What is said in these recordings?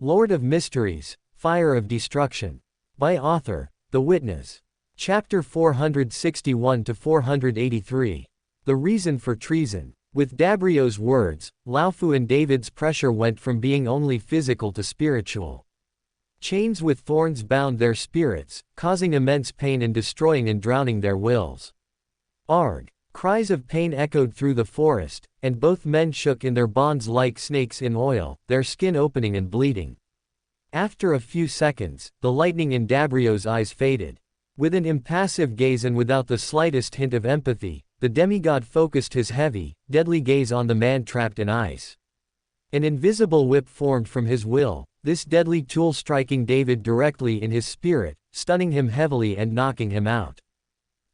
Lord of Mysteries, Fire of Destruction. By author, The Witness. Chapter 461 to 483. The Reason for Treason. With Dabrio's words, Laofu and David's pressure went from being only physical to spiritual. Chains with thorns bound their spirits, causing immense pain and destroying and drowning their wills. Arg! Cries of pain echoed through the forest, and both men shook in their bonds like snakes in oil, their skin opening and bleeding. After a few seconds, the lightning in Dabrio's eyes faded. With an impassive gaze and without the slightest hint of empathy, the demigod focused his heavy, deadly gaze on the man trapped in ice. An invisible whip formed from his will, this deadly tool striking David directly in his spirit, stunning him heavily and knocking him out.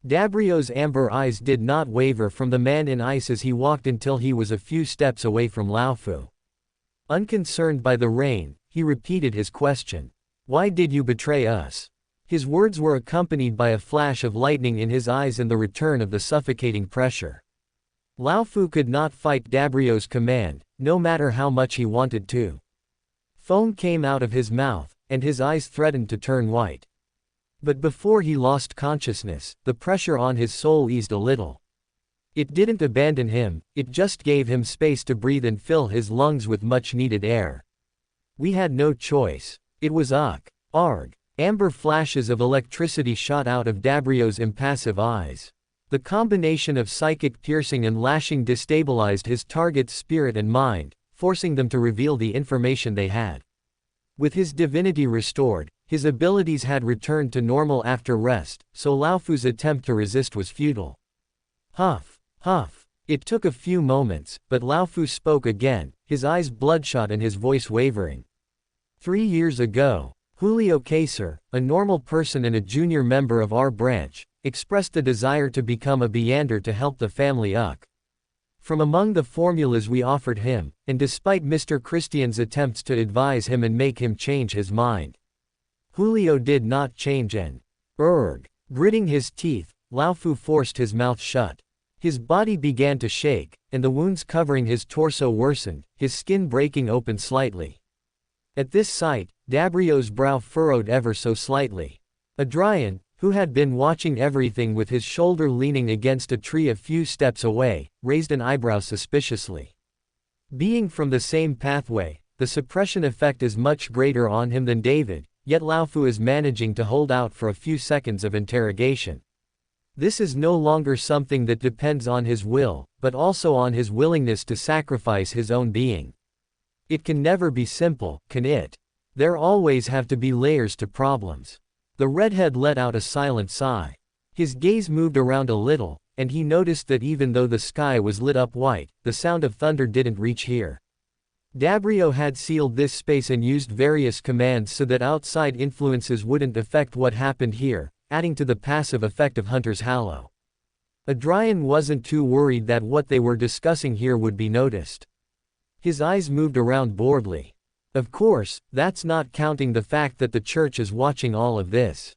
Dabrio's amber eyes did not waver from the man in ice as he walked until he was a few steps away from Laofu. Unconcerned by the rain, he repeated his question. "Why did you betray us?" His words were accompanied by a flash of lightning in his eyes and the return of the suffocating pressure. Laofu could not fight Dabrio's command, no matter how much he wanted to. Foam came out of his mouth, and his eyes threatened to turn white. But before he lost consciousness, the pressure on his soul eased a little. It didn't abandon him, it just gave him space to breathe and fill his lungs with much-needed air. "We had no choice. It was Wach." Arg! Amber flashes of electricity shot out of Dabrio's impassive eyes. The combination of psychic piercing and lashing destabilized his target's spirit and mind, forcing them to reveal the information they had. With his divinity restored, his abilities had returned to normal after rest, so Laofu's attempt to resist was futile. Huff, huff. It took a few moments, but Laofu spoke again, his eyes bloodshot and his voice wavering. 3 years ago, Julio Caesar, a normal person and a junior member of our branch, expressed the desire to become a Beander to help the family Wach. From among the formulas we offered him, and despite Mr. Christian's attempts to advise him and make him change his mind, Julio did not change and Gritting his teeth, Laofu forced his mouth shut. His body began to shake, and the wounds covering his torso worsened, his skin breaking open slightly. At this sight, Dabrio's brow furrowed ever so slightly. Adrian, who had been watching everything with his shoulder leaning against a tree a few steps away, raised an eyebrow suspiciously. Being from the same pathway, the suppression effect is much greater on him than David, yet Laofu is managing to hold out for a few seconds of interrogation. This is no longer something that depends on his will, but also on his willingness to sacrifice his own being. It can never be simple, can it? There always have to be layers to problems. The redhead let out a silent sigh. His gaze moved around a little, and he noticed that even though the sky was lit up white, the sound of thunder didn't reach here. Dabrio had sealed this space and used various commands so that outside influences wouldn't affect what happened here, adding to the passive effect of Hunter's Hallow. Adrian wasn't too worried that what they were discussing here would be noticed. His eyes moved around boredly. Of course, that's not counting the fact that the church is watching all of this.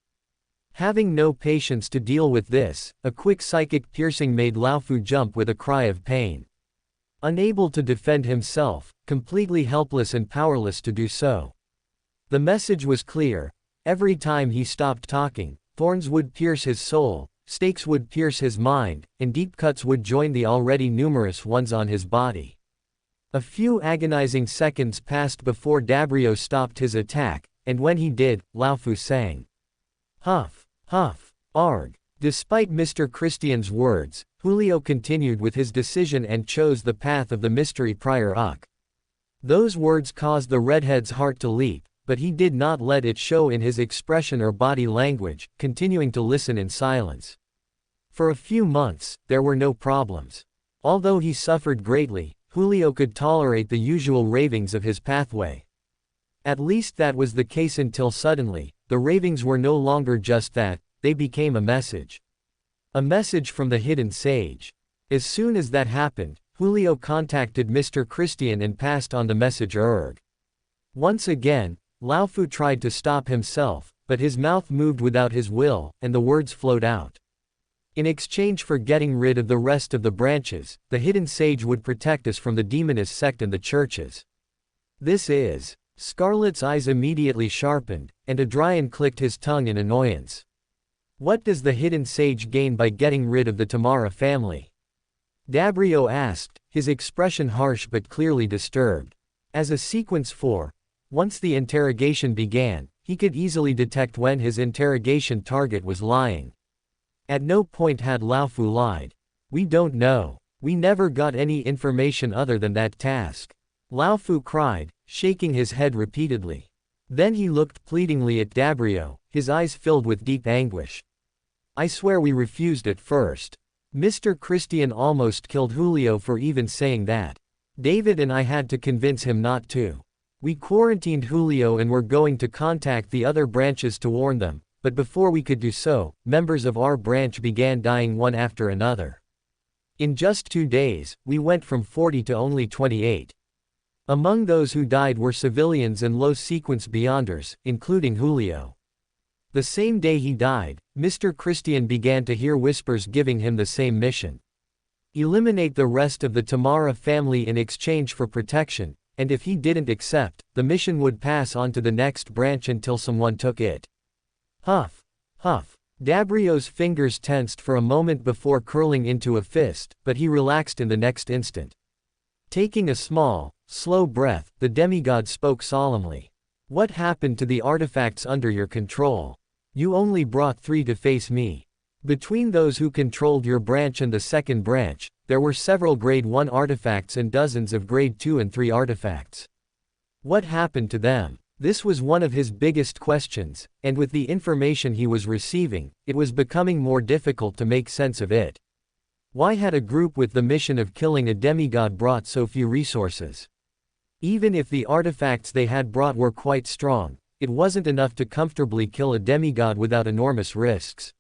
Having no patience to deal with this, a quick psychic piercing made Laofu jump with a cry of pain. Unable to defend himself, completely helpless and powerless to do so. The message was clear. Every time he stopped talking, thorns would pierce his soul, stakes would pierce his mind, and deep cuts would join the already numerous ones on his body. A few agonizing seconds passed before Dabrio stopped his attack, and when he did, Laofu sang. Huff, huff, arg. Despite Mr. Christian's words, Julio continued with his decision and chose the path of the mystery prior Wach. Those words caused the redhead's heart to leap, but he did not let it show in his expression or body language, continuing to listen in silence. For a few months, there were no problems. Although he suffered greatly, Julio could tolerate the usual ravings of his pathway. At least that was the case until suddenly, the ravings were no longer just that, they became a message. A message from the hidden sage. As soon as that happened, Julio contacted Mr. Christian and passed on the message. Once again, Laofu tried to stop himself, but his mouth moved without his will, and the words flowed out. In exchange for getting rid of the rest of the branches, the hidden sage would protect us from the demonist sect and the churches. This is Scarlet's eyes immediately sharpened, and Adrian clicked his tongue in annoyance. What does the hidden sage gain by getting rid of the Tamara family? Dabrio asked, his expression harsh but clearly disturbed. As a sequence 4, once the interrogation began, he could easily detect when his interrogation target was lying. At no point had Laofu lied. We don't know. We never got any information other than that task. Laofu cried, shaking his head repeatedly. Then he looked pleadingly at Dabrio, his eyes filled with deep anguish. I swear we refused at first. Mr. Christian almost killed Julio for even saying that. David and I had to convince him not to. We quarantined Julio and were going to contact the other branches to warn them, but before we could do so, members of our branch began dying one after another. In just 2 days, we went from 40 to only 28. Among those who died were civilians and low-sequence beyonders, including Julio. The same day he died, Mr. Christian began to hear whispers giving him the same mission. Eliminate the rest of the Tamara family in exchange for protection, and if he didn't accept, the mission would pass on to the next branch until someone took it. Huff. Huff. Dabrio's fingers tensed for a moment before curling into a fist, but he relaxed in the next instant. Taking a small, slow breath, the demigod spoke solemnly. What happened to the artifacts under your control? You only brought 3 to face me. Between those who controlled your branch and the second branch, there were several Grade 1 artifacts and dozens of Grade 2 and 3 artifacts. What happened to them? This was one of his biggest questions, and with the information he was receiving, it was becoming more difficult to make sense of it. Why had a group with the mission of killing a demigod brought so few resources? Even if the artifacts they had brought were quite strong, it wasn't enough to comfortably kill a demigod without enormous risks.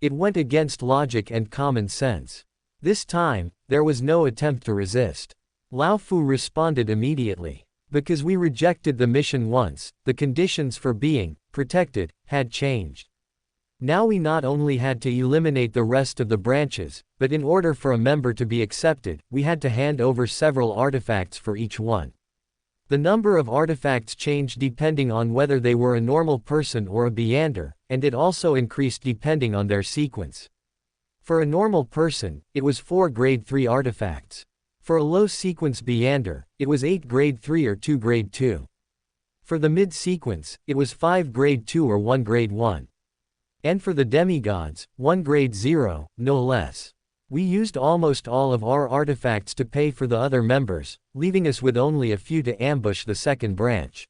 It went against logic and common sense. This time, there was no attempt to resist. Laofu responded immediately. Because we rejected the mission once, the conditions for being protected had changed. Now we not only had to eliminate the rest of the branches, but in order for a member to be accepted, we had to hand over several artifacts for each one. The number of artifacts changed depending on whether they were a normal person or a Beander, and it also increased depending on their sequence. For a normal person, it was 4 Grade 3 artifacts. For a low-sequence Beander, it was 8 Grade 3 or 2 Grade 2. For the mid-sequence, it was 5 Grade 2 or 1 Grade 1. And for the demigods, 1 Grade 0, no less. We used almost all of our artifacts to pay for the other members, leaving us with only a few to ambush the second branch.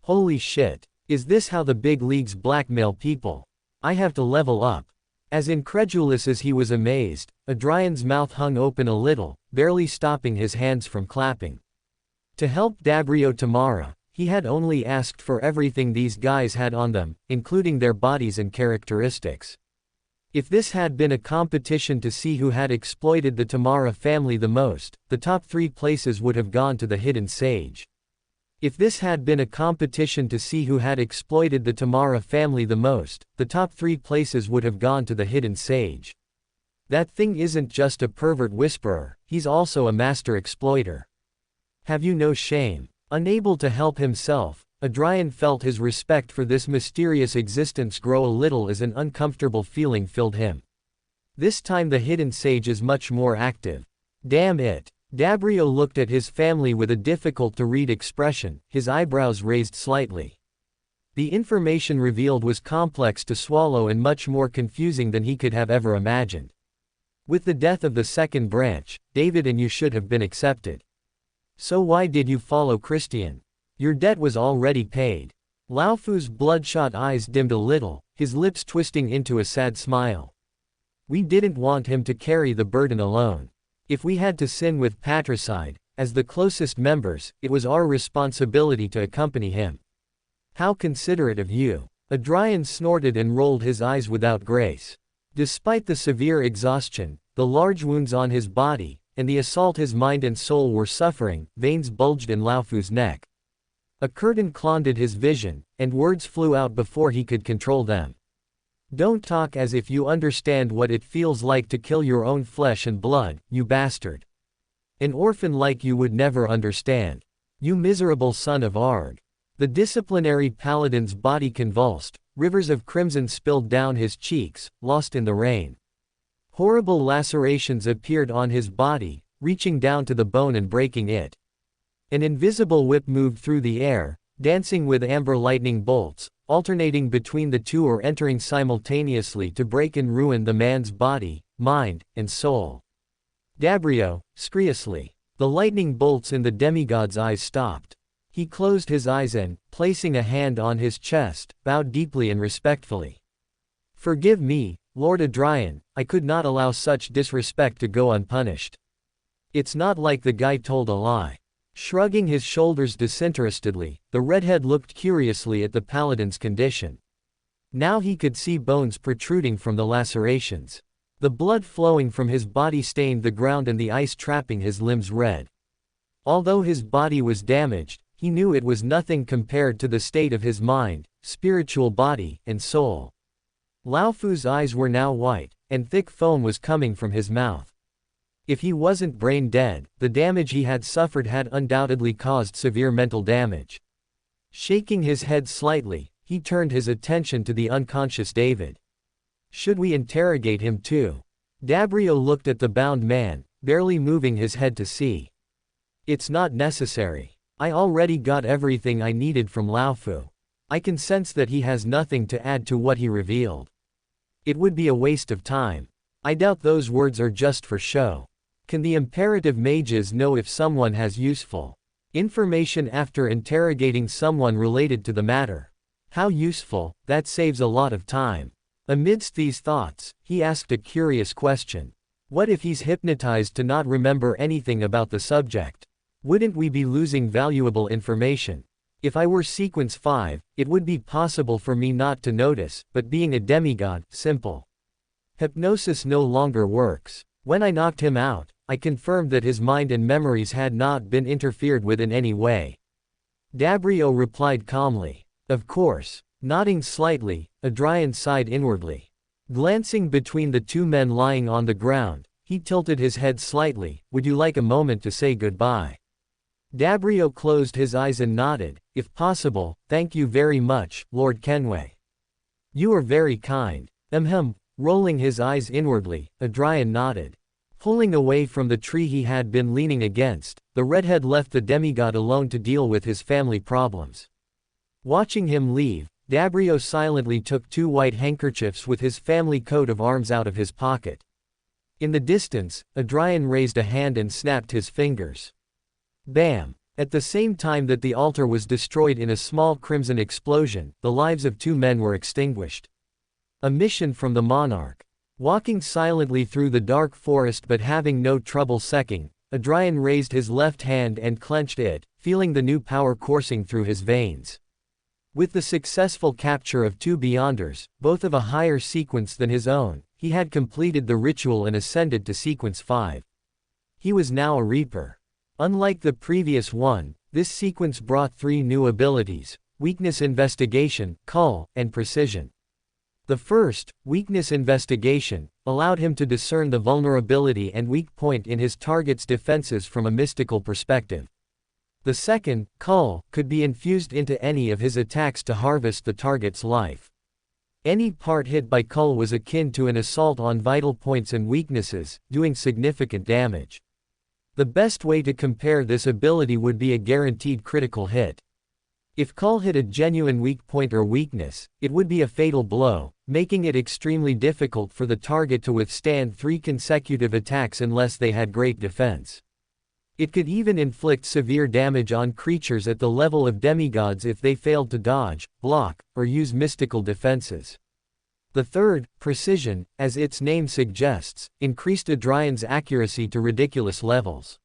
Holy shit. Is this how the big leagues blackmail people? I have to level up. As incredulous as he was amazed, Adrian's mouth hung open a little, barely stopping his hands from clapping. To help Dabrio Tamara, he had only asked for everything these guys had on them, including their bodies and characteristics. If this had been a competition to see who had exploited the Tamara family the most, the top 3 places would have gone to the hidden sage. If this had been a competition to see who had exploited the Tamara family the most, the top 3 places would have gone to the hidden sage. That thing isn't just a pervert whisperer, he's also a master exploiter. Have you no shame? Unable to help himself, Adrian felt his respect for this mysterious existence grow a little as an uncomfortable feeling filled him. This time the hidden sage is much more active. Damn it. Dabrio looked at his family with a difficult-to-read expression, his eyebrows raised slightly. The information revealed was complex to swallow and much more confusing than he could have ever imagined. With the death of the second branch, David and you should have been accepted. So why did you follow Christian? Your debt was already paid. Laofu's bloodshot eyes dimmed a little, his lips twisting into a sad smile. We didn't want him to carry the burden alone. If we had to sin with patricide, as the closest members, it was our responsibility to accompany him. How considerate of you. Adrian snorted and rolled his eyes without grace. Despite the severe exhaustion, the large wounds on his body, and the assault his mind and soul were suffering, veins bulged in Laofu's neck. A curtain clouded his vision, and words flew out before he could control them. Don't talk as if you understand what it feels like to kill your own flesh and blood, you bastard. An orphan like you would never understand. You miserable son of Arg. The disciplinary paladin's body convulsed, rivers of crimson spilled down his cheeks, lost in the rain. Horrible lacerations appeared on his body, reaching down to the bone and breaking it. An invisible whip moved through the air, dancing with amber lightning bolts, alternating between the two or entering simultaneously to break and ruin the man's body, mind, and soul. Dabrio, screously. The lightning bolts in the demigod's eyes stopped. He closed his eyes and, placing a hand on his chest, bowed deeply and respectfully. Forgive me, Lord Adrian, I could not allow such disrespect to go unpunished. It's not like the guy told a lie. Shrugging his shoulders disinterestedly, the redhead looked curiously at the paladin's condition. Now he could see bones protruding from the lacerations. The blood flowing from his body stained the ground and the ice trapping his limbs red. Although his body was damaged, he knew it was nothing compared to the state of his mind, spiritual body, and soul. Laofu's eyes were now white, and thick foam was coming from his mouth. If he wasn't brain dead, the damage he had suffered had undoubtedly caused severe mental damage. Shaking his head slightly, he turned his attention to the unconscious David. Should we interrogate him too? Dabrio looked at the bound man, barely moving his head to see. It's not necessary. I already got everything I needed from Laofu. I can sense that he has nothing to add to what he revealed. It would be a waste of time. I doubt those words are just for show. Can the imperative mages know if someone has useful information after interrogating someone related to the matter? How useful, that saves a lot of time. Amidst these thoughts, he asked a curious question. What if he's hypnotized to not remember anything about the subject? Wouldn't we be losing valuable information? If I were Sequence 5, it would be possible for me not to notice, but being a demigod, simple. Hypnosis no longer works. When I knocked him out, I confirmed that his mind and memories had not been interfered with in any way. Dabrio replied calmly. Of course. Nodding slightly, Adrian sighed inwardly. Glancing between the two men lying on the ground, he tilted his head slightly. Would you like a moment to say goodbye? Dabrio closed his eyes and nodded. If possible, thank you very much, Lord Kenway. You are very kind. Rolling his eyes inwardly, Adrian nodded. Pulling away from the tree he had been leaning against, the redhead left the demigod alone to deal with his family problems. Watching him leave, Dabrio silently took 2 white handkerchiefs with his family coat of arms out of his pocket. In the distance, Adrian raised a hand and snapped his fingers. Bam! At the same time that the altar was destroyed in a small crimson explosion, the lives of 2 men were extinguished. A mission from the monarch. Walking silently through the dark forest but having no trouble secking, Adrian raised his left hand and clenched it, feeling the new power coursing through his veins. With the successful capture of 2 Beyonders, both of a higher sequence than his own, he had completed the ritual and ascended to Sequence 5. He was now a Reaper. Unlike the previous one, this sequence brought 3 new abilities: Weakness Investigation, Cull, and Precision. The first, Weakness Investigation, allowed him to discern the vulnerability and weak point in his target's defenses from a mystical perspective. The second, Cull, could be infused into any of his attacks to harvest the target's life. Any part hit by Cull was akin to an assault on vital points and weaknesses, doing significant damage. The best way to compare this ability would be a guaranteed critical hit. If Cull hit a genuine weak point or weakness, it would be a fatal blow, making it extremely difficult for the target to withstand 3 consecutive attacks unless they had great defense. It could even inflict severe damage on creatures at the level of demigods if they failed to dodge, block, or use mystical defenses. The third, Precision, as its name suggests, increased Adrian's accuracy to ridiculous levels.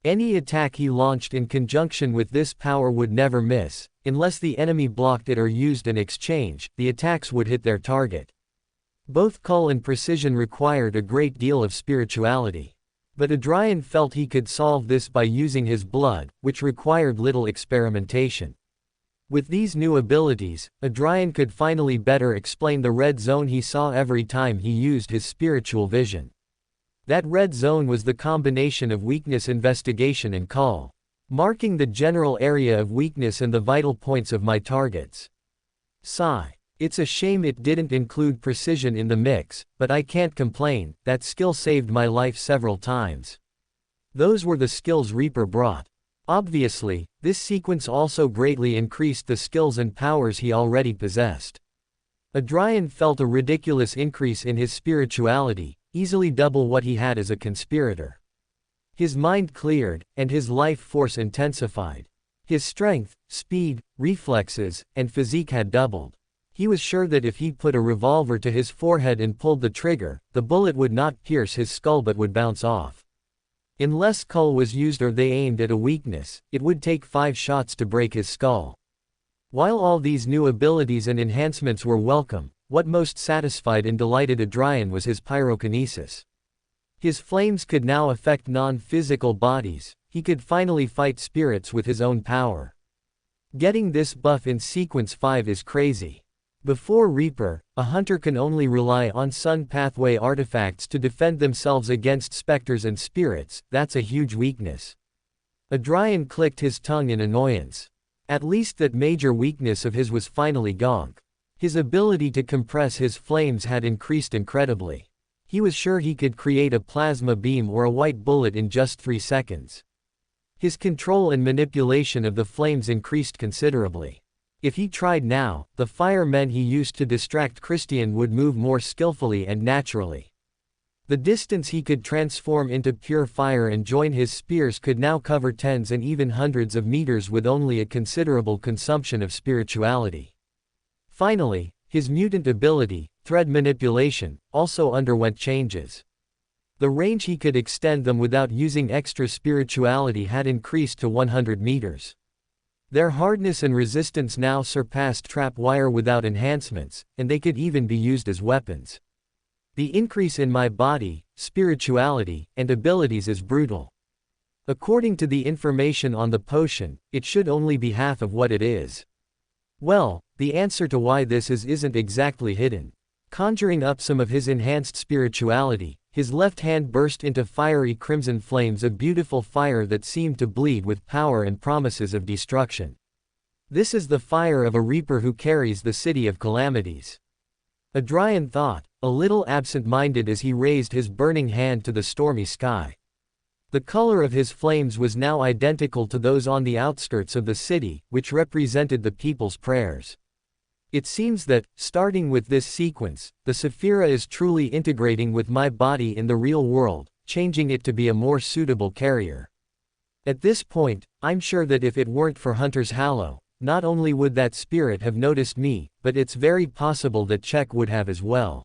Any attack he launched in conjunction with this power would never miss. Unless the enemy blocked it or used an exchange, the attacks would hit their target. Both Cull and Precision required a great deal of spirituality. But Adrian felt he could solve this by using his blood, which required little experimentation. With these new abilities, Adrian could finally better explain the red zone he saw every time he used his spiritual vision. That red zone was the combination of Weakness Investigation and Cull. marking the general area of weakness and the vital points of my targets. Sigh. It's a shame it didn't include precision in the mix, but I can't complain, that skill saved my life several times. Those were the skills Reaper brought. Obviously, this sequence also greatly increased the skills and powers he already possessed. Adrian felt a ridiculous increase in his spirituality, easily double what he had as a conspirator. His mind cleared, and his life force intensified. His strength, speed, reflexes, and physique had doubled. He was sure that if he put a revolver to his forehead and pulled the trigger, the bullet would not pierce his skull but would bounce off. Unless Kull was used or they aimed at a weakness, it would take 5 shots to break his skull. While all these new abilities and enhancements were welcome, what most satisfied and delighted Adrian was his pyrokinesis. His flames could now affect non-physical bodies, he could finally fight spirits with his own power. Getting this buff in Sequence 5 is crazy. Before Reaper, a hunter can only rely on Sun Pathway artifacts to defend themselves against specters and spirits, that's a huge weakness. Adrian clicked his tongue in annoyance. At least that major weakness of his was finally gone. His ability to compress his flames had increased incredibly. He was sure he could create a plasma beam or a white bullet in just 3 seconds. His control and manipulation of the flames increased considerably. If he tried now, the firemen he used to distract Christian would move more skillfully and naturally. The distance he could transform into pure fire and join his spears could now cover tens and even hundreds of meters with only a considerable consumption of spirituality. Finally, his mutant ability, thread manipulation, also underwent changes. The range he could extend them without using extra spirituality had increased to 100 meters. Their hardness and resistance now surpassed trap wire without enhancements, and they could even be used as weapons. The increase in my body, spirituality, and abilities is brutal. According to the information on the potion, it should only be half of what it is. Well, the answer to why this isn't exactly hidden. Conjuring up some of his enhanced spirituality, his left hand burst into fiery crimson flames of beautiful fire that seemed to bleed with power and promises of destruction. This is the fire of a reaper who carries the city of calamities. Adrian thought, a little absent-minded as he raised his burning hand to the stormy sky. The color of his flames was now identical to those on the outskirts of the city, which represented the people's prayers. It seems that, starting with this sequence, the Sephira is truly integrating with my body in the real world, changing it to be a more suitable carrier. At this point, I'm sure that if it weren't for Hunter's Hallow, not only would that spirit have noticed me, but it's very possible that Czech would have as well.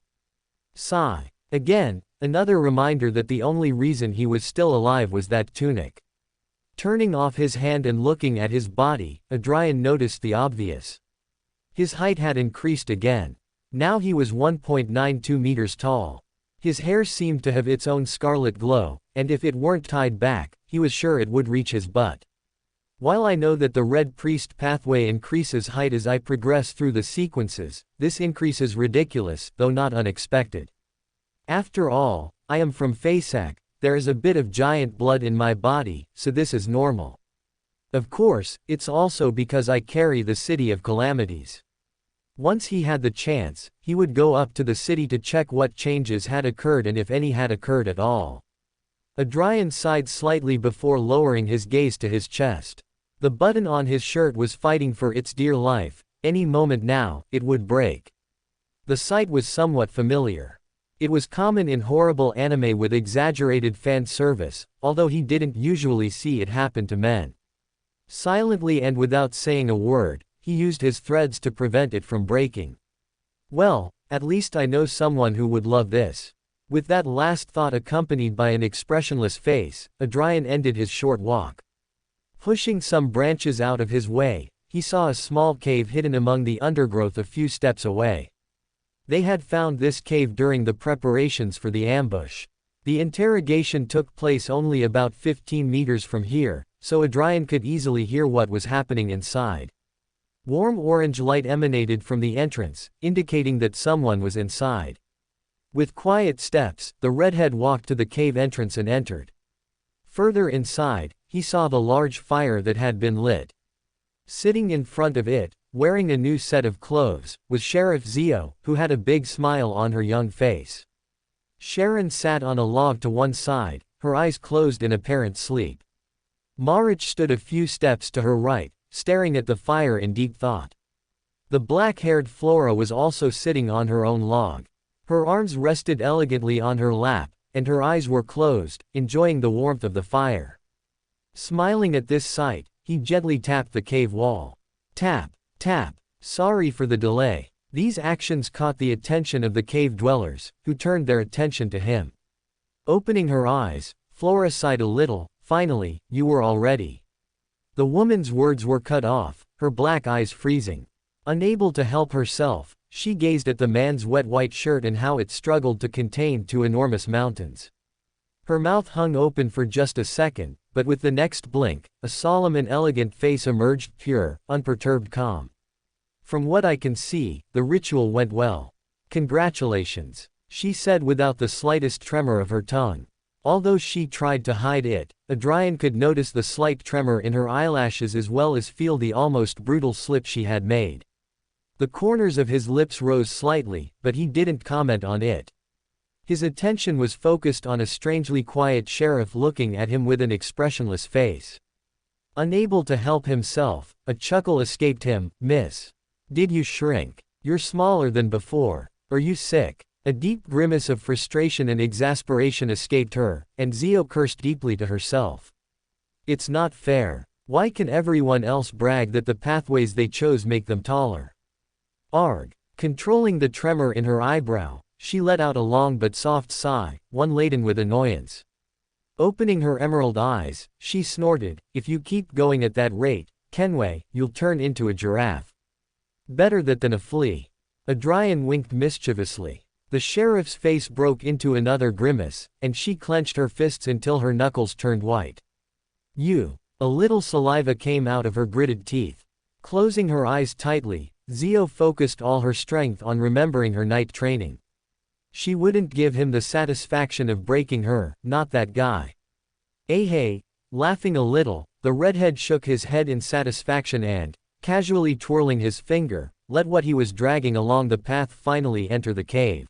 Sigh. Again, another reminder that the only reason he was still alive was that tunic. Turning off his hand and looking at his body, Adrian noticed the obvious. His height had increased again. Now he was 1.92 meters tall. His hair seemed to have its own scarlet glow, and if it weren't tied back, he was sure it would reach his butt. While I know that the Red Priest pathway increases height as I progress through the sequences, this increase is ridiculous, though not unexpected. After all, I am from Fasak, there is a bit of giant blood in my body, so this is normal. Of course, it's also because I carry the city of calamities. Once he had the chance, he would go up to the city to check what changes had occurred and if any had occurred at all. Adrian sighed slightly before lowering his gaze to his chest. The button on his shirt was fighting for its dear life, any moment now, it would break. The sight was somewhat familiar. It was common in horrible anime with exaggerated fan service, although he didn't usually see it happen to men. Silently and without saying a word, he used his threads to prevent it from breaking. Well, at least I know someone who would love this. With that last thought accompanied by an expressionless face, Adrian ended his short walk. Pushing some branches out of his way, he saw a small cave hidden among the undergrowth a few steps away. They had found this cave during the preparations for the ambush. The interrogation took place only about 15 meters from here, so Adrian could easily hear what was happening inside. Warm orange light emanated from the entrance, indicating that someone was inside. With quiet steps, the redhead walked to the cave entrance and entered. Further inside, he saw the large fire that had been lit. Sitting in front of it, wearing a new set of clothes, was Sheriff Zio, who had a big smile on her young face. Sharon sat on a log to one side, her eyes closed in apparent sleep. Marich stood a few steps to her right, staring at the fire in deep thought. The black-haired Flora was also sitting on her own log. Her arms rested elegantly on her lap, and her eyes were closed, enjoying the warmth of the fire. Smiling at this sight, he gently tapped the cave wall. Tap, tap. Sorry for the delay. These actions caught the attention of the cave dwellers, who turned their attention to him. Opening her eyes, Flora sighed a little. Finally, you were all ready. The woman's words were cut off, her black eyes freezing. Unable to help herself, she gazed at the man's wet white shirt and how it struggled to contain two enormous mountains. Her mouth hung open for just a second, but with the next blink, a solemn and elegant face emerged, pure, unperturbed calm. From what I can see, the ritual went well. Congratulations, she said without the slightest tremor of her tongue. Although she tried to hide it, Adrian could notice the slight tremor in her eyelashes as well as feel the almost brutal slip she had made. The corners of his lips rose slightly, but he didn't comment on it. His attention was focused on a strangely quiet sheriff looking at him with an expressionless face. Unable to help himself, a chuckle escaped him. Miss. Did you shrink? You're smaller than before. Are you sick? A deep grimace of frustration and exasperation escaped her, and Zio cursed deeply to herself. It's not fair. Why can everyone else brag that the pathways they chose make them taller? Arg. Controlling the tremor in her eyebrow, she let out a long but soft sigh, one laden with annoyance. Opening her emerald eyes, she snorted, if you keep going at that rate, Kenway, you'll turn into a giraffe. Better that than a flea. Adrian winked mischievously. The sheriff's face broke into another grimace, and she clenched her fists until her knuckles turned white. You. A little saliva came out of her gritted teeth. Closing her eyes tightly, Zio focused all her strength on remembering her night training. She wouldn't give him the satisfaction of breaking her, not that guy. Hey. Laughing a little, the redhead shook his head in satisfaction and, casually twirling his finger, let what he was dragging along the path finally enter the cave.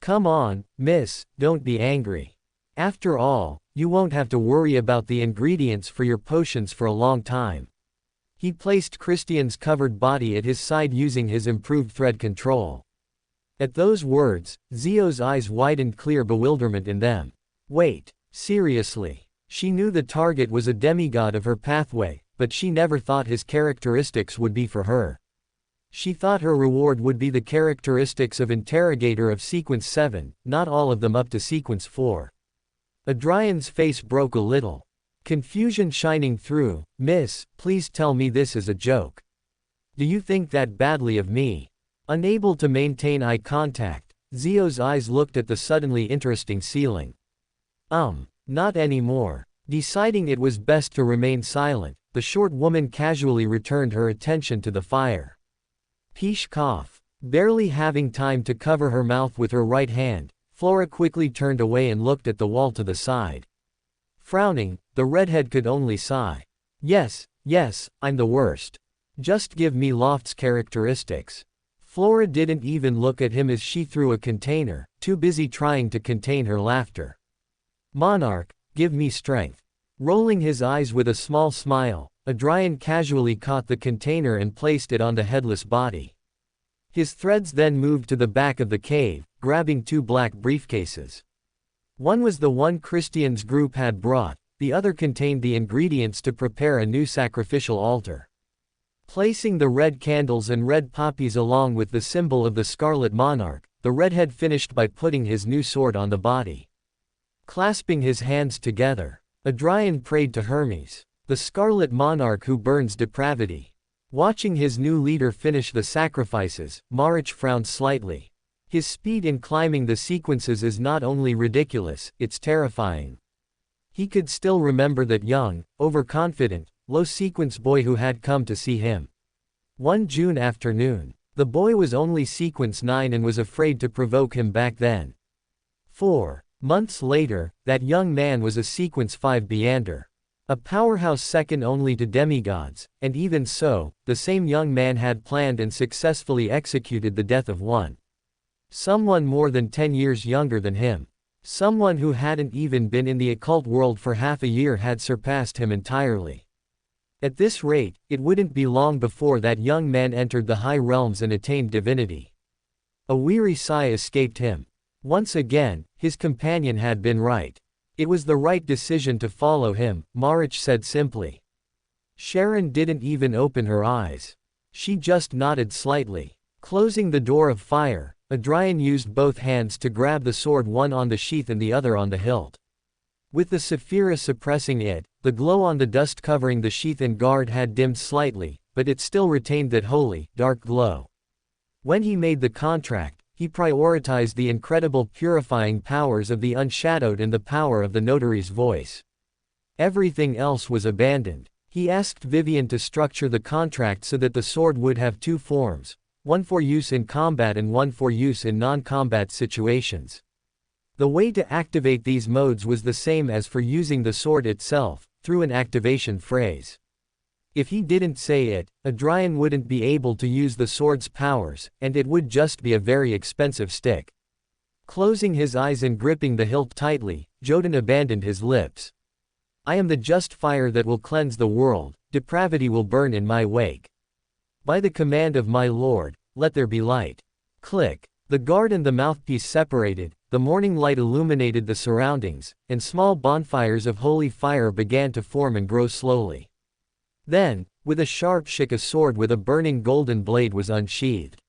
Come on, miss, don't be angry. After all, you won't have to worry about the ingredients for your potions for a long time. He placed Christian's covered body at his side using his improved thread control. At those words, Zio's eyes widened, clear bewilderment in them. Wait, seriously? She knew the target was a demigod of her pathway, but she never thought his characteristics would be for her. She thought her reward would be the characteristics of Interrogator of Sequence 7, not all of them up to Sequence 4. Adrian's face broke a little. Confusion shining through. Miss, please tell me this is a joke. Do you think that badly of me? Unable to maintain eye contact, Zio's eyes looked at the suddenly interesting ceiling. Not anymore. Deciding it was best to remain silent, the short woman casually returned her attention to the fire. Peesh cough. Barely having time to cover her mouth with her right hand, Flora quickly turned away and looked at the wall to the side. Frowning, the redhead could only sigh. Yes, I'm the worst. Just give me Loft's characteristics. Flora didn't even look at him as she threw a container, too busy trying to contain her laughter. Monarch, give me strength. Rolling his eyes with a small smile, Adrian casually caught the container and placed it on the headless body. His threads then moved to the back of the cave, grabbing two black briefcases. One was the one Christian's group had brought, the other contained the ingredients to prepare a new sacrificial altar. Placing the red candles and red poppies along with the symbol of the Scarlet Monarch, the redhead finished by putting his new sword on the body. Clasping his hands together, Adrian prayed to Hermes, the Scarlet Monarch who burns depravity. Watching his new leader finish the sacrifices, Marich frowned slightly. His speed in climbing the sequences is not only ridiculous, it's terrifying. He could still remember that young, overconfident, low-sequence boy who had come to see him. One June afternoon. The boy was only sequence 9 and was afraid to provoke him back then. 4 months later, that young man was a sequence 5 Beander. A powerhouse second only to demigods, and even so, the same young man had planned and successfully executed the death of someone more than 10 years younger than him. Someone who hadn't even been in the occult world for half a year had surpassed him entirely. At this rate, it wouldn't be long before that young man entered the high realms and attained divinity. A weary sigh escaped him. Once again, his companion had been right. It was the right decision to follow him, Marich said simply. Sharon didn't even open her eyes. She just nodded slightly. Closing the door of fire, Adrian used both hands to grab the sword, one on the sheath and the other on the hilt. With the Sephira suppressing it, the glow on the dust covering the sheath and guard had dimmed slightly, but it still retained that holy, dark glow. When he made the contract, he prioritized the incredible purifying powers of the unshadowed and the power of the notary's voice. Everything else was abandoned. He asked Vivian to structure the contract so that the sword would have two forms, one for use in combat and one for use in non-combat situations. The way to activate these modes was the same as for using the sword itself, through an activation phrase. If he didn't say it, Adrian wouldn't be able to use the sword's powers, and it would just be a very expensive stick. Closing his eyes and gripping the hilt tightly, Jodin abandoned his lips. I am the just fire that will cleanse the world, depravity will burn in my wake. By the command of my Lord, let there be light. Click. The guard and the mouthpiece separated, the morning light illuminated the surroundings, and small bonfires of holy fire began to form and grow slowly. Then, with a sharp shake, a sword with a burning golden blade was unsheathed.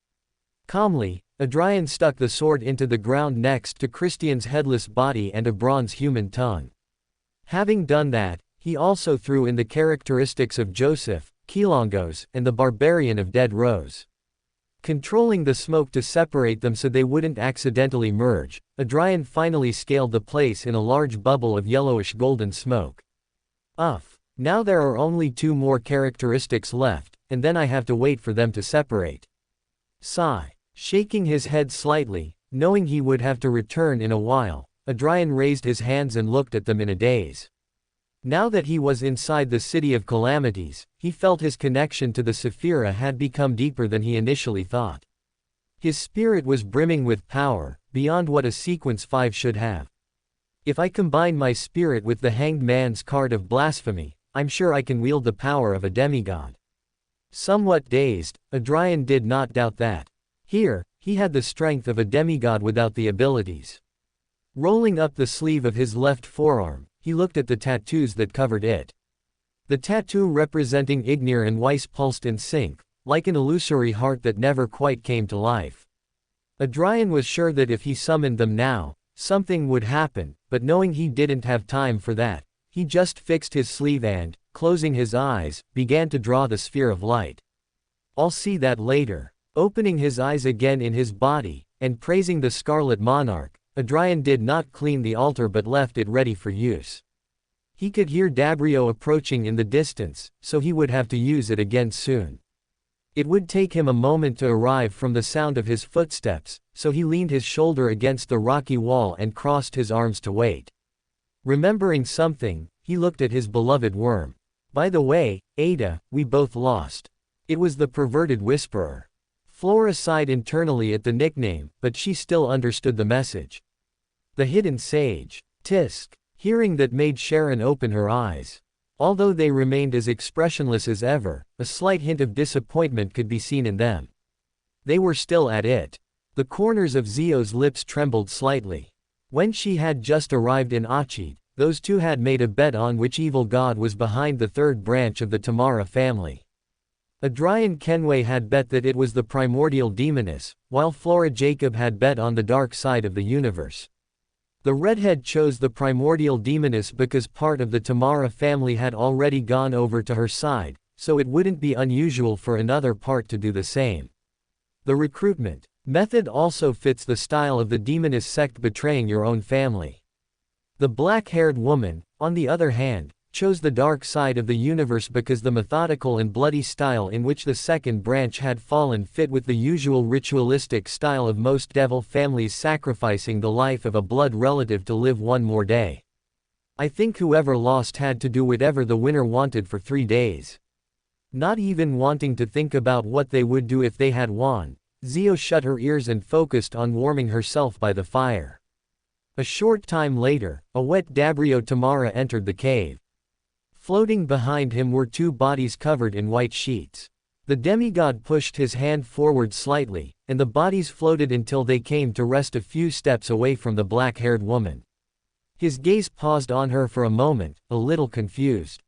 Calmly, Adrian stuck the sword into the ground next to Christian's headless body and a bronze human tongue. Having done that, he also threw in the characteristics of Joseph, Kilongos, and the barbarian of Dead Rose. Controlling the smoke to separate them so they wouldn't accidentally merge, Adrian finally scaled the place in a large bubble of yellowish golden smoke. Now there are only two more characteristics left, and then I have to wait for them to separate. Sigh. Shaking his head slightly, knowing he would have to return in a while, Adrian raised his hands and looked at them in a daze. Now that he was inside the City of Calamities, he felt his connection to the Sephira had become deeper than he initially thought. His spirit was brimming with power, beyond what a sequence 5 should have. If I combine my spirit with the Hanged Man's card of blasphemy, I'm sure I can wield the power of a demigod. Somewhat dazed, Adrian did not doubt that. Here, he had the strength of a demigod without the abilities. Rolling up the sleeve of his left forearm, he looked at the tattoos that covered it. The tattoo representing Ignir and Weiss pulsed in sync, like an illusory heart that never quite came to life. Adrian was sure that if he summoned them now, something would happen, but knowing he didn't have time for that, he just fixed his sleeve and, closing his eyes, began to draw the sphere of light. I'll see that later. Opening his eyes again in his body, and praising the Scarlet Monarch, Adrian did not clean the altar but left it ready for use. He could hear Dabrio approaching in the distance, so he would have to use it again soon. It would take him a moment to arrive from the sound of his footsteps, so he leaned his shoulder against the rocky wall and crossed his arms to wait. Remembering something, he looked at his beloved worm. By the way, Ada, we both lost. It was the perverted whisperer. Flora sighed internally at the nickname, but she still understood the message. The hidden sage. Tisk. Hearing that made Sharon open her eyes. Although they remained as expressionless as ever, a slight hint of disappointment could be seen in them. They were still at it. The corners of Zio's lips trembled slightly. When she had just arrived in Achid, those two had made a bet on which evil god was behind the third branch of the Tamara family. Adrian Kenway had bet that it was the primordial demoness, while Flora Jacob had bet on the dark side of the universe. The redhead chose the primordial demoness because part of the Tamara family had already gone over to her side, so it wouldn't be unusual for another part to do the same. The recruitment method also fits the style of the demoness sect betraying your own family. The black-haired woman, on the other hand, chose the dark side of the universe because the methodical and bloody style in which the second branch had fallen fit with the usual ritualistic style of most devil families sacrificing the life of a blood relative to live one more day. I think whoever lost had to do whatever the winner wanted for 3 days. Not even wanting to think about what they would do if they had won, Zio shut her ears and focused on warming herself by the fire. A short time later, a wet Dabrio Tamara entered the cave. Floating behind him were 2 bodies covered in white sheets. The demigod pushed his hand forward slightly, and the bodies floated until they came to rest a few steps away from the black-haired woman. His gaze paused on her for a moment, a little confused.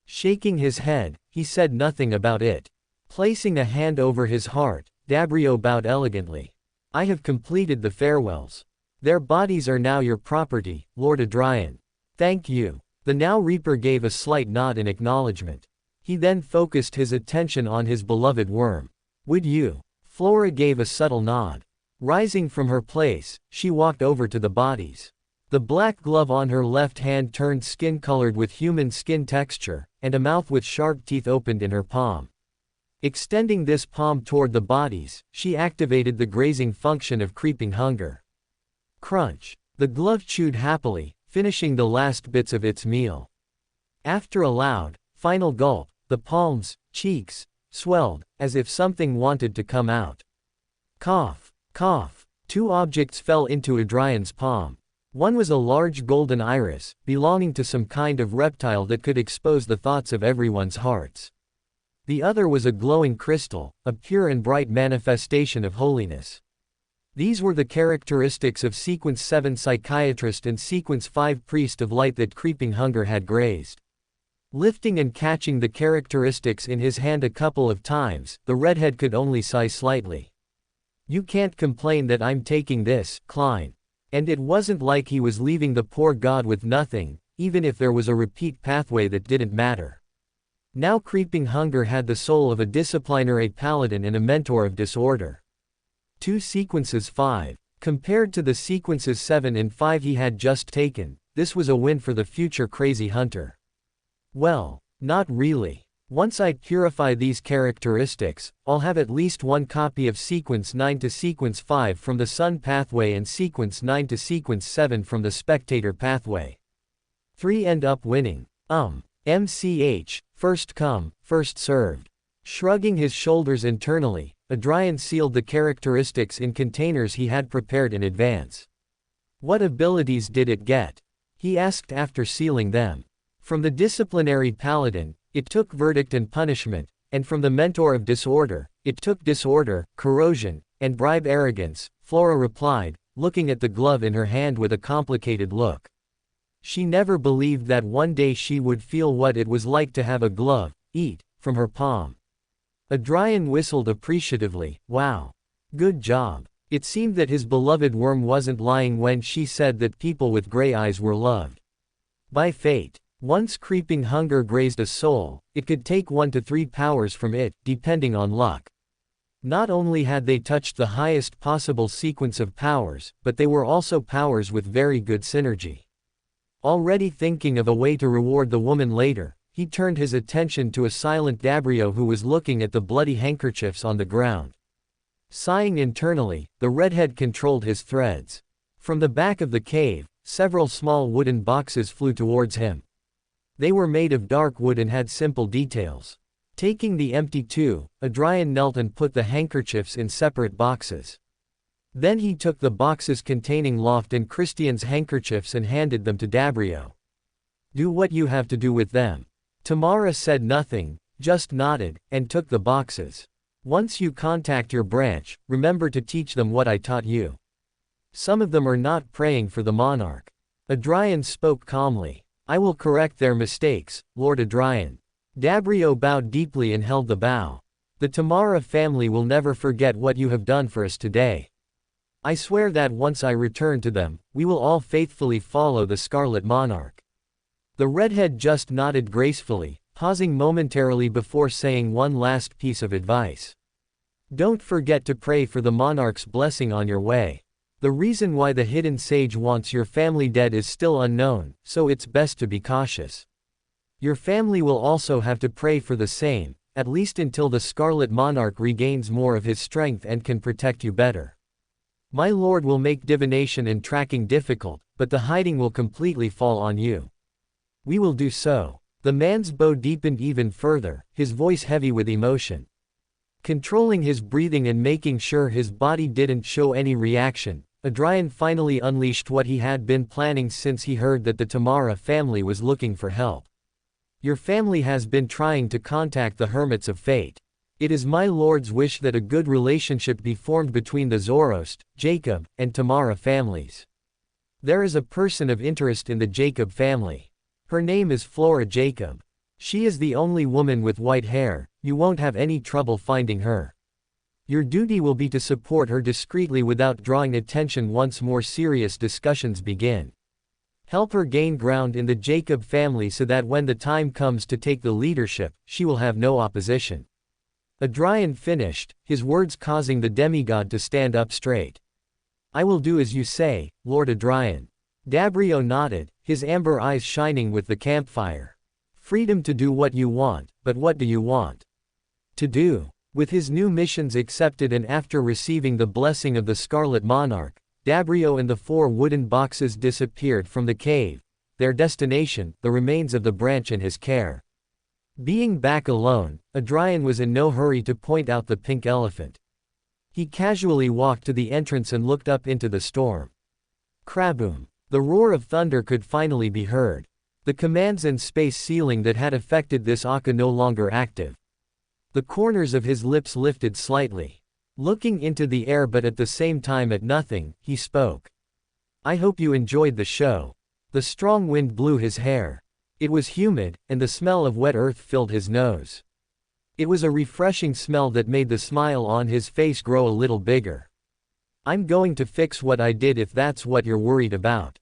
Shaking his head, he said nothing about it. Placing a hand over his heart, Dabrio bowed elegantly. I have completed the farewells. Their bodies are now your property, Lord Adrian. Thank you. The now Reaper gave a slight nod in acknowledgement. He then focused his attention on his beloved worm. Would you? Flora gave a subtle nod. Rising from her place, she walked over to the bodies. The black glove on her left hand turned skin-colored with human skin texture, and a mouth with sharp teeth opened in her palm. Extending this palm toward the bodies, she activated the grazing function of creeping hunger. Crunch. The glove chewed happily, finishing the last bits of its meal. After a loud, final gulp, the palms, cheeks, swelled, as if something wanted to come out. Cough. Cough. 2 objects fell into Adrian's palm. One was a large golden iris, belonging to some kind of reptile that could expose the thoughts of everyone's hearts. The other was a glowing crystal, a pure and bright manifestation of holiness. These were the characteristics of Sequence 7 Psychiatrist and Sequence 5 Priest of Light that Creeping Hunger had grazed. Lifting and catching the characteristics in his hand a couple of times, the redhead could only sigh slightly. You can't complain that I'm taking this, Klein. And it wasn't like he was leaving the poor god with nothing, even if there was a repeat pathway that didn't matter. Now Creeping Hunger had the soul of a disciplinary paladin and a mentor of disorder. 2 sequences 5. Compared to the sequences 7 and 5 he had just taken, this was a win for the future crazy hunter. Well, not really. Once I purify these characteristics, I'll have at least 1 copy of Sequence 9 to Sequence 5 from the Sun pathway and Sequence 9 to Sequence 7 from the Spectator pathway. 3 end up winning. MCH, first come, first served. Shrugging his shoulders internally, Adrian sealed the characteristics in containers he had prepared in advance. What abilities did it get? He asked after sealing them. From the disciplinary paladin, it took verdict and punishment, and from the mentor of disorder, it took disorder, corrosion, and bribe arrogance, Flora replied, looking at the glove in her hand with a complicated look. She never believed that one day she would feel what it was like to have a glove eat from her palm. Adrian whistled appreciatively. Wow. Good job. It seemed that his beloved worm wasn't lying when she said that people with gray eyes were loved by fate. Once Creeping Hunger grazed a soul, it could take 1 to 3 powers from it, depending on luck. Not only had they touched the highest possible sequence of powers, but they were also powers with very good synergy. Already thinking of a way to reward the woman later, he turned his attention to a silent Dabrio who was looking at the bloody handkerchiefs on the ground. Sighing internally, the redhead controlled his threads. From the back of the cave, several small wooden boxes flew towards him. They were made of dark wood and had simple details. Taking the empty 2, Adrian knelt and put the handkerchiefs in separate boxes. Then he took the boxes containing Loft and Christian's handkerchiefs and handed them to Dabrio. Do what you have to do with them. Tamara said nothing, just nodded, and took the boxes. Once you contact your branch, remember to teach them what I taught you. Some of them are not praying for the monarch. Adrian spoke calmly. I will correct their mistakes, Lord Adrian. Dabrio bowed deeply and held the bow. The Tamara family will never forget what you have done for us today. I swear that once I return to them, we will all faithfully follow the Scarlet Monarch. The redhead just nodded gracefully, pausing momentarily before saying one last piece of advice. Don't forget to pray for the monarch's blessing on your way. The reason why the hidden sage wants your family dead is still unknown, so it's best to be cautious. Your family will also have to pray for the same, at least until the Scarlet Monarch regains more of his strength and can protect you better. My lord will make divination and tracking difficult, but the hiding will completely fall on you. We will do so. The man's bow deepened even further, his voice heavy with emotion. Controlling his breathing and making sure his body didn't show any reaction, Adrian finally unleashed what he had been planning since he heard that the Tamara family was looking for help. Your family has been trying to contact the Hermits of Fate. It is my lord's wish that a good relationship be formed between the Zoroast, Jacob, and Tamara families. There is a person of interest in the Jacob family. Her name is Flora Jacob. She is the only woman with white hair, you won't have any trouble finding her. Your duty will be to support her discreetly without drawing attention once more serious discussions begin. Help her gain ground in the Jacob family so that when the time comes to take the leadership, she will have no opposition. Adrian finished, his words causing the demigod to stand up straight. I will do as you say, Lord Adrian. Dabrio nodded, his amber eyes shining with the campfire. Freedom to do what you want, but what do you want to do? With his new missions accepted and after receiving the blessing of the Scarlet Monarch, Dabrio and the 4 wooden boxes disappeared from the cave, their destination, the remains of the branch in his care. Being back alone, Adrian was in no hurry to point out the pink elephant. He casually walked to the entrance and looked up into the storm. Kraboom! The roar of thunder could finally be heard. The commands and space ceiling that had affected this Aka no longer active. The corners of his lips lifted slightly. Looking into the air but at the same time at nothing, he spoke. I hope you enjoyed the show. The strong wind blew his hair. It was humid, and the smell of wet earth filled his nose. It was a refreshing smell that made the smile on his face grow a little bigger. I'm going to fix what I did if that's what you're worried about.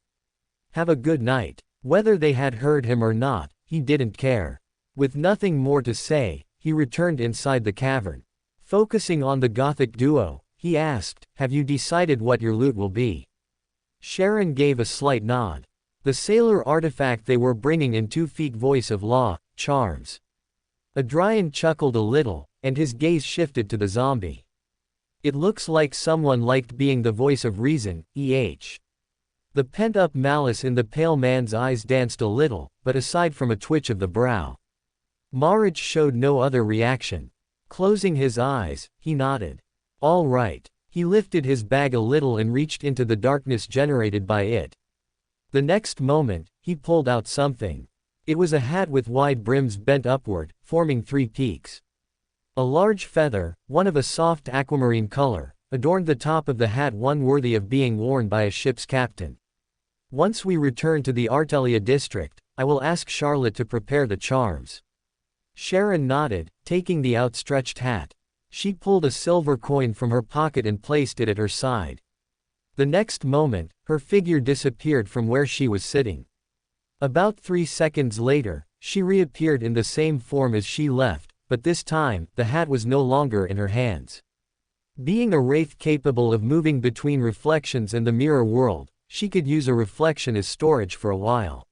Have a good night. Whether they had heard him or not, he didn't care. With nothing more to say, he returned inside the cavern. Focusing on the Gothic duo, he asked, have you decided what your loot will be? Sharon gave a slight nod. The sailor artifact they were bringing in 2 feet voice of law, charms. Adrian chuckled a little, and his gaze shifted to the zombie. It looks like someone liked being the voice of reason, The pent-up malice in the pale man's eyes danced a little, but aside from a twitch of the brow, Marich showed no other reaction. Closing his eyes, he nodded. All right. He lifted his bag a little and reached into the darkness generated by it. The next moment, he pulled out something. It was a hat with wide brims bent upward, forming 3 peaks. A large feather, one of a soft aquamarine color, adorned the top of the hat, one worthy of being worn by a ship's captain. Once we return to the Artelia district, I will ask Charlotte to prepare the charms. Sharon nodded, taking the outstretched hat. She pulled a silver coin from her pocket and placed it at her side. The next moment, her figure disappeared from where she was sitting. About 3 seconds later, she reappeared in the same form as she left, but this time, the hat was no longer in her hands. Being a wraith capable of moving between reflections and the mirror world, she could use a reflection as storage for a while.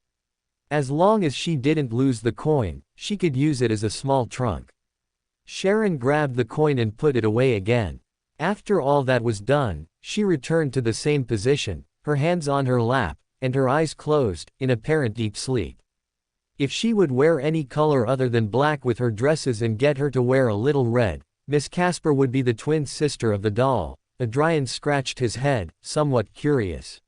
As long as she didn't lose the coin, she could use it as a small trunk. Sharon grabbed the coin and put it away again. After all that was done, she returned to the same position, her hands on her lap, and her eyes closed, in apparent deep sleep. If she would wear any color other than black with her dresses and get her to wear a little red, Miss Casper would be the twin sister of the doll. Adrian scratched his head, somewhat curious.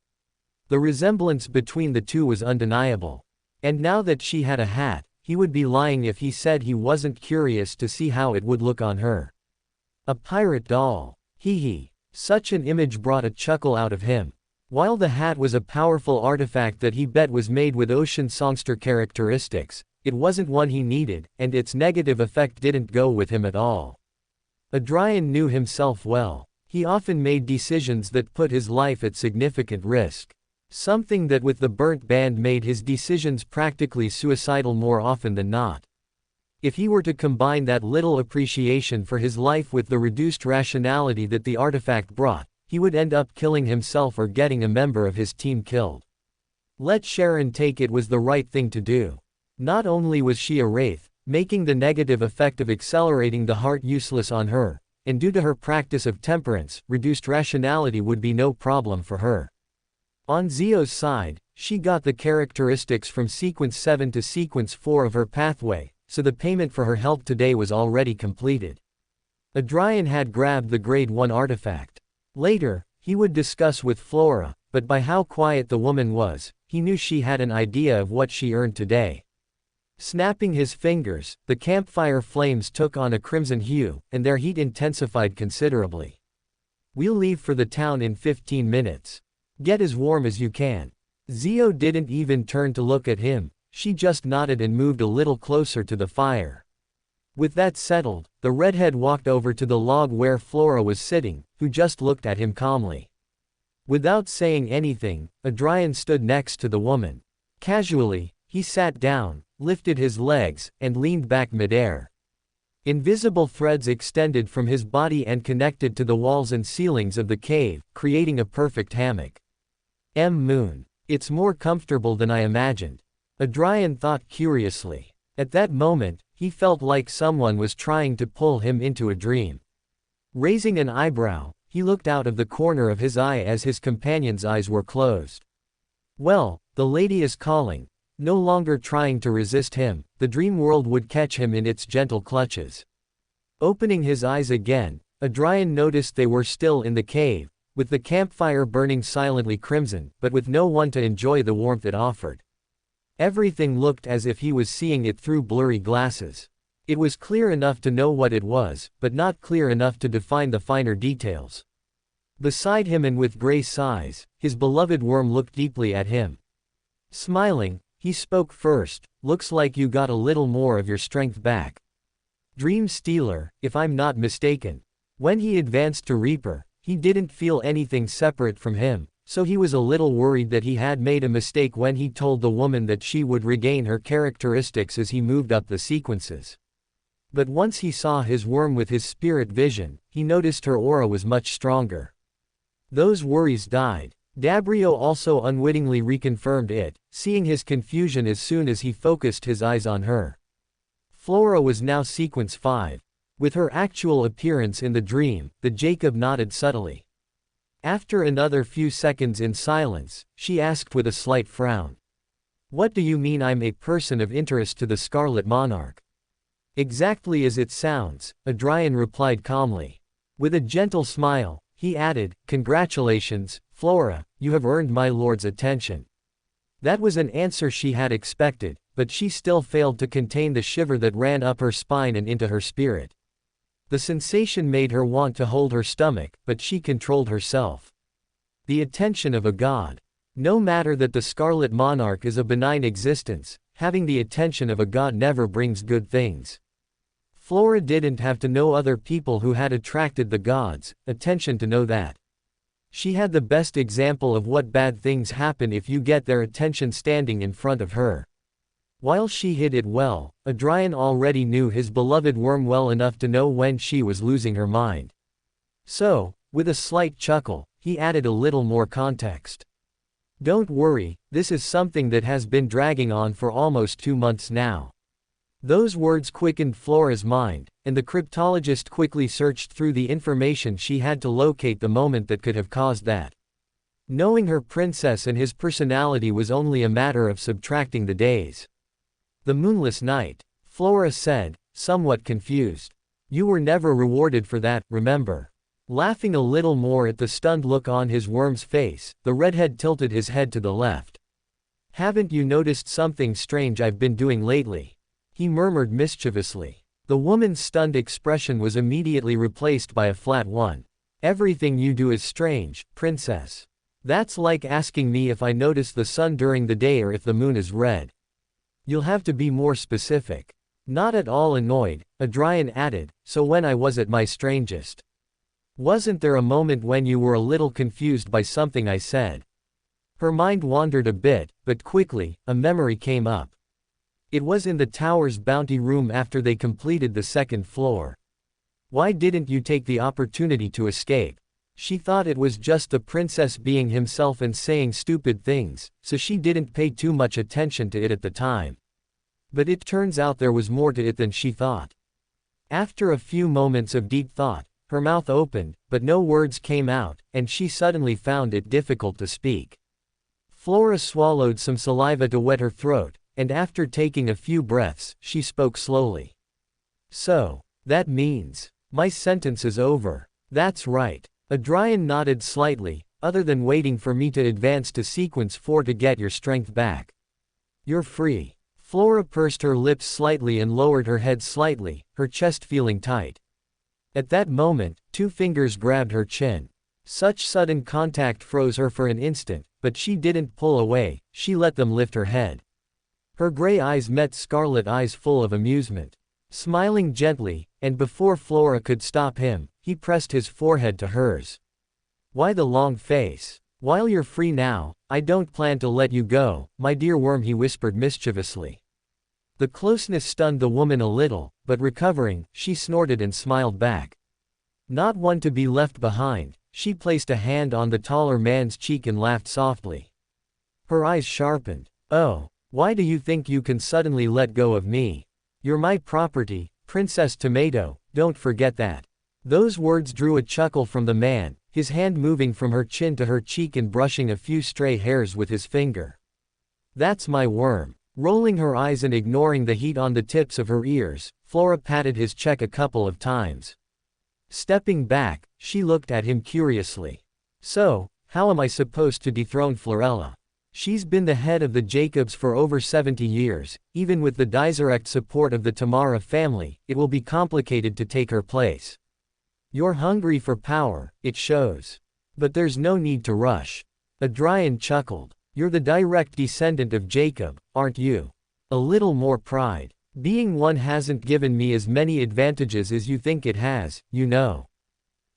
The resemblance between the two was undeniable. And now that she had a hat, he would be lying if he said he wasn't curious to see how it would look on her. A pirate doll. Hee. Such an image brought a chuckle out of him. While the hat was a powerful artifact that he bet was made with ocean songster characteristics, it wasn't one he needed, and its negative effect didn't go with him at all. Adrian knew himself well. He often made decisions that put his life at significant risk. Something that with the burnt band made his decisions practically suicidal more often than not. If he were to combine that little appreciation for his life with the reduced rationality that the artifact brought, he would end up killing himself or getting a member of his team killed. Let Sharon take it was the right thing to do. Not only was she a wraith, making the negative effect of accelerating the heart useless on her, and due to her practice of temperance, reduced rationality would be no problem for her. On Zio's side, she got the characteristics from sequence 7 to sequence 4 of her pathway, so the payment for her help today was already completed. Adrian had grabbed the grade 1 artifact. Later, he would discuss with Flora, but by how quiet the woman was, he knew she had an idea of what she earned today. Snapping his fingers, the campfire flames took on a crimson hue, and their heat intensified considerably. We'll leave for the town in 15 minutes. Get as warm as you can. Zio didn't even turn to look at him, she just nodded and moved a little closer to the fire. With that settled, the redhead walked over to the log where Flora was sitting, who just looked at him calmly. Without saying anything, Adrian stood next to the woman. Casually, he sat down, lifted his legs, and leaned back midair. Invisible threads extended from his body and connected to the walls and ceilings of the cave, creating a perfect hammock. Moon. It's more comfortable than I imagined. Adrian thought curiously. At that moment, he felt like someone was trying to pull him into a dream. Raising an eyebrow, he looked out of the corner of his eye as his companion's eyes were closed. Well, the lady is calling. No longer trying to resist him, the dream world would catch him in its gentle clutches. Opening his eyes again, Adrian noticed they were still in the cave, with the campfire burning silently crimson, but with no one to enjoy the warmth it offered. Everything looked as if he was seeing it through blurry glasses. It was clear enough to know what it was, but not clear enough to define the finer details. Beside him and with gray sighs, his beloved worm looked deeply at him. Smiling, he spoke first. Looks like you got a little more of your strength back. Dream Stealer, if I'm not mistaken. When he advanced to Reaper, he didn't feel anything separate from him, so he was a little worried that he had made a mistake when he told the woman that she would regain her characteristics as he moved up the sequences. But once he saw his worm with his spirit vision, he noticed her aura was much stronger. Those worries died. Dabrio also unwittingly reconfirmed it, seeing his confusion as soon as he focused his eyes on her. Flora was now sequence 5. With her actual appearance in the dream, the Jacob nodded subtly. After another few seconds in silence, she asked with a slight frown. What do you mean I'm a person of interest to the Scarlet Monarch? Exactly as it sounds, Adrian replied calmly. With a gentle smile, he added, Congratulations, Flora, you have earned my lord's attention. That was an answer she had expected, but she still failed to contain the shiver that ran up her spine and into her spirit. The sensation made her want to hold her stomach, but she controlled herself. The attention of a god. No matter that the Scarlet Monarch is a benign existence, having the attention of a god never brings good things. Flora didn't have to know other people who had attracted the gods' attention to know that. She had the best example of what bad things happen if you get their attention standing in front of her. While she hid it well, Adrian already knew his beloved worm well enough to know when she was losing her mind. So, with a slight chuckle, he added a little more context. Don't worry, this is something that has been dragging on for almost 2 months now. Those words quickened Flora's mind, and the cryptologist quickly searched through the information she had to locate the moment that could have caused that. Knowing her princess and his personality was only a matter of subtracting the days. The moonless night, Flora said, somewhat confused. You were never rewarded for that, remember? Laughing a little more at the stunned look on his worm's face, the redhead tilted his head to the left. Haven't you noticed something strange I've been doing lately? He murmured mischievously. The woman's stunned expression was immediately replaced by a flat one. Everything you do is strange, princess. That's like asking me if I notice the sun during the day or if the moon is red. You'll have to be more specific. Not at all annoyed, Adrian added, so when I was at my strangest. Wasn't there a moment when you were a little confused by something I said? Her mind wandered a bit, but quickly, a memory came up. It was in the tower's bounty room after they completed the 2nd floor. Why didn't you take the opportunity to escape? She thought it was just the princess being himself and saying stupid things, so she didn't pay too much attention to it at the time. But it turns out there was more to it than she thought. After a few moments of deep thought, her mouth opened, but no words came out, and she suddenly found it difficult to speak. Flora swallowed some saliva to wet her throat, and after taking a few breaths, she spoke slowly. So, that means, my sentence is over. That's right. Adrian nodded slightly, other than waiting for me to advance to sequence 4 to get your strength back. You're free. Flora pursed her lips slightly and lowered her head slightly, her chest feeling tight. At that moment, 2 fingers grabbed her chin. Such sudden contact froze her for an instant, but she didn't pull away, she let them lift her head. Her gray eyes met scarlet eyes full of amusement. Smiling gently, and before Flora could stop him, he pressed his forehead to hers. Why the long face? While you're free now, I don't plan to let you go, my dear worm, he whispered mischievously. The closeness stunned the woman a little, but recovering, she snorted and smiled back. Not one to be left behind, she placed a hand on the taller man's cheek and laughed softly. Her eyes sharpened. Oh, why do you think you can suddenly let go of me? You're my property, Princess Tomato, don't forget that. Those words drew a chuckle from the man, his hand moving from her chin to her cheek and brushing a few stray hairs with his finger. That's my worm. Rolling her eyes and ignoring the heat on the tips of her ears, Flora patted his cheek a couple of times. Stepping back, she looked at him curiously. So, how am I supposed to dethrone Florella? She's been the head of the Jacobs for over 70 years, even with the direct support of the Tamara family, it will be complicated to take her place. You're hungry for power, it shows. But there's no need to rush. Adrian chuckled. You're the direct descendant of Jacob, aren't you? A little more pride. Being one hasn't given me as many advantages as you think it has, you know.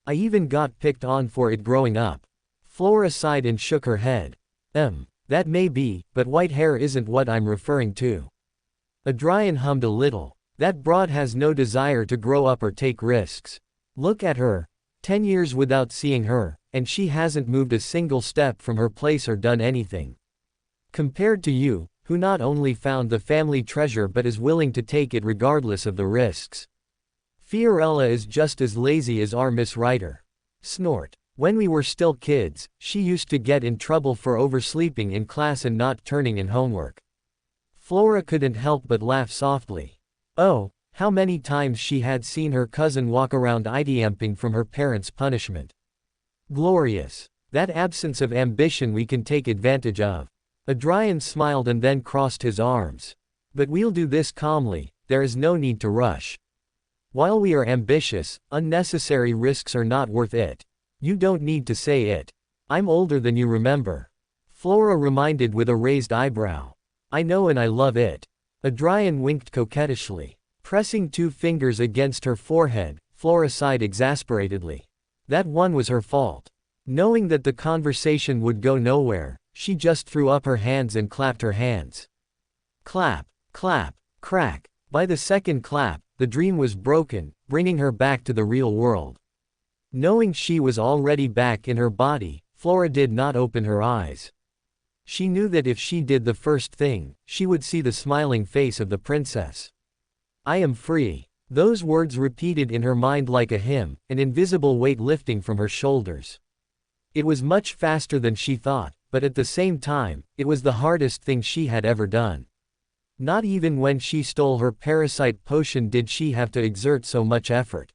I even got picked on for it growing up. Flora sighed and shook her head. That may be, but white hair isn't what I'm referring to. Adrian hummed a little. That broad has no desire to grow up or take risks. Look at her. 10 years without seeing her, and she hasn't moved a single step from her place or done anything. Compared to you, who not only found the family treasure but is willing to take it regardless of the risks. Fiorella is just as lazy as our Miss Ryder. Snort. When we were still kids, she used to get in trouble for oversleeping in class and not turning in homework. Flora couldn't help but laugh softly. Oh, how many times she had seen her cousin walk around idemping from her parents' punishment. Glorious. That absence of ambition we can take advantage of. Adrian smiled and then crossed his arms. But we'll do this calmly, there is no need to rush. While we are ambitious, unnecessary risks are not worth it. You don't need to say it. I'm older than you remember. Flora reminded with a raised eyebrow. I know and I love it. Adrian winked coquettishly. Pressing 2 fingers against her forehead, Flora sighed exasperatedly. That one was her fault. Knowing that the conversation would go nowhere, she just threw up her hands and clapped her hands. Clap, clap, crack. By the second clap, the dream was broken, bringing her back to the real world. Knowing she was already back in her body, Flora did not open her eyes. She knew that if she did the first thing, she would see the smiling face of the princess. I am free. Those words repeated in her mind like a hymn, an invisible weight lifting from her shoulders. It was much faster than she thought, but at the same time, it was the hardest thing she had ever done. Not even when she stole her parasite potion did she have to exert so much effort.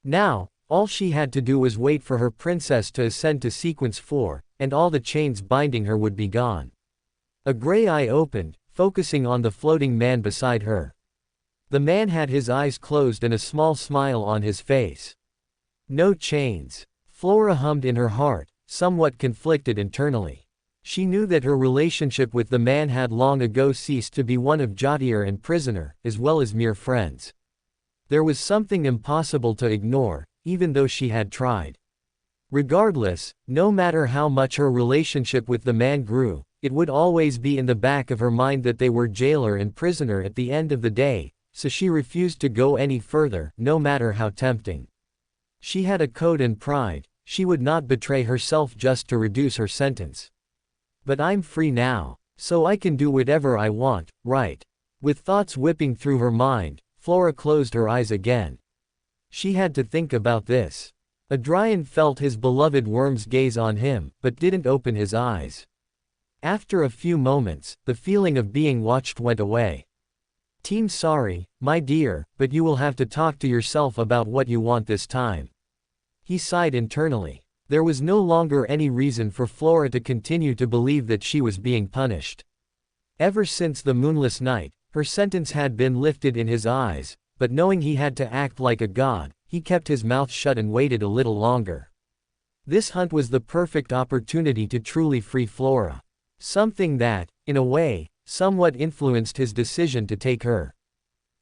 Now, all she had to do was wait for her princess to ascend to sequence 4, and all the chains binding her would be gone. A gray eye opened, focusing on the floating man beside her. The man had his eyes closed and a small smile on his face. No chains. Flora hummed in her heart, somewhat conflicted internally. She knew that her relationship with the man had long ago ceased to be one of jautier and prisoner, as well as mere friends. There was something impossible to ignore, even though she had tried. Regardless, no matter how much her relationship with the man grew, it would always be in the back of her mind that they were jailer and prisoner at the end of the day, so she refused to go any further, no matter how tempting. She had a code and pride, she would not betray herself just to reduce her sentence. But I'm free now, so I can do whatever I want, right? With thoughts whipping through her mind, Flora closed her eyes again. She had to think about this. Adrian felt his beloved worm's gaze on him, but didn't open his eyes. After a few moments, the feeling of being watched went away. "Team sorry, my dear, but you will have to talk to yourself about what you want this time." He sighed internally. There was no longer any reason for Flora to continue to believe that she was being punished. Ever since the moonless night, her sentence had been lifted in his eyes, but knowing he had to act like a god, he kept his mouth shut and waited a little longer. This hunt was the perfect opportunity to truly free Flora. Something that, in a way, somewhat influenced his decision to take her.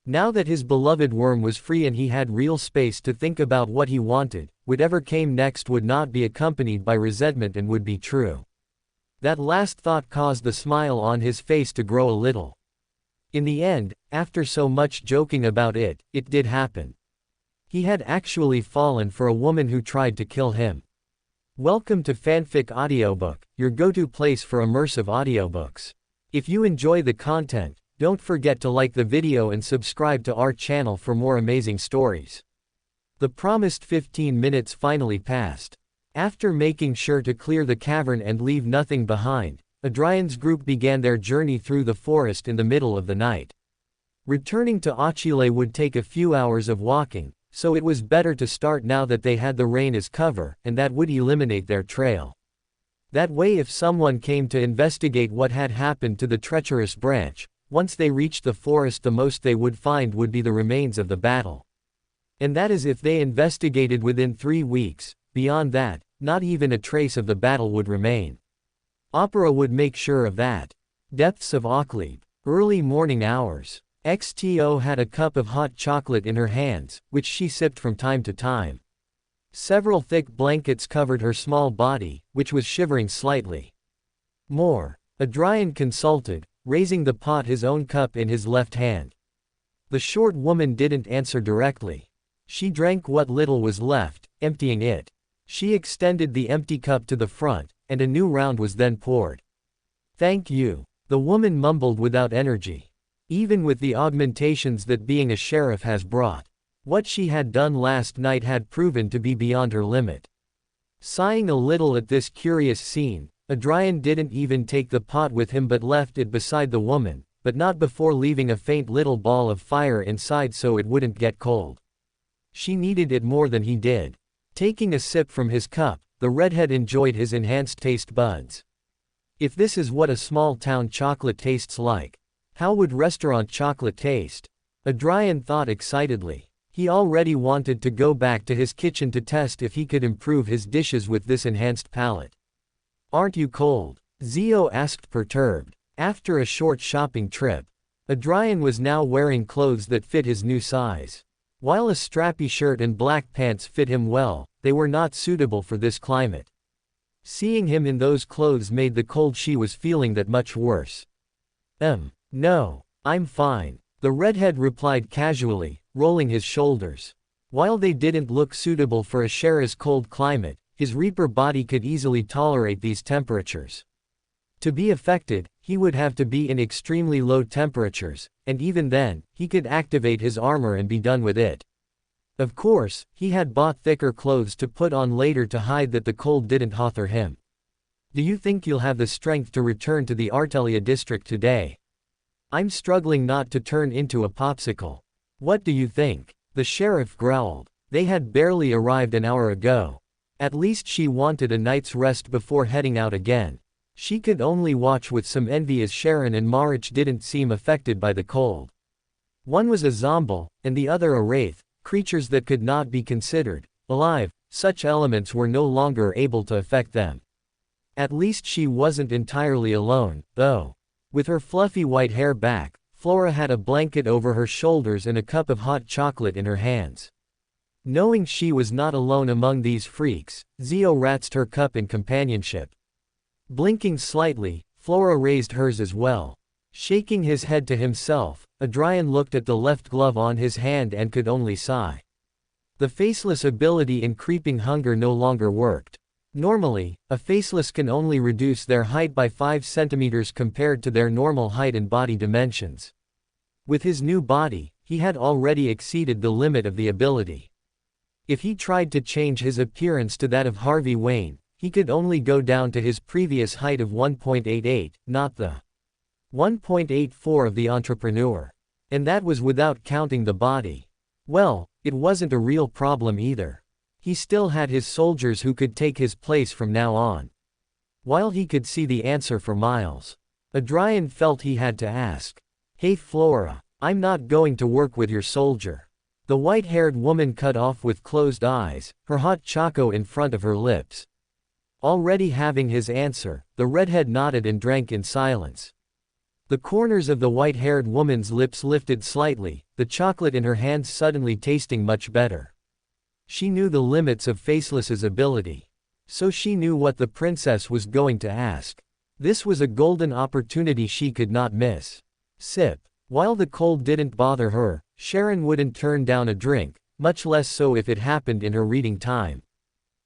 Now that his beloved worm was free and he had real space to think about what he wanted, whatever came next would not be accompanied by resentment and would be true. That last thought caused the smile on his face to grow a little. In the end, after so much joking about it, it did happen. He had actually fallen for a woman who tried to kill him. Welcome to Fanfic Audiobook, your go-to place for immersive audiobooks. If you enjoy the content, don't forget to like the video and subscribe to our channel for more amazing stories. The promised 15 minutes finally passed. After making sure to clear the cavern and leave nothing behind, Adrian's group began their journey through the forest in the middle of the night. Returning to Achille would take a few hours of walking, so it was better to start now that they had the rain as cover, and that would eliminate their trail. That way, if someone came to investigate what had happened to the treacherous branch, once they reached the forest, the most they would find would be the remains of the battle. And that is if they investigated within 3 weeks. Beyond that, not even a trace of the battle would remain. Opera would make sure of that. Depths of Achille. Early morning hours. XTO had a cup of hot chocolate in her hands, which she sipped from time to time. Several thick blankets covered her small body, which was shivering slightly. More. Adrian consulted, raising the pot, his own cup in his left hand. The short woman didn't answer directly. She drank what little was left, emptying it. She extended the empty cup to the front, and a new round was then poured. "Thank you," the woman mumbled without energy. Even with the augmentations that being a sheriff has brought, what she had done last night had proven to be beyond her limit. Sighing a little at this curious scene, Adrian didn't even take the pot with him but left it beside the woman, but not before leaving a faint little ball of fire inside so it wouldn't get cold. She needed it more than he did. Taking a sip from his cup, the redhead enjoyed his enhanced taste buds. If this is what a small-town chocolate tastes like, how would restaurant chocolate taste? Adrian thought excitedly. He already wanted to go back to his kitchen to test if he could improve his dishes with this enhanced palate. "Aren't you cold?" Zio asked, perturbed. After a short shopping trip, Adrian was now wearing clothes that fit his new size. While a strappy shirt and black pants fit him well, they were not suitable for this climate. Seeing him in those clothes made the cold she was feeling that much worse. No, I'm fine," the redhead replied casually, rolling his shoulders. While they didn't look suitable for a sheriff's cold climate, his reaper body could easily tolerate these temperatures. To be affected, he would have to be in extremely low temperatures, and even then, he could activate his armor and be done with it. Of course, he had bought thicker clothes to put on later to hide that the cold didn't bother him. "Do you think you'll have the strength to return to the Artelia district today? I'm struggling not to turn into a popsicle." "What do you think?" the sheriff growled. They had barely arrived an hour ago. At least she wanted a night's rest before heading out again. She could only watch with some envy as Sharon and Marich didn't seem affected by the cold. One was a zombie, and the other a wraith, creatures that could not be considered alive. Such elements were no longer able to affect them. At least she wasn't entirely alone, though. With her fluffy white hair back, Flora had a blanket over her shoulders and a cup of hot chocolate in her hands. Knowing she was not alone among these freaks, Zio ratsed her cup in companionship. Blinking slightly, Flora raised hers as well. Shaking his head to himself, Adrian looked at the left glove on his hand and could only sigh. The faceless ability in creeping hunger no longer worked. Normally, a faceless can only reduce their height by 5 centimeters compared to their normal height and body dimensions. With his new body, he had already exceeded the limit of the ability. If he tried to change his appearance to that of Harvey Wayne, he could only go down to his previous height of 1.88, not the 1.84 of the entrepreneur. And that was without counting the body. Well, it wasn't a real problem either. He still had his soldiers who could take his place from now on. While he could see the answer for miles, Adrian felt he had to ask. Hey Flora, I'm not going to work with your soldier. The white-haired woman cut off with closed eyes, her hot choco in front of her lips. Already having his answer, the redhead nodded and drank in silence. The corners of the white-haired woman's lips lifted slightly, the chocolate in her hands suddenly tasting much better. She knew the limits of Faceless's ability. So she knew what the princess was going to ask. This was a golden opportunity she could not miss. Sip. While the cold didn't bother her, Sharon wouldn't turn down a drink, much less so if it happened in her reading time.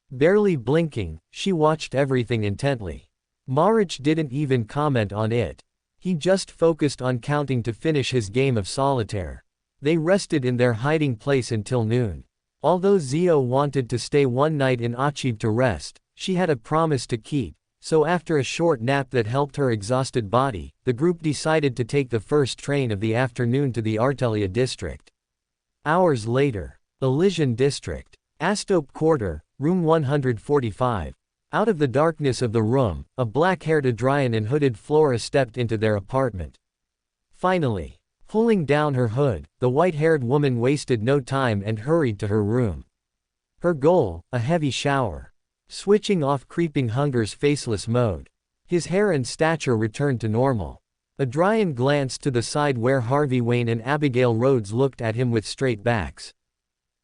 Barely blinking, she watched everything intently. Marich didn't even comment on it. He just focused on counting to finish his game of solitaire. They rested in their hiding place until noon. Although Zio wanted to stay one night in Achib to rest, she had a promise to keep, so after a short nap that helped her exhausted body, the group decided to take the first train of the afternoon to the Artelia district. Hours later, Elysian district. Astop Quarter, room 145. Out of the darkness of the room, a black-haired Adrian and hooded Flora stepped into their apartment. Finally, pulling down her hood, the white-haired woman wasted no time and hurried to her room. Her goal, a heavy shower. Switching off Creeping Hunger's faceless mode. His hair and stature returned to normal. Adrian glanced to the side where Harvey Wayne and Abigail Rhodes looked at him with straight backs.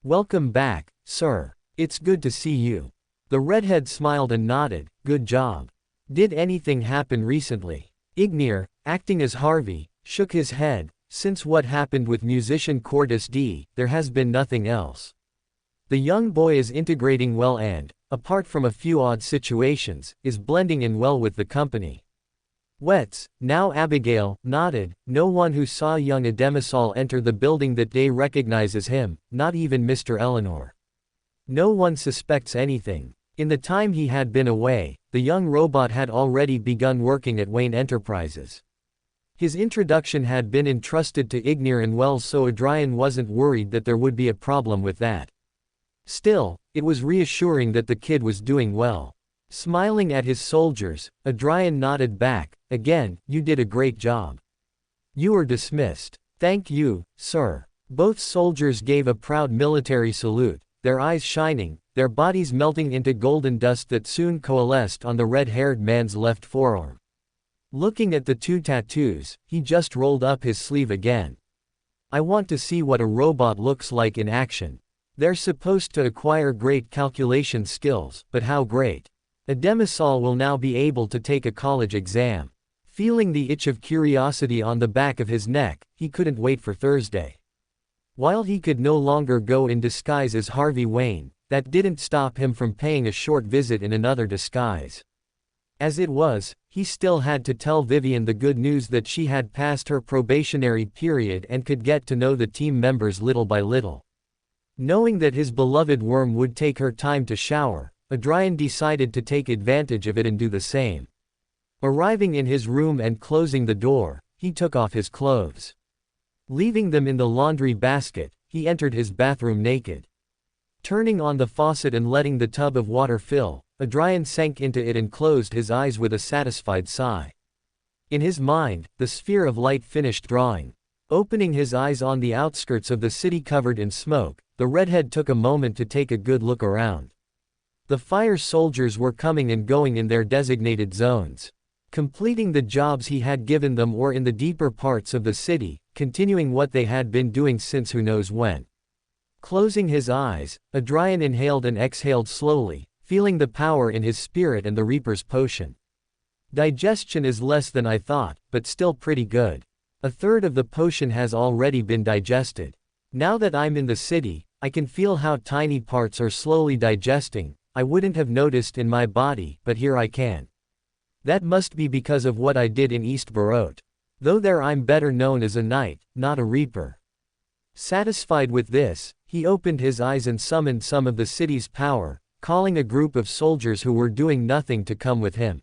Welcome back, sir. It's good to see you. The redhead smiled and nodded, good job. Did anything happen recently? Ignir, acting as Harvey, shook his head. Since what happened with musician Cordis D, there has been nothing else. The young boy is integrating well and, apart from a few odd situations, is blending in well with the company. Wets, now Abigail, nodded. No one who saw young Ademisol enter the building that day recognizes him, not even Mr. Eleanor. No one suspects anything. In the time he had been away, the young robot had already begun working at Wayne Enterprises. His introduction had been entrusted to Ignir and Wells, so Adrian wasn't worried that there would be a problem with that. Still, it was reassuring that the kid was doing well. Smiling at his soldiers, Adrian nodded back. Again, you did a great job. You are dismissed. Thank you, sir. Both soldiers gave a proud military salute, their eyes shining, their bodies melting into golden dust that soon coalesced on the red-haired man's left forearm. Looking at the two tattoos, he just rolled up his sleeve again. I want to see what a robot looks like in action. They're supposed to acquire great calculation skills, but how great? Ademisol will now be able to take a college exam. Feeling the itch of curiosity on the back of his neck, he couldn't wait for Thursday. While he could no longer go in disguise as Harvey Wayne, that didn't stop him from paying a short visit in another disguise. As it was, he still had to tell Vivian the good news that she had passed her probationary period and could get to know the team members little by little. Knowing that his beloved worm would take her time to shower, Adrian decided to take advantage of it and do the same. Arriving in his room and closing the door, he took off his clothes. Leaving them in the laundry basket, he entered his bathroom naked. Turning on the faucet and letting the tub of water fill, Adrian sank into it and closed his eyes with a satisfied sigh. In his mind, the sphere of light finished drawing. Opening his eyes on the outskirts of the city covered in smoke, the redhead took a moment to take a good look around. The fire soldiers were coming and going in their designated zones, completing the jobs he had given them or in the deeper parts of the city, continuing what they had been doing since who knows when. Closing his eyes, Adrian inhaled and exhaled slowly, feeling the power in his spirit and the Reaper's potion. Digestion is less than I thought, but still pretty good. A third of the potion has already been digested. Now that I'm in the city, I can feel how tiny parts are slowly digesting. I wouldn't have noticed in my body, but here I can. That must be because of what I did in East Barot. Though there I'm better known as a knight, not a reaper. Satisfied with this, he opened his eyes and summoned some of the city's power, calling a group of soldiers who were doing nothing to come with him.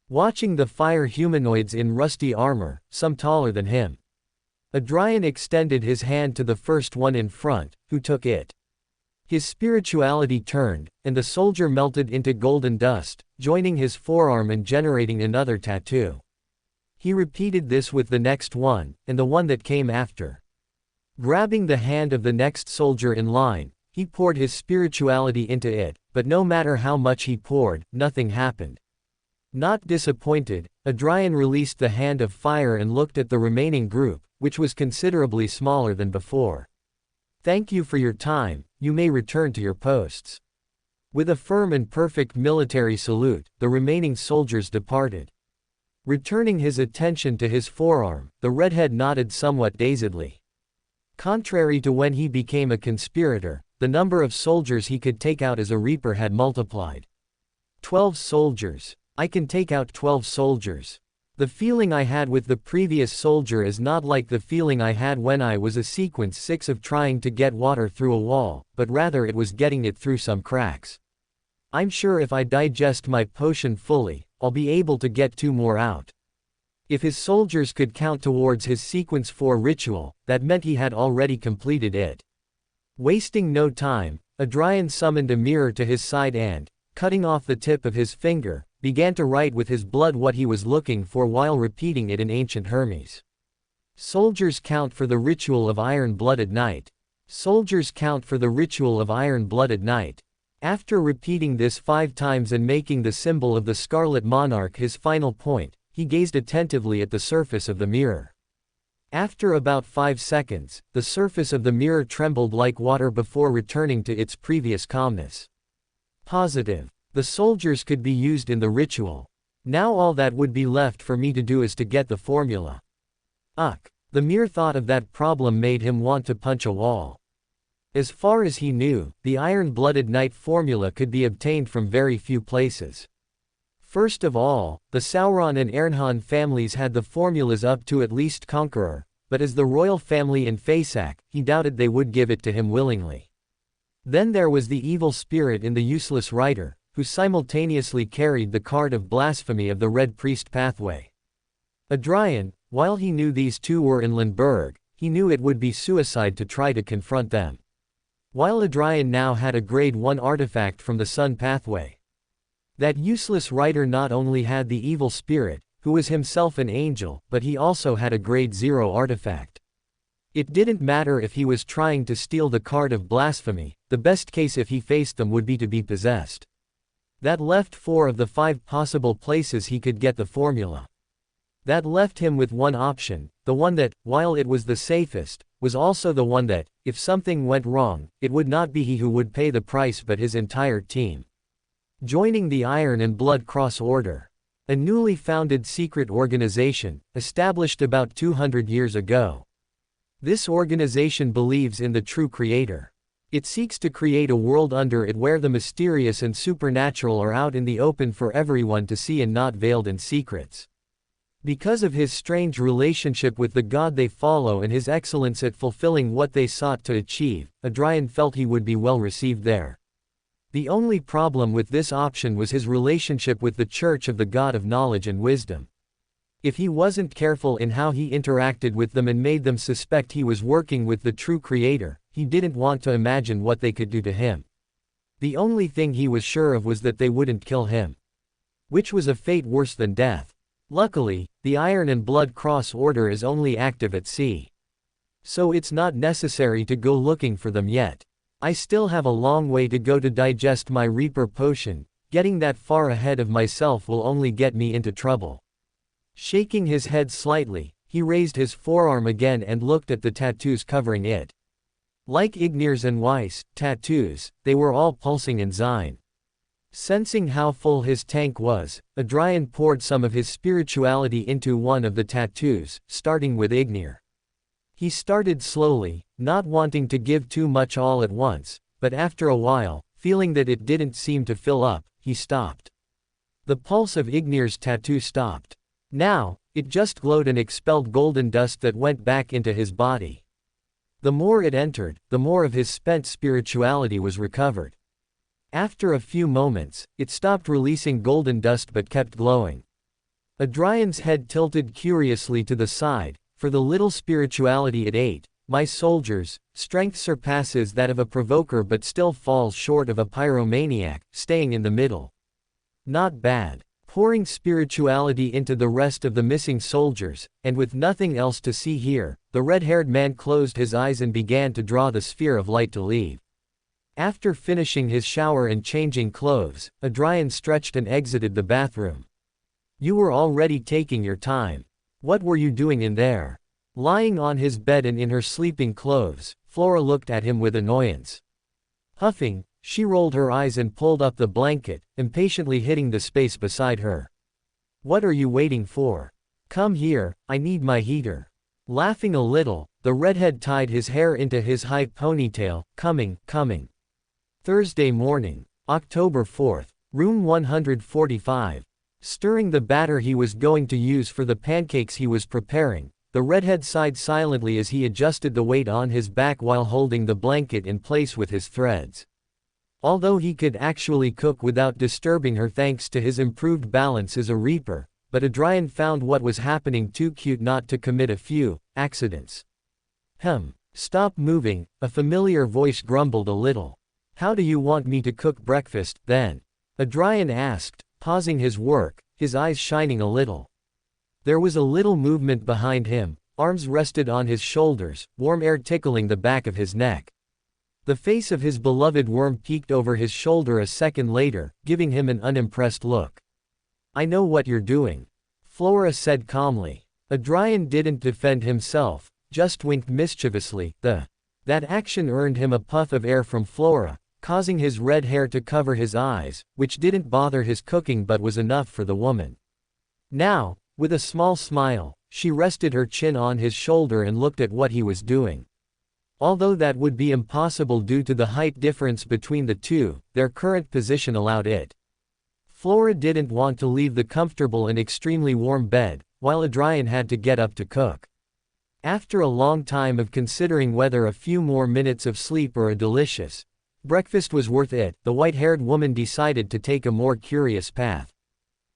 Watching the fire humanoids in rusty armor, some taller than him. Adrian extended his hand to the first one in front, who took it. His spirituality turned, and the soldier melted into golden dust, joining his forearm and generating another tattoo. He repeated this with the next one, and the one that came after. Grabbing the hand of the next soldier in line, he poured his spirituality into it, but no matter how much he poured, nothing happened. Not disappointed, Adrian released the hand of fire and looked at the remaining group, which was considerably smaller than before. "Thank you for your time, you may return to your posts." With a firm and perfect military salute, the remaining soldiers departed. Returning his attention to his forearm, the redhead nodded somewhat dazedly. Contrary to when he became a conspirator, the number of soldiers he could take out as a reaper had multiplied. 12 soldiers. I can take out 12 soldiers. The feeling I had with the previous soldier is not like the feeling I had when I was a sequence 6 of trying to get water through a wall, but rather it was getting it through some cracks. I'm sure if I digest my potion fully, I'll be able to get 2 more out. If his soldiers could count towards his sequence 4 ritual, that meant he had already completed it. Wasting no time, Adrian summoned a mirror to his side and, cutting off the tip of his finger, began to write with his blood what he was looking for while repeating it in ancient Hermes. Soldiers count for the ritual of iron-blooded night. Soldiers count for the ritual of iron-blooded night. After repeating this 5 times and making the symbol of the Scarlet Monarch his final point, he gazed attentively at the surface of the mirror. After about 5 seconds, the surface of the mirror trembled like water before returning to its previous calmness. Positive. The soldiers could be used in the ritual. Now all that would be left for me to do is to get the formula. The mere thought of that problem made him want to punch a wall. As far as he knew, the iron-blooded knight formula could be obtained from very few places. First of all, the Sauron and Ernhan families had the formulas up to at least Conqueror, but as the royal family in Fasak, he doubted they would give it to him willingly. Then there was the evil spirit in the useless writer, who simultaneously carried the card of blasphemy of the Red Priest pathway. Adrian, while he knew these 2 were in Lindbergh, he knew it would be suicide to try to confront them. While Adrian now had a grade 1 artifact from the Sun pathway. That useless writer not only had the evil spirit, who was himself an angel, but he also had a grade 0 artifact. It didn't matter if he was trying to steal the card of blasphemy, the best case if he faced them would be to be possessed. That left 4 of the 5 possible places he could get the formula. That left him with one option, the one that, while it was the safest, was also the one that, if something went wrong, it would not be he who would pay the price but his entire team. Joining the Iron and Blood Cross Order. A newly founded secret organization, established about 200 years ago. This organization believes in the true creator. It seeks to create a world under it where the mysterious and supernatural are out in the open for everyone to see and not veiled in secrets. Because of his strange relationship with the god they follow and his excellence at fulfilling what they sought to achieve, Adrian felt he would be well received there. The only problem with this option was his relationship with the Church of the God of Knowledge and Wisdom. If he wasn't careful in how he interacted with them and made them suspect he was working with the true creator, he didn't want to imagine what they could do to him. The only thing he was sure of was that they wouldn't kill him. Which was a fate worse than death. Luckily, the Iron and Blood Cross Order is only active at sea. So it's not necessary to go looking for them yet. I still have a long way to go to digest my Reaper potion, getting that far ahead of myself will only get me into trouble. Shaking his head slightly, he raised his forearm again and looked at the tattoos covering it. Like Ignir's and Weiss' tattoos, they were all pulsing in Zine. Sensing how full his tank was, Adrian poured some of his spirituality into one of the tattoos, starting with Ignir. He started slowly, not wanting to give too much all at once, but after a while, feeling that it didn't seem to fill up, he stopped. The pulse of Ignir's tattoo stopped. Now, it just glowed and expelled golden dust that went back into his body. The more it entered, the more of his spent spirituality was recovered. After a few moments, it stopped releasing golden dust but kept glowing. Adrian's head tilted curiously to the side. For the little spirituality it ate, my soldiers, strength surpasses that of a provoker but still falls short of a pyromaniac, staying in the middle. Not bad. Pouring spirituality into the rest of the missing soldiers, and with nothing else to see here, the red-haired man closed his eyes and began to draw the sphere of light to leave. After finishing his shower and changing clothes, Adrian stretched and exited the bathroom. You were already taking your time. What were you doing in there? Lying on his bed and in her sleeping clothes, Flora looked at him with annoyance. Huffing, she rolled her eyes and pulled up the blanket, impatiently hitting the space beside her. What are you waiting for? Come here, I need my heater. Laughing a little, the redhead tied his hair into his high ponytail. Coming. Thursday morning, October 4th, room 145. Stirring the batter he was going to use for the pancakes he was preparing, the redhead sighed silently as he adjusted the weight on his back while holding the blanket in place with his threads. Although he could actually cook without disturbing her thanks to his improved balance as a reaper, but Adrian found what was happening too cute not to commit a few accidents. Stop moving, a familiar voice grumbled a little. How do you want me to cook breakfast, then? Adrian asked, pausing his work, his eyes shining a little. There was a little movement behind him, arms rested on his shoulders, warm air tickling the back of his neck. The face of his beloved worm peeked over his shoulder a second later, giving him an unimpressed look. I know what you're doing. Flora said calmly. Adrian didn't defend himself, just winked mischievously. That action earned him a puff of air from Flora, causing his red hair to cover his eyes, which didn't bother his cooking but was enough for the woman. Now, with a small smile, she rested her chin on his shoulder and looked at what he was doing. Although that would be impossible due to the height difference between the two, their current position allowed it. Flora didn't want to leave the comfortable and extremely warm bed, while Adrian had to get up to cook. After a long time of considering whether a few more minutes of sleep or a delicious breakfast was worth it, the white-haired woman decided to take a more curious path.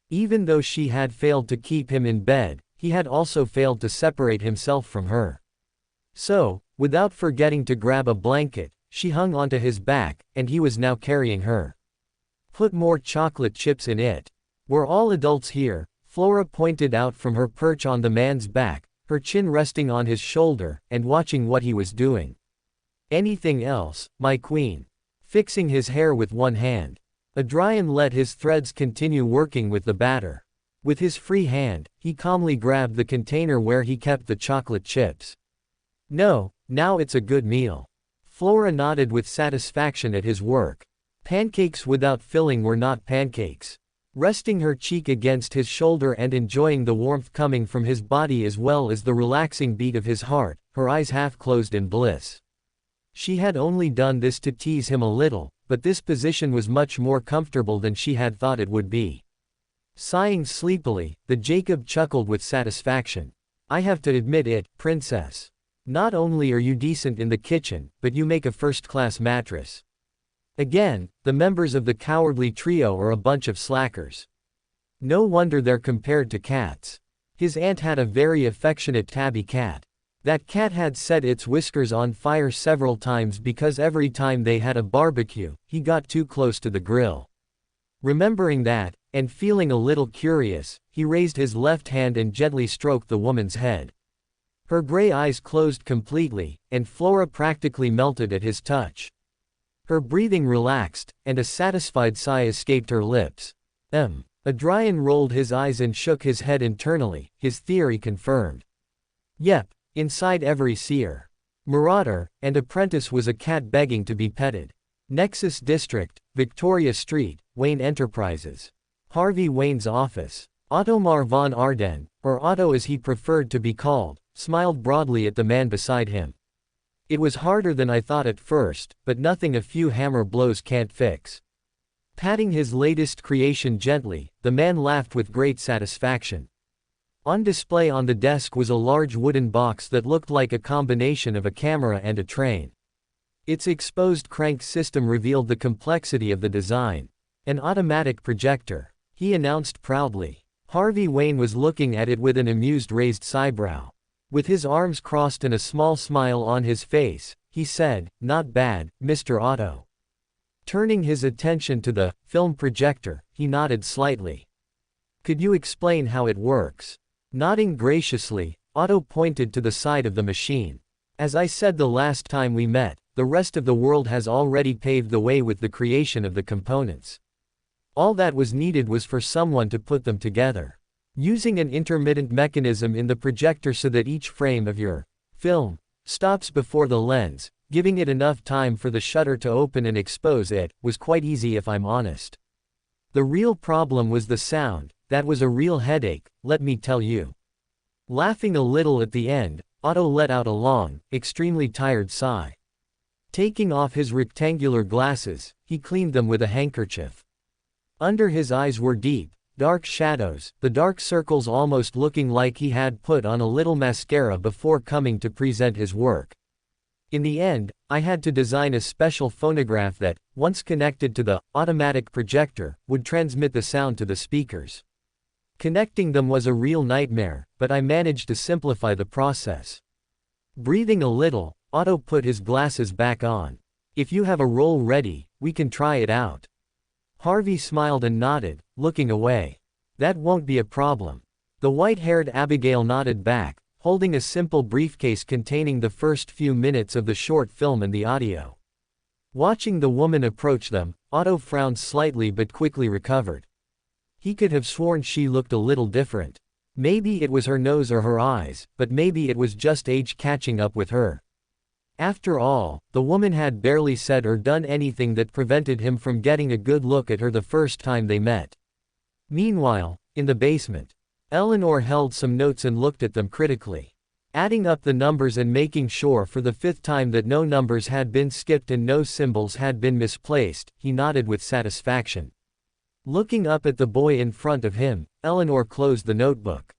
Even though she had failed to keep him in bed, he had also failed to separate himself from her. So, without forgetting to grab a blanket, she hung onto his back, and he was now carrying her. Put more chocolate chips in it. We're all adults here, Flora pointed out from her perch on the man's back, her chin resting on his shoulder, and watching what he was doing. Anything else, my queen? Fixing his hair with one hand. Adrian let his threads continue working with the batter. With his free hand, he calmly grabbed the container where he kept the chocolate chips. No, now it's a good meal. Flora nodded with satisfaction at his work. Pancakes without filling were not pancakes. Resting her cheek against his shoulder and enjoying the warmth coming from his body as well as the relaxing beat of his heart, her eyes half closed in bliss. She had only done this to tease him a little, but this position was much more comfortable than she had thought it would be. Sighing sleepily, the Jacob chuckled with satisfaction. I have to admit it, princess. Not only are you decent in the kitchen, but you make a first-class mattress. Again, the members of the cowardly trio are a bunch of slackers. No wonder they're compared to cats. His aunt had a very affectionate tabby cat. That cat had set its whiskers on fire several times because every time they had a barbecue, he got too close to the grill. Remembering that, and feeling a little curious, he raised his left hand and gently stroked the woman's head. Her gray eyes closed completely, and Flora practically melted at his touch. Her breathing relaxed, and a satisfied sigh escaped her lips. Adrian rolled his eyes and shook his head internally, his theory confirmed. Yep, inside every seer, marauder, and apprentice was a cat begging to be petted. Nexus District, Victoria Street, Wayne Enterprises. Harvey Wayne's office. Ottomar von Arden, or Otto as he preferred to be called, smiled broadly at the man beside him. It was harder than I thought at first, but nothing a few hammer blows can't fix. Patting his latest creation gently, the man laughed with great satisfaction. On display on the desk was a large wooden box that looked like a combination of a camera and a train. Its exposed crank system revealed the complexity of the design. An automatic projector, he announced proudly. Harvey Wayne was looking at it with an amused raised eyebrow. With his arms crossed and a small smile on his face, he said, "Not bad, Mr. Otto." Turning his attention to the film projector, he nodded slightly. "Could you explain how it works?" Nodding graciously, Otto pointed to the side of the machine. "As I said the last time we met, the rest of the world has already paved the way with the creation of the components. All that was needed was for someone to put them together. Using an intermittent mechanism in the projector so that each frame of your film stops before the lens, giving it enough time for the shutter to open and expose it, was quite easy if I'm honest. The real problem was the sound. That was a real headache, let me tell you." Laughing a little at the end, Otto let out a long, extremely tired sigh. Taking off his rectangular glasses, he cleaned them with a handkerchief. Under his eyes were deep, dark shadows, the dark circles almost looking like he had put on a little mascara before coming to present his work. "In the end, I had to design a special phonograph that, once connected to the automatic projector, would transmit the sound to the speakers. Connecting them was a real nightmare, but I managed to simplify the process." Breathing a little, Otto put his glasses back on. "If you have a roll ready, we can try it out." Harvey smiled and nodded, looking away. "That won't be a problem." The white-haired Abigail nodded back, holding a simple briefcase containing the first few minutes of the short film and the audio. Watching the woman approach them, Otto frowned slightly but quickly recovered. He could have sworn she looked a little different. Maybe it was her nose or her eyes, but maybe it was just age catching up with her. After all, the woman had barely said or done anything that prevented him from getting a good look at her the first time they met. Meanwhile, in the basement, Eleanor held some notes and looked at them critically. Adding up the numbers and making sure for the fifth time that no numbers had been skipped and no symbols had been misplaced, he nodded with satisfaction. Looking up at the boy in front of him, Eleanor closed the notebook.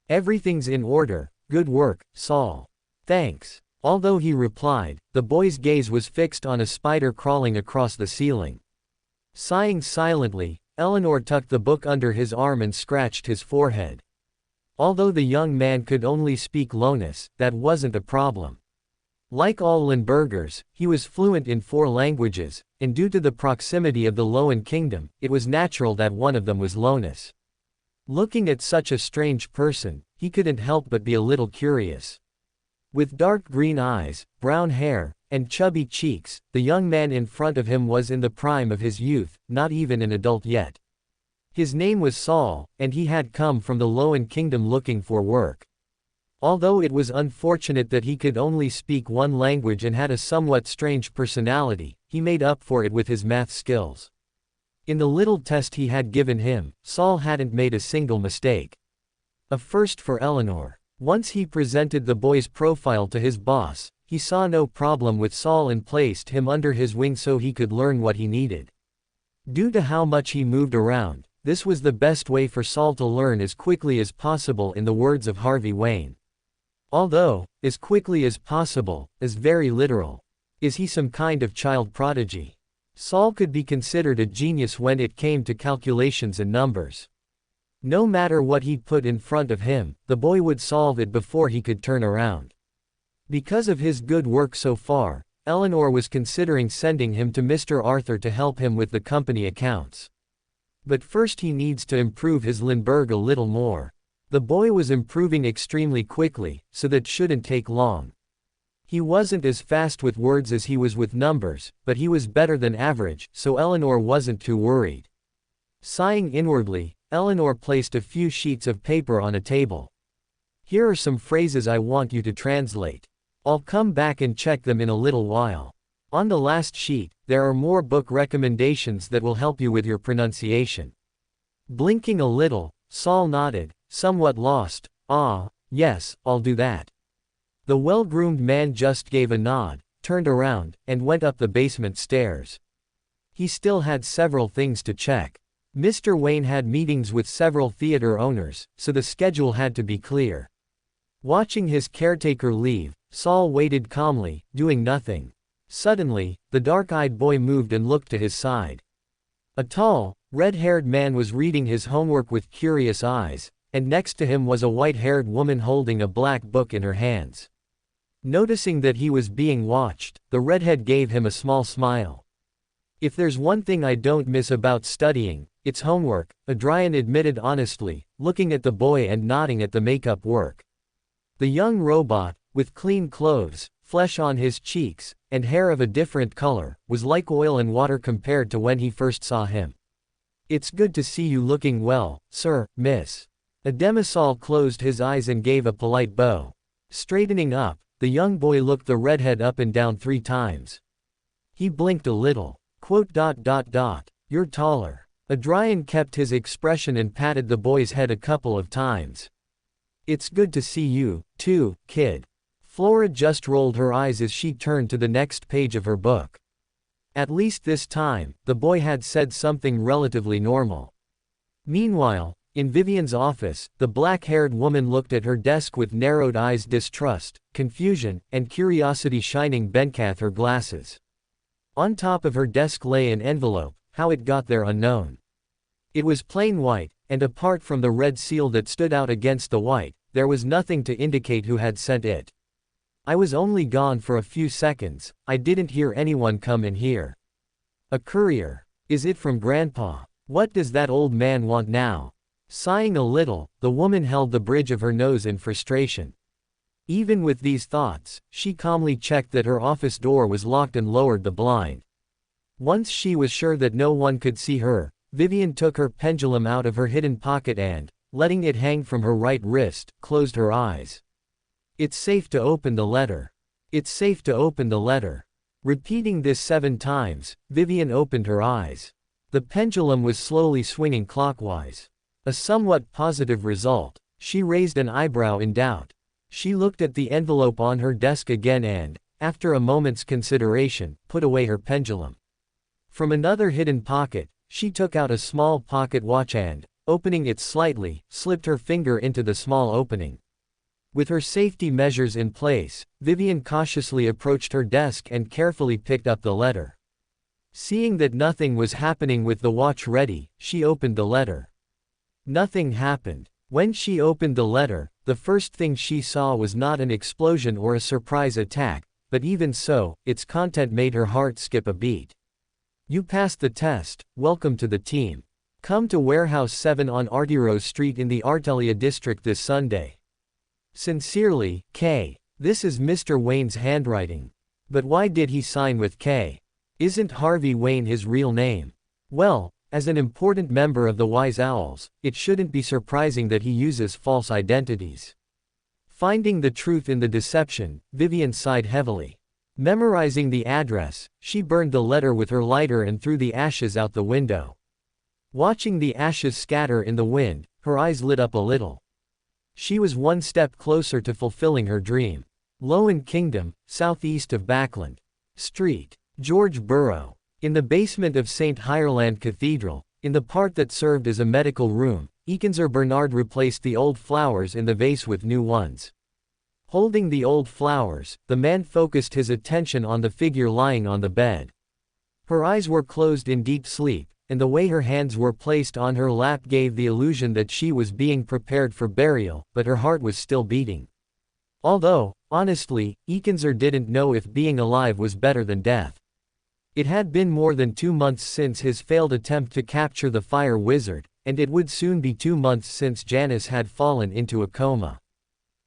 "Everything's in order, good work, Saul." "Thanks." Although he replied, the boy's gaze was fixed on a spider crawling across the ceiling. Sighing silently, Eleanor tucked the book under his arm and scratched his forehead. Although the young man could only speak Lonus, that wasn't a problem. Like all Lindbergers, he was fluent in 4 languages, and due to the proximity of the Loan Kingdom, it was natural that one of them was Lonus. Looking at such a strange person, he couldn't help but be a little curious. With dark green eyes, brown hair, and chubby cheeks, the young man in front of him was in the prime of his youth, not even an adult yet. His name was Saul, and he had come from the Loan Kingdom looking for work. Although it was unfortunate that he could only speak 1 language and had a somewhat strange personality, he made up for it with his math skills. In the little test he had given him, Saul hadn't made a single mistake. A first for Eleanor. Once he presented the boy's profile to his boss, he saw no problem with Saul and placed him under his wing so he could learn what he needed. Due to how much he moved around, this was the best way for Saul to learn as quickly as possible, in the words of Harvey Wayne. Although, as quickly as possible, is very literal. Is he some kind of child prodigy? Saul could be considered a genius when it came to calculations and numbers. No matter what he put in front of him, the boy would solve it before he could turn around. Because of his good work so far, Eleanor was considering sending him to Mr. Arthur to help him with the company accounts. But first he needs to improve his Lindbergh a little more. The boy was improving extremely quickly, so that shouldn't take long. He wasn't as fast with words as he was with numbers, but he was better than average, so Eleanor wasn't too worried. Sighing inwardly, Eleanor placed a few sheets of paper on a table. "Here are some phrases I want you to translate. I'll come back and check them in a little while. On the last sheet, there are more book recommendations that will help you with your pronunciation." Blinking a little, Saul nodded, somewhat lost. "Ah, yes, I'll do that." The well-groomed man just gave a nod, turned around, and went up the basement stairs. He still had several things to check. Mr. Wayne had meetings with several theater owners, so the schedule had to be clear. Watching his caretaker leave, Saul waited calmly, doing nothing. Suddenly, the dark-eyed boy moved and looked to his side. A tall, red-haired man was reading his homework with curious eyes, and next to him was a white-haired woman holding a black book in her hands. Noticing that he was being watched, the redhead gave him a small smile. "If there's one thing I don't miss about studying, it's homework," Adrian admitted honestly, looking at the boy and nodding at the makeup work. The young robot, with clean clothes, flesh on his cheeks, and hair of a different color, was like oil and water compared to when he first saw him. "It's good to see you looking well, sir, miss." Ademisal closed his eyes and gave a polite bow. Straightening up, the young boy looked the redhead up and down 3 times. He blinked a little. "You're taller." Adrian kept his expression and patted the boy's head a couple of times. "It's good to see you, too, kid." Flora just rolled her eyes as she turned to the next page of her book. At least this time, the boy had said something relatively normal. Meanwhile, in Vivian's office, the black-haired woman looked at her desk with narrowed eyes, distrust, confusion, and curiosity shining beneath her glasses. On top of her desk lay an envelope, how it got there unknown. It was plain white, and apart from the red seal that stood out against the white, there was nothing to indicate who had sent it. "I was only gone for a few seconds, I didn't hear anyone come in here." "A courier. Is it from Grandpa? What does that old man want now?" Sighing a little, the woman held the bridge of her nose in frustration. Even with these thoughts, she calmly checked that her office door was locked and lowered the blind. Once she was sure that no one could see her, Vivian took her pendulum out of her hidden pocket and, letting it hang from her right wrist, closed her eyes. "It's safe to open the letter. It's safe to open the letter." Repeating this 7 times, Vivian opened her eyes. The pendulum was slowly swinging clockwise. A somewhat positive result. She raised an eyebrow in doubt. She looked at the envelope on her desk again and, after a moment's consideration, put away her pendulum. From another hidden pocket, she took out a small pocket watch and, opening it slightly, slipped her finger into the small opening. With her safety measures in place, Vivian cautiously approached her desk and carefully picked up the letter. Seeing that nothing was happening with the watch ready, she opened the letter. Nothing happened. When she opened the letter, the first thing she saw was not an explosion or a surprise attack, but even so, its content made her heart skip a beat. "You passed the test, welcome to the team. Come to Warehouse 7 on Arturo Street in the Artelia district this Sunday. Sincerely, K." This is Mr. Wayne's handwriting. But why did he sign with K? Isn't Harvey Wayne his real name? Well, as an important member of the Wise Owls, it shouldn't be surprising that he uses false identities. Finding the truth in the deception, Vivian sighed heavily. Memorizing the address, she burned the letter with her lighter and threw the ashes out the window. Watching the ashes scatter in the wind, her eyes lit up a little. She was one step closer to fulfilling her dream. Lowen Kingdom, southeast of Backland Street. George Burrow. In the basement of St. Hireland Cathedral, in the part that served as a medical room, Ekenzer Bernard replaced the old flowers in the vase with new ones. Holding the old flowers, the man focused his attention on the figure lying on the bed. Her eyes were closed in deep sleep, and the way her hands were placed on her lap gave the illusion that she was being prepared for burial, but her heart was still beating. Although, honestly, Ekenzer didn't know if being alive was better than death. It had been more than 2 months since his failed attempt to capture the fire wizard, and it would soon be 2 months since Janice had fallen into a coma.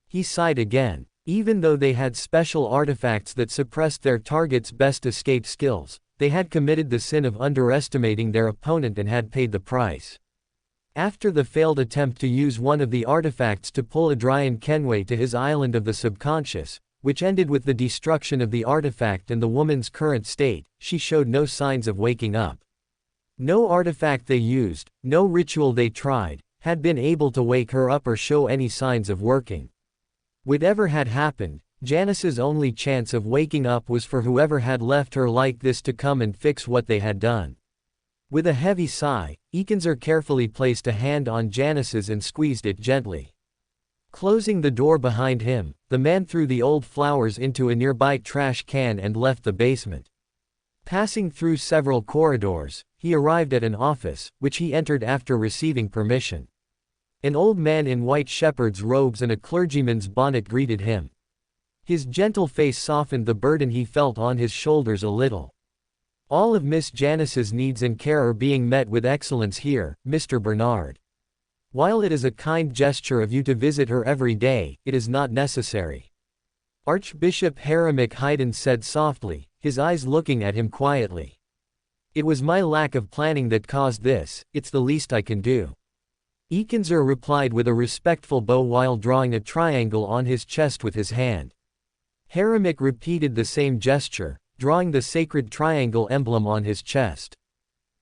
He sighed again. Even though they had special artifacts that suppressed their target's best escape skills, they had committed the sin of underestimating their opponent and had paid the price. After the failed attempt to use one of the artifacts to pull Adrian Kenway to his island of the subconscious, which ended with the destruction of the artifact and the woman's current state, she showed no signs of waking up. No artifact they used, no ritual they tried, had been able to wake her up or show any signs of working. Whatever had happened, Janice's only chance of waking up was for whoever had left her like this to come and fix what they had done. With a heavy sigh, Ekenzer carefully placed a hand on Janice's and squeezed it gently. Closing the door behind him, the man threw the old flowers into a nearby trash can and left the basement. Passing through several corridors, he arrived at an office, which he entered after receiving permission. An old man in white shepherd's robes and a clergyman's bonnet greeted him. His gentle face softened the burden he felt on his shoulders a little. All of Miss Janice's needs and care are being met with excellence here, Mr. Bernard. While it is a kind gesture of you to visit her every day, it is not necessary. Archbishop Haramic Haydn said softly, his eyes looking at him quietly. It was my lack of planning that caused this, it's the least I can do. Ekinzer replied with a respectful bow while drawing a triangle on his chest with his hand. Haramic repeated the same gesture, drawing the sacred triangle emblem on his chest.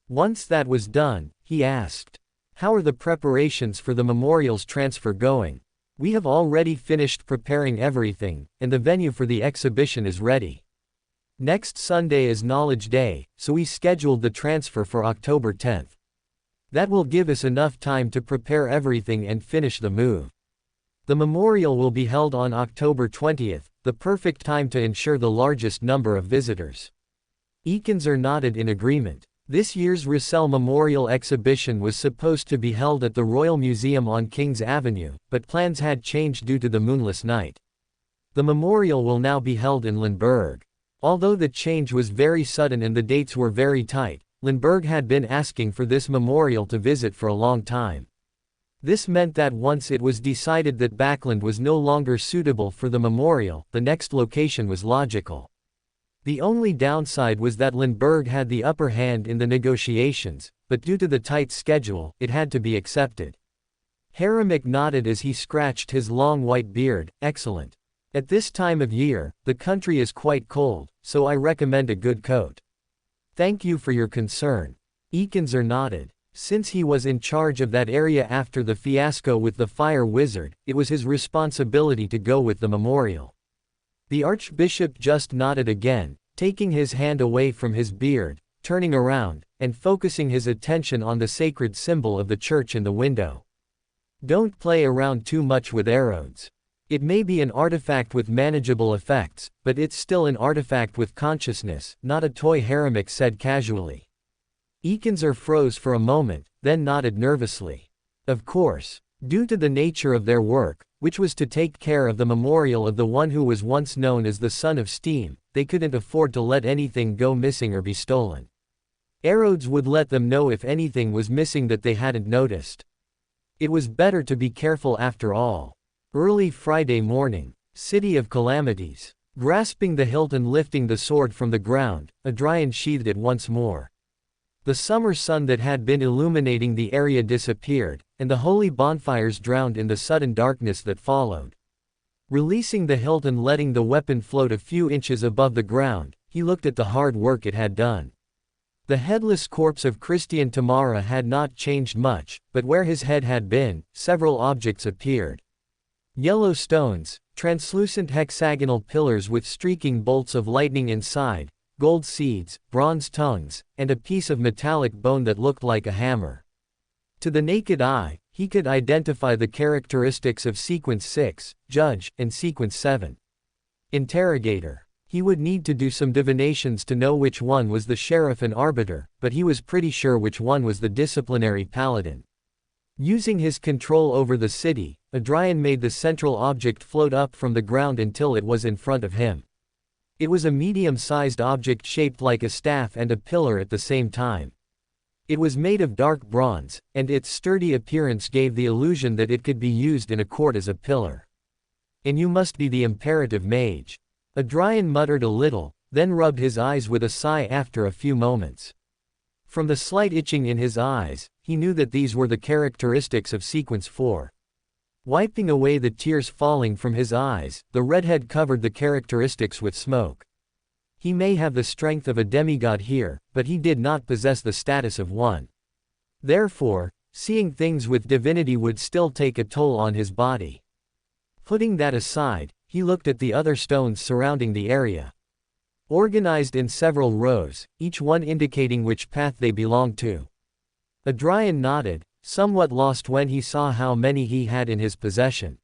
Once that was done, he asked, "How are the preparations for the memorial's transfer going?" "We have already finished preparing everything, and the venue for the exhibition is ready. Next Sunday is Knowledge Day, so we scheduled the transfer for October 10th. That will give us enough time to prepare everything and finish the move. The memorial will be held on October 20th, the perfect time to ensure the largest number of visitors." Ekinzer nodded in agreement. This year's Russell Memorial Exhibition was supposed to be held at the Royal Museum on King's Avenue, but plans had changed due to the moonless night. The memorial will now be held in Lindbergh. Although the change was very sudden and the dates were very tight, Lindbergh had been asking for this memorial to visit for a long time. This meant that once it was decided that Backland was no longer suitable for the memorial, the next location was logical. The only downside was that Lindbergh had the upper hand in the negotiations, but due to the tight schedule, it had to be accepted. Haramic nodded as he scratched his long white beard. "Excellent. At this time of year, the country is quite cold, so I recommend a good coat." "Thank you for your concern." Ekinzer nodded. Since he was in charge of that area after the fiasco with the fire wizard, it was his responsibility to go with the memorial. The archbishop just nodded again, taking his hand away from his beard, turning around, and focusing his attention on the sacred symbol of the church in the window. "Don't play around too much with arrows. It may be an artifact with manageable effects, but it's still an artifact with consciousness, not a toy," Haramic said casually. Ekinzer froze for a moment, then nodded nervously. Of course. Due to the nature of their work, which was to take care of the memorial of the one who was once known as the Son of Steam, they couldn't afford to let anything go missing or be stolen. Arrows would let them know if anything was missing that they hadn't noticed. It was better to be careful after all. Early Friday morning. City of Calamities. Grasping the hilt and lifting the sword from the ground, Adrian sheathed it once more. The summer sun that had been illuminating the area disappeared, and the holy bonfires drowned in the sudden darkness that followed. Releasing the hilt and letting the weapon float a few inches above the ground, he looked at the hard work it had done. The headless corpse of Christian Tamara had not changed much, but where his head had been, several objects appeared. Yellow stones, translucent hexagonal pillars with streaking bolts of lightning inside, gold seeds, bronze tongues, and a piece of metallic bone that looked like a hammer. To the naked eye, he could identify the characteristics of Sequence 6, Judge, and Sequence 7. Interrogator. He would need to do some divinations to know which one was the sheriff and arbiter, but he was pretty sure which one was the disciplinary paladin. Using his control over the city, Adrian made the central object float up from the ground until it was in front of him. It was a medium-sized object shaped like a staff and a pillar at the same time. It was made of dark bronze, and its sturdy appearance gave the illusion that it could be used in a court as a pillar. "And you must be the imperative mage." Adrian muttered a little, then rubbed his eyes with a sigh after a few moments. From the slight itching in his eyes, he knew that these were the characteristics of Sequence 4. Wiping away the tears falling from his eyes, the redhead covered the characteristics with smoke. He may have the strength of a demigod here, but he did not possess the status of one. Therefore, seeing things with divinity would still take a toll on his body. Putting that aside, he looked at the other stones surrounding the area. Organized in several rows, each one indicating which path they belonged to. Adrian nodded, somewhat lost when he saw how many he had in his possession.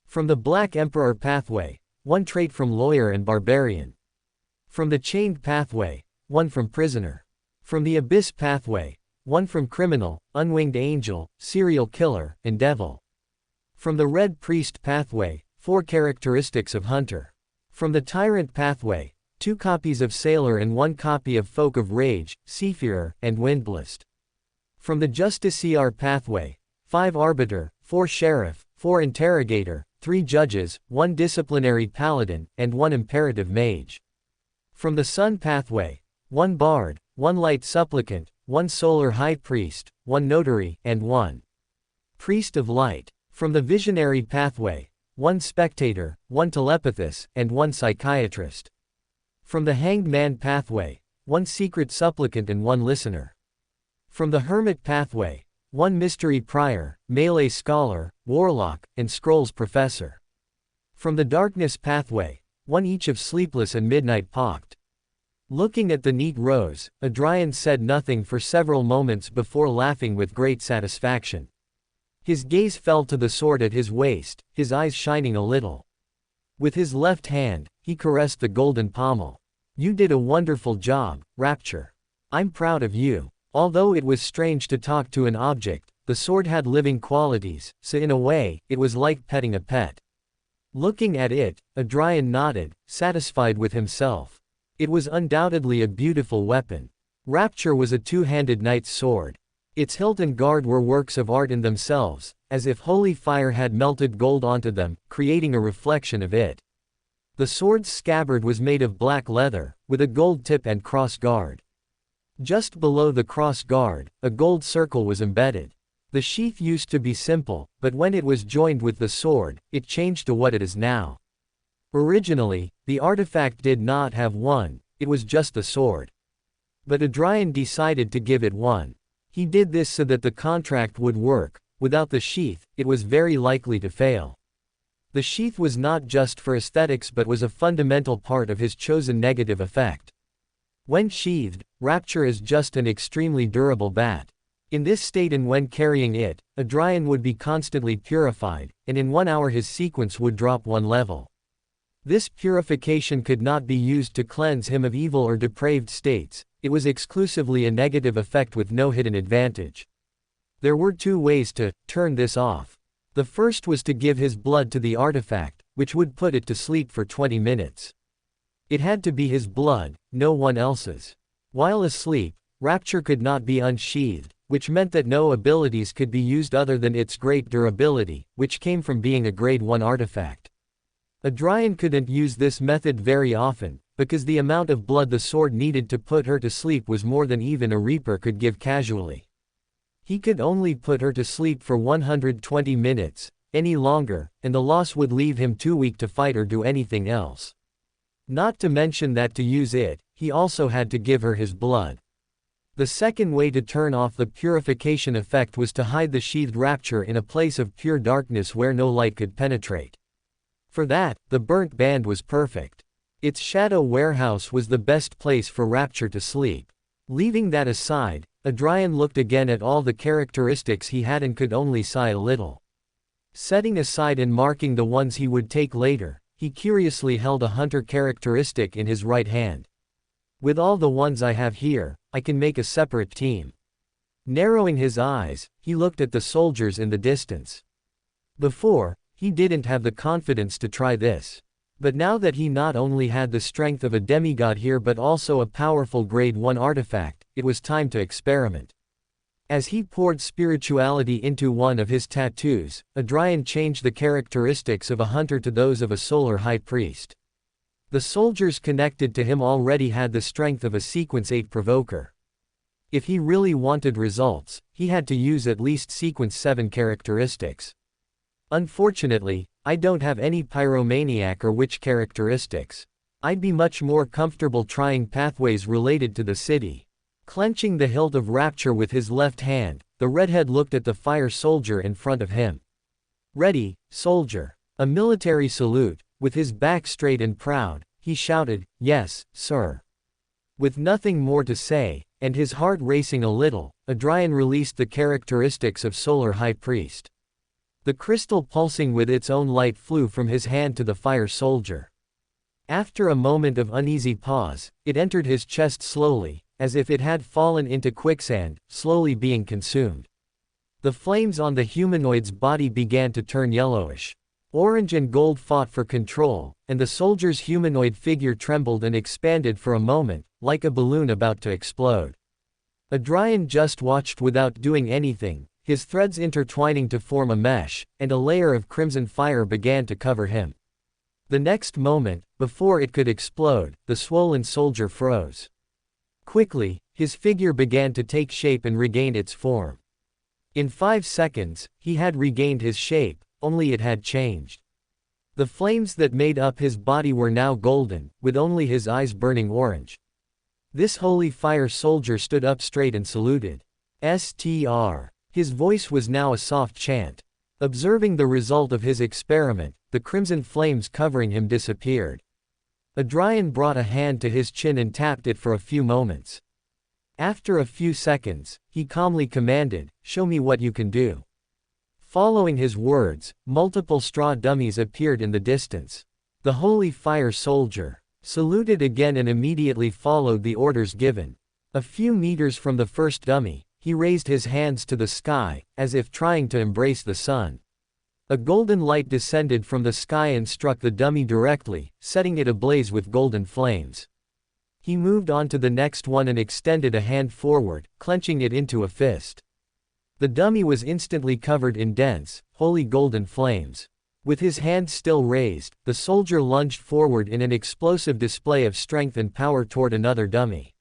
From the Black Emperor pathway, 1 trait from lawyer and barbarian. From the chained pathway, 1 from prisoner. From the abyss pathway, 1 from criminal, unwinged angel, serial killer, and devil. From the red priest pathway, 4 characteristics of hunter. From the tyrant pathway, 2 copies of sailor and 1 copy of folk of rage, seafarer, and windblast. From the justiciar pathway, 5 arbiter, 4 sheriff, 4 interrogator, 3 judges, 1 disciplinary paladin, and 1 imperative mage. From the sun pathway, 1 bard, 1 light supplicant, 1 solar high priest, 1 notary, and 1 priest of light. From the visionary pathway, 1 spectator, 1 telepathist, and 1 psychiatrist. From the hanged man pathway, 1 secret supplicant and 1 listener. From the hermit pathway, 1 mystery prior, melee scholar, warlock, and scrolls professor. From the darkness pathway, 1 each of sleepless and midnight pocked. Looking at the neat rows, Adrian said nothing for several moments before laughing with great satisfaction. His gaze fell to the sword at his waist, his eyes shining a little. With his left hand, he caressed the golden pommel. You did a wonderful job, Rapture. I'm proud of you. Although it was strange to talk to an object, the sword had living qualities, so in a way, it was like petting a pet. Looking at it, Adrian nodded, satisfied with himself. It was undoubtedly a beautiful weapon. Rapture was a 2-handed knight's sword. Its hilt and guard were works of art in themselves, as if holy fire had melted gold onto them, creating a reflection of it. The sword's scabbard was made of black leather, with a gold tip and cross guard. Just below the cross guard, a gold circle was embedded. The sheath used to be simple, but when it was joined with the sword, it changed to what it is now. Originally, the artifact did not have one, it was just the sword. But Adrian decided to give it one. He did this so that the contract would work. Without the sheath, it was very likely to fail. The sheath was not just for aesthetics but was a fundamental part of his chosen negative effect. When sheathed, Rapture is just an extremely durable bat. In this state and when carrying it, Adrian would be constantly purified, and in 1 hour his sequence would drop 1 level. This purification could not be used to cleanse him of evil or depraved states, it was exclusively a negative effect with no hidden advantage. There were 2 ways to turn this off. The first was to give his blood to the artifact, which would put it to sleep for 20 minutes. It had to be his blood, no one else's. While asleep, Rapture could not be unsheathed, which meant that no abilities could be used other than its great durability, which came from being a grade 1 artifact. Adrian couldn't use this method very often, because the amount of blood the sword needed to put her to sleep was more than even a reaper could give casually. He could only put her to sleep for 120 minutes, any longer, and the loss would leave him too weak to fight or do anything else. Not to mention that to use it, he also had to give her his blood. The second way to turn off the purification effect was to hide the sheathed Rapture in a place of pure darkness where no light could penetrate. For that, the burnt band was perfect. Its shadow warehouse was the best place for Rapture to sleep. Leaving that aside, Adrian looked again at all the characteristics he had and could only sigh a little. Setting aside and marking the ones he would take later, he curiously held a hunter characteristic in his right hand. With all the ones I have here, I can make a separate team. Narrowing his eyes, he looked at the soldiers in the distance. Before, he didn't have the confidence to try this. But now that he not only had the strength of a demigod here but also a powerful grade 1 artifact, it was time to experiment. As he poured spirituality into one of his tattoos, Adrian changed the characteristics of a hunter to those of a solar high priest. The soldiers connected to him already had the strength of a sequence 8 provoker. If he really wanted results, he had to use at least sequence 7 characteristics. Unfortunately, I don't have any pyromaniac or witch characteristics. I'd be much more comfortable trying pathways related to the city. Clenching the hilt of Rapture with his left hand, the redhead looked at the fire soldier in front of him. Ready, soldier. A military salute, with his back straight and proud, he shouted, "Yes, sir." With nothing more to say, and his heart racing a little, Adrian released the characteristics of Solar High Priest. The crystal pulsing with its own light flew from his hand to the fire soldier. After a moment of uneasy pause, it entered his chest slowly, as if it had fallen into quicksand, slowly being consumed. The flames on the humanoid's body began to turn yellowish. Orange and gold fought for control, and the soldier's humanoid figure trembled and expanded for a moment, like a balloon about to explode. Adrian just watched without doing anything, his threads intertwining to form a mesh, and a layer of crimson fire began to cover him. The next moment, before it could explode, the swollen soldier froze. Quickly, his figure began to take shape and regain its form. In 5 seconds, he had regained his shape, only it had changed. The flames that made up his body were now golden, with only his eyes burning orange. This holy fire soldier stood up straight and saluted. "Str." His voice was now a soft chant. Observing the result of his experiment, the crimson flames covering him disappeared. Adrian brought a hand to his chin and tapped it for a few moments. After a few seconds, he calmly commanded, "Show me what you can do." Following his words, multiple straw dummies appeared in the distance. The holy fire soldier saluted again and immediately followed the orders given. A few meters from the first dummy, he raised his hands to the sky, as if trying to embrace the sun. A golden light descended from the sky and struck the dummy directly, setting it ablaze with golden flames. He moved on to the next one and extended a hand forward, clenching it into a fist. The dummy was instantly covered in dense, holy golden flames. With his hand still raised, the soldier lunged forward in an explosive display of strength and power toward another dummy.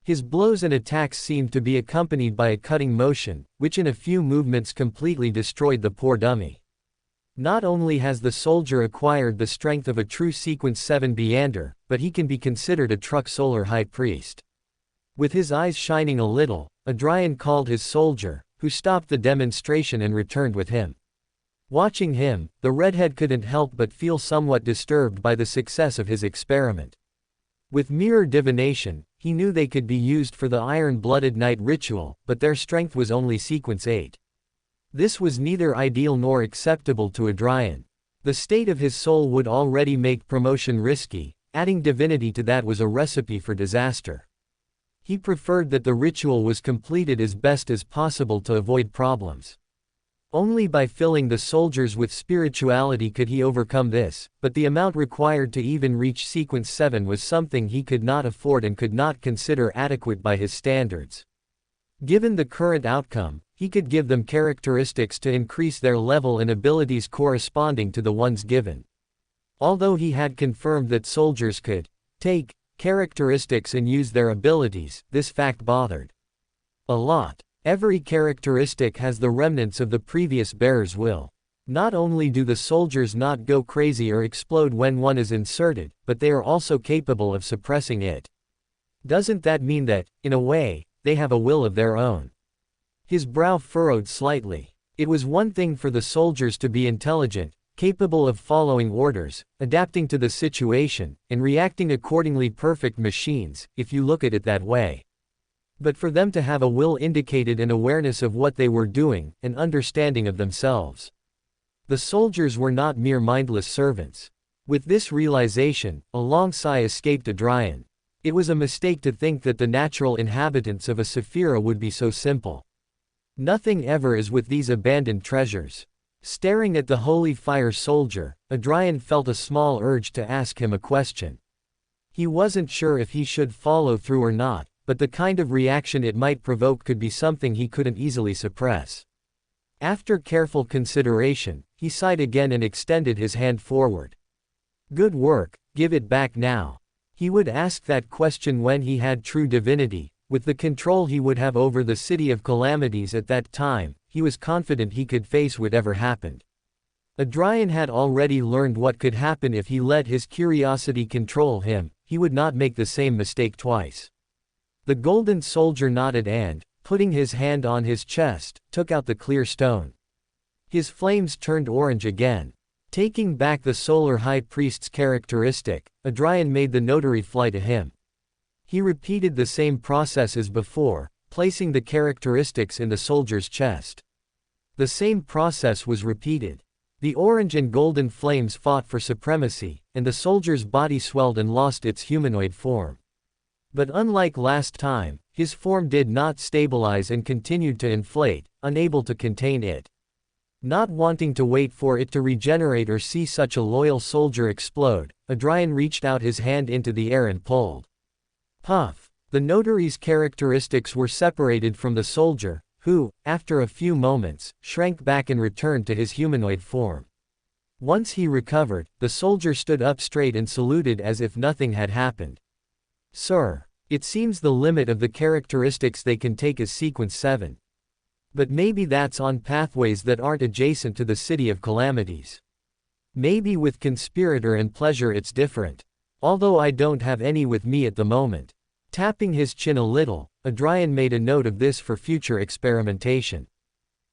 His blows and attacks seemed to be accompanied by a cutting motion, which in a few movements completely destroyed the poor dummy. Not only has the soldier acquired the strength of a true Sequence 7 Beander, but he can be considered a Truck Solar High Priest. With his eyes shining a little, Adrian called his soldier, who stopped the demonstration and returned with him. Watching him, the redhead couldn't help but feel somewhat disturbed by the success of his experiment. With mirror divination, he knew they could be used for the Iron-Blooded Knight ritual, but their strength was only Sequence 8. This was neither ideal nor acceptable to Adrian. The state of his soul would already make promotion risky, adding divinity to that was a recipe for disaster. He preferred that the ritual was completed as best as possible to avoid problems. Only by filling the soldiers with spirituality could he overcome this, but the amount required to even reach Sequence 7 was something he could not afford and could not consider adequate by his standards. Given the current outcome, he could give them characteristics to increase their level and abilities corresponding to the ones given. Although he had confirmed that soldiers could take characteristics and use their abilities, this fact bothered a lot. Every characteristic has the remnants of the previous bearer's will. Not only do the soldiers not go crazy or explode when one is inserted, but they are also capable of suppressing it. Doesn't that mean that, in a way, they have a will of their own? His brow furrowed slightly. It was one thing for the soldiers to be intelligent, capable of following orders, adapting to the situation, and reacting accordingly, perfect machines, if you look at it that way. But for them to have a will indicated an awareness of what they were doing, an understanding of themselves. The soldiers were not mere mindless servants. With this realization, a long sigh escaped Adrian. It was a mistake to think that the natural inhabitants of a Sephira would be so simple. Nothing ever is with these abandoned treasures. Staring at the holy fire soldier, Adrian felt a small urge to ask him a question. He wasn't sure if he should follow through or not, but the kind of reaction it might provoke could be something he couldn't easily suppress. After careful consideration, he sighed again and extended his hand forward. "Good work, give it back now." He would ask that question when he had true divinity. With the control he would have over the City of Calamities at that time, he was confident he could face whatever happened. Adrian had already learned what could happen if he let his curiosity control him. He would not make the same mistake twice. The golden soldier nodded and, putting his hand on his chest, took out the clear stone. His flames turned orange again. Taking back the Solar High Priest's characteristic, Adrian made the notary fly to him. He repeated the same process as before, placing the characteristics in the soldier's chest. The same process was repeated. The orange and golden flames fought for supremacy, and the soldier's body swelled and lost its humanoid form. But unlike last time, his form did not stabilize and continued to inflate, unable to contain it. Not wanting to wait for it to regenerate or see such a loyal soldier explode, Adrian reached out his hand into the air and pulled. Puff! The notary's characteristics were separated from the soldier, who, after a few moments, shrank back and returned to his humanoid form. Once he recovered, the soldier stood up straight and saluted as if nothing had happened. Sir, it seems the limit of the characteristics they can take is sequence 7. But maybe that's on pathways that aren't adjacent to the City of Calamities. Maybe with Conspirator and Pleasure it's different. Although I don't have any with me at the moment. Tapping his chin a little, Adrian made a note of this for future experimentation.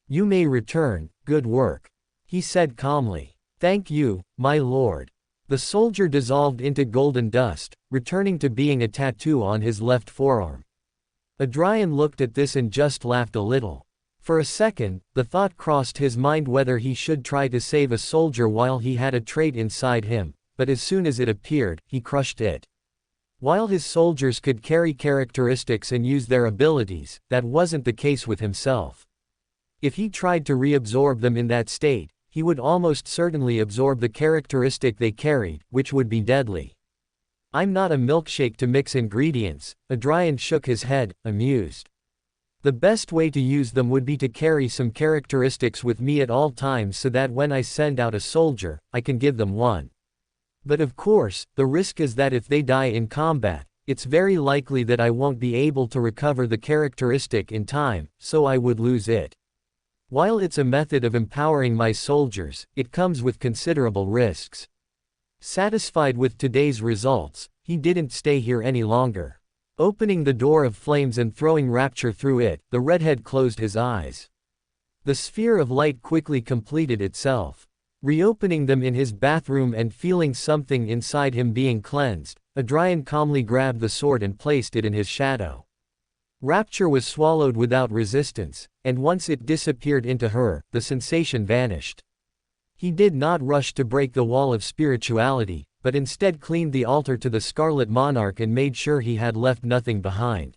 You may return, good work. He said calmly. Thank you, my lord. The soldier dissolved into golden dust, returning to being a tattoo on his left forearm. Adrian looked at this and just laughed a little. For a second, the thought crossed his mind whether he should try to save a soldier while he had a trait inside him, but as soon as it appeared, he crushed it. While his soldiers could carry characteristics and use their abilities, that wasn't the case with himself. If he tried to reabsorb them in that state, he would almost certainly absorb the characteristic they carried, which would be deadly. I'm not a milkshake to mix ingredients, Adrian shook his head, amused. The best way to use them would be to carry some characteristics with me at all times so that when I send out a soldier, I can give them one. But of course, the risk is that if they die in combat, it's very likely that I won't be able to recover the characteristic in time, so I would lose it. While it's a method of empowering my soldiers, it comes with considerable risks. Satisfied with today's results, he didn't stay here any longer. Opening the door of flames and throwing rapture through it, the redhead closed his eyes. The sphere of light quickly completed itself. Reopening them in his bathroom and feeling something inside him being cleansed, Adrian calmly grabbed the sword and placed it in his shadow. Rapture was swallowed without resistance, and once it disappeared into her, the sensation vanished. He did not rush to break the wall of spirituality, but instead cleaned the altar to the Scarlet Monarch and made sure he had left nothing behind.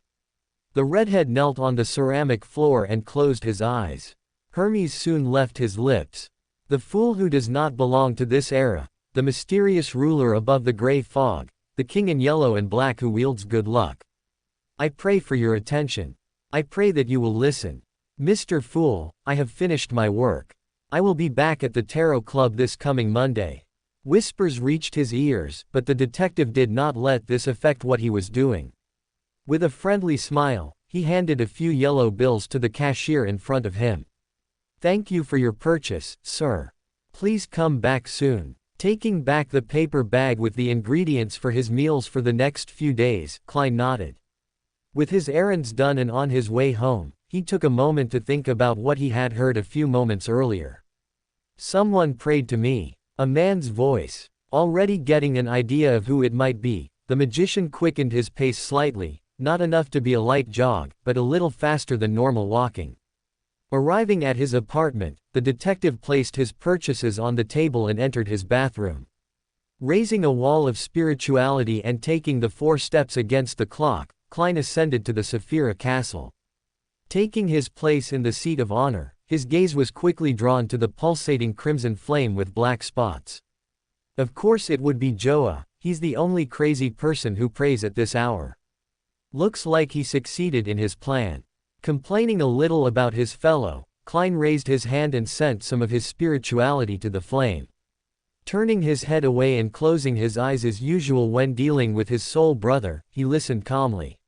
The redhead knelt on the ceramic floor and closed his eyes. Hermes soon left his lips. The fool who does not belong to this era, the mysterious ruler above the gray fog, the king in yellow and black who wields good luck. I pray for your attention. I pray that you will listen. Mr. Fool, I have finished my work. I will be back at the Tarot Club this coming Monday. Whispers reached his ears, but the detective did not let this affect what he was doing. With a friendly smile, he handed a few yellow bills to the cashier in front of him. Thank you for your purchase, sir. Please come back soon. Taking back the paper bag with the ingredients for his meals for the next few days, Klein nodded. With his errands done and on his way home, he took a moment to think about what he had heard a few moments earlier. Someone prayed to me. A man's voice. Already getting an idea of who it might be, the magician quickened his pace slightly, not enough to be a light jog, but a little faster than normal walking. Arriving at his apartment, the detective placed his purchases on the table and entered his bathroom. Raising a wall of spirituality and taking the 4 steps against the clock, Klein ascended to the Saphira Castle. Taking his place in the seat of honor, his gaze was quickly drawn to the pulsating crimson flame with black spots. Of course it would be Joa, he's the only crazy person who prays at this hour. Looks like he succeeded in his plan. Complaining a little about his fellow, Klein raised his hand and sent some of his spirituality to the flame. Turning his head away and closing his eyes as usual when dealing with his soul brother, he listened calmly.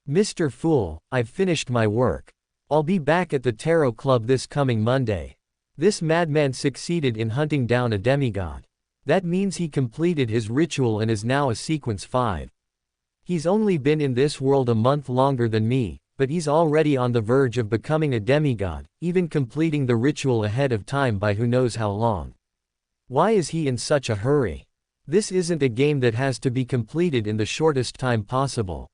Mr. Fool, I've finished my work. I'll be back at the Tarot Club this coming Monday. This madman succeeded in hunting down a demigod. That means he completed his ritual and is now a sequence 5. He's only been in this world a month longer than me, but he's already on the verge of becoming a demigod, even completing the ritual ahead of time by who knows how long. Why is he in such a hurry? This isn't a game that has to be completed in the shortest time possible.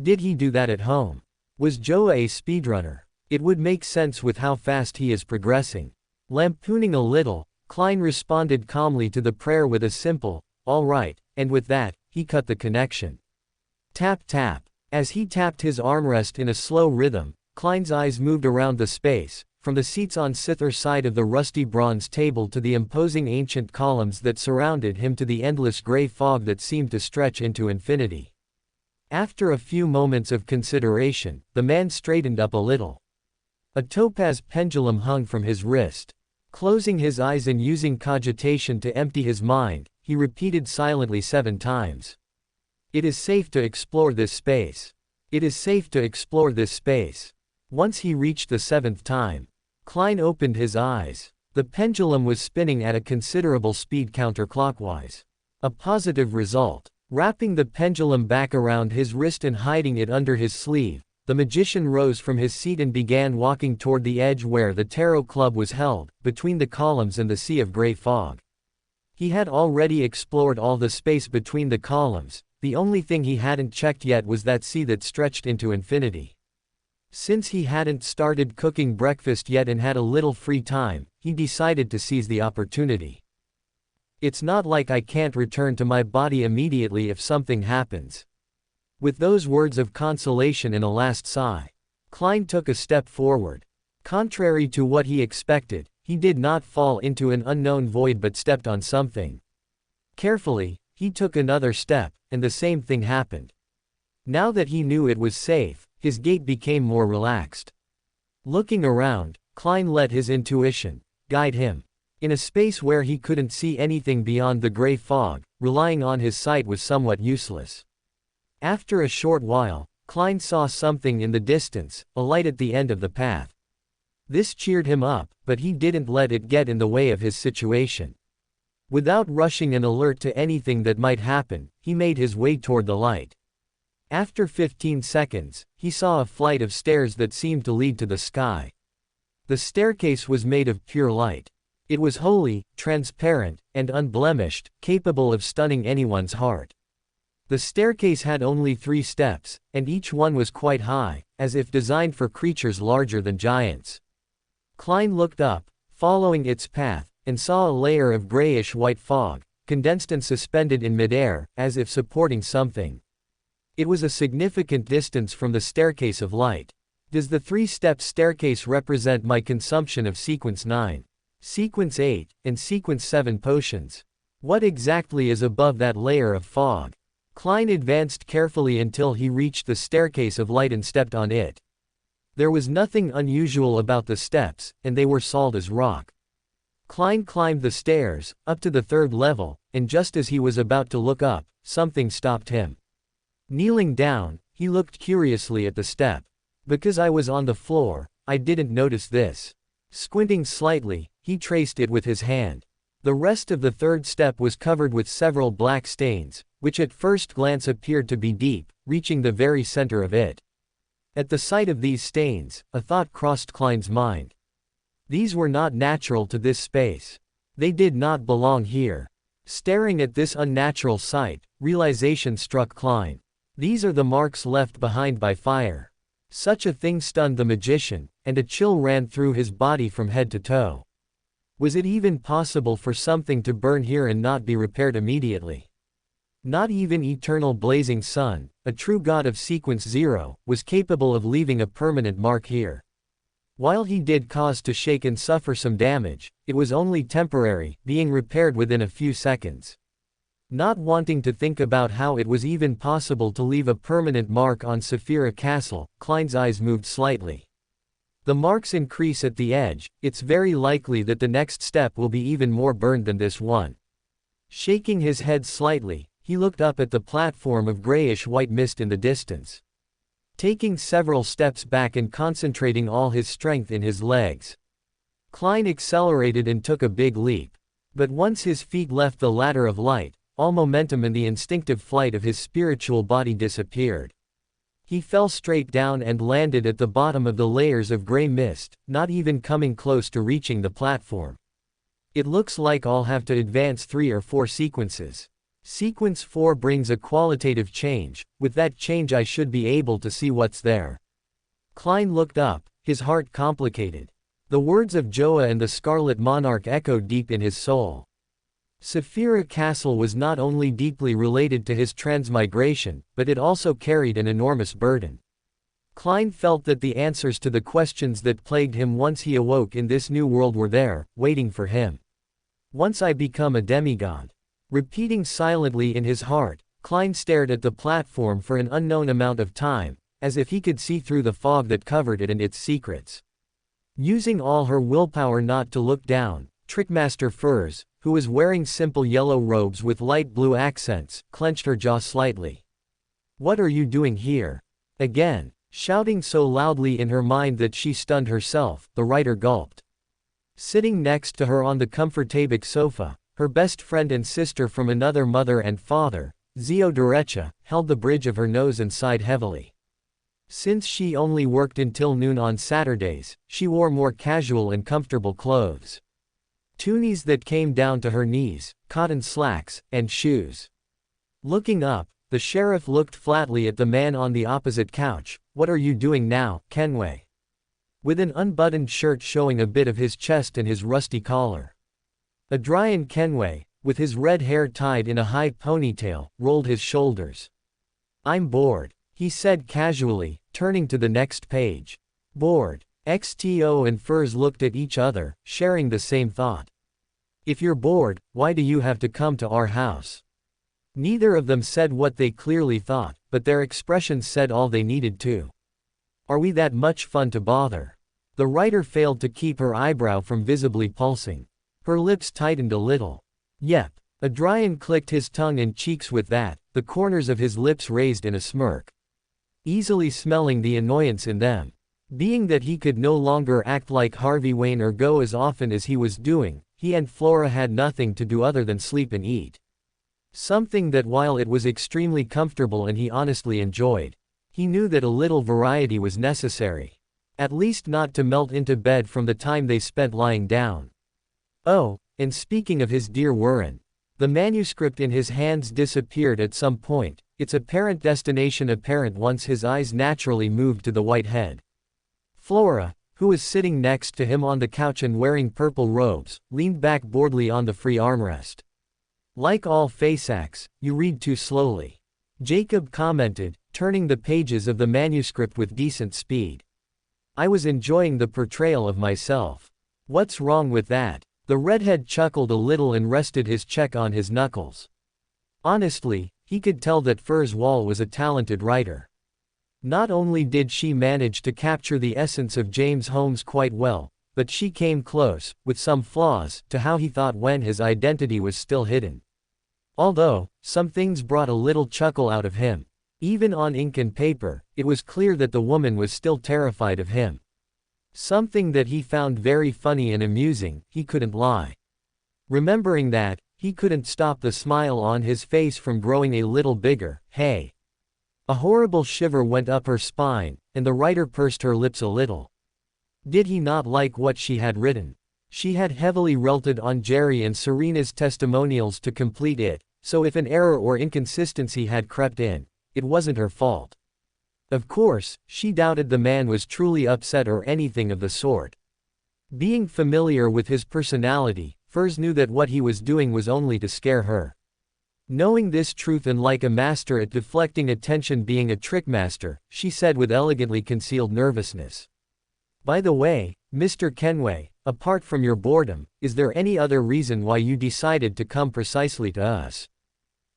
Did he do that at home? Was Joa a speedrunner? It would make sense with how fast he is progressing. Lampooning a little, Klein responded calmly to the prayer with a simple, "All right," and with that, he cut the connection. Tap tap. As he tapped his armrest in a slow rhythm, Klein's eyes moved around the space, from the seats on either side of the rusty bronze table to the imposing ancient columns that surrounded him to the endless gray fog that seemed to stretch into infinity. After a few moments of consideration, the man straightened up a little. A topaz pendulum hung from his wrist. Closing his eyes and using cogitation to empty his mind, he repeated silently 7 times. "It is safe to explore this space. It is safe to explore this space." Once he reached the 7th time, Klein opened his eyes. The pendulum was spinning at a considerable speed counterclockwise. A positive result. Wrapping the pendulum back around his wrist and hiding it under his sleeve, the magician rose from his seat and began walking toward the edge where the tarot club was held, between the columns and the sea of gray fog. He had already explored all the space between the columns, the only thing he hadn't checked yet was that sea that stretched into infinity. Since he hadn't started cooking breakfast yet and had a little free time, he decided to seize the opportunity. "It's not like I can't return to my body immediately if something happens." With those words of consolation and a last sigh, Klein took a step forward. Contrary to what he expected, he did not fall into an unknown void but stepped on something. Carefully, he took another step, and the same thing happened. Now that he knew it was safe, his gait became more relaxed. Looking around, Klein let his intuition guide him. In a space where he couldn't see anything beyond the gray fog, relying on his sight was somewhat useless. After a short while, Klein saw something in the distance, a light at the end of the path. This cheered him up, but he didn't let it get in the way of his situation. Without rushing and alert to anything that might happen, he made his way toward the light. After 15 seconds, he saw a flight of stairs that seemed to lead to the sky. The staircase was made of pure light. It was holy, transparent, and unblemished, capable of stunning anyone's heart. The staircase had only 3 steps, and each one was quite high, as if designed for creatures larger than giants. Klein looked up, following its path, and saw a layer of grayish-white fog, condensed and suspended in midair, as if supporting something. It was a significant distance from the staircase of light. Does the 3-step staircase represent my consumption of Sequence 9, Sequence 8, and Sequence 7 potions? What exactly is above that layer of fog? Klein advanced carefully until he reached the staircase of light and stepped on it. There was nothing unusual about the steps, and they were solid as rock. Klein climbed the stairs, up to the 3rd level, and just as he was about to look up, something stopped him. Kneeling down, he looked curiously at the step. "Because I was on the floor, I didn't notice this." Squinting slightly, he traced it with his hand. The rest of the 3rd step was covered with several black stains, which at first glance appeared to be deep, reaching the very center of it. At the sight of these stains, a thought crossed Klein's mind. These were not natural to this space. They did not belong here. Staring at this unnatural sight, realization struck Klein. These are the marks left behind by fire. Such a thing stunned the magician, and a chill ran through his body from head to toe. Was it even possible for something to burn here and not be repaired immediately? Not even eternal blazing sun, a true god of Sequence 0, was capable of leaving a permanent mark here. While he did cause to shake and suffer some damage, it was only temporary, being repaired within a few seconds. Not wanting to think about how it was even possible to leave a permanent mark on Saphira Castle, Klein's eyes moved slightly. The marks increase at the edge, it's very likely that the next step will be even more burned than this one. Shaking his head slightly, he looked up at the platform of grayish-white mist in the distance. Taking several steps back and concentrating all his strength in his legs, Klein accelerated and took a big leap. But once his feet left the ladder of light, all momentum and the instinctive flight of his spiritual body disappeared. He fell straight down and landed at the bottom of the layers of gray mist, not even coming close to reaching the platform. It looks like I'll have to advance 3 or 4 sequences. Sequence 4 brings a qualitative change. With that change I should be able to see what's there. Klein looked up, his heart complicated. The words of Joa and the Scarlet Monarch echoed deep in his soul. Saphira Castle was not only deeply related to his transmigration, but it also carried an enormous burden. Klein felt that the answers to the questions that plagued him once he awoke in this new world were there, waiting for him. Once I become a demigod. Repeating silently in his heart, Klein stared at the platform for an unknown amount of time, as if he could see through the fog that covered it and its secrets. Using all her willpower not to look down, Trickmaster Furs, who was wearing simple yellow robes with light blue accents, clenched her jaw slightly. "What are you doing here?" Again, shouting so loudly in her mind that she stunned herself, the writer gulped. Sitting next to her on the comfortable sofa, her best friend and sister from another mother and father, Zio Derecha, held the bridge of her nose and sighed heavily. Since she only worked until noon on Saturdays, she wore more casual and comfortable clothes. Tunies that came down to her knees, cotton slacks, and shoes. Looking up, the sheriff looked flatly at the man on the opposite couch. "What are you doing now, Kenway?" With an unbuttoned shirt showing a bit of his chest and his rusty collar. Adrian Kenway, with his red hair tied in a high ponytail, rolled his shoulders. "I'm bored," he said casually, turning to the next page. "Bored." XTO and Furs looked at each other, sharing the same thought. "If you're bored, why do you have to come to our house?" Neither of them said what they clearly thought, but their expressions said all they needed to. "Are we that much fun to bother?" The writer failed to keep her eyebrow from visibly pulsing. Her lips tightened a little. "Yep." Adrian clicked his tongue and cheeks with that, the corners of his lips raised in a smirk. Easily smelling the annoyance in them. Being that he could no longer act like Harvey Wayne or go as often as he was doing, he and Flora had nothing to do other than sleep and eat. Something that while it was extremely comfortable and he honestly enjoyed, he knew that a little variety was necessary. At least not to melt into bed from the time they spent lying down. Oh, and speaking of his dear Warren, the manuscript in his hands disappeared at some point, its apparent destination apparent once his eyes naturally moved to the white head. Flora, who was sitting next to him on the couch and wearing purple robes, leaned back boredly on the free armrest. "Like all Faceacs, you read too slowly," Jacob commented, turning the pages of the manuscript with decent speed. "I was enjoying the portrayal of myself." "What's wrong with that?" The redhead chuckled a little and rested his cheek on his knuckles. Honestly, he could tell that Furs Wall was a talented writer. Not only did she manage to capture the essence of James Holmes quite well, but she came close, with some flaws, to how he thought when his identity was still hidden. Although, some things brought a little chuckle out of him. Even on ink and paper, it was clear that the woman was still terrified of him. Something that he found very funny and amusing, he couldn't lie. Remembering that, he couldn't stop the smile on his face from growing a little bigger. "Hey." A horrible shiver went up her spine, and the writer pursed her lips a little. Did he not like what she had written? She had heavily relied on Jerry and Serena's testimonials to complete it, so if an error or inconsistency had crept in, it wasn't her fault. Of course, she doubted the man was truly upset or anything of the sort. Being familiar with his personality, Furs knew that what he was doing was only to scare her. Knowing this truth and like a master at deflecting attention being a trickmaster, she said with elegantly concealed nervousness. "By the way, Mr. Kenway, apart from your boredom, is there any other reason why you decided to come precisely to us?"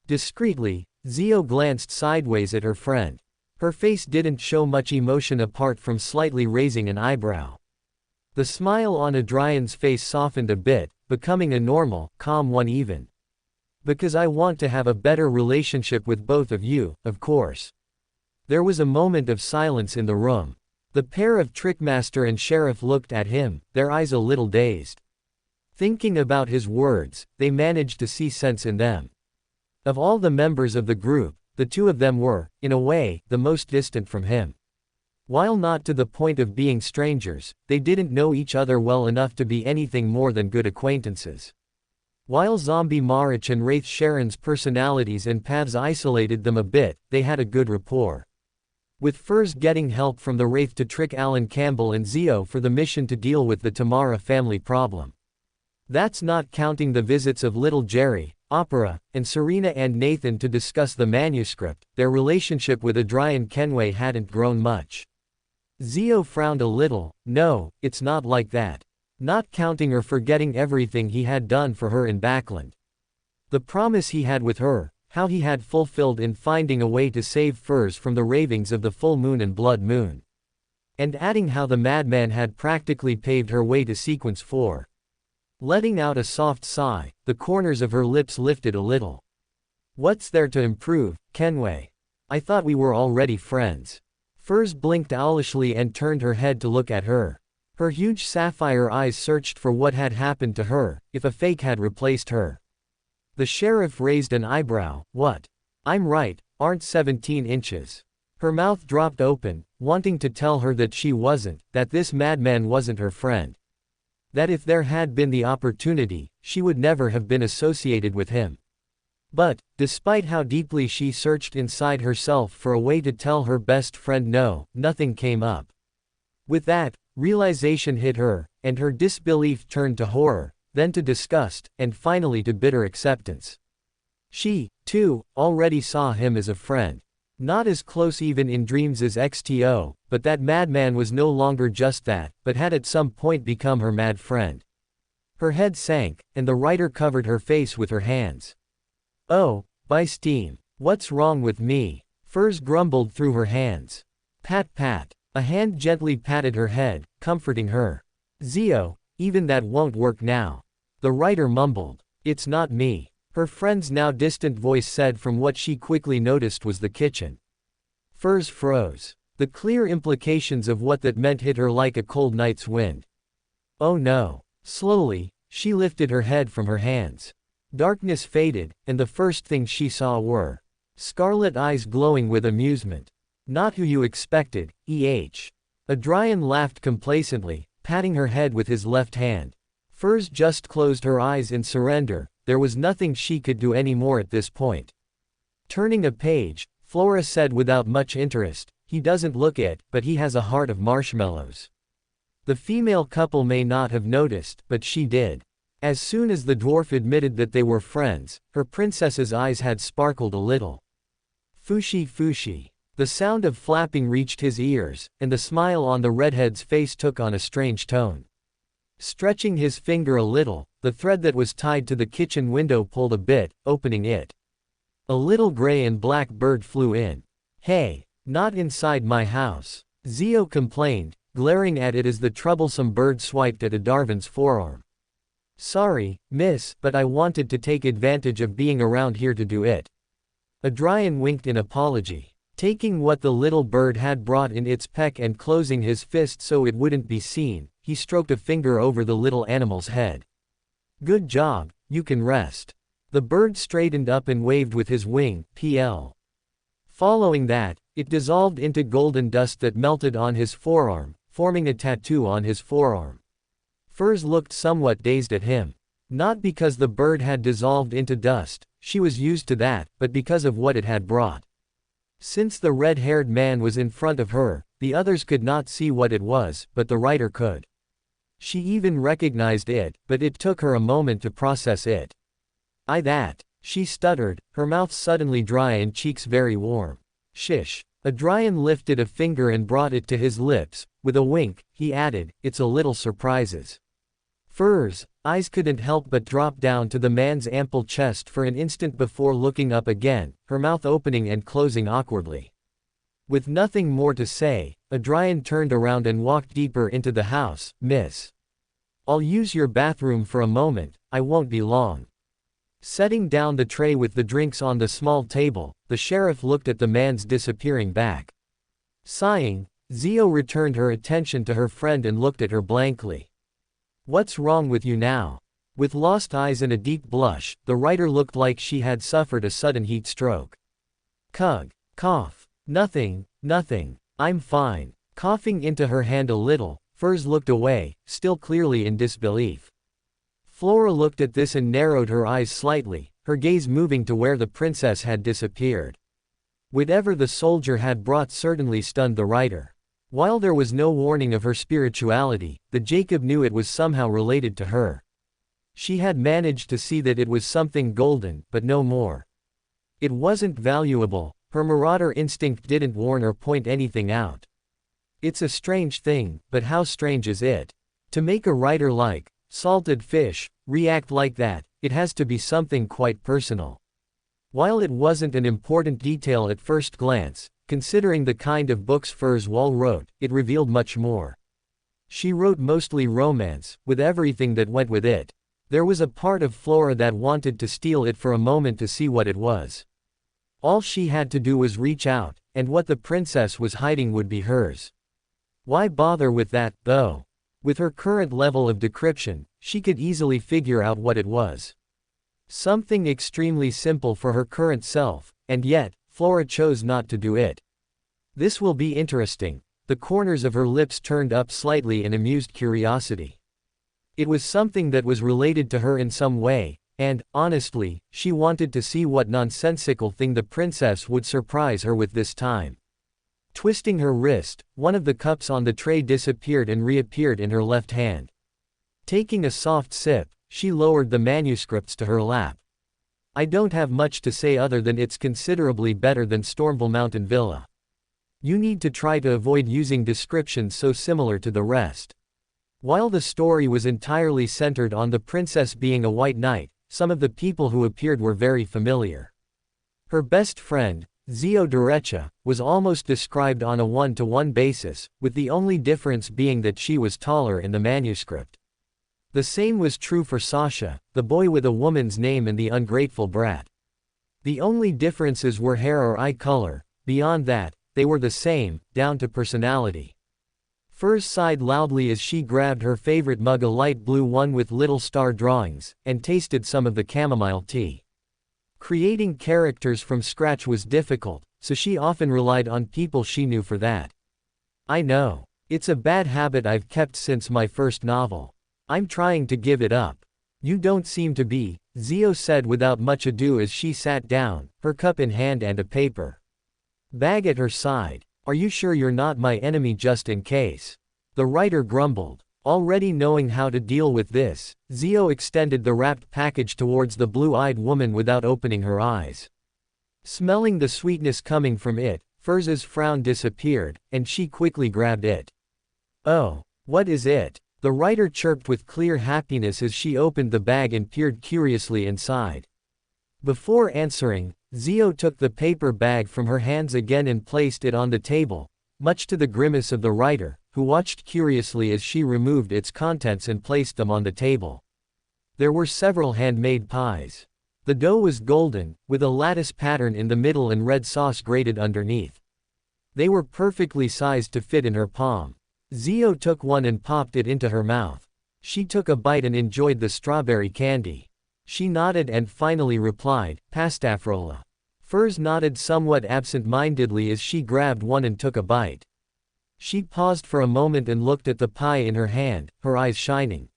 Discreetly, Zio glanced sideways at her friend. Her face didn't show much emotion apart from slightly raising an eyebrow. The smile on Adrian's face softened a bit, becoming a normal, calm one even. "Because I want to have a better relationship with both of you, of course." There was a moment of silence in the room. The pair of Trickmaster and Sheriff looked at him, their eyes a little dazed. Thinking about his words, they managed to see sense in them. Of all the members of the group, the two of them were, in a way, the most distant from him. While not to the point of being strangers, they didn't know each other well enough to be anything more than good acquaintances. While Zombie Marich and Wraith Sharon's personalities and paths isolated them a bit, they had a good rapport. with Furs getting help from the Wraith to trick Alan Campbell and Zio for the mission to deal with the Tamara family problem. That's not counting the visits of little Jerry, Opera, and Serena and Nathan to discuss the manuscript. Their relationship with Adrian Kenway hadn't grown much. Zio frowned a little. No, it's not like that. Not counting or forgetting everything he had done for her in Backland. The promise he had with her, how he had fulfilled in finding a way to save Furs from the ravings of the full moon and blood moon. And adding how the madman had practically paved her way to sequence 4. Letting out a soft sigh, the corners of her lips lifted a little. What's there to improve, Kenway? I thought we were already friends. Furs blinked owlishly and turned her head to look at her. Her huge sapphire eyes searched for what had happened to her, if a fake had replaced her. The sheriff raised an eyebrow. What? I'm right, aren't 17 inches. Her mouth dropped open, wanting to tell her that she wasn't, that this madman wasn't her friend. That if there had been the opportunity, she would never have been associated with him. But, despite how deeply she searched inside herself for a way to tell her best friend no, nothing came up. With that, realization hit her, and her disbelief turned to horror, then to disgust, and finally to bitter acceptance. She, too, already saw him as a friend. Not as close even in dreams as XTO, but that madman was no longer just that, but had at some point become her mad friend. Her head sank, and the writer covered her face with her hands. Oh, by steam. What's wrong with me? Furs grumbled through her hands. Pat pat. A hand gently patted her head, comforting her. Zio, even that won't work now. The writer mumbled. It's not me. Her friend's now distant voice said from what she quickly noticed was the kitchen. Furs froze. The clear implications of what that meant hit her like a cold night's wind. Oh no. Slowly, she lifted her head from her hands. Darkness faded, and the first thing she saw were scarlet eyes glowing with amusement. Not who you expected, E.H. Adrian laughed complacently, patting her head with his left hand. Furs just closed her eyes in surrender. There was nothing she could do anymore at this point. Turning a page, Flora said without much interest, he doesn't look it, but he has a heart of marshmallows. The female couple may not have noticed, but she did. As soon as the dwarf admitted that they were friends, her princess's eyes had sparkled a little. Fushi fushi. The sound of flapping reached his ears, and the smile on the redhead's face took on a strange tone. Stretching his finger a little, the thread that was tied to the kitchen window pulled a bit, opening it. A little gray and black bird flew in. Hey, not inside my house, Zio complained, glaring at it as the troublesome bird swiped at Adarvan's forearm. Sorry, miss, but I wanted to take advantage of being around here to do it. Adrian winked in apology, taking what the little bird had brought in its peck and closing his fist so it wouldn't be seen. He stroked a finger over the little animal's head. Good job, you can rest. The bird straightened up and waved with his wing, PL. Following that, it dissolved into golden dust that melted on his forearm, forming a tattoo on his forearm. Furs looked somewhat dazed at him. Not because the bird had dissolved into dust, she was used to that, but because of what it had brought. Since the red-haired man was in front of her, the others could not see what it was, but the writer could. She even recognized it, but it took her a moment to process it. That, she stuttered, her mouth suddenly dry and cheeks very warm. Shish. Adrian lifted a finger and brought it to his lips. With a wink, he added, it's a little surprises. Furs' eyes couldn't help but drop down to the man's ample chest for an instant before looking up again, her mouth opening and closing awkwardly. With nothing more to say, Adrian turned around and walked deeper into the house. Miss. I'll use your bathroom for a moment, I won't be long. Setting down the tray with the drinks on the small table, the sheriff looked at the man's disappearing back. Sighing, Zio returned her attention to her friend and looked at her blankly. What's wrong with you now? With lost eyes and a deep blush, the writer looked like she had suffered a sudden heat stroke. Cug. Cough. Nothing, nothing. I'm fine. Coughing into her hand a little, Furs looked away, still clearly in disbelief. Flora looked at this and narrowed her eyes slightly, her gaze moving to where the princess had disappeared. Whatever the soldier had brought certainly stunned the writer. While there was no warning of her spirituality, the Jacob knew it was somehow related to her. She had managed to see that it was something golden, but no more. It wasn't valuable, her marauder instinct didn't warn or point anything out. It's a strange thing, but how strange is it? To make a writer like salted fish react like that, it has to be something quite personal. While it wasn't an important detail at first glance, considering the kind of books Furs Wall wrote, it revealed much more. She wrote mostly romance, with everything that went with it. There was a part of Flora that wanted to steal it for a moment to see what it was. All she had to do was reach out, and what the princess was hiding would be hers. Why bother with that, though? With her current level of decryption, she could easily figure out what it was. Something extremely simple for her current self, and yet, Flora chose not to do it. This will be interesting. The corners of her lips turned up slightly in amused curiosity. It was something that was related to her in some way, and, honestly, she wanted to see what nonsensical thing the princess would surprise her with this time. Twisting her wrist, one of the cups on the tray disappeared and reappeared in her left hand. Taking a soft sip, she lowered the manuscripts to her lap. I don't have much to say other than it's considerably better than Stormville Mountain Villa. You need to try to avoid using descriptions so similar to the rest. While the story was entirely centered on the princess being a white knight, some of the people who appeared were very familiar. Her best friend, Zio Derecha, was almost described on a one-to-one basis, with the only difference being that she was taller in the manuscript. The same was true for Sasha, the boy with a woman's name and the ungrateful brat. The only differences were hair or eye color. Beyond that, they were the same, down to personality. Furs sighed loudly as she grabbed her favorite mug, a light blue one with little star drawings, and tasted some of the chamomile tea. Creating characters from scratch was difficult, so she often relied on people she knew for that. I know. It's a bad habit I've kept since my first novel. I'm trying to give it up. You don't seem to be, Zio said without much ado as she sat down, her cup in hand and a paper bag at her side. Are you sure you're not my enemy just in case? The writer grumbled. Already knowing how to deal with this, Zio extended the wrapped package towards the blue-eyed woman without opening her eyes. Smelling the sweetness coming from it, Furs's frown disappeared, and she quickly grabbed it. Oh, what is it? The writer chirped with clear happiness as she opened the bag and peered curiously inside. Before answering, Zio took the paper bag from her hands again and placed it on the table, much to the grimace of the writer, who watched curiously as she removed its contents and placed them on the table. There were several handmade pies. The dough was golden, with a lattice pattern in the middle and red sauce grated underneath. They were perfectly sized to fit in her palm. Zio took one and popped it into her mouth. She took a bite and enjoyed the strawberry candy. She nodded and finally replied, "Pastafrola." Furs nodded somewhat absent-mindedly as she grabbed one and took a bite. She paused for a moment and looked at the pie in her hand, her eyes shining.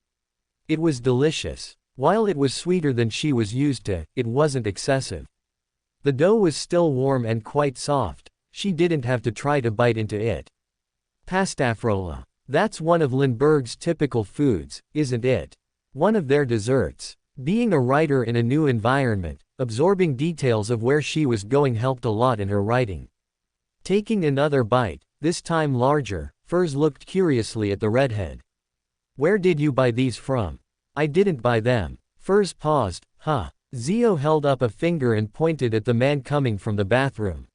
It was delicious. While it was sweeter than she was used to, it wasn't excessive. The dough was still warm and quite soft. She didn't have to try to bite into it. Pastafrola. That's one of Lindbergh's typical foods, isn't it? One of their desserts. Being a writer in a new environment, absorbing details of where she was going helped a lot in her writing. Taking another bite, this time larger, Furs looked curiously at the redhead. Where did you buy these from? I didn't buy them. Furs paused. Huh. Zio held up a finger and pointed at the man coming from the bathroom.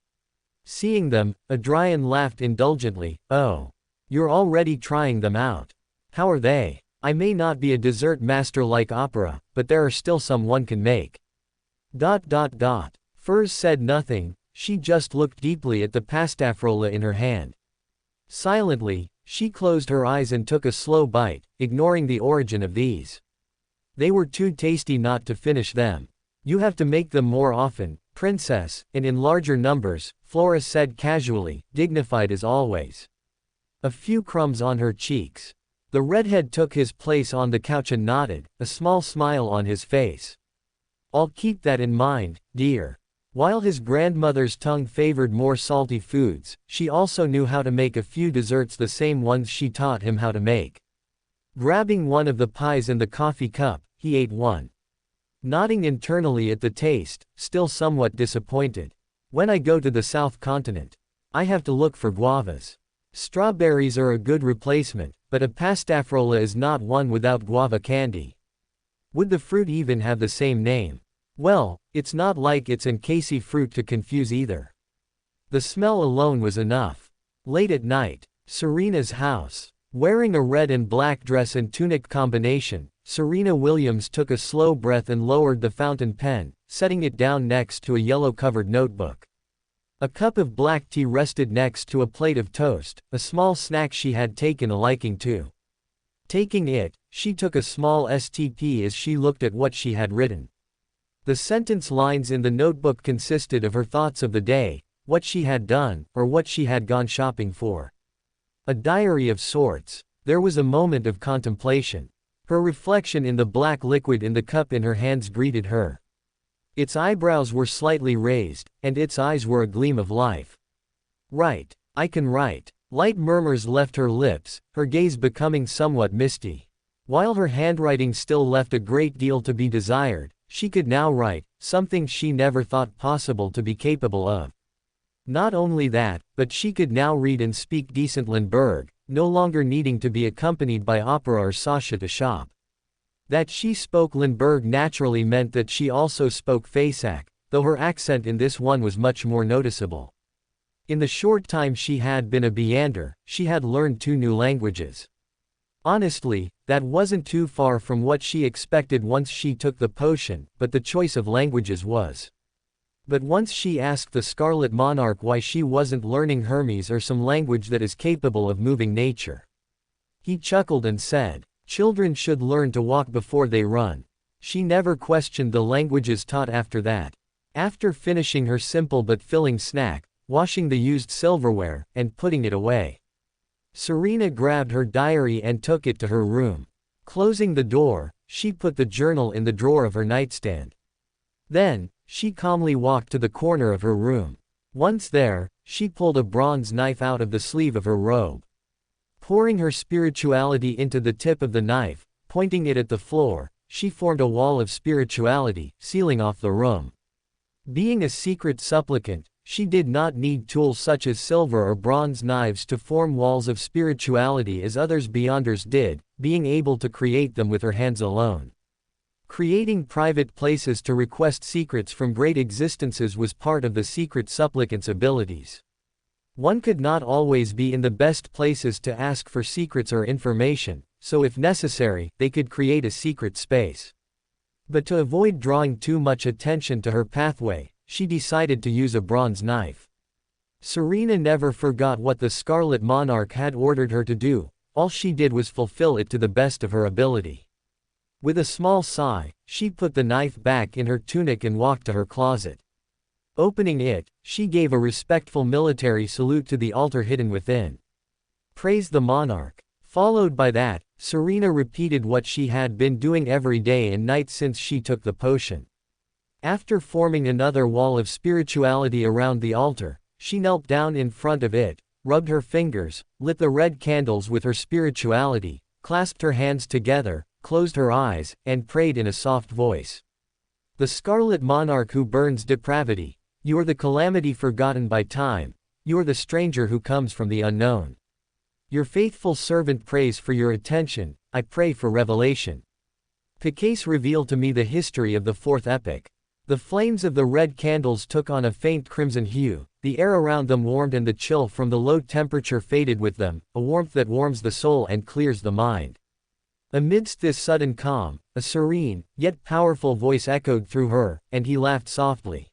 Seeing them, Adrian laughed indulgently. Oh. You're already trying them out. How are they? I may not be a dessert master like opera, but there are still some one can make. Furs said nothing, she just looked deeply at the pastafrola in her hand. Silently, she closed her eyes and took a slow bite, ignoring the origin of these. They were too tasty not to finish them. You have to make them more often, princess, and in larger numbers, Flora said casually, dignified as always. A few crumbs on her cheeks. The redhead took his place on the couch and nodded, a small smile on his face. I'll keep that in mind, dear. While his grandmother's tongue favored more salty foods, she also knew how to make a few desserts, the same ones she taught him how to make. Grabbing one of the pies and the coffee cup, he ate one. Nodding internally at the taste, still somewhat disappointed. When I go to the South Continent, I have to look for guavas. Strawberries are a good replacement, but a pastafrola is not one without guava candy. Would the fruit even have the same name? Well, it's not like it's an Casey fruit to confuse either. The smell alone was enough. Late at night, Serena's house. Wearing a red and black dress and tunic combination, Serena Williams took a slow breath and lowered the fountain pen, setting it down next to a yellow-covered notebook. A cup of black tea rested next to a plate of toast, a small snack she had taken a liking to. Taking it, she took a small STP as she looked at what she had written. The sentence lines in the notebook consisted of her thoughts of the day, what she had done, or what she had gone shopping for. A diary of sorts. There was a moment of contemplation. Her reflection in the black liquid in the cup in her hands greeted her. Its eyebrows were slightly raised, and its eyes were a gleam of life. Write. I can write. Light murmurs left her lips, her gaze becoming somewhat misty. While her handwriting still left a great deal to be desired, she could now write, something she never thought possible to be capable of. Not only that, but she could now read and speak decent Lindbergh, no longer needing to be accompanied by Opera or Sasha to shop. That she spoke Lindbergh naturally meant that she also spoke Fasak, though her accent in this one was much more noticeable. In the short time she had been a Beander, she had learned 2 new languages. Honestly, that wasn't too far from what she expected once she took the potion, but the choice of languages was. But once she asked the Scarlet Monarch why she wasn't learning Hermes or some language that is capable of moving nature. He chuckled and said, "Children should learn to walk before they run." She never questioned the languages taught after that. After finishing her simple but filling snack, washing the used silverware, and putting it away, Serena grabbed her diary and took it to her room. Closing the door, she put the journal in the drawer of her nightstand. Then, she calmly walked to the corner of her room. Once there, she pulled a bronze knife out of the sleeve of her robe. Pouring her spirituality into the tip of the knife, pointing it at the floor, she formed a wall of spirituality, sealing off the room. Being a secret supplicant, she did not need tools such as silver or bronze knives to form walls of spirituality as others Beyonders did, being able to create them with her hands alone. Creating private places to request secrets from great existences was part of the secret supplicant's abilities. One could not always be in the best places to ask for secrets or information, so if necessary, they could create a secret space. But to avoid drawing too much attention to her pathway, she decided to use a bronze knife. Serena never forgot what the Scarlet Monarch had ordered her to do, all she did was fulfill it to the best of her ability. With a small sigh, she put the knife back in her tunic and walked to her closet. Opening it, she gave a respectful military salute to the altar hidden within. Praise the monarch. Followed by that, Serena repeated what she had been doing every day and night since she took the potion. After forming another wall of spirituality around the altar, she knelt down in front of it, rubbed her fingers, lit the red candles with her spirituality, clasped her hands together, closed her eyes, and prayed in a soft voice. The Scarlet Monarch who burns depravity, you are the calamity forgotten by time, you are the stranger who comes from the unknown. Your faithful servant prays for your attention, I pray for revelation. Picase revealed to me the history of the 4th epoch. The flames of the red candles took on a faint crimson hue, the air around them warmed and the chill from the low temperature faded with them, a warmth that warms the soul and clears the mind. Amidst this sudden calm, a serene, yet powerful voice echoed through her, and he laughed softly.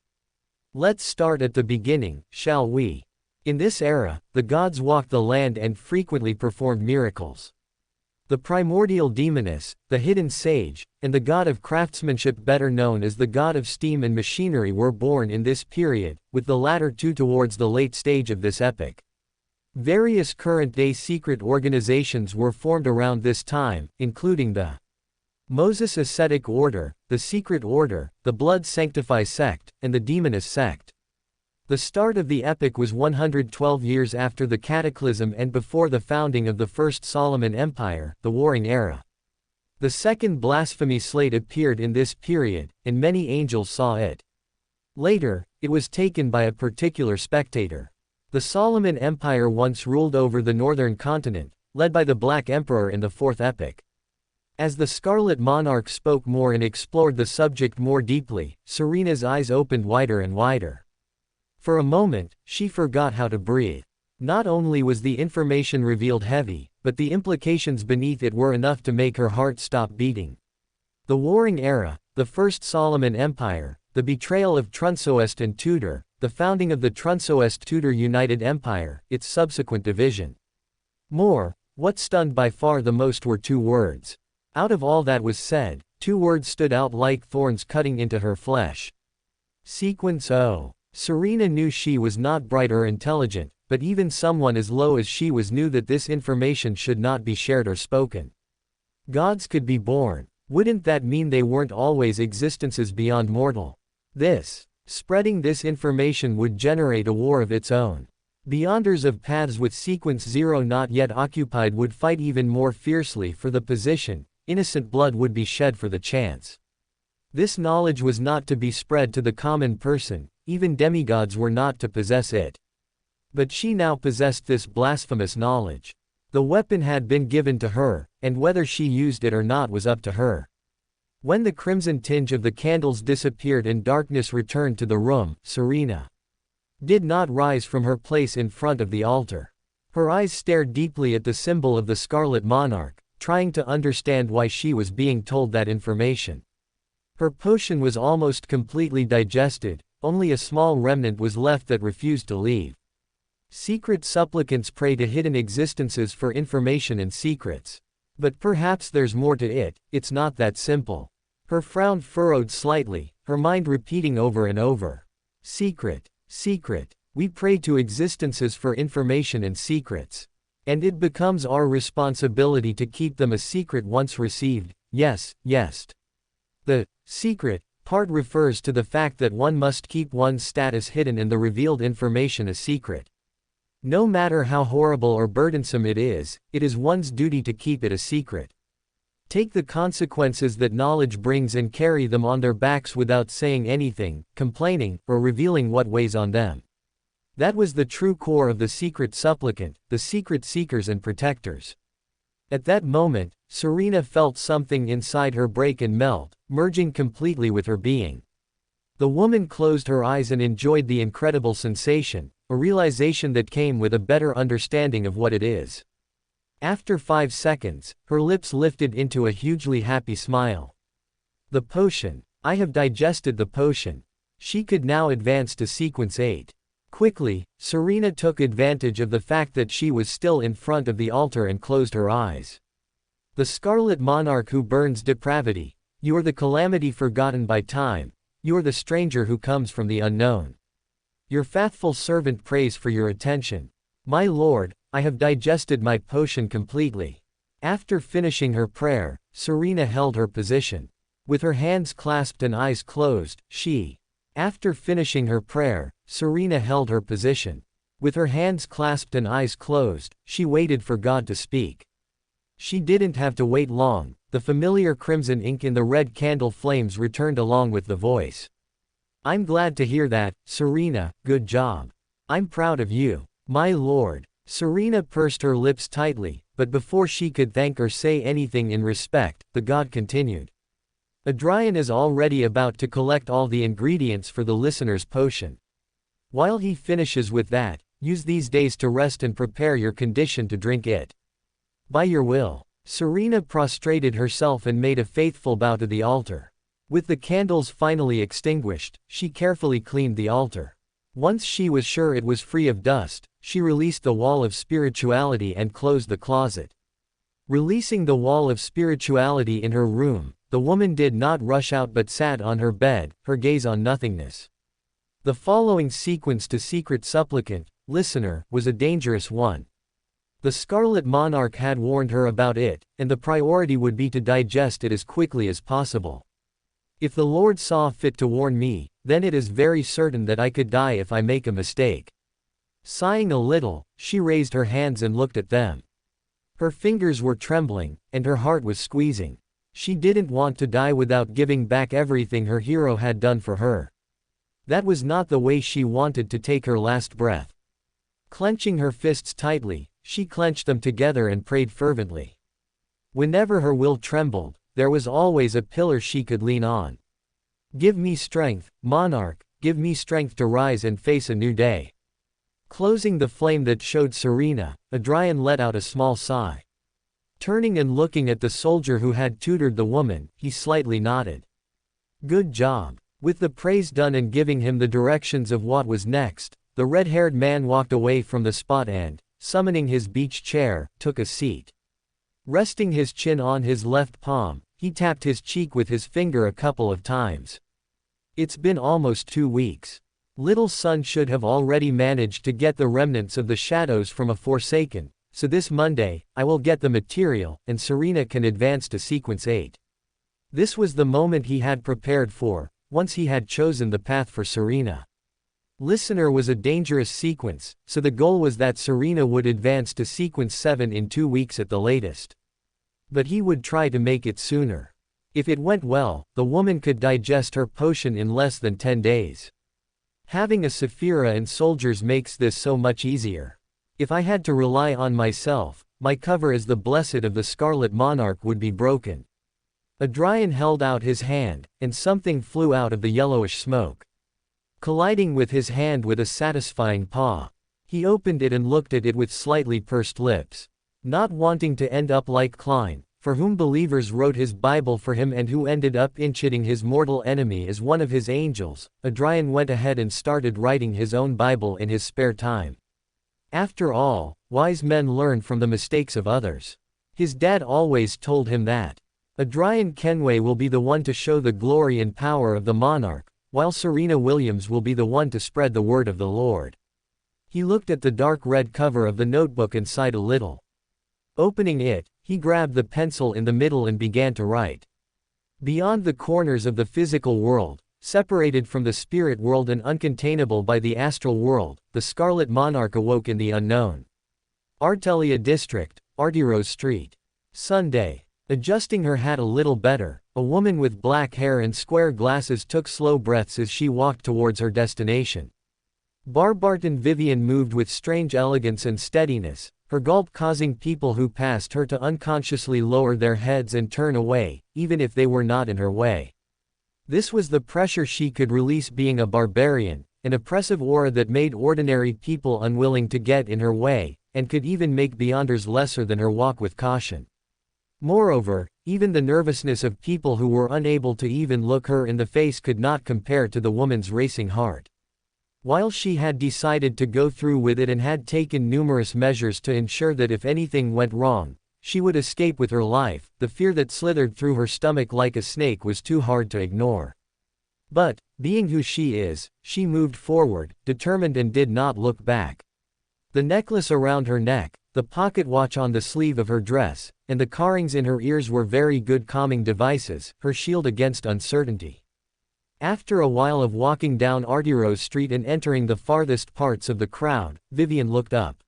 Let's start at the beginning, shall we? In this era, the gods walked the land and frequently performed miracles. The primordial demoness, the hidden sage, and the god of craftsmanship better known as the god of steam and machinery were born in this period, with the latter two towards the late stage of this epoch. Various current-day secret organizations were formed around this time, including the Moses Ascetic Order, the Secret Order, the Blood Sanctify Sect, and the Demonist Sect. The start of the epic was 112 years after the Cataclysm and before the founding of the First Solomon Empire, the Warring Era. The second blasphemy slate appeared in this period, and many angels saw it. Later, it was taken by a particular spectator. The Solomon Empire once ruled over the northern continent, led by the Black Emperor in the fourth epic. As the Scarlet Monarch spoke more and explored the subject more deeply, Serena's eyes opened wider and wider. For a moment, she forgot how to breathe. Not only was the information revealed heavy, but the implications beneath it were enough to make her heart stop beating. The Warring Era, the First Solomon Empire, the betrayal of Trunsoest and Tudor, the founding of the Trunsoest-Tudor United Empire, its subsequent division. What stunned by far the most were two words. Out of all that was said, two words stood out like thorns cutting into her flesh. Sequence O. Serena knew she was not bright or intelligent, but even someone as low as she was knew that this information should not be shared or spoken. Gods could be born. Wouldn't that mean they weren't always existences beyond mortal? Spreading this information would generate a war of its own. Beyonders of paths with sequence 0 not yet occupied would fight even more fiercely for the position, innocent blood would be shed for the chance. This knowledge was not to be spread to the common person, even demigods were not to possess it. But she now possessed this blasphemous knowledge. The weapon had been given to her, and whether she used it or not was up to her. When the crimson tinge of the candles disappeared and darkness returned to the room, Serena did not rise from her place in front of the altar. Her eyes stared deeply at the symbol of the Scarlet Monarch, trying to understand why she was being told that information. Her potion was almost completely digested, only a small remnant was left that refused to leave. Secret supplicants pray to hidden existences for information and secrets. But perhaps there's more to it, it's not that simple. Her frown furrowed slightly, her mind repeating over and over. Secret. Secret. We pray to existences for information and secrets. And it becomes our responsibility to keep them a secret once received. Yes. The secret part refers to the fact that one must keep one's status hidden and the revealed information a secret. No matter how horrible or burdensome it is one's duty to keep it a secret. Take the consequences that knowledge brings and carry them on their backs without saying anything, complaining, or revealing what weighs on them. That was the true core of the secret supplicant, the secret seekers and protectors. At that moment, Serena felt something inside her break and melt, merging completely with her being. The woman closed her eyes and enjoyed the incredible sensation, a realization that came with a better understanding of what it is. After 5 seconds, her lips lifted into a hugely happy smile. The potion. I have digested the potion. She could now advance to sequence 8. Quickly, Serena took advantage of the fact that she was still in front of the altar and closed her eyes. The Scarlet Monarch who burns depravity. You are the calamity forgotten by time. You are the stranger who comes from the unknown. Your faithful servant prays for your attention. My lord, I have digested my potion completely. After finishing her prayer, Serena held her position. With her hands clasped and eyes closed, After finishing her prayer, Serena held her position. With her hands clasped and eyes closed, she waited for God to speak. She didn't have to wait long, the familiar crimson ink in the red candle flames returned along with the voice. I'm glad to hear that, Serena, good job. I'm proud of you, my lord. Serena pursed her lips tightly, but before she could thank or say anything in respect, the god continued. Adrian is already about to collect all the ingredients for the listener's potion. While he finishes with that, use these days to rest and prepare your condition to drink it. By your will. Serena prostrated herself and made a faithful bow to the altar. With the candles finally extinguished, she carefully cleaned the altar. Once she was sure it was free of dust, she released the wall of spirituality and closed the closet. Releasing the wall of spirituality in her room, the woman did not rush out but sat on her bed, her gaze on nothingness. The following sequence to secret supplicant, listener, was a dangerous one. The Scarlet Monarch had warned her about it, and the priority would be to digest it as quickly as possible. If the Lord saw fit to warn me, then it is very certain that I could die if I make a mistake. Sighing a little, she raised her hands and looked at them. Her fingers were trembling, and her heart was squeezing. She didn't want to die without giving back everything her hero had done for her. That was not the way she wanted to take her last breath. Clenching her fists tightly, she clenched them together and prayed fervently. Whenever her will trembled, there was always a pillar she could lean on. Give me strength, Monarch, give me strength to rise and face a new day. Closing the flame that showed Serena, Adrian let out a small sigh. Turning and looking at the soldier who had tutored the woman, he slightly nodded. Good job. With the praise done and giving him the directions of what was next, the red-haired man walked away from the spot and, summoning his beach chair, took a seat. Resting his chin on his left palm, he tapped his cheek with his finger a couple of times. It's been almost 2 weeks. Little Sun should have already managed to get the remnants of the shadows from a Forsaken, so this Monday, I will get the material, and Serena can advance to Sequence 8. This was the moment he had prepared for, once he had chosen the path for Serena. Listener was a dangerous sequence, so the goal was that Serena would advance to Sequence 7 in 2 weeks at the latest. But he would try to make it sooner. If it went well, the woman could digest her potion in less than 10 days. Having a Saphira and soldiers makes this so much easier. If I had to rely on myself, my cover as the Blessed of the Scarlet Monarch would be broken. Adrian held out his hand, and something flew out of the yellowish smoke. Colliding with his hand with a satisfying paw. He opened it and looked at it with slightly pursed lips. Not wanting to end up like Klein, for whom believers wrote his Bible for him and who ended up inchiting his mortal enemy as one of his angels, Adrian went ahead and started writing his own Bible in his spare time. After all, wise men learn from the mistakes of others. His dad always told him that. Adrian Kenway will be the one to show the glory and power of the monarch, while Serena Williams will be the one to spread the word of the Lord. He looked at the dark red cover of the notebook and sighed a little. Opening it, he grabbed the pencil in the middle and began to write. Beyond the corners of the physical world, separated from the spirit world and uncontainable by the astral world, the Scarlet Monarch awoke in the unknown. Artelia District, Artyrose Street. Sunday. Adjusting her hat a little better, a woman with black hair and square glasses took slow breaths as she walked towards her destination. Barbarton Vivian moved with strange elegance and steadiness, her gulp causing people who passed her to unconsciously lower their heads and turn away, even if they were not in her way. This was the pressure she could release being a barbarian, an oppressive aura that made ordinary people unwilling to get in her way, and could even make Beyonders lesser than her walk with caution. Moreover, even the nervousness of people who were unable to even look her in the face could not compare to the woman's racing heart. While she had decided to go through with it and had taken numerous measures to ensure that if anything went wrong, she would escape with her life, the fear that slithered through her stomach like a snake was too hard to ignore. But, being who she is, she moved forward, determined and did not look back. The necklace around her neck, the pocket watch on the sleeve of her dress, and the carrings in her ears were very good calming devices, her shield against uncertainty. After a while of walking down Artyrose Street and entering the farthest parts of the crowd, Vivian looked up.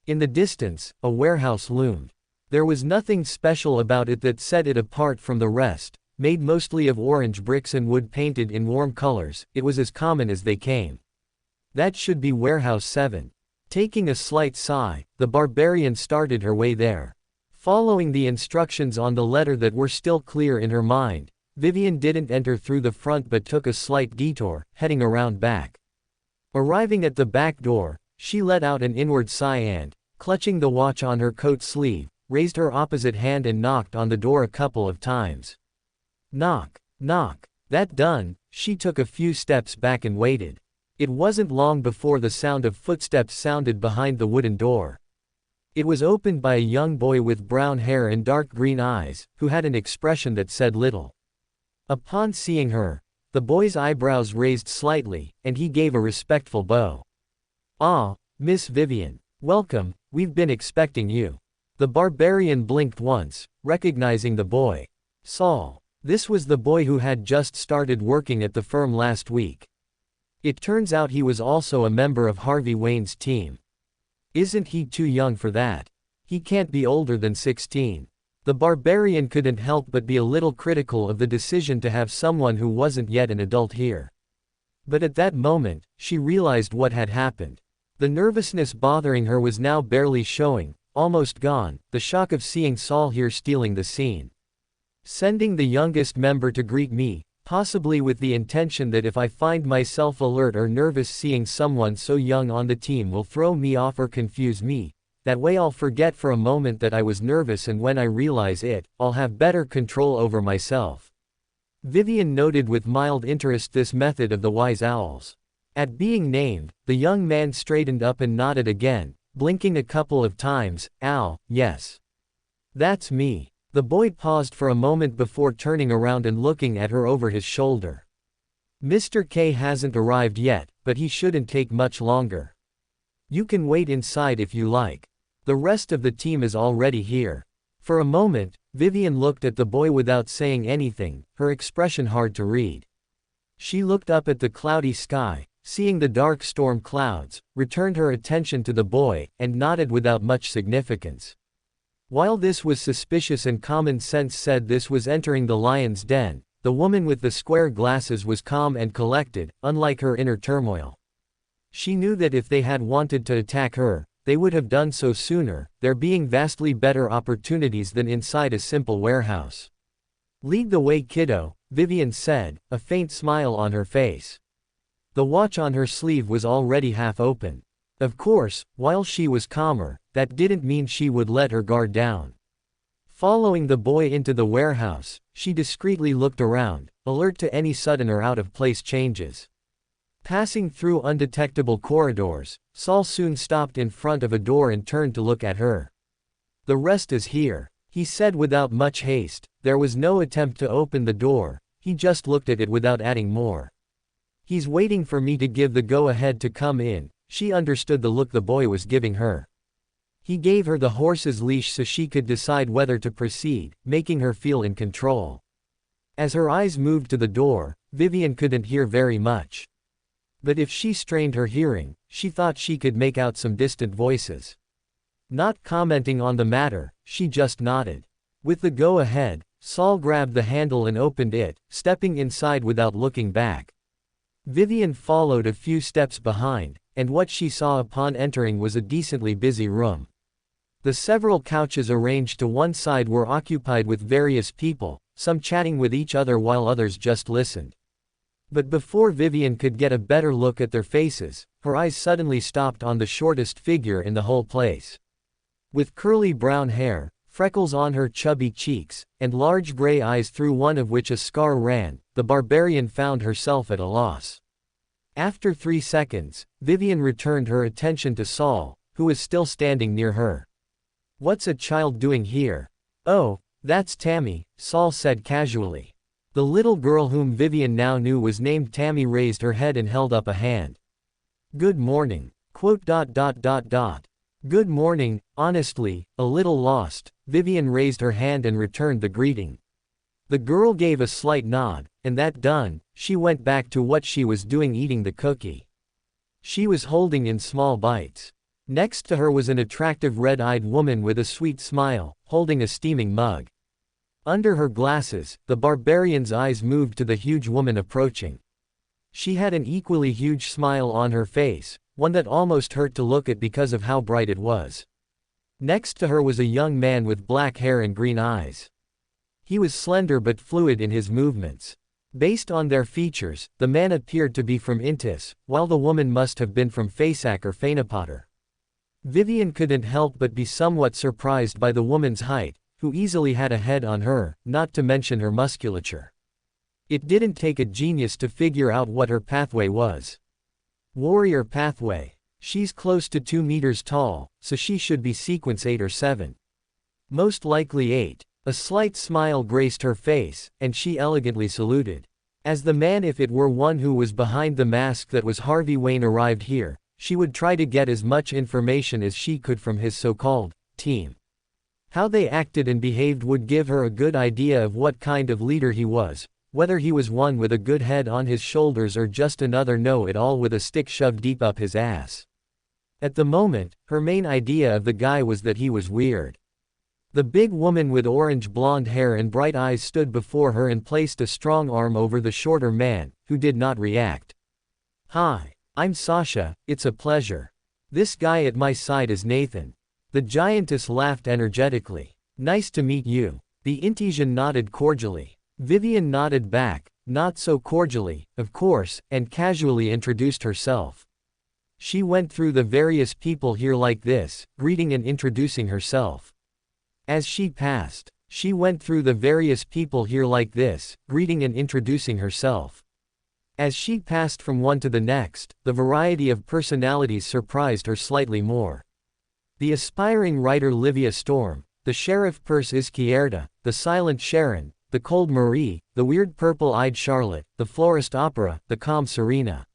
In the distance, a warehouse loomed. There was nothing special about it that set it apart from the rest, made mostly of orange bricks and wood painted in warm colors, it was as common as they came. That should be Warehouse 7. Taking a slight sigh, the barbarian started her way there. Following the instructions on the letter that were still clear in her mind, Vivian didn't enter through the front but took a slight detour, heading around back. Arriving at the back door, she let out an inward sigh and, clutching the watch on her coat sleeve, raised her opposite hand and knocked on the door a couple of times. Knock, knock. That done, she took a few steps back and waited. It wasn't long before the sound of footsteps sounded behind the wooden door. It was opened by a young boy with brown hair and dark green eyes, who had an expression that said little. Upon seeing her, the boy's eyebrows raised slightly, and he gave a respectful bow. "Ah, Miss Vivian. Welcome, We've been expecting you. The barbarian blinked once, recognizing the boy. Saul. This was the boy who had just started working at the firm last week. It turns out he was also a member of Harvey Wayne's team. Isn't he too young for that? He can't be older than 16. The barbarian couldn't help but be a little critical of the decision to have someone who wasn't yet an adult here. But at that moment, she realized what had happened. The nervousness bothering her was now barely showing, almost gone, the shock of seeing Saul here stealing the scene. Sending the youngest member to greet me, possibly with the intention that if I find myself alert or nervous seeing someone so young on the team will throw me off or confuse me. That way I'll forget for a moment that I was nervous, and when I realize it, I'll have better control over myself. Vivian noted with mild interest this method of the wise owls. At being named, the young man straightened up and nodded again, blinking a couple of times. Al, yes. That's me. The boy paused for a moment before turning around and looking at her over his shoulder. Mr. K hasn't arrived yet, but he shouldn't take much longer. You can wait inside if you like. The rest of the team is already here. For a moment, Vivian looked at the boy without saying anything, her expression hard to read. She looked up at the cloudy sky, seeing the dark storm clouds, returned her attention to the boy, and nodded without much significance. While this was suspicious and common sense said this was entering the lion's den, the woman with the square glasses was calm and collected, unlike her inner turmoil. She knew that if they had wanted to attack her, they would have done so sooner, there being vastly better opportunities than inside a simple warehouse. Lead the way, kiddo, Vivian said, a faint smile on her face. The watch on her sleeve was already half open. Of course, while she was calmer, that didn't mean she would let her guard down. Following the boy into the warehouse, she discreetly looked around, alert to any sudden or out-of-place changes. Passing through undetectable corridors, Saul soon stopped in front of a door and turned to look at her. The rest is here, he said without much haste. There was no attempt to open the door, he just looked at it without adding more. He's waiting for me to give the go-ahead to come in. She understood the look the boy was giving her. He gave her the horse's leash so she could decide whether to proceed, making her feel in control. As her eyes moved to the door, Vivian couldn't hear very much. But if she strained her hearing, she thought she could make out some distant voices. Not commenting on the matter, she just nodded. With the go-ahead, Saul grabbed the handle and opened it, stepping inside without looking back. Vivian followed a few steps behind, and what she saw upon entering was a decently busy room. The several couches arranged to one side were occupied with various people, some chatting with each other while others just listened. But before Vivian could get a better look at their faces, her eyes suddenly stopped on the shortest figure in the whole place. With curly brown hair, freckles on her chubby cheeks, and large gray eyes through one of which a scar ran, the barbarian found herself at a loss. After 3 seconds, Vivian returned her attention to Saul, who was still standing near her. What's a child doing here? Oh, that's Tammy, Saul said casually. The little girl whom Vivian now knew was named Tammy raised her head and held up a hand. Good morning. Good morning. Honestly, a little lost, Vivian raised her hand and returned the greeting. The girl gave a slight nod, and that done, she went back to what she was doing, eating the cookie. She was holding in small bites. Next to her was an attractive red-eyed woman with a sweet smile, holding a steaming mug. Under her glasses, the barbarian's eyes moved to the huge woman approaching. She had an equally huge smile on her face, one that almost hurt to look at because of how bright it was. Next to her was a young man with black hair and green eyes. He was slender but fluid in his movements. Based on their features, the man appeared to be from Intis, while the woman must have been from Fasak or Fainapotter. Vivian couldn't help but be somewhat surprised by the woman's height, who easily had a head on her, not to mention her musculature. It didn't take a genius to figure out what her pathway was. Warrior pathway. She's close to 2 meters tall, so she should be sequence 8 or 7. Most likely 8. A slight smile graced her face, and she elegantly saluted. As the man, if it were one who was behind the mask that was Harvey Wayne, arrived here, She would try to get as much information as she could from his so-called team. How they acted and behaved would give her a good idea of what kind of leader he was, whether he was one with a good head on his shoulders or just another know-it-all with a stick shoved deep up his ass. At the moment, her main idea of the guy was that he was weird. The big woman with orange blonde hair and bright eyes stood before her and placed a strong arm over the shorter man, who did not react. "Hi, I'm Sasha, it's a pleasure. This guy at my side is Nathan." The giantess laughed energetically. "Nice to meet you." The Intesian nodded cordially. Vivian nodded back, not so cordially, of course, and casually introduced herself. She went through the various people here like this, greeting and introducing herself. As she passed, she went through the various people here like this, greeting and introducing herself. As she passed from one to the next, the variety of personalities surprised her slightly more. The aspiring writer Livia Storm, the sheriff Perse Izquierda, the silent Sharon, the cold Marie, the weird purple-eyed Charlotte, the florist Opera, the calm Serena.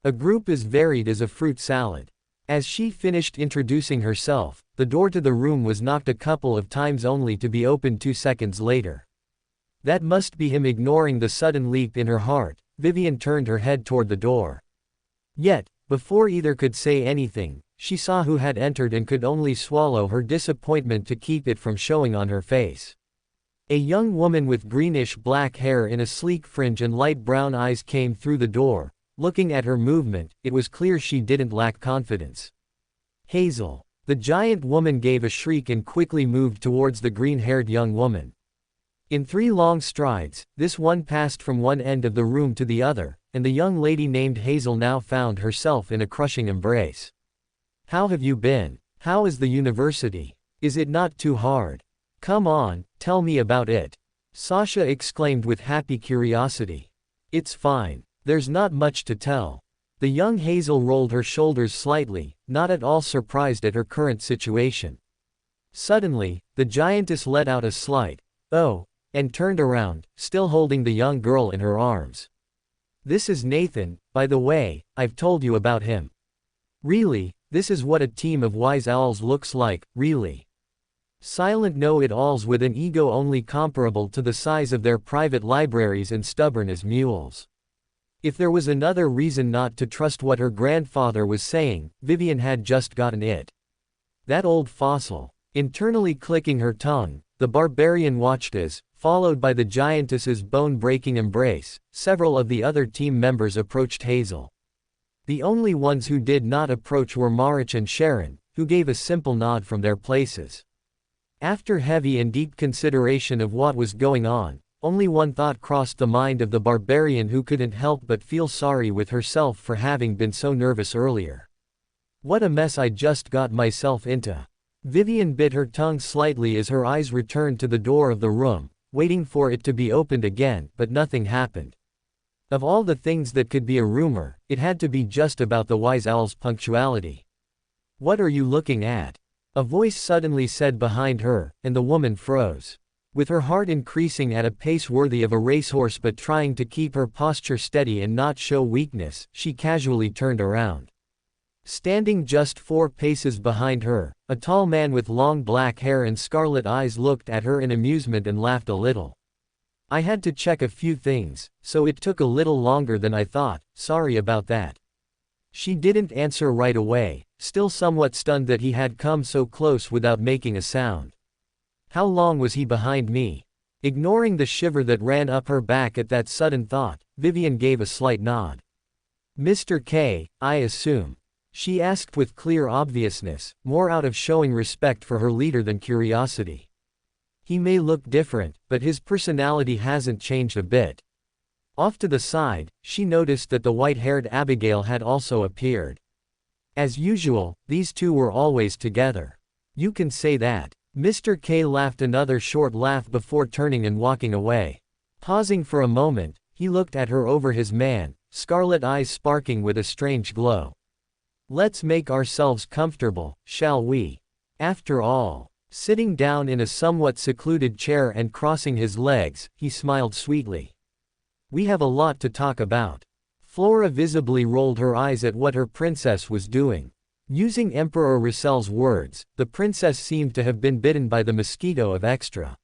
A group as varied as a fruit salad. As she finished introducing herself, the door to the room was knocked a couple of times only to be opened 2 seconds later. That must be him ignoring the sudden leap in her heart. Vivian turned her head toward the door. Yet, before either could say anything, she saw who had entered and could only swallow her disappointment to keep it from showing on her face. A young woman with greenish-black hair in a sleek fringe and light brown eyes came through the door. Looking at her movement, it was clear she didn't lack confidence. "Hazel." The giant woman gave a shriek and quickly moved towards the green-haired young woman. In 3 long strides, this one passed from one end of the room to the other, and the young lady named Hazel now found herself in a crushing embrace. "How have you been? How is the university? Is it not too hard? Come on, tell me about it." Sasha exclaimed with happy curiosity. "It's fine. There's not much to tell." The young Hazel rolled her shoulders slightly, not at all surprised at her current situation. Suddenly, the giantess let out a slight, "Oh," and turned around, still holding the young girl in her arms. "This is Nathan, by the way, I've told you about him." "Really, this is what a team of wise owls looks like, really. Silent know-it-alls with an ego only comparable to the size of their private libraries and stubborn as mules." If there was another reason not to trust what her grandfather was saying, Vivian had just gotten it. That old fossil. Internally clicking her tongue, the barbarian watched as, followed by the giantess's bone-breaking embrace, several of the other team members approached Hazel. The only ones who did not approach were Marich and Sharon, who gave a simple nod from their places. After heavy and deep consideration of what was going on, only one thought crossed the mind of the barbarian, who couldn't help but feel sorry with herself for having been so nervous earlier. What a mess I just got myself into. Vivian bit her tongue slightly as her eyes returned to the door of the room, waiting for it to be opened again, but nothing happened. Of all the things that could be a rumor, it had to be just about the wise owl's punctuality. "What are you looking at?" a voice suddenly said behind her, and the woman froze. With her heart increasing at a pace worthy of a racehorse but trying to keep her posture steady and not show weakness, she casually turned around. Standing just 4 paces behind her, a tall man with long black hair and scarlet eyes looked at her in amusement and laughed a little. "I had to check a few things, so it took a little longer than I thought, sorry about that." She didn't answer right away, still somewhat stunned that he had come so close without making a sound. "How long was he behind me?" Ignoring the shiver that ran up her back at that sudden thought, Vivian gave a slight nod. "Mr. K, I assume?" she asked with clear obviousness, more out of showing respect for her leader than curiosity. "He may look different, but his personality hasn't changed a bit." Off to the side, she noticed that the white-haired Abigail had also appeared. As usual, these two were always together. "You can say that." Mr. K laughed another short laugh before turning and walking away. Pausing for a moment, he looked at her over his man, scarlet eyes sparking with a strange glow. "Let's make ourselves comfortable, shall we? After all." Sitting down in a somewhat secluded chair and crossing his legs, he smiled sweetly. "We have a lot to talk about." Flora visibly rolled her eyes at what her princess was doing. Using Emperor Russell's words, the princess seemed to have been bitten by the mosquito of extra.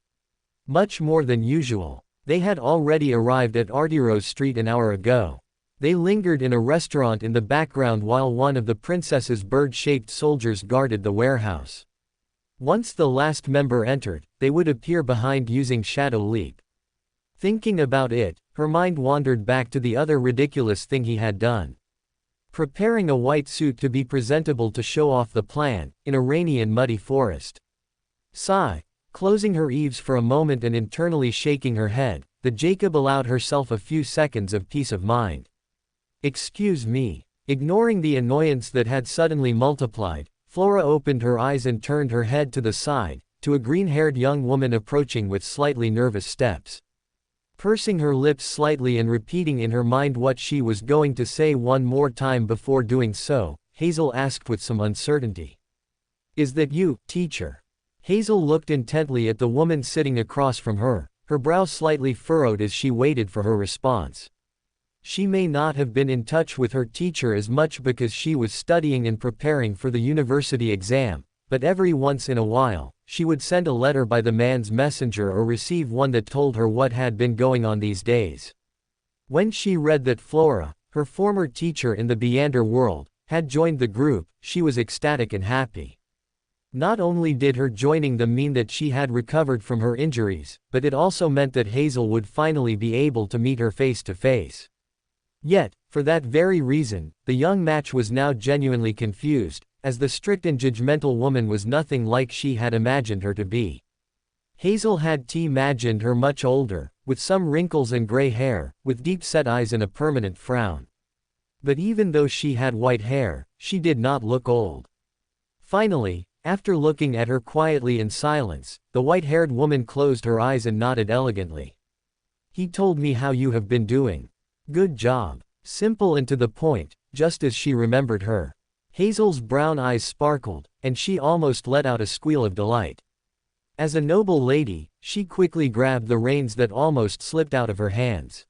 Much more than usual. They had already arrived at Artyrose Street an hour ago. They lingered in a restaurant in the background while one of the princess's bird-shaped soldiers guarded the warehouse. Once the last member entered, they would appear behind using Shadow Leap. Thinking about it, her mind wandered back to the other ridiculous thing he had done. Preparing a white suit to be presentable to show off the plan, in a rainy and muddy forest. Sigh. Closing her eaves for a moment and internally shaking her head, the Jacob allowed herself a few seconds of peace of mind. Excuse me. Ignoring the annoyance that had suddenly multiplied, Flora opened her eyes and turned her head to the side, to a green-haired young woman approaching with slightly nervous steps. Pursing her lips slightly and repeating in her mind what she was going to say one more time before doing so, Hazel asked with some uncertainty. "Is that you, teacher?" Hazel looked intently at the woman sitting across from her, her brow slightly furrowed as she waited for her response. She may not have been in touch with her teacher as much because she was studying and preparing for the university exam, but every once in a while, she would send a letter by the man's messenger or receive one that told her what had been going on these days. When she read that Flora, her former teacher in the Beander world, had joined the group, she was ecstatic and happy. Not only did her joining them mean that she had recovered from her injuries, but it also meant that Hazel would finally be able to meet her face to face. Yet, for that very reason, the young match was now genuinely confused, as the strict and judgmental woman was nothing like she had imagined her to be. Hazel had imagined her much older, with some wrinkles and gray hair, with deep-set eyes and a permanent frown. But even though she had white hair, she did not look old. Finally, after looking at her quietly in silence, the white-haired woman closed her eyes and nodded elegantly. "He told me how you have been doing. Good job." Simple and to the point, just as she remembered her. Hazel's brown eyes sparkled, and she almost let out a squeal of delight. As a noble lady, she quickly grabbed the reins that almost slipped out of her hands.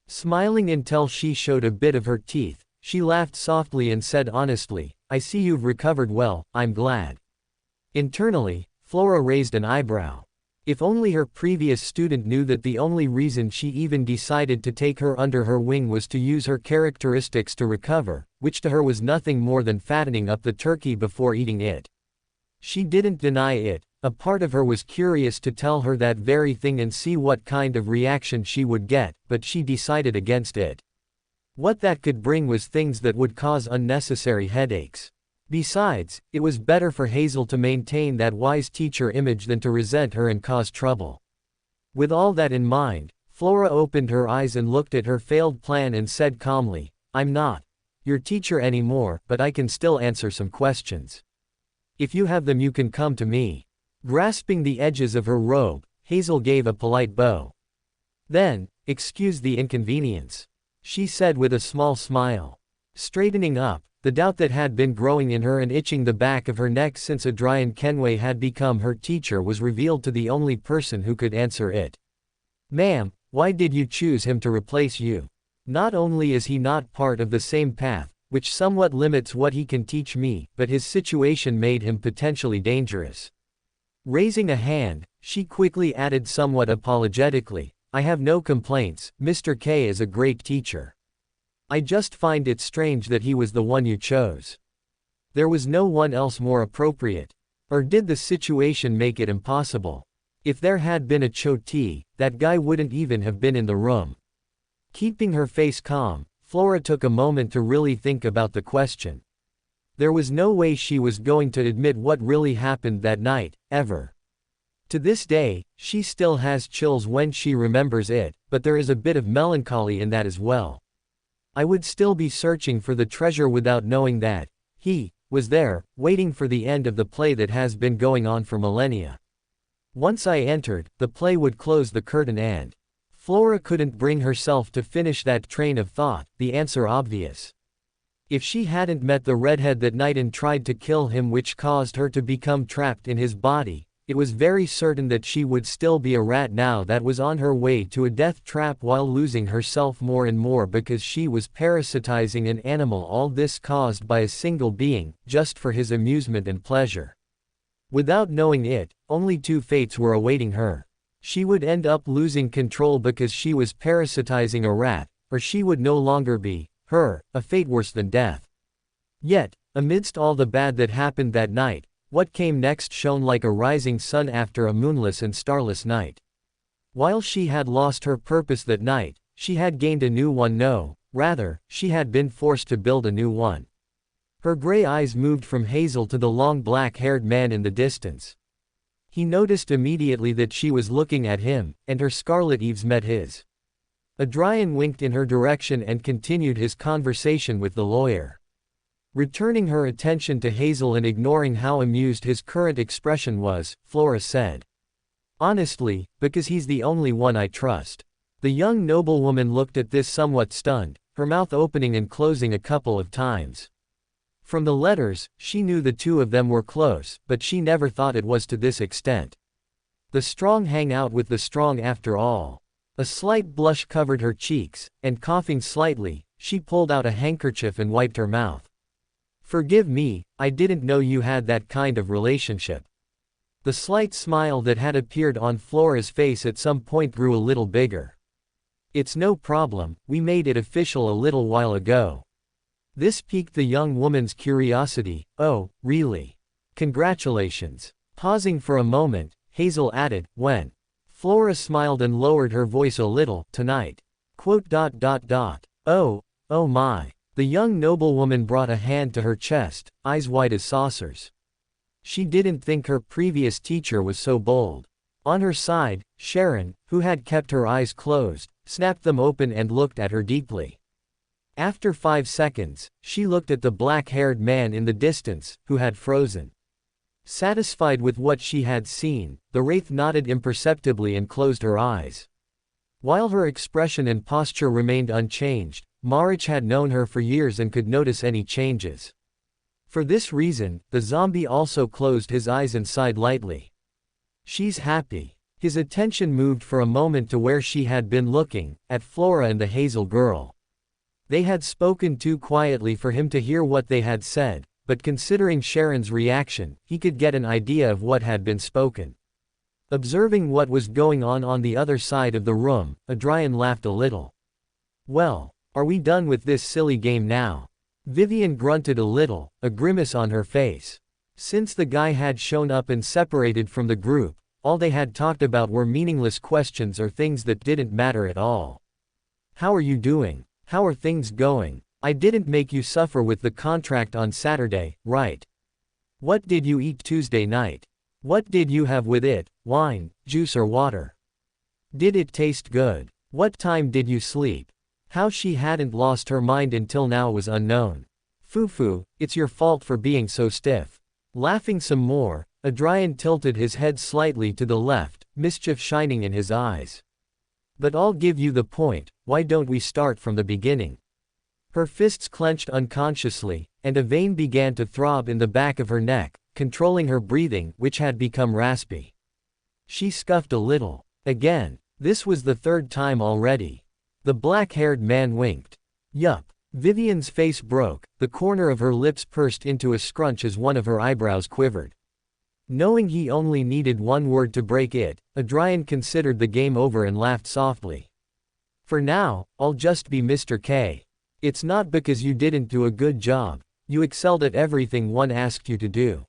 Smiling until she showed a bit of her teeth, she laughed softly and said honestly, "I see you've recovered well, I'm glad." Internally, Flora raised an eyebrow. If only her previous student knew that the only reason she even decided to take her under her wing was to use her characteristics to recover, which to her was nothing more than fattening up the turkey before eating it. She didn't deny it, a part of her was curious to tell her that very thing and see what kind of reaction she would get, but she decided against it. What that could bring was things that would cause unnecessary headaches. Besides, it was better for Hazel to maintain that wise teacher image than to resent her and cause trouble. With all that in mind, Flora opened her eyes and looked at her failed plan and said calmly, "I'm not your teacher anymore, but I can still answer some questions. If you have them you can come to me." Grasping the edges of her robe, Hazel gave a polite bow. "Then, excuse the inconvenience," she said with a small smile. Straightening up, the doubt that had been growing in her and itching the back of her neck since Adrian Kenway had become her teacher was revealed to the only person who could answer it. "Ma'am, why did you choose him to replace you? Not only is he not part of the same path, which somewhat limits what he can teach me, but his situation made him potentially dangerous." Raising a hand, she quickly added somewhat apologetically, "I have no complaints, Mr. K is a great teacher. I just find it strange that he was the one you chose. There was no one else more appropriate. Or did the situation make it impossible? If there had been a Choti, that guy wouldn't even have been in the room." Keeping her face calm, Flora took a moment to really think about the question. There was no way she was going to admit what really happened that night, ever. To this day, she still has chills when she remembers it, but there is a bit of melancholy in that as well. I would still be searching for the treasure without knowing that he was there, waiting for the end of the play that has been going on for millennia. Once I entered, the play would close the curtain and Flora couldn't bring herself to finish that train of thought, the answer obvious. If she hadn't met the redhead that night and tried to kill him, which caused her to become trapped in his body, it was very certain that she would still be a rat now that was on her way to a death trap while losing herself more and more because she was parasitizing an animal, all this caused by a single being, just for his amusement and pleasure. Without knowing it, only two fates were awaiting her. She would end up losing control because she was parasitizing a rat, or she would no longer be, her, a fate worse than death. Yet, amidst all the bad that happened that night, what came next shone like a rising sun after a moonless and starless night. While she had lost her purpose that night, she had gained a new one. No, rather, she had been forced to build a new one. Her gray eyes moved from Hazel to the long black-haired man in the distance. He noticed immediately that she was looking at him, and her scarlet eves met his. Adrian winked in her direction and continued his conversation with the lawyer. Returning her attention to Hazel and ignoring how amused his current expression was, Flora said, "Honestly, because he's the only one I trust." The young noblewoman looked at this somewhat stunned, her mouth opening and closing a couple of times. From the letters, she knew the two of them were close, but she never thought it was to this extent. The strong hang out with the strong after all. A slight blush covered her cheeks, and coughing slightly, she pulled out a handkerchief and wiped her mouth. "Forgive me, I didn't know you had that kind of relationship." The slight smile that had appeared on Flora's face at some point grew a little bigger. "It's no problem, we made it official a little while ago." This piqued the young woman's curiosity. "Oh, really? Congratulations." Pausing for a moment, Hazel added, "When?" Flora smiled and lowered her voice a little. "Tonight." "Oh my." The young noblewoman brought a hand to her chest, eyes wide as saucers. She didn't think her previous teacher was so bold. On her side, Sharon, who had kept her eyes closed, snapped them open and looked at her deeply. After 5 seconds, she looked at the black-haired man in the distance, who had frozen. Satisfied with what she had seen, the wraith nodded imperceptibly and closed her eyes. While her expression and posture remained unchanged, Marich had known her for years and could notice any changes. For this reason, the zombie also closed his eyes and sighed lightly. "She's happy." His attention moved for a moment to where she had been looking, at Flora and the Hazel girl. They had spoken too quietly for him to hear what they had said, but considering Sharon's reaction, he could get an idea of what had been spoken. Observing what was going on the other side of the room, Adrian laughed a little. "Well, are we done with this silly game now?" Vivian grunted a little, a grimace on her face. Since the guy had shown up and separated from the group, all they had talked about were meaningless questions or things that didn't matter at all. "How are you doing? How are things going? I didn't make you suffer with the contract on Saturday, right? What did you eat Tuesday night? What did you have with it, wine, juice or water? Did it taste good? What time did you sleep?" How she hadn't lost her mind until now was unknown. "Foo-foo, it's your fault for being so stiff." Laughing some more, Adrian tilted his head slightly to the left, mischief shining in his eyes. "But I'll give you the point, why don't we start from the beginning?" Her fists clenched unconsciously, and a vein began to throb in the back of her neck, controlling her breathing, which had become raspy. She scuffed a little. Again. This was the third time already. The black-haired man winked. "Yup." Vivian's face broke, the corner of her lips pursed into a scrunch as one of her eyebrows quivered. Knowing he only needed one word to break it, Adrian considered the game over and laughed softly. "For now, I'll just be Mr. K. It's not because you didn't do a good job, you excelled at everything one asked you to do.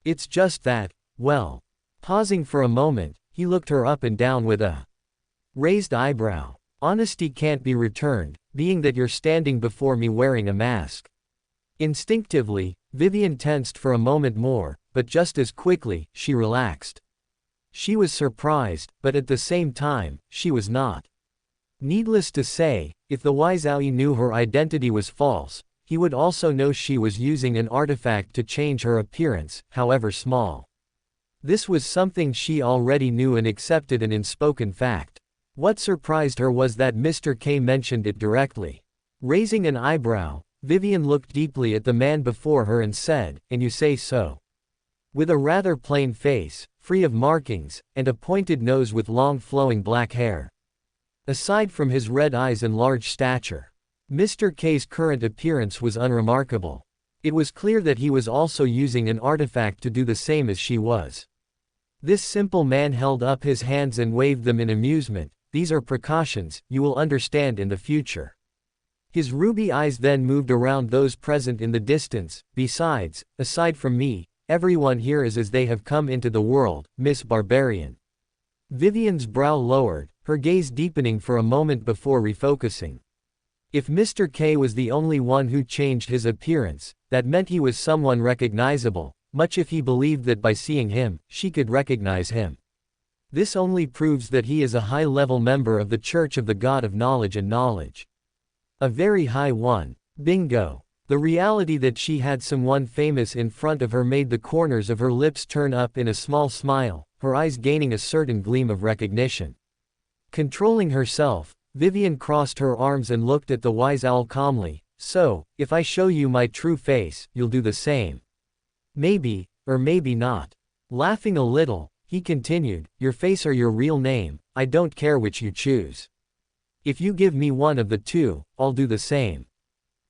It's just that, well." Pausing for a moment, he looked her up and down with a raised eyebrow. "Honesty can't be returned, being that you're standing before me wearing a mask." Instinctively, Vivian tensed for a moment more, but just as quickly, she relaxed. She was surprised, but at the same time, she was not. Needless to say, if the wise Aoi knew her identity was false, he would also know she was using an artifact to change her appearance, however small. This was something she already knew and accepted an unspoken fact. What surprised her was that Mr. K mentioned it directly. Raising an eyebrow, Vivian looked deeply at the man before her and said, "And you say so?" With a rather plain face, free of markings, and a pointed nose with long flowing black hair. Aside from his red eyes and large stature, Mr. K's current appearance was unremarkable. It was clear that he was also using an artifact to do the same as she was. This simple man held up his hands and waved them in amusement. These are precautions, you will understand in the future. His ruby eyes then moved around those present in the distance. Besides, aside from me, everyone here is as they have come into the world, Miss Barbarian. Vivian's brow lowered, her gaze deepening for a moment before refocusing. If Mr. K was the only one who changed his appearance, that meant he was someone recognizable, much if he believed that by seeing him, she could recognize him. This only proves that he is a high-level member of the Church of the God of Knowledge and Knowledge. A very high one. Bingo. The reality that she had someone famous in front of her made the corners of her lips turn up in a small smile, her eyes gaining a certain gleam of recognition. Controlling herself, Vivian crossed her arms and looked at the wise owl calmly. So, if I show you my true face, you'll do the same. Maybe, or maybe not. Laughing a little, he continued, your face or your real name, I don't care which you choose. If you give me one of the two, I'll do the same.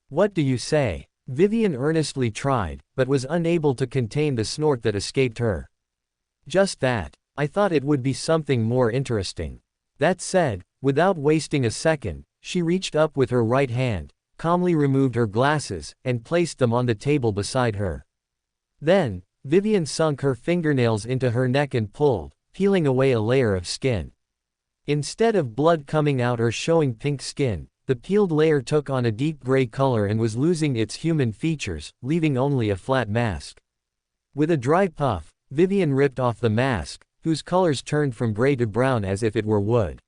What do you say? Vivian earnestly tried, but was unable to contain the snort that escaped her. Just that. I thought it would be something more interesting. That said, without wasting a second, she reached up with her right hand, calmly removed her glasses, and placed them on the table beside her. Then, Vivian sunk her fingernails into her neck and pulled, peeling away a layer of skin. Instead of blood coming out or showing pink skin, the peeled layer took on a deep gray color and was losing its human features, leaving only a flat mask. With a dry puff, Vivian ripped off the mask, whose colors turned from gray to brown as if it were wood.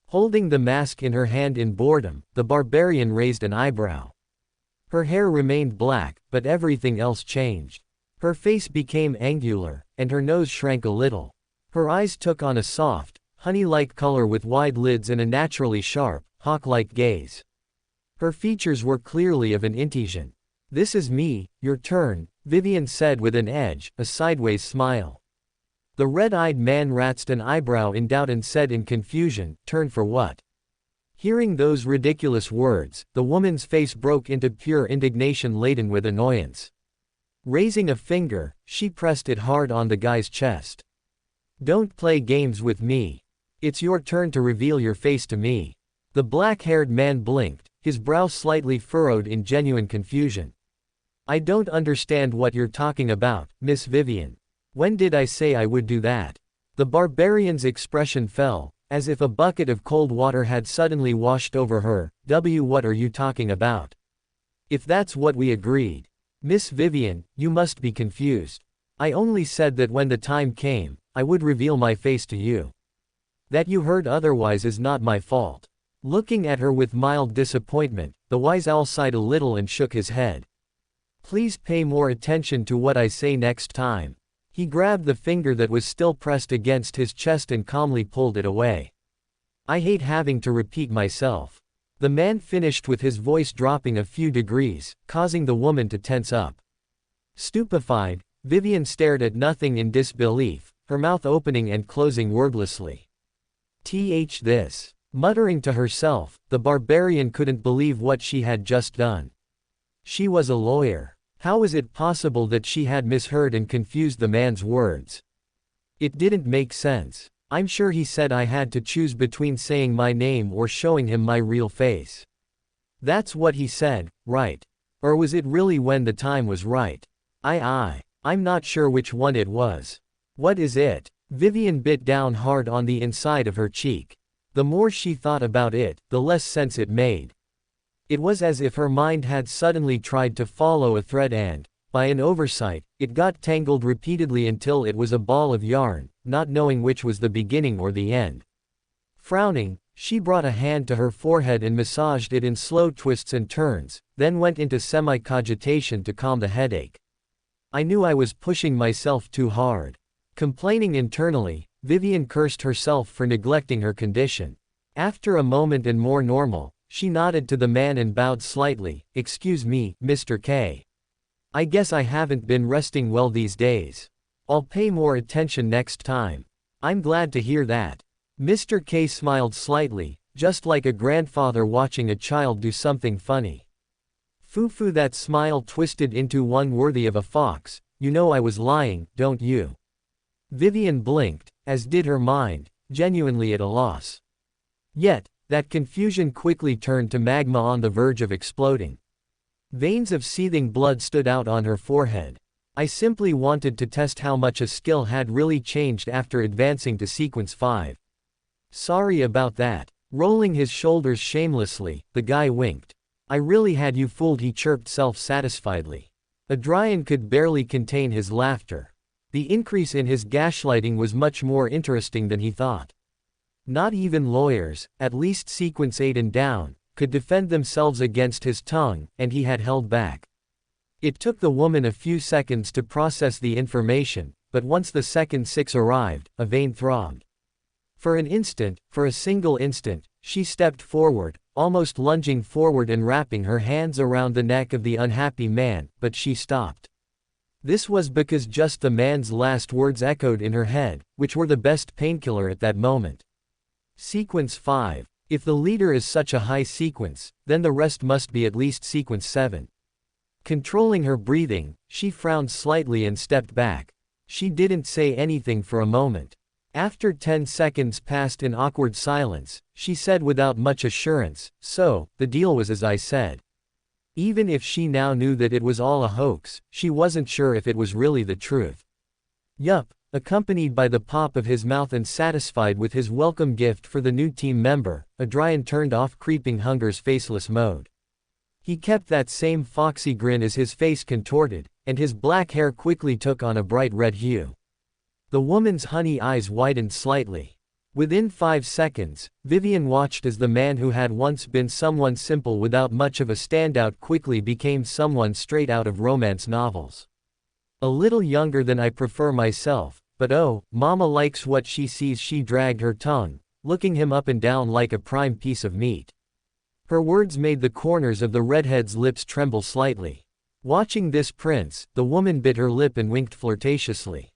Holding the mask in her hand in boredom, the barbarian raised an eyebrow. Her hair remained black, but everything else changed. Her face became angular, and her nose shrank a little. Her eyes took on a soft, honey-like color with wide lids and a naturally sharp, hawk-like gaze. Her features were clearly of an Intesian. This is me, your turn, Vivian said with an edge, a sideways smile. The red-eyed man raised an eyebrow in doubt and said in confusion, turn for what? Hearing those ridiculous words, the woman's face broke into pure indignation laden with annoyance. Raising a finger, she pressed it hard on the guy's chest. Don't play games with me. It's your turn to reveal your face to me. The black-haired man blinked, his brow slightly furrowed in genuine confusion. I don't understand what you're talking about, Miss Vivian. When did I say I would do that? The barbarian's expression fell, as if a bucket of cold water had suddenly washed over her. What are you talking about? If that's what we agreed. Miss Vivian, you must be confused. I only said that when the time came, I would reveal my face to you. That you heard otherwise is not my fault. Looking at her with mild disappointment, the wise owl sighed a little and shook his head. Please pay more attention to what I say next time. He grabbed the finger that was still pressed against his chest and calmly pulled it away. I hate having to repeat myself. The man finished with his voice dropping a few degrees, causing the woman to tense up. Stupefied, Vivian stared at nothing in disbelief, her mouth opening and closing wordlessly. This. Muttering to herself, the barbarian couldn't believe what she had just done. She was a lawyer. How was it possible that she had misheard and confused the man's words? It didn't make sense. I'm sure he said I had to choose between saying my name or showing him my real face. That's what he said, right? Or was it really when the time was right? I'm not sure which one it was. What is it? Vivian bit down hard on the inside of her cheek. The more she thought about it, the less sense it made. It was as if her mind had suddenly tried to follow a thread and, by an oversight, it got tangled repeatedly until it was a ball of yarn, not knowing which was the beginning or the end. Frowning, she brought a hand to her forehead and massaged it in slow twists and turns, then went into semi-cogitation to calm the headache. I knew I was pushing myself too hard. Complaining internally, Vivian cursed herself for neglecting her condition. After a moment and more normal, she nodded to the man and bowed slightly. Excuse me, Mr. K. I guess I haven't been resting well these days. I'll pay more attention next time. I'm glad to hear that. Mr. K smiled slightly, just like a grandfather watching a child do something funny. Foo-foo, that smile twisted into one worthy of a fox. You know I was lying, don't you? Vivian blinked, as did her mind, genuinely at a loss. Yet, that confusion quickly turned to magma on the verge of exploding. Veins of seething blood stood out on her forehead. I simply wanted to test how much a skill had really changed after advancing to sequence 5. Sorry about that. Rolling his shoulders shamelessly, the guy winked. I really had you fooled, he chirped self-satisfiedly. Adrian could barely contain his laughter. The increase in his gaslighting was much more interesting than he thought. Not even lawyers, at least sequence 8 and down, could defend themselves against his tongue, and he had held back. It took the woman a few seconds to process the information, but once the second 6 arrived, a vein throbbed. For an instant, for a single instant, she stepped forward, almost lunging forward and wrapping her hands around the neck of the unhappy man, but she stopped. This was because just the man's last words echoed in her head, which were the best painkiller at that moment. Sequence 5. If the leader is such a high sequence, then the rest must be at least sequence 7. Controlling her breathing, she frowned slightly and stepped back. She didn't say anything for a moment. After 10 seconds passed in awkward silence, she said without much assurance, "So, the deal was as I said." Even if she now knew that it was all a hoax, she wasn't sure if it was really the truth. Yup, accompanied by the pop of his mouth and satisfied with his welcome gift for the new team member, Adrian turned off Creeping Hunger's faceless mode. He kept that same foxy grin as his face contorted, and his black hair quickly took on a bright red hue. The woman's honey eyes widened slightly. Within 5 seconds, Vivian watched as the man who had once been someone simple without much of a standout quickly became someone straight out of romance novels. A little younger than I prefer myself, but oh, mama likes what she sees. She dragged her tongue, looking him up and down like a prime piece of meat. Her words made the corners of the redhead's lips tremble slightly. Watching this prince, the woman bit her lip and winked flirtatiously.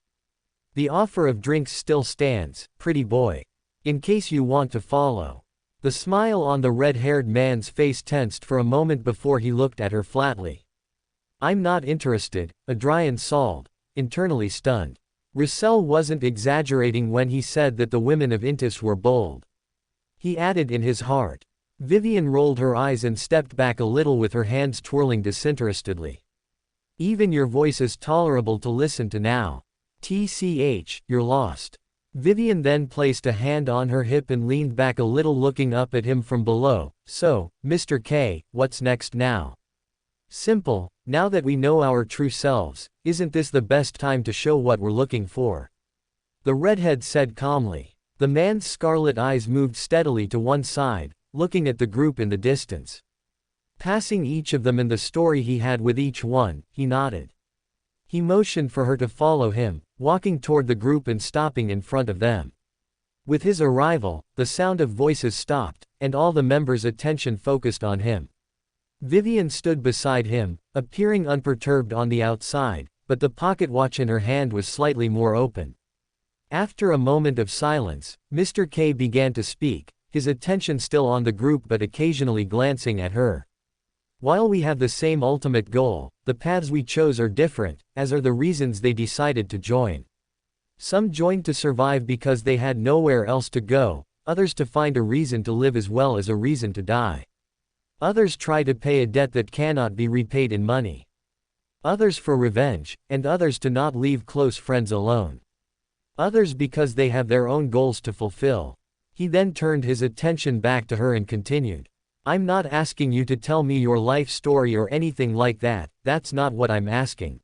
The offer of drinks still stands, pretty boy. In case you want to follow. The smile on the red-haired man's face tensed for a moment before he looked at her flatly. I'm not interested, Adrian sobbed, internally stunned. Russell wasn't exaggerating when he said that the women of Intis were bold. He added in his heart. Vivian rolled her eyes and stepped back a little with her hands twirling disinterestedly. Even your voice is tolerable to listen to now. TCH, you're lost. Vivian then placed a hand on her hip and leaned back a little, looking up at him from below. So, Mr. K, what's next now? Simple, now that we know our true selves, isn't this the best time to show what we're looking for? The redhead said calmly. The man's scarlet eyes moved steadily to one side, looking at the group in the distance. Passing each of them and the story he had with each one, he nodded. He motioned for her to follow him, walking toward the group and stopping in front of them. With his arrival, the sound of voices stopped, and all the members' attention focused on him. Vivian stood beside him, appearing unperturbed on the outside, but the pocket watch in her hand was slightly more open. After a moment of silence, Mr. K began to speak, his attention still on the group but occasionally glancing at her. While we have the same ultimate goal, the paths we chose are different, as are the reasons they decided to join. Some joined to survive because they had nowhere else to go, others to find a reason to live as well as a reason to die. Others try to pay a debt that cannot be repaid in money. Others for revenge, and others to not leave close friends alone. Others because they have their own goals to fulfill. He then turned his attention back to her and continued. I'm not asking you to tell me your life story or anything like that, that's not what I'm asking.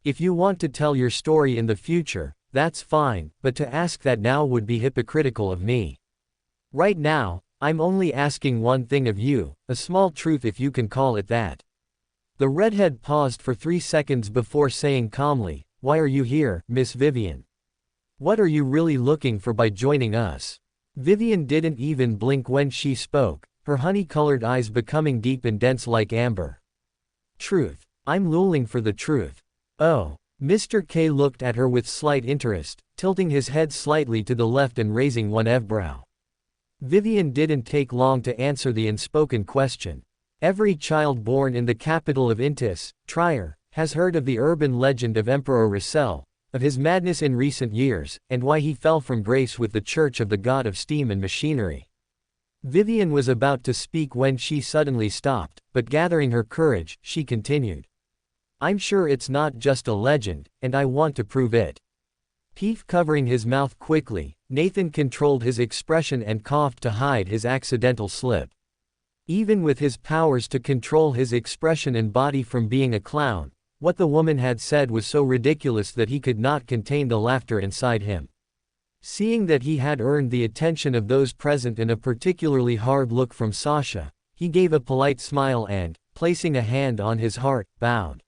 If you want to tell your story in the future, that's fine, but to ask that now would be hypocritical of me. Right now, I'm only asking one thing of you, a small truth if you can call it that. The redhead paused for 3 seconds before saying calmly, why are you here, Miss Vivian? What are you really looking for by joining us? Vivian didn't even blink when she spoke, her honey-colored eyes becoming deep and dense like amber. Truth. I'm looking for the truth. Oh, Mr. K looked at her with slight interest, tilting his head slightly to the left and raising one eyebrow. Vivian didn't take long to answer the unspoken question. Every child born in the capital of Intis, Trier, has heard of the urban legend of Emperor Russell, of his madness in recent years, and why he fell from grace with the Church of the God of Steam and Machinery. Vivian was about to speak when she suddenly stopped, but gathering her courage, she continued. I'm sure it's not just a legend, and I want to prove it. Peef covering his mouth quickly, Nathan controlled his expression and coughed to hide his accidental slip. Even with his powers to control his expression and body from being a clown, what the woman had said was so ridiculous that he could not contain the laughter inside him. Seeing that he had earned the attention of those present and a particularly hard look from Sasha, he gave a polite smile and, placing a hand on his heart, bowed.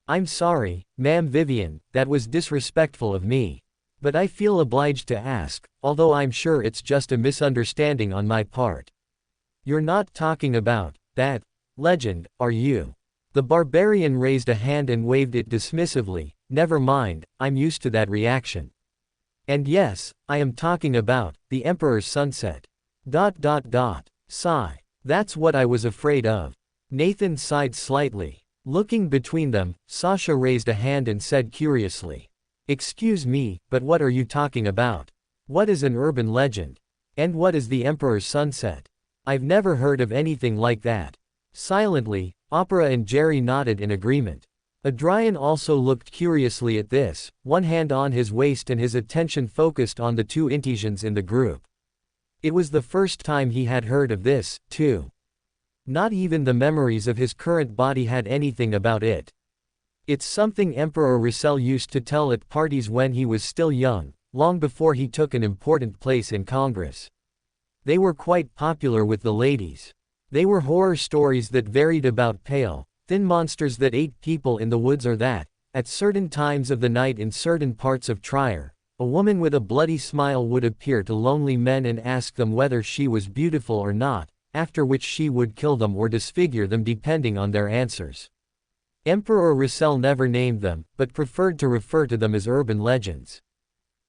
I'm sorry, Ma'am Vivian, that was disrespectful of me. But I feel obliged to ask, although I'm sure it's just a misunderstanding on my part. You're not talking about that legend, are you? The barbarian raised a hand and waved it dismissively. Never mind, I'm used to that reaction. And yes, I am talking about the Emperor's sunset. Sigh. That's what I was afraid of. Nathan sighed slightly. Looking between them, Sasha raised a hand and said curiously. Excuse me, but what are you talking about? What is an urban legend? And what is the Emperor's sunset? I've never heard of anything like that. Silently, Opera and Jerry nodded in agreement. Adrian also looked curiously at this, one hand on his waist and his attention focused on the two Intesians in the group. It was the first time he had heard of this, too. Not even the memories of his current body had anything about it. It's something Emperor Russell used to tell at parties when he was still young, long before he took an important place in Congress. They were quite popular with the ladies. They were horror stories that varied about pale, thin monsters that ate people in the woods, or that, at certain times of the night in certain parts of Trier, a woman with a bloody smile would appear to lonely men and ask them whether she was beautiful or not, after which she would kill them or disfigure them depending on their answers. Emperor Russell never named them, but preferred to refer to them as urban legends.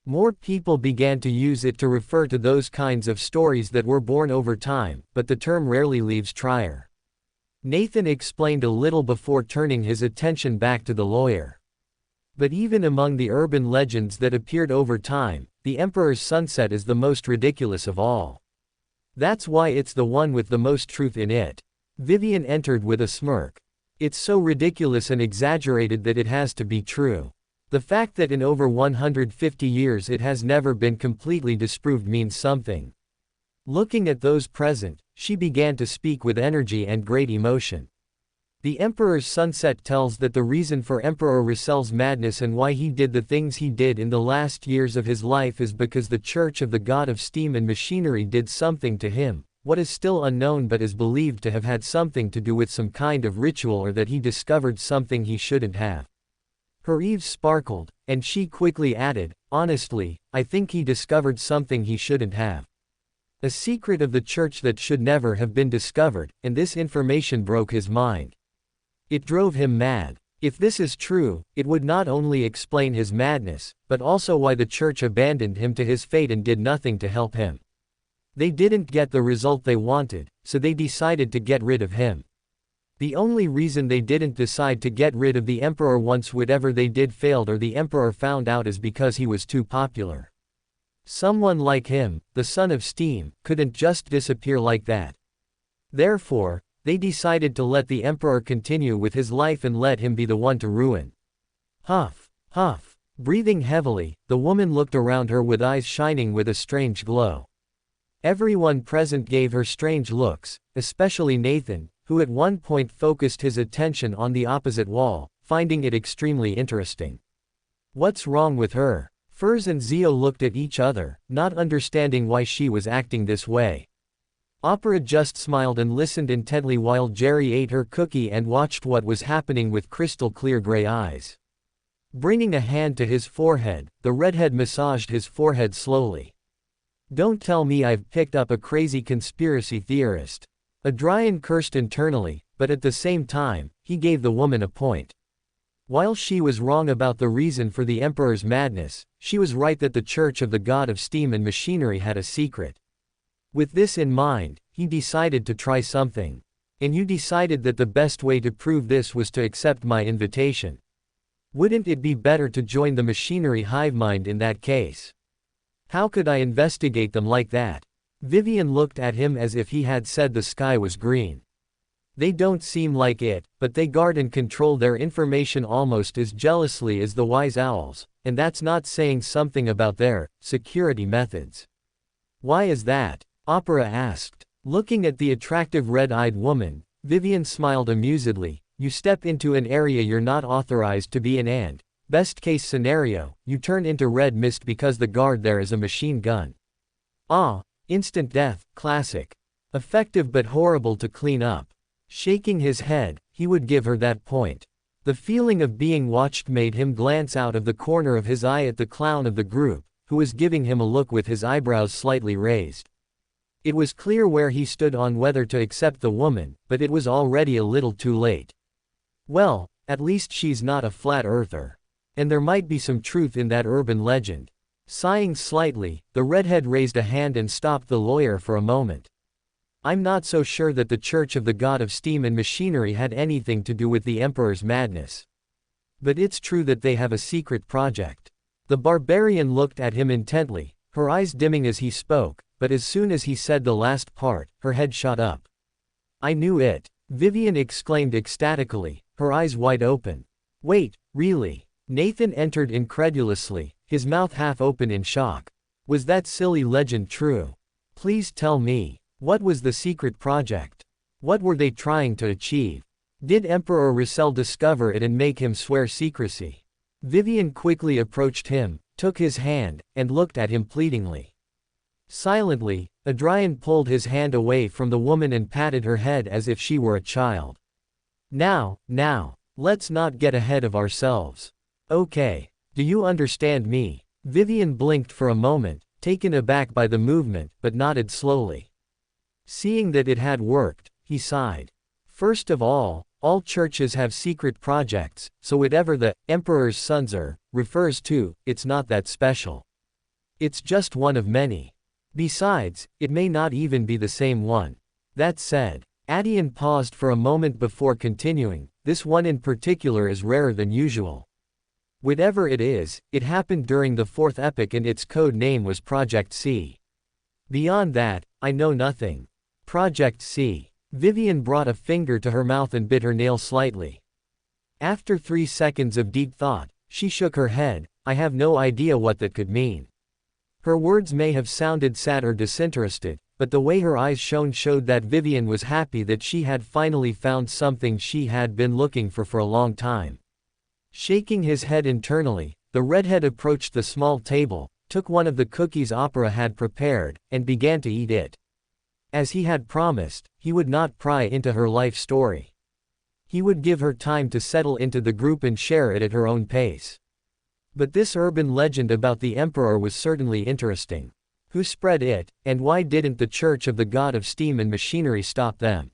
More people began to use it to refer to those kinds of stories that were born over time, but the term rarely leaves Trier. Nathan explained a little before turning his attention back to the lawyer. But even among the urban legends that appeared over time, the Emperor's sunset is the most ridiculous of all. That's why it's the one with the most truth in it. Vivian entered with a smirk. It's so ridiculous and exaggerated that it has to be true. The fact that in over 150 years it has never been completely disproved means something. Looking at those present, she began to speak with energy and great emotion. The Emperor's sunset tells that the reason for Emperor Russell's madness and why he did the things he did in the last years of his life is because the Church of the God of Steam and Machinery did something to him, what is still unknown but is believed to have had something to do with some kind of ritual, or that he discovered something he shouldn't have. Her eves sparkled, and she quickly added, honestly, I think he discovered something he shouldn't have. A secret of the Church that should never have been discovered, and this information broke his mind. It drove him mad. If this is true, it would not only explain his madness, but also why the Church abandoned him to his fate and did nothing to help him. They didn't get the result they wanted, so they decided to get rid of him. The only reason they didn't decide to get rid of the Emperor once whatever they did failed or the Emperor found out is because he was too popular. Someone like him, the son of Steam, couldn't just disappear like that. Therefore, they decided to let the Emperor continue with his life and let him be the one to ruin. Huff, huff. Breathing heavily, the woman looked around her with eyes shining with a strange glow. Everyone present gave her strange looks, especially Nathan, who at one point focused his attention on the opposite wall, finding it extremely interesting. What's wrong with her? Furs and Zio looked at each other, not understanding why she was acting this way. Opera just smiled and listened intently while Jerry ate her cookie and watched what was happening with crystal clear gray eyes. Bringing a hand to his forehead, the redhead massaged his forehead slowly. Don't tell me I've picked up a crazy conspiracy theorist. Adrian cursed internally, but at the same time, he gave the woman a point. While she was wrong about the reason for the emperor's madness, she was right that the Church of the God of Steam and Machinery had a secret. With this in mind, he decided to try something. And you decided that the best way to prove this was to accept my invitation. Wouldn't it be better to join the machinery hivemind in that case? How could I investigate them like that? Vivian looked at him as if he had said the sky was green. They don't seem like it, but they guard and control their information almost as jealously as the wise owls, and that's not saying something about their security methods. Why is that? Opera asked. Looking at the attractive red-eyed woman, Vivian smiled amusedly. You step into an area you're not authorized to be in and, best case scenario, you turn into red mist because the guard there is a machine gun. Ah, instant death, classic. Effective but horrible to clean up. Shaking his head, he would give her that point. The feeling of being watched made him glance out of the corner of his eye at the clown of the group, who was giving him a look with his eyebrows slightly raised. It was clear where he stood on whether to accept the woman, but it was already a little too late. Well, at least she's not a flat earther. And there might be some truth in that urban legend. Sighing slightly, the redhead raised a hand and stopped the lawyer for a moment. I'm not so sure that the Church of the God of Steam and Machinery had anything to do with the Emperor's madness. But it's true that they have a secret project. The barbarian looked at him intently, her eyes dimming as he spoke, but as soon as he said the last part, her head shot up. I knew it, Vivian exclaimed ecstatically, her eyes wide open. Wait, really? Nathan entered incredulously, his mouth half open in shock. Was that silly legend true? Please tell me. What was the secret project? What were they trying to achieve? Did Emperor Russell discover it and make him swear secrecy? Vivian quickly approached him, took his hand, and looked at him pleadingly. Silently, Adrian pulled his hand away from the woman and patted her head as if she were a child. Now, let's not get ahead of ourselves. Okay, do you understand me? Vivian blinked for a moment, taken aback by the movement, but nodded slowly. Seeing that it had worked, he sighed. First of all churches have secret projects, so whatever the Emperor's Sons refers to, it's not that special. It's just one of many. Besides, it may not even be the same one. That said, Adian paused for a moment before continuing, this one in particular is rarer than usual. Whatever it is, it happened during the fourth epoch and its code name was Project C. Beyond that, I know nothing. Project C. Vivian brought a finger to her mouth and bit her nail slightly. After 3 seconds of deep thought, she shook her head. I have no idea what that could mean. Her words may have sounded sad or disinterested, but the way her eyes shone showed that Vivian was happy that she had finally found something she had been looking for a long time. Shaking his head internally, the redhead approached the small table, took one of the cookies Opera had prepared, and began to eat it. As he had promised, he would not pry into her life story. He would give her time to settle into the group and share it at her own pace. But this urban legend about the Emperor was certainly interesting. Who spread it, and why didn't the Church of the God of Steam and Machinery stop them?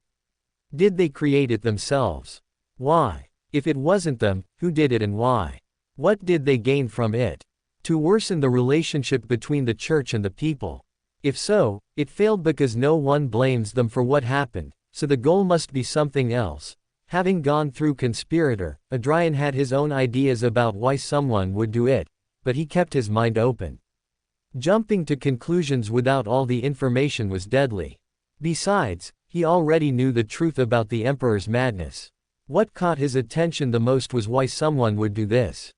Did they create it themselves? Why? If it wasn't them, who did it and why? What did they gain from it? To worsen the relationship between the church and the people. If so, it failed because no one blames them for what happened, so the goal must be something else. Having gone through Conspirator, Adrian had his own ideas about why someone would do it, but he kept his mind open. Jumping to conclusions without all the information was deadly. Besides, he already knew the truth about the Emperor's madness. What caught his attention the most was why someone would do this.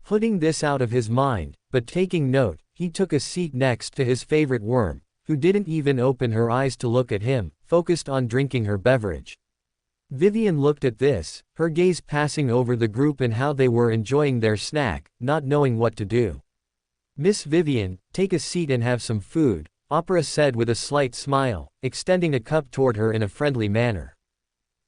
Putting this out of his mind, but taking note, he took a seat next to his favorite worm, who didn't even open her eyes to look at him, focused on drinking her beverage. Vivian looked at this, her gaze passing over the group and how they were enjoying their snack, not knowing what to do. Miss Vivian, take a seat and have some food, Opera said with a slight smile, extending a cup toward her in a friendly manner.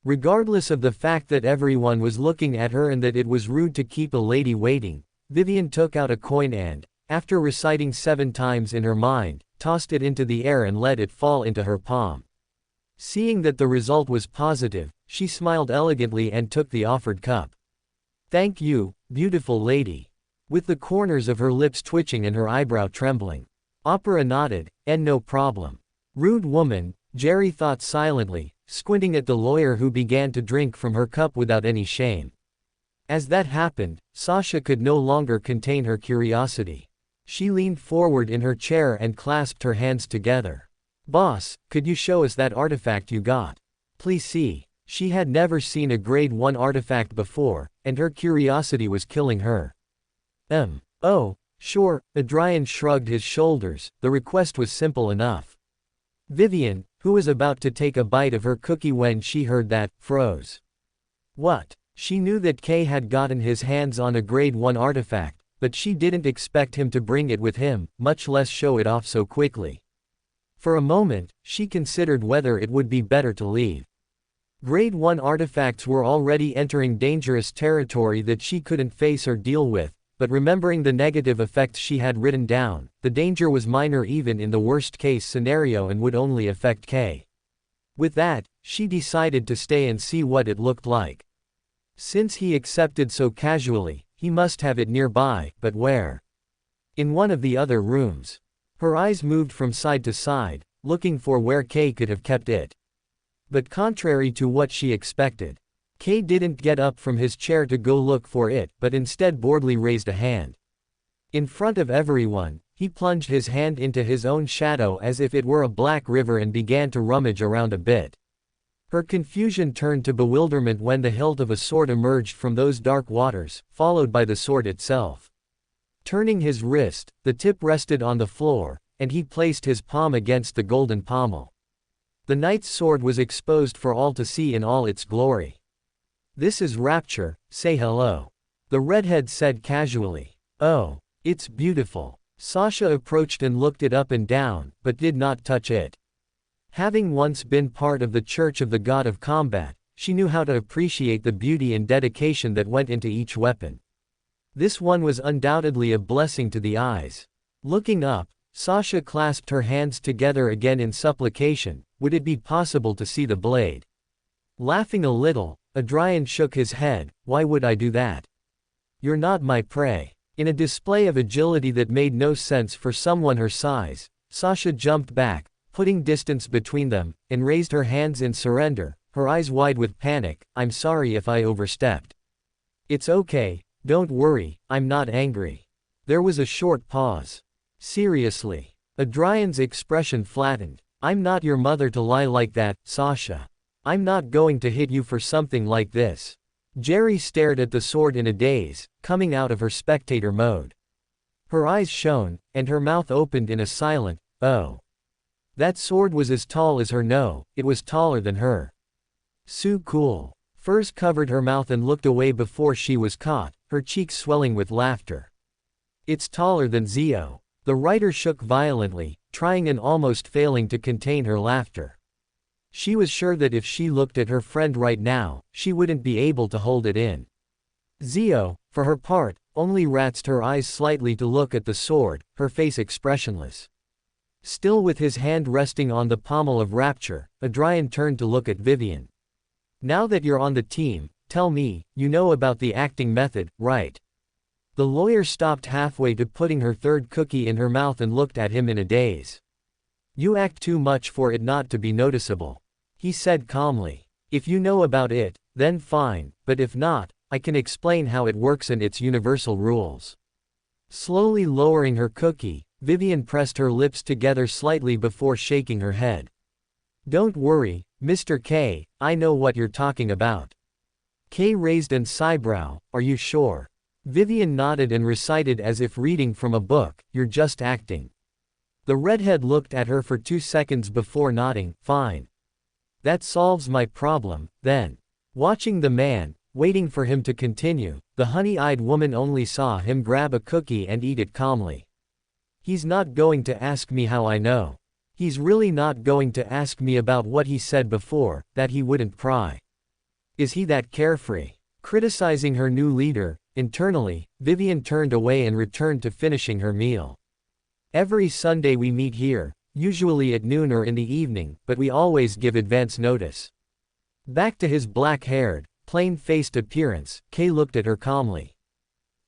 Regardless of the fact that everyone was looking at her and that it was rude to keep a lady waiting, Vivian took out a coin and, after reciting 7 times in her mind, tossed it into the air and let it fall into her palm. Seeing that the result was positive, she smiled elegantly and took the offered cup. Thank you, beautiful lady. With the corners of her lips twitching and her eyebrow trembling. Opera nodded, and no problem. Rude woman, Jerry thought silently, squinting at the lawyer who began to drink from her cup without any shame. As that happened, Sasha could no longer contain her curiosity. She leaned forward in her chair and clasped her hands together. Boss, could you show us that artifact you got? Please see. She had never seen a grade 1 artifact before, and her curiosity was killing her. Oh, sure, Adrian shrugged his shoulders, the request was simple enough. Vivian, who was about to take a bite of her cookie when she heard that, froze. What? She knew that Kay had gotten his hands on a grade 1 artifact, but she didn't expect him to bring it with him, much less show it off so quickly. For a moment, she considered whether it would be better to leave. Grade 1 artifacts were already entering dangerous territory that she couldn't face or deal with, but remembering the negative effects she had written down, the danger was minor even in the worst-case scenario and would only affect Kay. With that, she decided to stay and see what it looked like. Since he accepted so casually, he must have it nearby, but where? In one of the other rooms. Her eyes moved from side to side, looking for where Kay could have kept it. But contrary to what she expected, Kay didn't get up from his chair to go look for it, but instead boredly raised a hand. In front of everyone, he plunged his hand into his own shadow as if it were a black river and began to rummage around a bit. Her confusion turned to bewilderment when the hilt of a sword emerged from those dark waters, followed by the sword itself. Turning his wrist, the tip rested on the floor, and he placed his palm against the golden pommel. The knight's sword was exposed for all to see in all its glory. This is Rapture, say hello. The redhead said casually. Oh, it's beautiful. Sasha approached and looked it up and down, but did not touch it. Having once been part of the Church of the God of Combat, she knew how to appreciate the beauty and dedication that went into each weapon. This one was undoubtedly a blessing to the eyes. Looking up, Sasha clasped her hands together again in supplication. Would it be possible to see the blade? Laughing a little, Adrian shook his head. Why would I do that? You're not my prey. In a display of agility that made no sense for someone her size, Sasha jumped back, putting distance between them, and raised her hands in surrender, her eyes wide with panic. I'm sorry if I overstepped. It's okay, don't worry, I'm not angry. There was a short pause. Seriously. Adrian's expression flattened. I'm not your mother to lie like that, Sasha. I'm not going to hit you for something like this. Jerry stared at the sword in a daze, coming out of her spectator mode. Her eyes shone, and her mouth opened in a silent, oh. That sword was as tall as her. No, it was taller than her. So cool. Furs covered her mouth and looked away before she was caught, her cheeks swelling with laughter. It's taller than Zio. The writer shook violently, trying and almost failing to contain her laughter. She was sure that if she looked at her friend right now, she wouldn't be able to hold it in. Zio, for her part, only raised her eyes slightly to look at the sword, her face expressionless. Still with his hand resting on the pommel of Rapture, Adrian turned to look at Vivian. Now that you're on the team, tell me, you know about the acting method, right? The lawyer stopped halfway to putting her third cookie in her mouth and looked at him in a daze. You act too much for it not to be noticeable, he said calmly. If you know about it, then fine, but if not, I can explain how it works and its universal rules. Slowly lowering her cookie, Vivian pressed her lips together slightly before shaking her head. Don't worry, Mr. K, I know what you're talking about. K raised an eyebrow. Are you sure? Vivian nodded and recited as if reading from a book, you're just acting. The redhead looked at her for 2 seconds before nodding, fine. That solves my problem, then. Watching the man, waiting for him to continue, the honey-eyed woman only saw him grab a cookie and eat it calmly. He's not going to ask me how I know. He's really not going to ask me about what he said before, that he wouldn't pry. Is he that carefree? Criticizing her new leader, internally, Vivian turned away and returned to finishing her meal. Every Sunday we meet here, usually at noon or in the evening, but we always give advance notice. Back to his black-haired, plain-faced appearance, Kay looked at her calmly.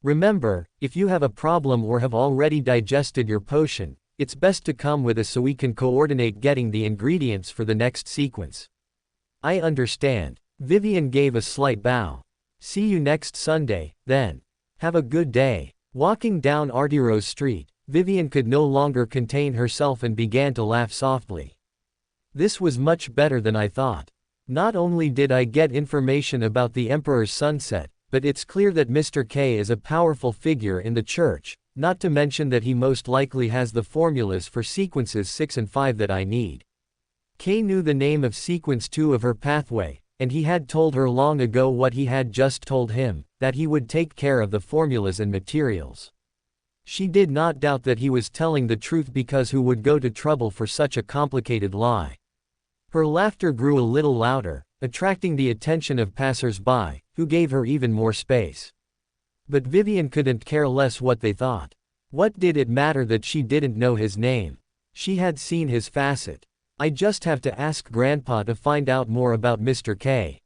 Remember, if you have a problem or have already digested your potion, it's best to come with us so we can coordinate getting the ingredients for the next sequence. I understand. Vivian gave a slight bow. See you next Sunday, then. Have a good day. Walking down Artyrose Street, Vivian could no longer contain herself and began to laugh softly. This was much better than I thought. Not only did I get information about the Emperor's sunset, but it's clear that Mr. K is a powerful figure in the church, not to mention that he most likely has the formulas for sequences 6 and 5 that I need. Kay knew the name of sequence 2 of her pathway, and he had told her long ago what he had just told him, that he would take care of the formulas and materials. She did not doubt that he was telling the truth because who would go to trouble for such a complicated lie? Her laughter grew a little louder, attracting the attention of passers-by, who gave her even more space. But Vivian couldn't care less what they thought. What did it matter that she didn't know his name? She had seen his facet. I just have to ask Grandpa to find out more about Mr. K.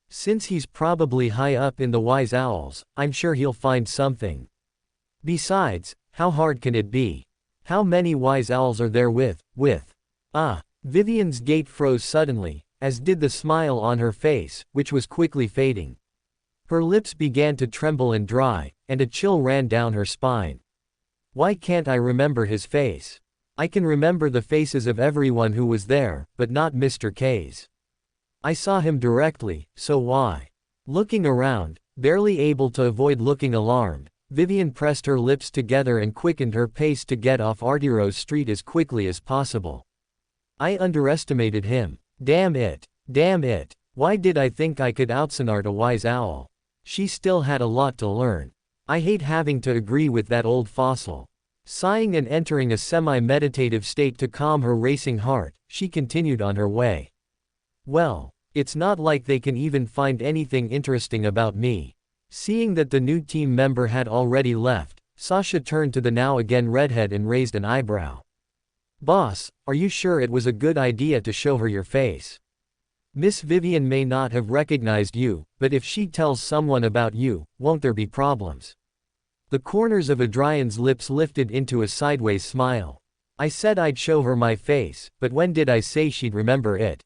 Since he's probably high up in the Wise Owls, I'm sure he'll find something. Besides, how hard can it be? How many Wise Owls are there with? Vivian's gait froze suddenly, as did the smile on her face, which was quickly fading. Her lips began to tremble and dry, and a chill ran down her spine. Why can't I remember his face? I can remember the faces of everyone who was there, but not Mr. K's. I saw him directly, so why? Looking around, barely able to avoid looking alarmed, Vivian pressed her lips together and quickened her pace to get off Artyrose Street as quickly as possible. I underestimated him. Damn it. Why did I think I could outsmart a Wise Owl? She still had a lot to learn. I hate having to agree with that old fossil. Sighing and entering a semi-meditative state to calm her racing heart, she continued on her way. Well, it's not like they can even find anything interesting about me. Seeing that the new team member had already left, Sasha turned to the now again redhead and raised an eyebrow. Boss, are you sure it was a good idea to show her your face? Miss Vivian may not have recognized you, but if she tells someone about you, won't there be problems? The corners of Adrian's lips lifted into a sideways smile. I said I'd show her my face, but when did I say she'd remember it?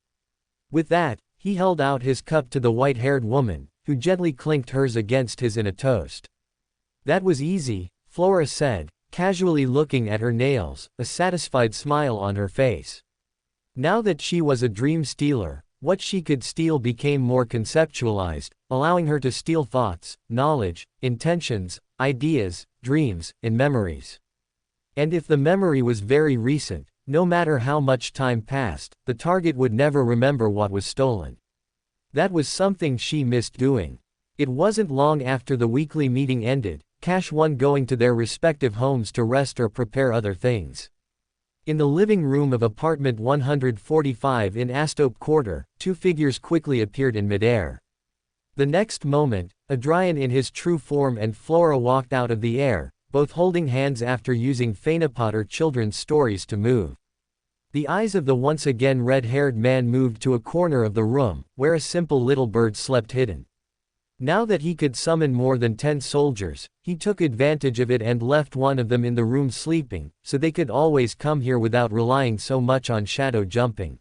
With that, he held out his cup to the white-haired woman, who gently clinked hers against his in a toast. That was easy, Flora said, casually looking at her nails, a satisfied smile on her face. Now that she was a dream stealer, what she could steal became more conceptualized, allowing her to steal thoughts, knowledge, intentions, ideas, dreams, and memories. And if the memory was very recent, no matter how much time passed, the target would never remember what was stolen. That was something she missed doing. It wasn't long after the weekly meeting ended, Cash One going to their respective homes to rest or prepare other things. In the living room of apartment 145 in Astope Quarter, two figures quickly appeared in midair. The next moment, Adrian in his true form and Flora walked out of the air, both holding hands after using Potter children's stories to move. The eyes of the once again red-haired man moved to a corner of the room, where a simple little bird slept hidden. Now that he could summon more than 10 soldiers, he took advantage of it and left one of them in the room sleeping, so they could always come here without relying so much on shadow jumping.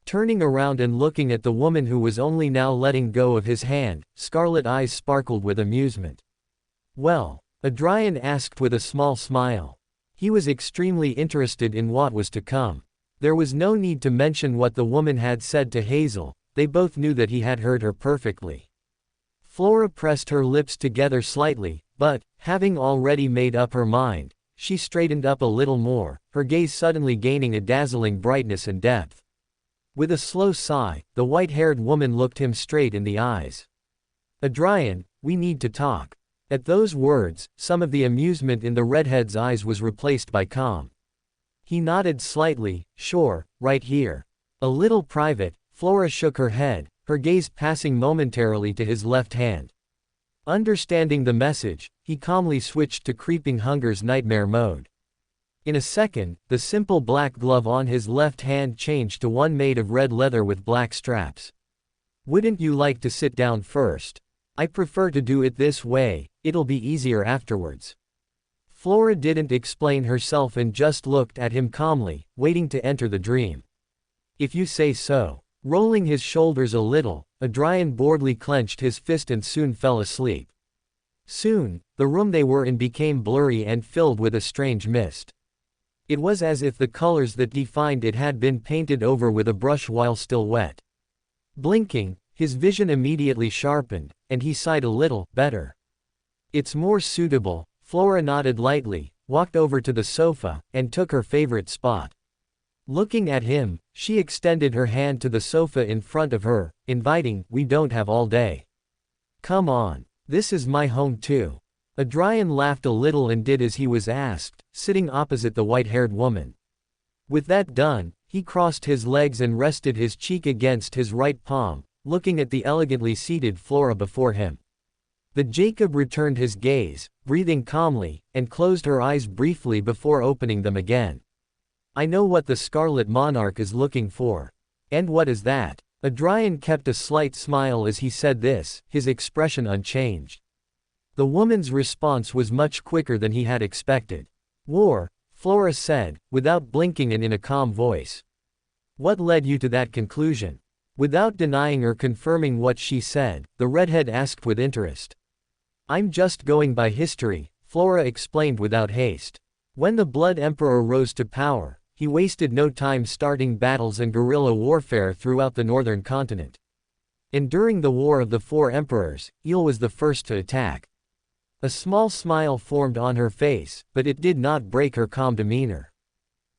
Turning around and looking at the woman who was only now letting go of his hand, scarlet eyes sparkled with amusement. Well? Adrian asked with a small smile. He was extremely interested in what was to come. There was no need to mention what the woman had said to Hazel, they both knew that he had heard her perfectly. Flora pressed her lips together slightly, but, having already made up her mind, she straightened up a little more, her gaze suddenly gaining a dazzling brightness and depth. With a slow sigh, the white-haired woman looked him straight in the eyes. Adrian, we need to talk. At those words, some of the amusement in the redhead's eyes was replaced by calm. He nodded slightly, sure, right here. A little private, Flora shook her head, her gaze passing momentarily to his left hand. Understanding the message, he calmly switched to Creeping Hunger's nightmare mode. In a second, the simple black glove on his left hand changed to one made of red leather with black straps. Wouldn't you like to sit down first? I prefer to do it this way, it'll be easier afterwards. Flora didn't explain herself and just looked at him calmly, waiting to enter the dream. If you say so. Rolling his shoulders a little, Adrian boredly clenched his fist and soon fell asleep. Soon, the room they were in became blurry and filled with a strange mist. It was as if the colors that defined it had been painted over with a brush while still wet. Blinking, his vision immediately sharpened, and he sighed a little. Better. It's more suitable. Flora nodded lightly, walked over to the sofa, and took her favorite spot. Looking at him, she extended her hand to the sofa in front of her, inviting, we don't have all day. Come on. This is my home too. Adrian laughed a little and did as he was asked, sitting opposite the white-haired woman. With that done, he crossed his legs and rested his cheek against his right palm, looking at the elegantly seated Flora before him. The Jacob returned his gaze, breathing calmly, and closed her eyes briefly before opening them again. I know what the Scarlet Monarch is looking for. And what is that? Adrian kept a slight smile as he said this, his expression unchanged. The woman's response was much quicker than he had expected. War, Flora said, without blinking and in a calm voice. What led you to that conclusion? Without denying or confirming what she said, the redhead asked with interest. I'm just going by history, Flora explained without haste. When the Blood Emperor rose to power, he wasted no time starting battles and guerrilla warfare throughout the northern continent. And during the War of the Four Emperors, Il was the first to attack. A small smile formed on her face, but it did not break her calm demeanor.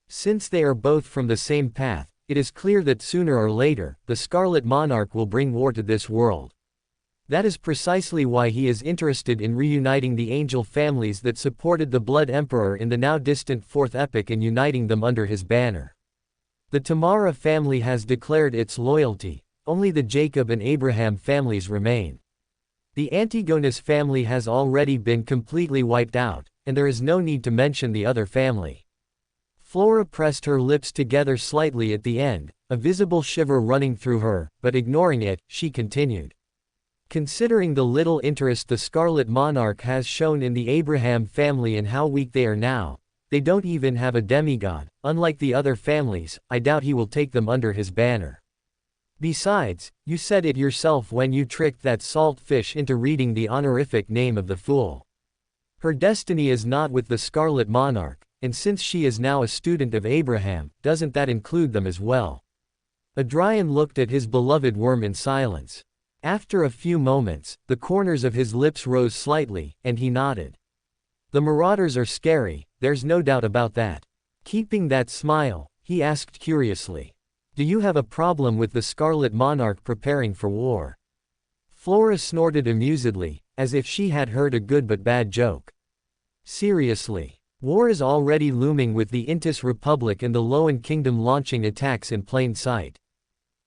Since they are both from the same path, it is clear that sooner or later, the Scarlet Monarch will bring war to this world. That is precisely why he is interested in reuniting the angel families that supported the Blood Emperor in the now distant Fourth Epoch and uniting them under his banner. The Tamara family has declared its loyalty, only the Jacob and Abraham families remain. The Antigonus family has already been completely wiped out, and there is no need to mention the other family. Flora pressed her lips together slightly at the end, a visible shiver running through her, but ignoring it, she continued. Considering the little interest the Scarlet Monarch has shown in the Abraham family and how weak they are now, they don't even have a demigod. Unlike the other families, I doubt he will take them under his banner. Besides, you said it yourself when you tricked that salt fish into reading the honorific name of the fool. Her destiny is not with the Scarlet Monarch, and since she is now a student of Abraham, doesn't that include them as well? Adrian looked at his beloved worm in silence. After a few moments, the corners of his lips rose slightly, and he nodded. The marauders are scary, there's no doubt about that. Keeping that smile, he asked curiously. Do you have a problem with the Scarlet Monarch preparing for war? Flora snorted amusedly, as if she had heard a good but bad joke. Seriously. War is already looming with the Intis Republic and the Loan Kingdom launching attacks in plain sight.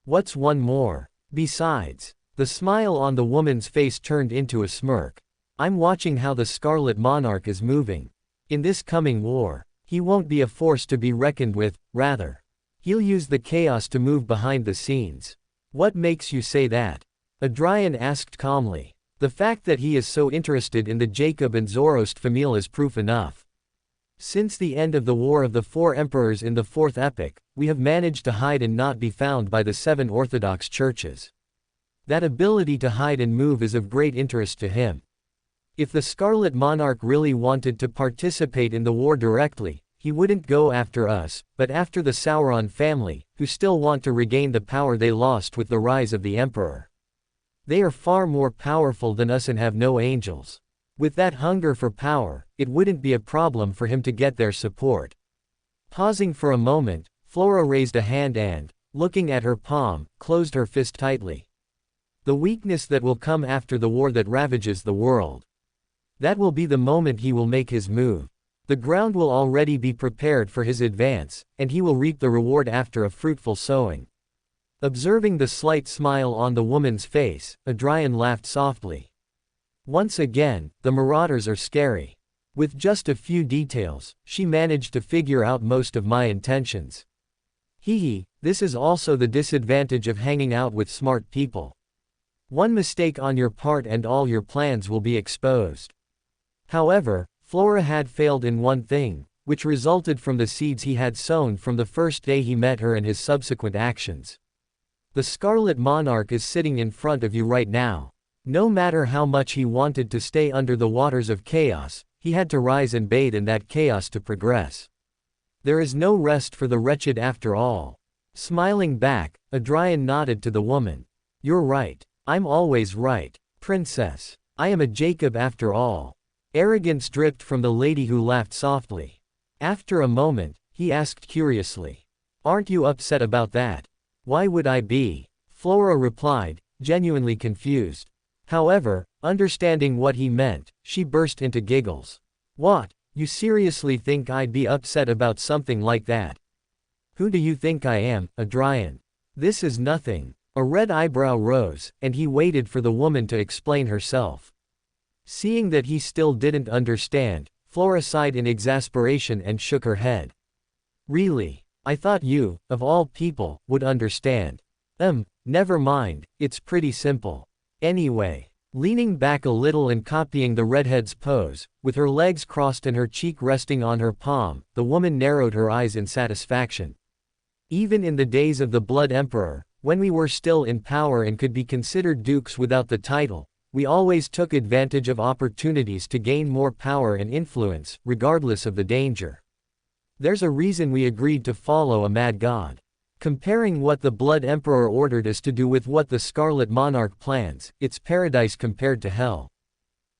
What's one more? Besides. The smile on the woman's face turned into a smirk. I'm watching how the Scarlet Monarch is moving. In this coming war, he won't be a force to be reckoned with, rather. He'll use the chaos to move behind the scenes. What makes you say that? Adrian asked calmly. The fact that he is so interested in the Jacob and Zoroast family is proof enough. Since the end of the War of the Four Emperors in the Fourth Epoch, we have managed to hide and not be found by the 7 Orthodox churches. That ability to hide and move is of great interest to him. If the Scarlet Monarch really wanted to participate in the war directly, he wouldn't go after us, but after the Sauron family, who still want to regain the power they lost with the rise of the Emperor. They are far more powerful than us and have no angels. With that hunger for power, it wouldn't be a problem for him to get their support. Pausing for a moment, Flora raised a hand and, looking at her palm, closed her fist tightly. The weakness that will come after the war that ravages the world. That will be the moment he will make his move. The ground will already be prepared for his advance, and he will reap the reward after a fruitful sowing. Observing the slight smile on the woman's face, Adrian laughed softly. Once again, the marauders are scary. With just a few details, she managed to figure out most of my intentions. This is also the disadvantage of hanging out with smart people. One mistake on your part and all your plans will be exposed. However, Flora had failed in one thing, which resulted from the seeds he had sown from the first day he met her and his subsequent actions. The Scarlet Monarch is sitting in front of you right now. No matter how much he wanted to stay under the waters of chaos, he had to rise and bathe in that chaos to progress. There is no rest for the wretched after all. Smiling back, Adrian nodded to the woman. You're right. I'm always right, princess. I am a Jacob after all. Arrogance dripped from the lady who laughed softly. After a moment, he asked curiously. Aren't you upset about that? Why would I be? Flora replied, genuinely confused. However, understanding what he meant, she burst into giggles. What? You seriously think I'd be upset about something like that? Who do you think I am, Adrian? This is nothing. A red eyebrow rose, and he waited for the woman to explain herself. Seeing that he still didn't understand, Flora sighed in exasperation and shook her head. Really? I thought you, of all people, would understand. Never mind, it's pretty simple. Anyway. Leaning back a little and copying the redhead's pose, with her legs crossed and her cheek resting on her palm, the woman narrowed her eyes in satisfaction. Even in the days of the Blood Emperor, when we were still in power and could be considered dukes without the title, we always took advantage of opportunities to gain more power and influence, regardless of the danger. There's a reason we agreed to follow a mad god. Comparing what the Blood Emperor ordered us to do with what the Scarlet Monarch plans, it's paradise compared to hell.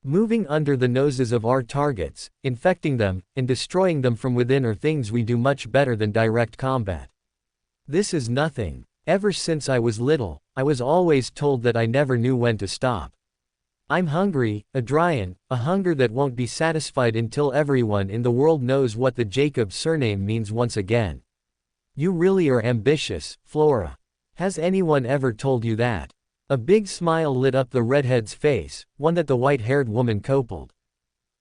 Moving under the noses of our targets, infecting them, and destroying them from within are things we do much better than direct combat. This is nothing. Ever since I was little, I was always told that I never knew when to stop. I'm hungry, Adrian, a hunger that won't be satisfied until everyone in the world knows what the Jacob surname means once again. You really are ambitious, Flora. Has anyone ever told you that? A big smile lit up the redhead's face, one that the white-haired woman coupled.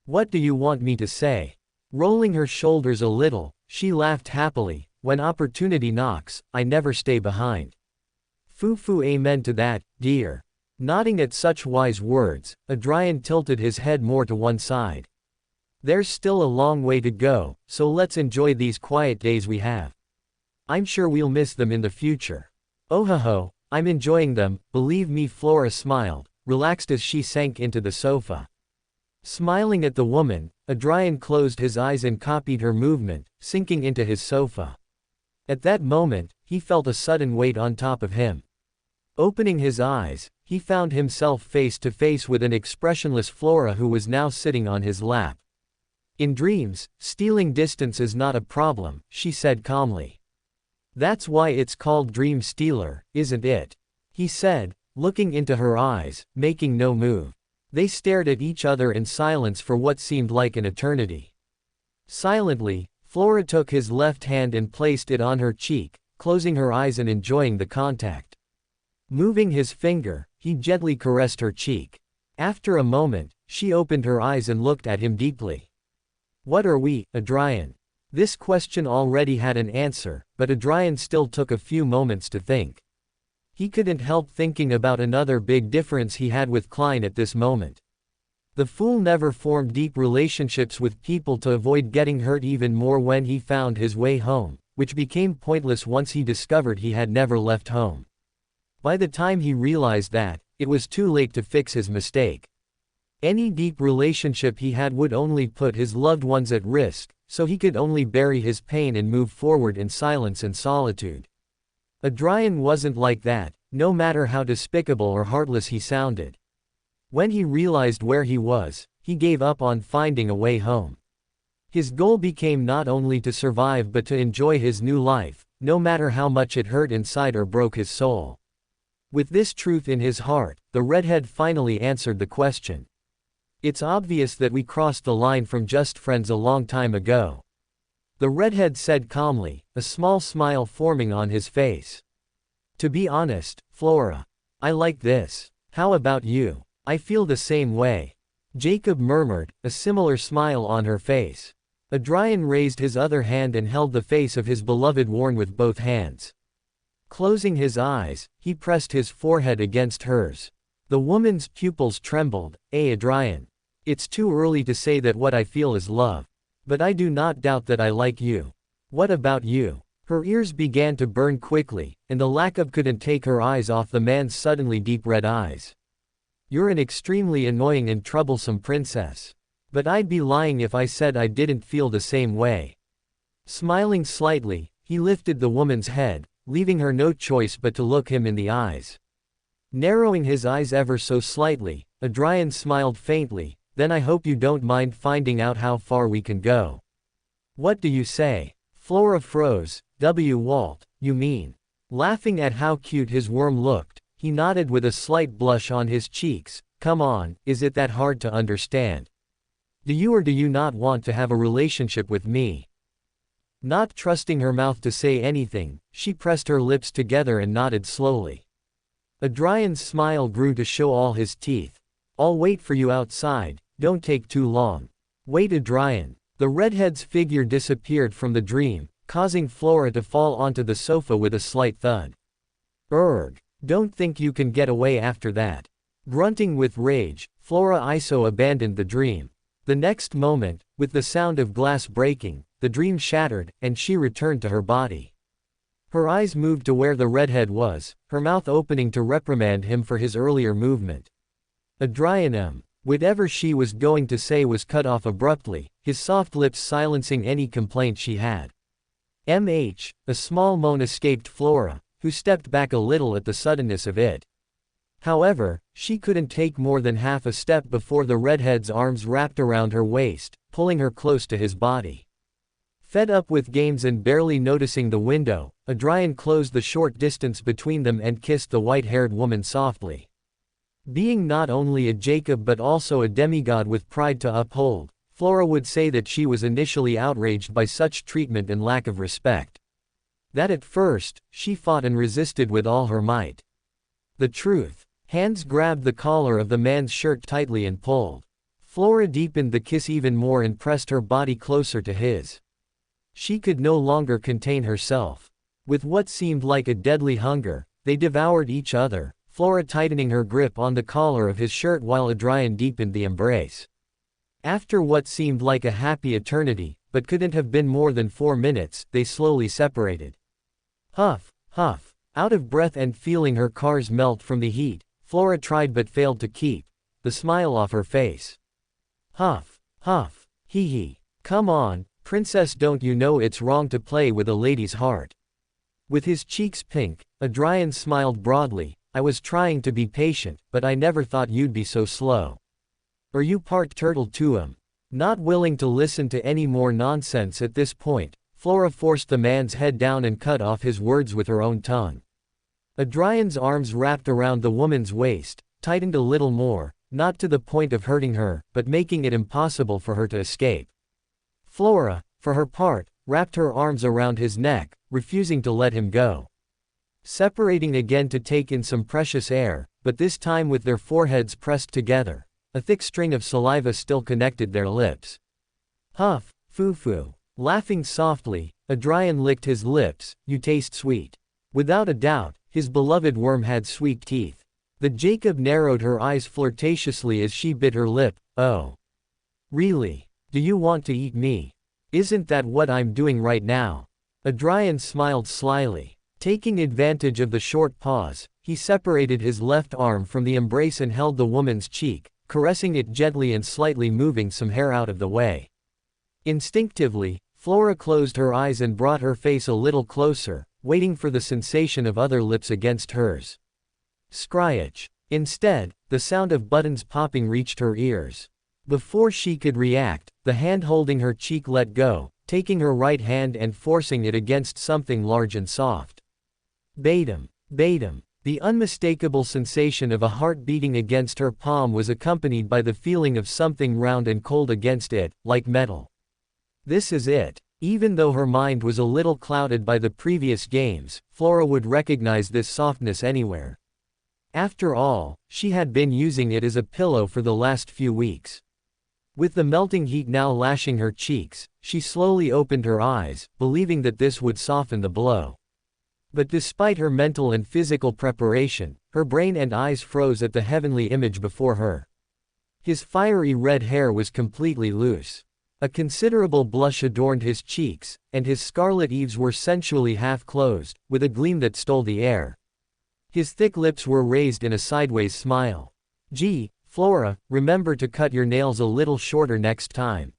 What do you want me to say? Rolling her shoulders a little, she laughed happily. When opportunity knocks, I never stay behind. Foo amen to that, dear. Nodding at such wise words, Adrian tilted his head more to one side. There's still a long way to go, so let's enjoy these quiet days we have. I'm sure we'll miss them in the future. Oh ho, I'm enjoying them, believe me. Flora smiled, relaxed as she sank into the sofa. Smiling at the woman, Adrian closed his eyes and copied her movement, sinking into his sofa. At that moment, he felt a sudden weight on top of him. Opening his eyes, he found himself face to face with an expressionless Flora who was now sitting on his lap. In dreams, stealing distance is not a problem, she said calmly. That's why it's called Dream Stealer, isn't it? He said, looking into her eyes, making no move. They stared at each other in silence for what seemed like an eternity. Silently, Flora took his left hand and placed it on her cheek, closing her eyes and enjoying the contact. Moving his finger, he gently caressed her cheek. After a moment, she opened her eyes and looked at him deeply. What are we, Adrian? This question already had an answer, but Adrian still took a few moments to think. He couldn't help thinking about another big difference he had with Klein at this moment. The fool never formed deep relationships with people to avoid getting hurt even more when he found his way home, which became pointless once he discovered he had never left home. By the time he realized that, it was too late to fix his mistake. Any deep relationship he had would only put his loved ones at risk, so he could only bury his pain and move forward in silence and solitude. Adrian wasn't like that, no matter how despicable or heartless he sounded. When he realized where he was, he gave up on finding a way home. His goal became not only to survive but to enjoy his new life, no matter how much it hurt inside or broke his soul. With this truth in his heart, the redhead finally answered the question. It's obvious that we crossed the line from just friends a long time ago. The redhead said calmly, a small smile forming on his face. To be honest, Flora. I like this. How about you? I feel the same way. Jacob murmured, a similar smile on her face. Adrian raised his other hand and held the face of his beloved worn with both hands. Closing his eyes, he pressed his forehead against hers. The woman's pupils trembled. Adrian. It's too early to say that what I feel is love. But I do not doubt that I like you. What about you? Her ears began to burn quickly, and the lack of couldn't take her eyes off the man's suddenly deep red eyes. You're an extremely annoying and troublesome princess. But I'd be lying if I said I didn't feel the same way. Smiling slightly, he lifted the woman's head, leaving her no choice but to look him in the eyes. Narrowing his eyes ever so slightly, Adrian smiled faintly. Then I hope you don't mind finding out how far we can go. What do you say? Flora froze. Walt, you mean? Laughing at how cute his worm looked, he nodded with a slight blush on his cheeks. Come on, is it that hard to understand? Do you or do you not want to have a relationship with me? Not trusting her mouth to say anything, she pressed her lips together and nodded slowly. Adrian's smile grew to show all his teeth. I'll wait for you outside, don't take too long. Wait, Adrian. The redhead's figure disappeared from the dream, causing Flora to fall onto the sofa with a slight thud. Urgh. Don't think you can get away after that. Grunting with rage, Flora Iso abandoned the dream. The next moment, with the sound of glass breaking, the dream shattered, and she returned to her body. Her eyes moved to where the redhead was, her mouth opening to reprimand him for his earlier movement. Adrian whatever she was going to say was cut off abruptly, his soft lips silencing any complaint she had. A small moan escaped Flora, who stepped back a little at the suddenness of it. However, she couldn't take more than half a step before the redhead's arms wrapped around her waist, pulling her close to his body. Fed up with games and barely noticing the window, Adrian closed the short distance between them and kissed the white-haired woman softly. Being not only a Jacob but also a demigod with pride to uphold, Flora would say that she was initially outraged by such treatment and lack of respect. That at first, she fought and resisted with all her might. The truth. Hands grabbed the collar of the man's shirt tightly and pulled. Flora deepened the kiss even more and pressed her body closer to his. She could no longer contain herself. With what seemed like a deadly hunger, they devoured each other, Flora tightening her grip on the collar of his shirt while Adrian deepened the embrace. After what seemed like a happy eternity, but couldn't have been more than 4 minutes, they slowly separated. Huff, huff. Out of breath and feeling her cars melt from the heat, Flora tried but failed to keep the smile off her face. Huff, huff. Hee hee. Come on, princess, don't you know it's wrong to play with a lady's heart? With his cheeks pink, Adrian smiled broadly. I was trying to be patient, but I never thought you'd be so slow. Are you part turtle too? Not willing to listen to any more nonsense at this point, Flora forced the man's head down and cut off his words with her own tongue. Adrian's arms wrapped around the woman's waist, tightened a little more, not to the point of hurting her, but making it impossible for her to escape. Flora, for her part, wrapped her arms around his neck, refusing to let him go. Separating again to take in some precious air, but this time with their foreheads pressed together. A thick string of saliva still connected their lips. Huff, foo-foo. Laughing softly, Adrian licked his lips. You taste sweet. Without a doubt, his beloved worm had sweet teeth. The Jacob narrowed her eyes flirtatiously as she bit her lip. Oh. Really? Do you want to eat me? Isn't that what I'm doing right now? Adrian smiled slyly. Taking advantage of the short pause, he separated his left arm from the embrace and held the woman's cheek, caressing it gently and slightly moving some hair out of the way. Instinctively, Flora closed her eyes and brought her face a little closer, waiting for the sensation of other lips against hers. Scryage. Instead, the sound of buttons popping reached her ears. Before she could react, the hand holding her cheek let go, taking her right hand and forcing it against something large and soft. Batum. Batum. The unmistakable sensation of a heart beating against her palm was accompanied by the feeling of something round and cold against it, like metal. This is it. Even though her mind was a little clouded by the previous games, Flora would recognize this softness anywhere. After all, she had been using it as a pillow for the last few weeks. With the melting heat now lashing her cheeks, she slowly opened her eyes, believing that this would soften the blow. But despite her mental and physical preparation, her brain and eyes froze at the heavenly image before her. His fiery red hair was completely loose. A considerable blush adorned his cheeks, and his scarlet eaves were sensually half-closed, with a gleam that stole the air. His thick lips were raised in a sideways smile. "Gee, Flora, remember to cut your nails a little shorter next time.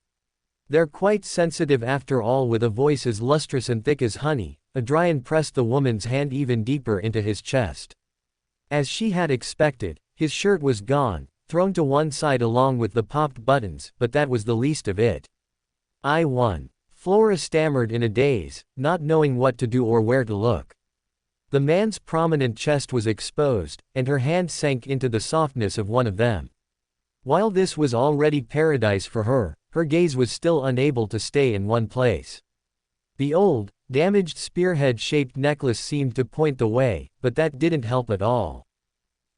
They're quite sensitive after all." With a voice as lustrous and thick as honey, Adrian pressed the woman's hand even deeper into his chest. As she had expected, his shirt was gone, thrown to one side along with the popped buttons, but that was the least of it. "I won," Flora stammered in a daze, not knowing what to do or where to look. The man's prominent chest was exposed, and her hand sank into the softness of one of them. While this was already paradise for her, her gaze was still unable to stay in one place. The old, damaged spearhead-shaped necklace seemed to point the way, but that didn't help at all.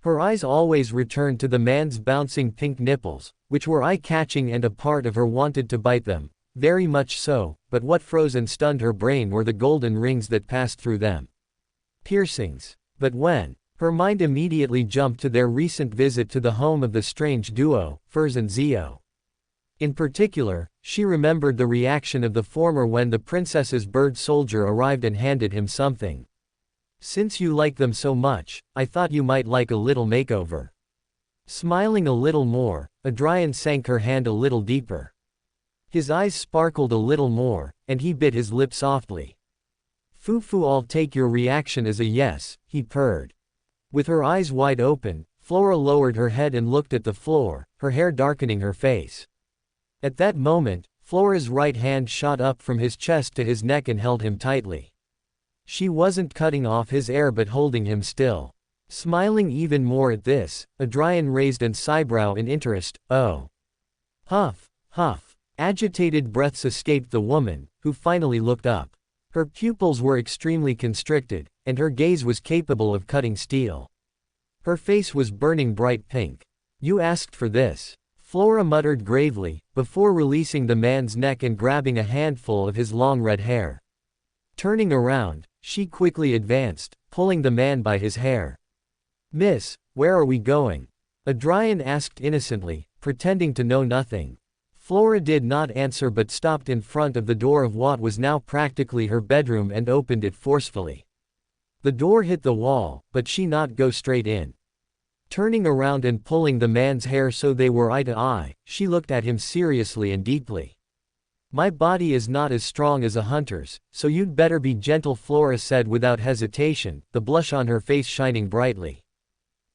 Her eyes always returned to the man's bouncing pink nipples, which were eye-catching, and a part of her wanted to bite them, very much so, but what froze and stunned her brain were the golden rings that passed through them. Piercings. But when her mind immediately jumped to their recent visit to the home of the strange duo, Furs and Zio. In particular, she remembered the reaction of the former when the princess's bird soldier arrived and handed him something. "Since you like them so much, I thought you might like a little makeover." Smiling a little more, Adrian sank her hand a little deeper. His eyes sparkled a little more, and he bit his lip softly. "Fufu, I'll take your reaction as a yes," he purred. With her eyes wide open, Flora lowered her head and looked at the floor, her hair darkening her face. At that moment, Flora's right hand shot up from his chest to his neck and held him tightly. She wasn't cutting off his air but holding him still. Smiling even more at this, Adrian raised an eyebrow in interest. "Oh." Huff, huff. Agitated breaths escaped the woman, who finally looked up. Her pupils were extremely constricted, and her gaze was capable of cutting steel. Her face was burning bright pink. "You asked for this," Flora muttered gravely, before releasing the man's neck and grabbing a handful of his long red hair. Turning around, she quickly advanced, pulling the man by his hair. "Miss, where are we going?" Adrian asked innocently, pretending to know nothing. Flora did not answer but stopped in front of the door of what was now practically her bedroom and opened it forcefully. The door hit the wall, but she not go straight in. Turning around and pulling the man's hair so they were eye to eye, she looked at him seriously and deeply. "My body is not as strong as a hunter's, so you'd better be gentle," Flora said without hesitation, the blush on her face shining brightly.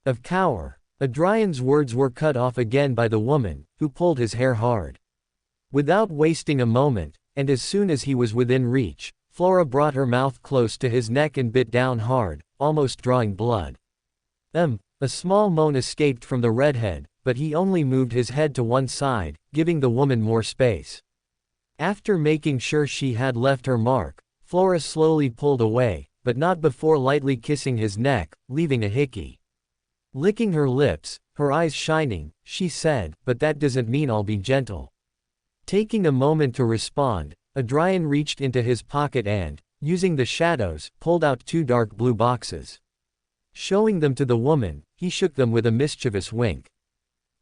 "Of cower." Adrian's words were cut off again by the woman, who pulled his hair hard. Without wasting a moment, and as soon as he was within reach, Flora brought her mouth close to his neck and bit down hard, almost drawing blood. A small moan escaped from the redhead, but he only moved his head to one side, giving the woman more space. After making sure she had left her mark, Flora slowly pulled away, but not before lightly kissing his neck, leaving a hickey. Licking her lips, her eyes shining, she said, "But that doesn't mean I'll be gentle." Taking a moment to respond, Adrian reached into his pocket and, using the shadows, pulled out 2 dark blue boxes. Showing them to the woman, he shook them with a mischievous wink.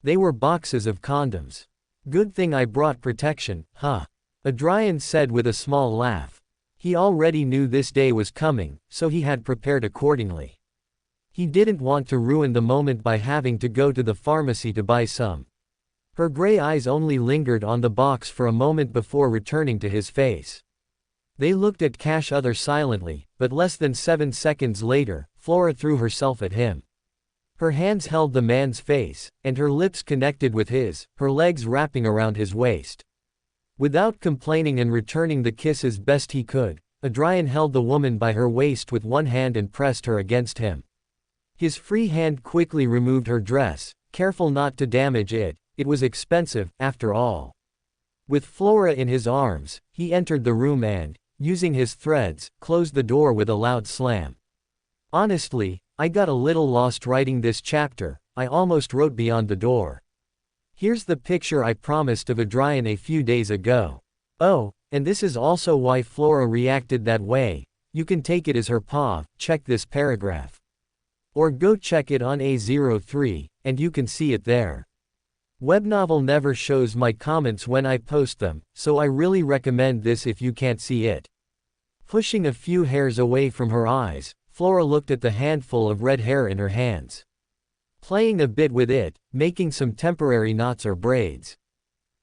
They were boxes of condoms. "Good thing I brought protection, huh?" Adrian said with a small laugh. He already knew this day was coming, so he had prepared accordingly. He didn't want to ruin the moment by having to go to the pharmacy to buy some. Her gray eyes only lingered on the box for a moment before returning to his face. They looked at each other silently, but less than 7 seconds later, Flora threw herself at him. Her hands held the man's face, and her lips connected with his, her legs wrapping around his waist. Without complaining and returning the kiss as best he could, Adrian held the woman by her waist with one hand and pressed her against him. His free hand quickly removed her dress, careful not to damage it. It was expensive, after all. With Flora in his arms, he entered the room and, using his threads, closed the door with a loud slam. "Honestly, I got a little lost writing this chapter, I almost wrote beyond the door. Here's the picture I promised of Adrian a few days ago. Oh, and this is also why Flora reacted that way. You can take it as her paw, check this paragraph. Or go check it on A03, and you can see it there. Webnovel never shows my comments when I post them, so I really recommend this if you can't see it. Pushing a few hairs away from her eyes, Flora looked at the handful of red hair in her hands. Playing a bit with it, making some temporary knots or braids.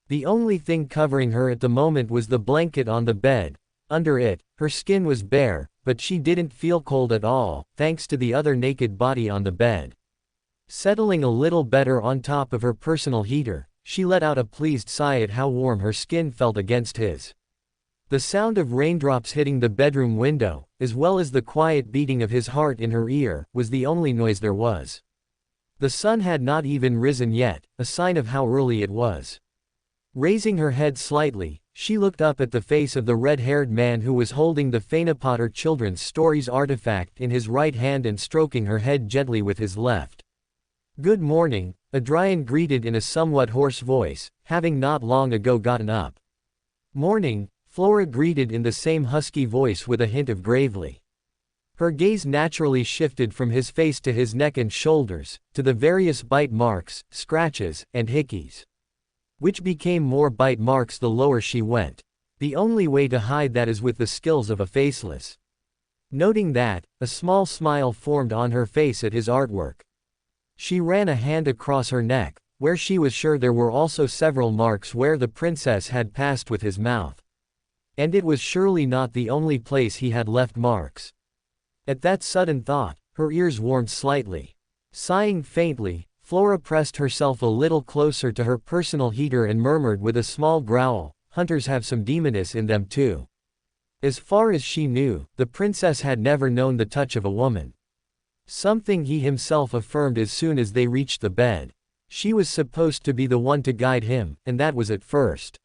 The only thing covering her at the moment was the blanket on the bed. Under it, her skin was bare, but she didn't feel cold at all, thanks to the other naked body on the bed. Settling a little better on top of her personal heater, she let out a pleased sigh at how warm her skin felt against his. The sound of raindrops hitting the bedroom window, as well as the quiet beating of his heart in her ear, was the only noise there was. The sun had not even risen yet, a sign of how early it was. Raising her head slightly, she looked up at the face of the red-haired man who was holding the Fanfic children's stories artifact in his right hand and stroking her head gently with his left. "Good morning," Adrian greeted in a somewhat hoarse voice, having not long ago gotten up. "Morning," Flora greeted in the same husky voice with a hint of gravely. Her gaze naturally shifted from his face to his neck and shoulders, to the various bite marks, scratches, and hickeys. Which became more bite marks the lower she went. The only way to hide that is with the skills of a faceless. Noting that, a small smile formed on her face at his artwork. She ran a hand across her neck, where she was sure there were also several marks where the princess had passed with his mouth. And it was surely not the only place he had left marks. At that sudden thought, her ears warmed slightly. Sighing faintly, Flora pressed herself a little closer to her personal heater and murmured with a small growl, "Hunters have some demoness in them too." As far as she knew, the princess had never known the touch of a woman. Something he himself affirmed as soon as they reached the bed. She was supposed to be the one to guide him, and that was at first.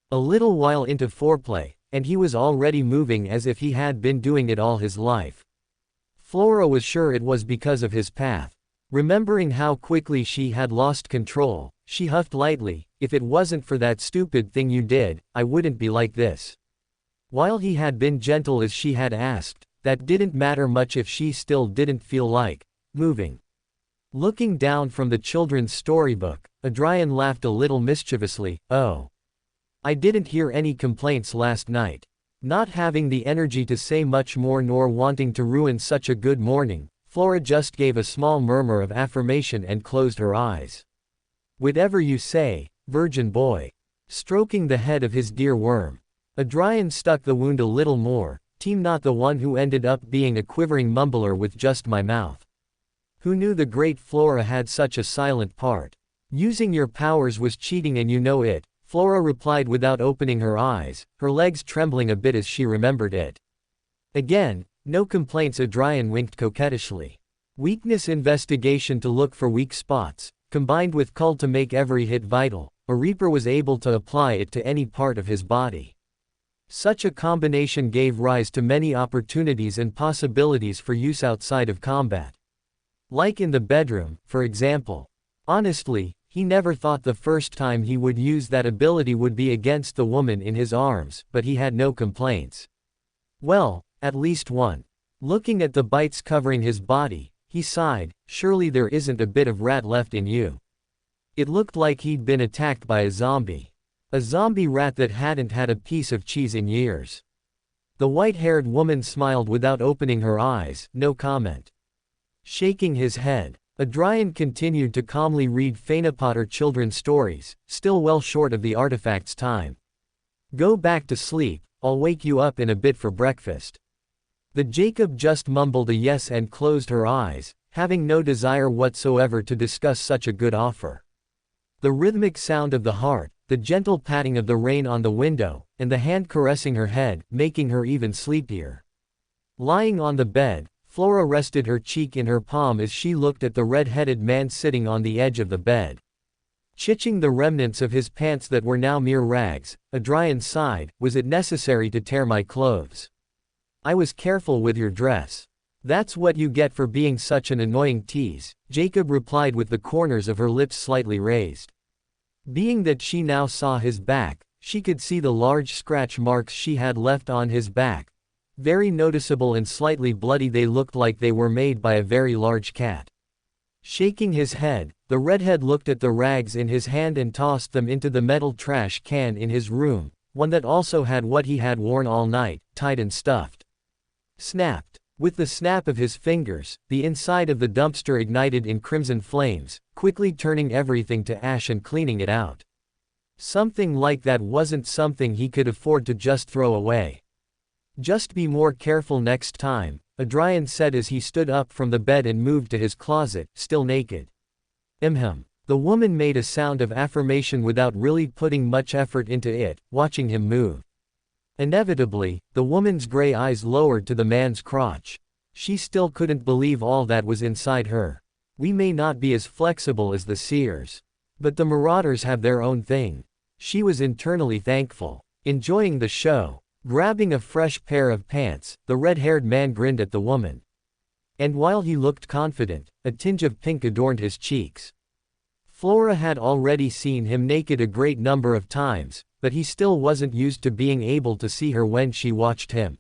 A little while into foreplay, and he was already moving as if he had been doing it all his life. Flora was sure it was because of his path. Remembering how quickly she had lost control, she huffed lightly, "If it wasn't for that stupid thing you did, I wouldn't be like this." While he had been gentle as she had asked, that didn't matter much if she still didn't feel like moving. Looking down from the children's storybook, Adrian laughed a little mischievously, "Oh. I didn't hear any complaints last night." Not having the energy to say much more nor wanting to ruin such a good morning, Flora just gave a small murmur of affirmation and closed her eyes. "Whatever you say, virgin boy." Stroking the head of his dear worm, Adrian stuck the wound a little more, "Team not the one who ended up being a quivering mumbler with just my mouth." Who knew the great Flora had such a silent part? "Using your powers was cheating and you know it," Flora replied without opening her eyes, her legs trembling a bit as she remembered it. Again, no complaints. Adrian winked coquettishly. Weakness investigation to look for weak spots, combined with cull to make every hit vital, a Reaper was able to apply it to any part of his body. Such a combination gave rise to many opportunities and possibilities for use outside of combat. Like in the bedroom, for example. Honestly, he never thought the first time he would use that ability would be against the woman in his arms, but he had no complaints. Well, at least one. Looking at the bites covering his body, he sighed, "Surely there isn't a bit of rat left in you." It looked like he'd been attacked by a zombie. A zombie rat that hadn't had a piece of cheese in years. The white-haired woman smiled without opening her eyes, no comment. Shaking his head, Adrian continued to calmly read Fanfic children's stories, still well short of the artifact's time. "Go back to sleep, I'll wake you up in a bit for breakfast." The Jacob just mumbled a yes and closed her eyes, having no desire whatsoever to discuss such a good offer. The rhythmic sound of the heart, the gentle patting of the rain on the window, and the hand caressing her head, making her even sleepier. Lying on the bed, Flora rested her cheek in her palm as she looked at the red-headed man sitting on the edge of the bed. Chitching the remnants of his pants that were now mere rags, Adrian sighed, "Was it necessary to tear my clothes? I was careful with your dress." "That's what you get for being such an annoying tease," Jacob replied with the corners of her lips slightly raised. Being that she now saw his back, she could see the large scratch marks she had left on his back. Very noticeable and slightly bloody, they looked like they were made by a very large cat. Shaking his head, the redhead looked at the rags in his hand and tossed them into the metal trash can in his room, one that also had what he had worn all night, tied and stuffed. Snapped. With the snap of his fingers, the inside of the dumpster ignited in crimson flames, quickly turning everything to ash and cleaning it out. Something like that wasn't something he could afford to just throw away. Just be more careful next time, Adrian said as he stood up from the bed and moved to his closet, still naked. The woman made a sound of affirmation without really putting much effort into it, watching him move. Inevitably, the woman's gray eyes lowered to the man's crotch. She still couldn't believe all that was inside her. We may not be as flexible as the seers, but the marauders have their own thing. She was internally thankful. Enjoying the show. Grabbing a fresh pair of pants, the red-haired man grinned at the woman. And while he looked confident, a tinge of pink adorned his cheeks. Flora had already seen him naked a great number of times, but he still wasn't used to being able to see her when she watched him.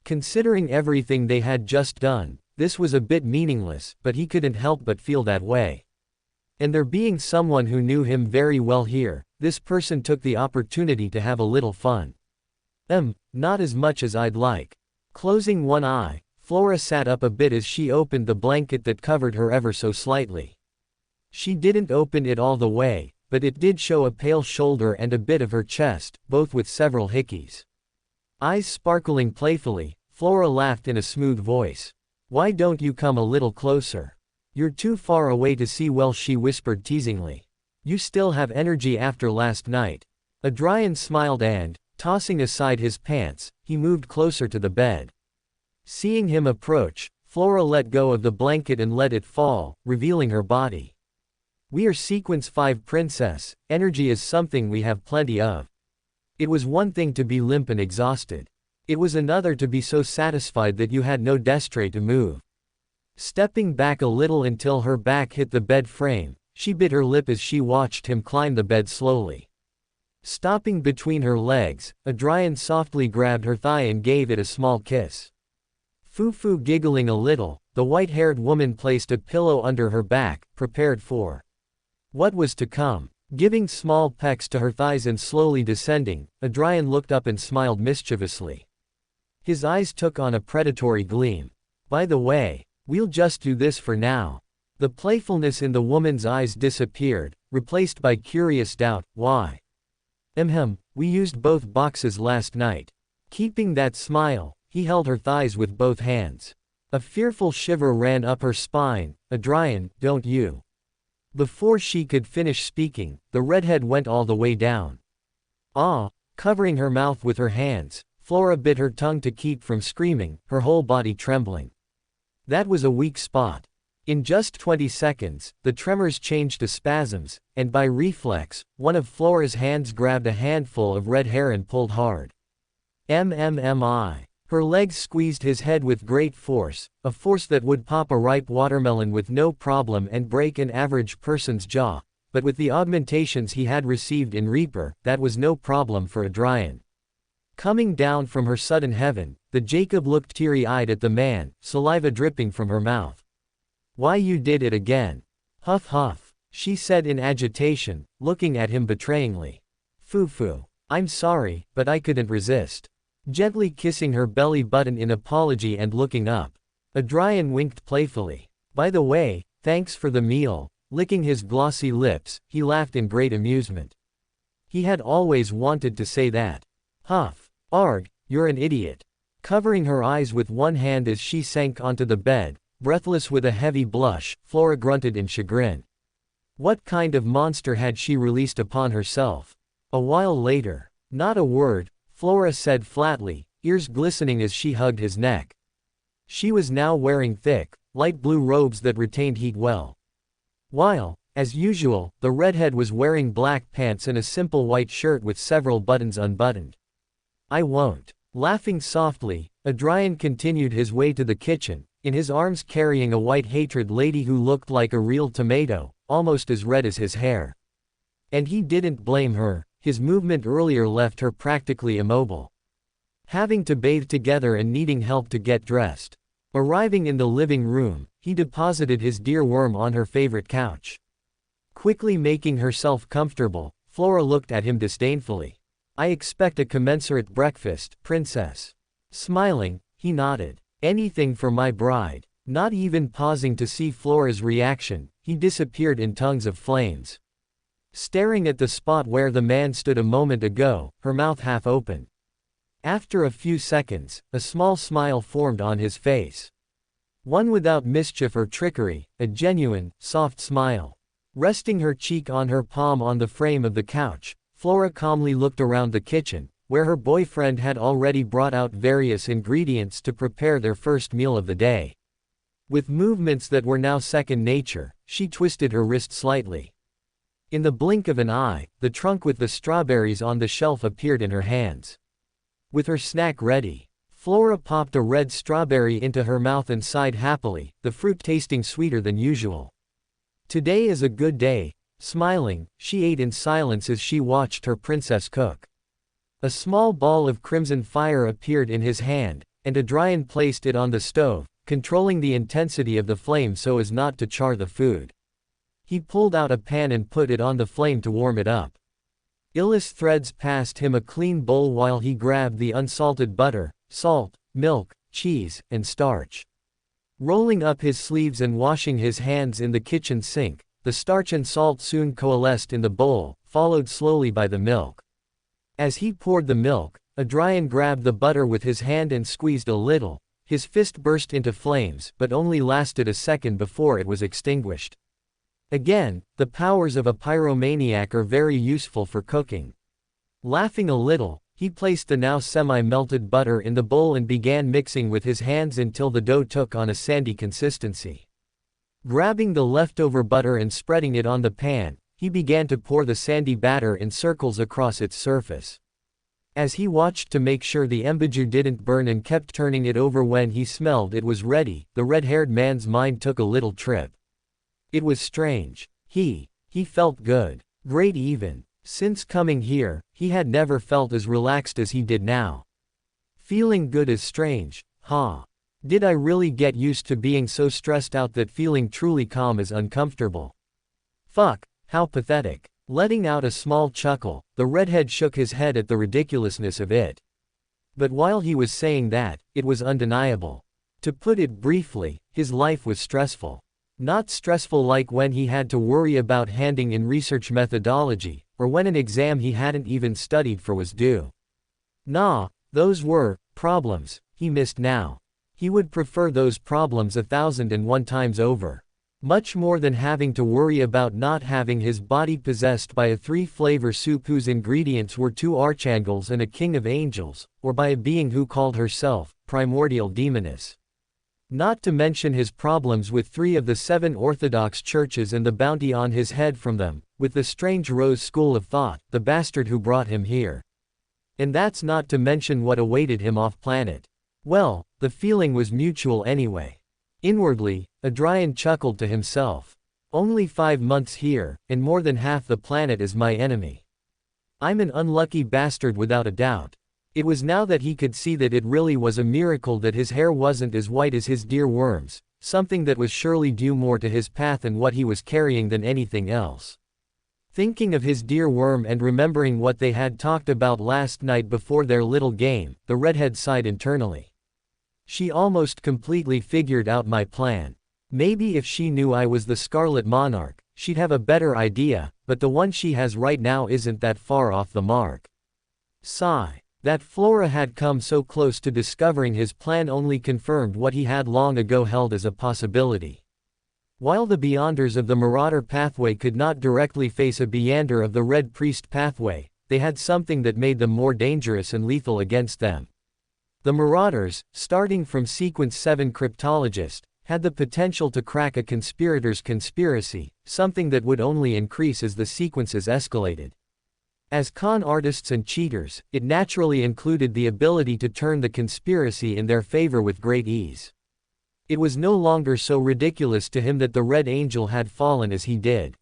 Considering everything they had just done, this was a bit meaningless, but he couldn't help but feel that way. And there being someone who knew him very well here, this person took the opportunity to have a little fun. Not as much as I'd like. Closing one eye, Flora sat up a bit as she opened the blanket that covered her ever so slightly. She didn't open it all the way, but it did show a pale shoulder and a bit of her chest, both with several hickeys. Eyes sparkling playfully, Flora laughed in a smooth voice. "Why don't you come a little closer? You're too far away to see well," she whispered teasingly. "You still have energy after last night." Adrian smiled and, tossing aside his pants, he moved closer to the bed. Seeing him approach, Flora let go of the blanket and let it fall, revealing her body. "We are Sequence 5 Princess, energy is something we have plenty of." It was one thing to be limp and exhausted. It was another to be so satisfied that you had no destre to move. Stepping back a little until her back hit the bed frame, she bit her lip as she watched him climb the bed slowly. Stopping between her legs, Adrian softly grabbed her thigh and gave it a small kiss. Fufu giggling a little, the white-haired woman placed a pillow under her back, prepared for what was to come. Giving small pecks to her thighs and slowly descending, Adrian looked up and smiled mischievously. His eyes took on a predatory gleam. "By the way, we'll just do this for now." The playfulness in the woman's eyes disappeared, replaced by curious doubt. "Why?" We used both boxes last night." Keeping that smile, he held her thighs with both hands. A fearful shiver ran up her spine. "Adrian, don't you?" Before she could finish speaking, the redhead went all the way down. Covering her mouth with her hands, Flora bit her tongue to keep from screaming, her whole body trembling. That was a weak spot. In just 20 seconds, the tremors changed to spasms, and by reflex, one of Flora's hands grabbed a handful of red hair and pulled hard. Her legs squeezed his head with great force, a force that would pop a ripe watermelon with no problem and break an average person's jaw, but with the augmentations he had received in Reaper, that was no problem for Adrian. Coming down from her sudden heaven, the Jacob looked teary-eyed at the man, saliva dripping from her mouth. "Why, you did it again." "Huff huff," she said in agitation, looking at him betrayingly. "Fufu. I'm sorry, but I couldn't resist." Gently kissing her belly button in apology and looking up. Adrian winked playfully. "By the way, thanks for the meal." Licking his glossy lips, he laughed in great amusement. He had always wanted to say that. "Huff. Arg, you're an idiot." Covering her eyes with one hand as she sank onto the bed, breathless with a heavy blush, Flora grunted in chagrin. What kind of monster had she released upon herself? A while later, "Not a word," Flora said flatly, ears glistening as she hugged his neck. She was now wearing thick, light blue robes that retained heat well. While, as usual, the redhead was wearing black pants and a simple white shirt with several buttons unbuttoned. "I won't." Laughing softly, Adrian continued his way to the kitchen, in his arms carrying a white hatred lady who looked like a real tomato, almost as red as his hair. And he didn't blame her, his movement earlier left her practically immobile. having to bathe together and needing help to get dressed. Arriving in the living room, he deposited his dear worm on her favorite couch. Quickly making herself comfortable, Flora looked at him disdainfully. "I expect a commensurate breakfast, princess." Smiling, he nodded. "Anything for my bride." Not even pausing to see Flora's reaction, he disappeared in tongues of flames. Staring at the spot where the man stood a moment ago, her mouth half open. After a few seconds, a small smile formed on his face. One without mischief or trickery, a genuine, soft smile. Resting her cheek on her palm on the frame of the couch, Flora calmly looked around the kitchen, where her boyfriend had already brought out various ingredients to prepare their first meal of the day. With movements that were now second nature, she twisted her wrist slightly. In the blink of an eye, the trunk with the strawberries on the shelf appeared in her hands. With her snack ready, Flora popped a red strawberry into her mouth and sighed happily, the fruit tasting sweeter than usual. Today is a good day. Smiling, she ate in silence as she watched her princess cook. A small ball of crimson fire appeared in his hand, and Adrian placed it on the stove, controlling the intensity of the flame so as not to char the food. He pulled out a pan and put it on the flame to warm it up. Illis threads passed him a clean bowl while he grabbed the unsalted butter, salt, milk, cheese, and starch. Rolling up his sleeves and washing his hands in the kitchen sink, the starch and salt soon coalesced in the bowl, followed slowly by the milk. As he poured the milk, Adrian grabbed the butter with his hand and squeezed a little. His fist burst into flames, but only lasted a second before it was extinguished. Again, the powers of a pyromaniac are very useful for cooking. Laughing a little, he placed the now semi-melted butter in the bowl and began mixing with his hands until the dough took on a sandy consistency. Grabbing the leftover butter and spreading it on the pan, he began to pour the sandy batter in circles across its surface. As he watched to make sure the embiju didn't burn and kept turning it over when he smelled it was ready, the red-haired man's mind took a little trip. It was strange. He felt good. Great even. Since coming here, he had never felt as relaxed as he did now. Feeling good is strange, huh? Did I really get used to being so stressed out that feeling truly calm is uncomfortable? Fuck, how pathetic. Letting out a small chuckle, the redhead shook his head at the ridiculousness of it. But while he was saying that, it was undeniable. To put it briefly, his life was stressful. Not stressful like when he had to worry about handing in research methodology, or when an exam he hadn't even studied for was due. Nah, those were problems he missed now. He would prefer those problems 1,001 times over. Much more than having to worry about not having his body possessed by a 3-flavor soup whose ingredients were 2 archangels and a king of angels, or by a being who called herself primordial demoness. Not to mention his problems with 3 of the 7 Orthodox churches and the bounty on his head from them, with the strange Rose school of thought, the bastard who brought him here. And that's not to mention what awaited him off-planet. Well, the feeling was mutual anyway. Inwardly, Adrian chuckled to himself. Only 5 months here, and more than half the planet is my enemy. I'm an unlucky bastard without a doubt. It was now that he could see that it really was a miracle that his hair wasn't as white as his dear worm's, something that was surely due more to his path and what he was carrying than anything else. Thinking of his dear worm and remembering what they had talked about last night before their little game, the redhead sighed internally. She almost completely figured out my plan. Maybe if she knew I was the Scarlet Monarch, she'd have a better idea, but the one she has right now isn't that far off the mark. Sigh. That Flora had come so close to discovering his plan only confirmed what he had long ago held as a possibility. While the Beyonders of the Marauder pathway could not directly face a Beyonder of the Red Priest pathway, they had something that made them more dangerous and lethal against them. The Marauders, starting from Sequence 7 Cryptologist, had the potential to crack a conspirator's conspiracy, something that would only increase as the sequences escalated. As con artists and cheaters, it naturally included the ability to turn the conspiracy in their favor with great ease. It was no longer so ridiculous to him that the Red Angel had fallen as he did.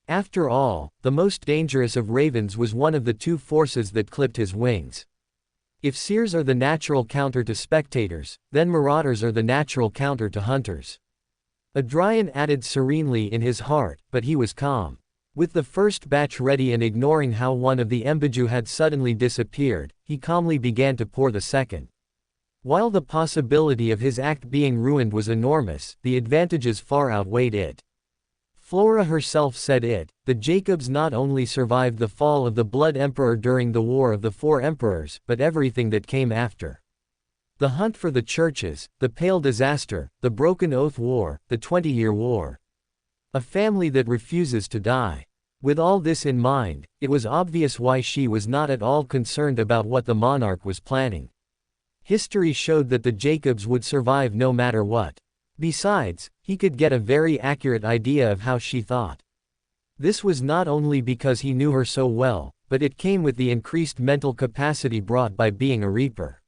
After all, the most dangerous of ravens was one of the 2 forces that clipped his wings. If seers are the natural counter to spectators, then marauders are the natural counter to hunters. Adrian added serenely in his heart, but he was calm. With the first batch ready and ignoring how one of the embiju had suddenly disappeared, he calmly began to pour the second. While the possibility of his act being ruined was enormous, the advantages far outweighed it. Flora herself said it, the Jacobs not only survived the fall of the Blood Emperor during the War of the Four Emperors, but everything that came after. The hunt for the churches, the Pale Disaster, the Broken Oath War, the 20-Year War. A family that refuses to die. With all this in mind, it was obvious why she was not at all concerned about what the monarch was planning. History showed that the Jacobs would survive no matter what. Besides, he could get a very accurate idea of how she thought. This was not only because he knew her so well, but it came with the increased mental capacity brought by being a Reaper.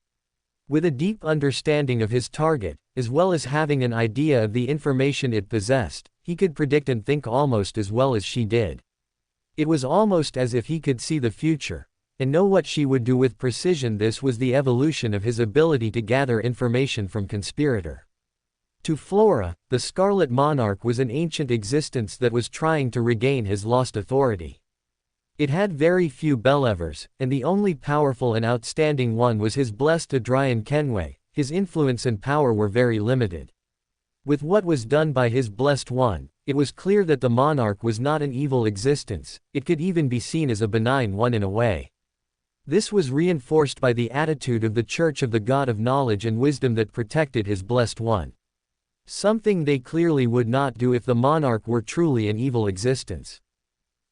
With a deep understanding of his target, as well as having an idea of the information it possessed, he could predict and think almost as well as she did. It was almost as if he could see the future, and know what she would do with precision. This was the evolution of his ability to gather information from conspirator. To Flora, the Scarlet Monarch was an ancient existence that was trying to regain his lost authority. It had very few Believers, and the only powerful and outstanding one was his blessed Adrian Kenway. His influence and power were very limited. With what was done by his blessed one, it was clear that the monarch was not an evil existence, it could even be seen as a benign one in a way. This was reinforced by the attitude of the Church of the God of Knowledge and Wisdom that protected his blessed one. Something they clearly would not do if the monarch were truly an evil existence.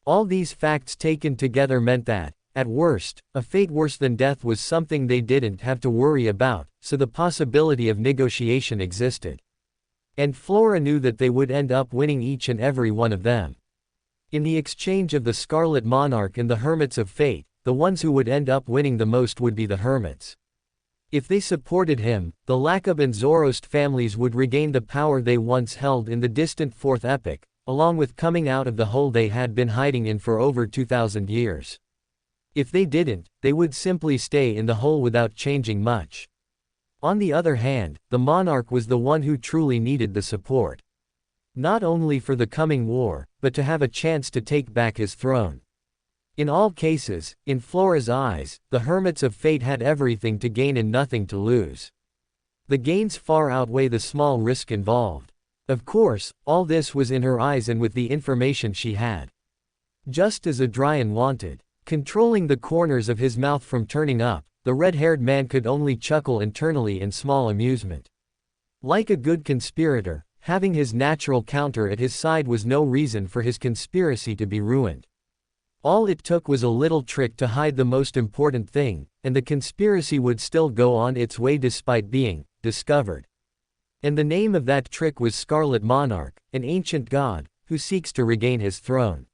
All these facts taken together meant that, at worst, a fate worse than death was something they didn't have to worry about, so the possibility of negotiation existed. And Flora knew that they would end up winning each and every one of them. In the exchange of the Scarlet Monarch and the Hermits of Fate, the ones who would end up winning the most would be the Hermits. If they supported him, the Lakab and Zoroast families would regain the power they once held in the distant Fourth Epoch, along with coming out of the hole they had been hiding in for over 2,000 years. If they didn't, they would simply stay in the hole without changing much. On the other hand, the monarch was the one who truly needed the support. Not only for the coming war, but to have a chance to take back his throne. In all cases, in Flora's eyes, the Hermits of Fate had everything to gain and nothing to lose. The gains far outweigh the small risk involved. Of course, all this was in her eyes and with the information she had. Just as Adrian wanted. Controlling the corners of his mouth from turning up, the red-haired man could only chuckle internally in small amusement. Like a good conspirator, having his natural counter at his side was no reason for his conspiracy to be ruined. All it took was a little trick to hide the most important thing, and the conspiracy would still go on its way despite being discovered. And the name of that trick was Scarlet Monarch, an ancient god, who seeks to regain his throne.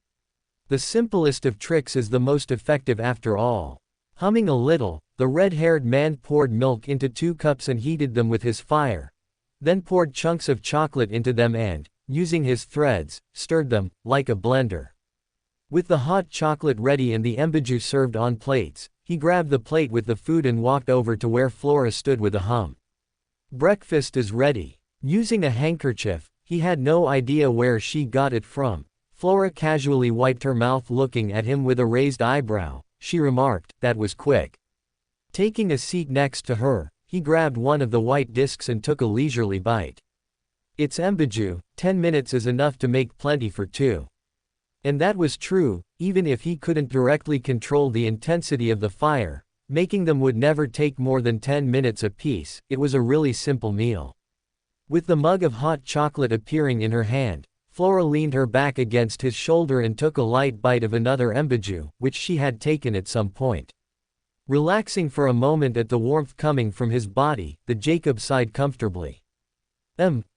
The simplest of tricks is the most effective after all. Humming a little, the red-haired man poured milk into 2 cups and heated them with his fire, then poured chunks of chocolate into them and, using his threads, stirred them, like a blender. With the hot chocolate ready and the embiju served on plates, he grabbed the plate with the food and walked over to where Flora stood with a hum. Breakfast is ready. Using a handkerchief, he had no idea where she got it from. Flora casually wiped her mouth looking at him with a raised eyebrow. She remarked, "That was quick." Taking a seat next to her, he grabbed one of the white discs and took a leisurely bite. It's embiju, 10 minutes is enough to make plenty for 2. And that was true, even if he couldn't directly control the intensity of the fire. Making them would never take more than 10 minutes apiece. It was a really simple meal. With the mug of hot chocolate appearing in her hand, Flora leaned her back against his shoulder and took a light bite of another embiju, which she had taken at some point. Relaxing for a moment at the warmth coming from his body, the Jacob sighed comfortably.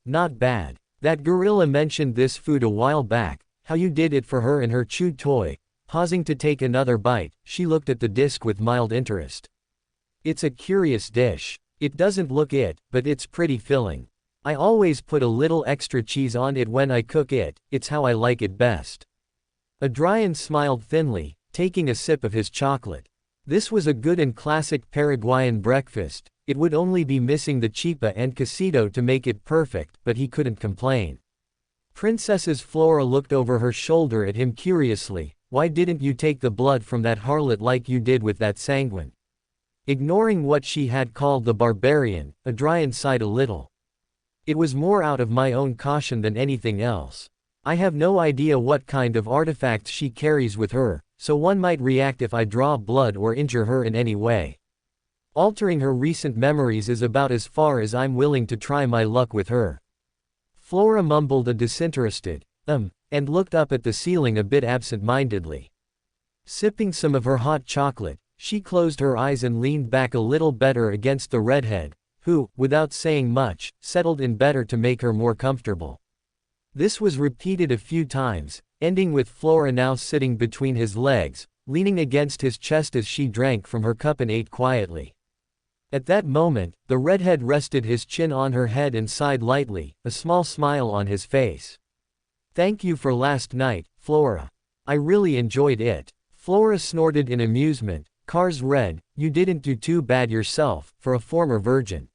Not bad. That gorilla mentioned this food a while back, how you did it for her and her chewed toy. Pausing to take another bite, she looked at the disc with mild interest. It's a curious dish. It doesn't look it, but it's pretty filling. I always put a little extra cheese on it when I cook it, it's how I like it best. Adrian smiled thinly, taking a sip of his chocolate. This was a good and classic Paraguayan breakfast. It would only be missing the chipa and quesito to make it perfect, but he couldn't complain. Princess Flora looked over her shoulder at him curiously. Why didn't you take the blood from that harlot like you did with that sanguine? Ignoring what she had called the barbarian, Adrian sighed a little. It was more out of my own caution than anything else. I have no idea what kind of artifacts she carries with her, so one might react if I draw blood or injure her in any way. Altering her recent memories is about as far as I'm willing to try my luck with her. Flora mumbled a disinterested, and looked up at the ceiling a bit absent-mindedly. Sipping some of her hot chocolate, she closed her eyes and leaned back a little better against the redhead, who, without saying much, settled in better to make her more comfortable. This was repeated a few times, ending with Flora now sitting between his legs, leaning against his chest as she drank from her cup and ate quietly. At that moment, the redhead rested his chin on her head and sighed lightly, a small smile on his face. Thank you for last night, Flora. I really enjoyed it. Flora snorted in amusement. Cars red, you didn't do too bad yourself, for a former virgin.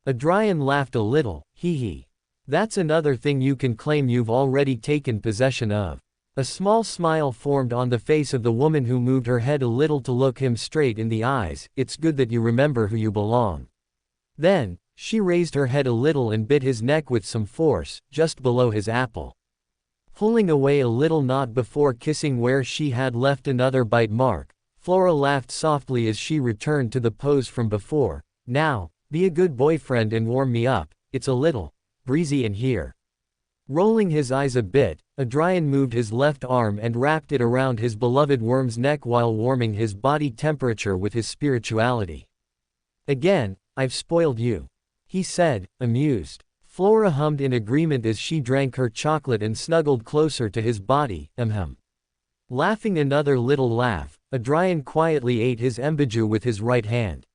Adrian laughed a little, hee. That's another thing you can claim you've already taken possession of. A small smile formed on the face of the woman who moved her head a little to look him straight in the eyes. It's good that you remember who you belong. Then, she raised her head a little and bit his neck with some force, just below his apple. Pulling away a little knot before kissing where she had left another bite mark, Flora laughed softly as she returned to the pose from before. Now, be a good boyfriend and warm me up, it's a little breezy in here. Rolling his eyes a bit, Adrian moved his left arm and wrapped it around his beloved worm's neck while warming his body temperature with his spirituality. Again, I've spoiled you, he said, amused. Flora hummed in agreement as she drank her chocolate and snuggled closer to his body, Laughing another little laugh, Adrian quietly ate his embiju with his right hand.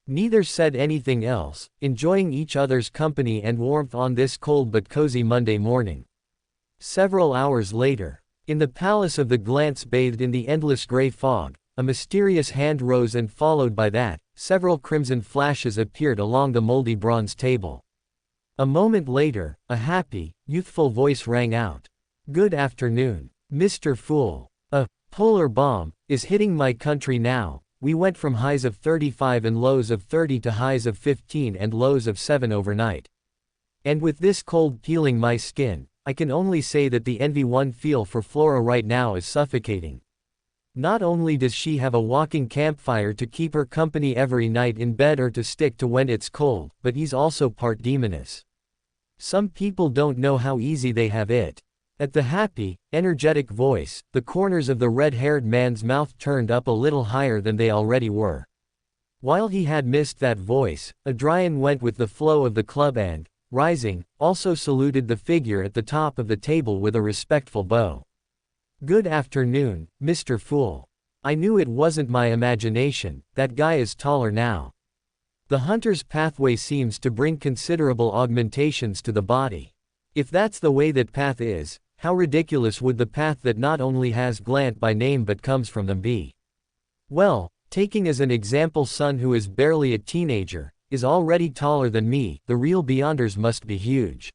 Neither said anything else, enjoying each other's company and warmth on this cold but cozy Monday morning. Several hours later, in the palace of the glance bathed in the endless gray fog, a mysterious hand rose and followed by that, several crimson flashes appeared along the moldy bronze table. A moment later, a happy, youthful voice rang out. Good afternoon, Mr. Fool. A polar bomb is hitting my country now. We went from highs of 35 and lows of 30 to highs of 15 and lows of 7 overnight. And with this cold peeling my skin, I can only say that the envy one feel for Flora right now is suffocating. Not only does she have a walking campfire to keep her company every night in bed or to stick to when it's cold, but he's also part demoness. Some people don't know how easy they have it. At the happy, energetic voice, the corners of the red-haired man's mouth turned up a little higher than they already were. While he had missed that voice, Adrian went with the flow of the club and, rising, also saluted the figure at the top of the table with a respectful bow. Good afternoon, Mr. Fool. I knew it wasn't my imagination, that guy is taller now. The hunter's pathway seems to bring considerable augmentations to the body. If that's the way that path is, how ridiculous would the path that not only has Glant by name but comes from them be? Well, taking as an example Sun who is barely a teenager, is already taller than me, the real Beyonders must be huge.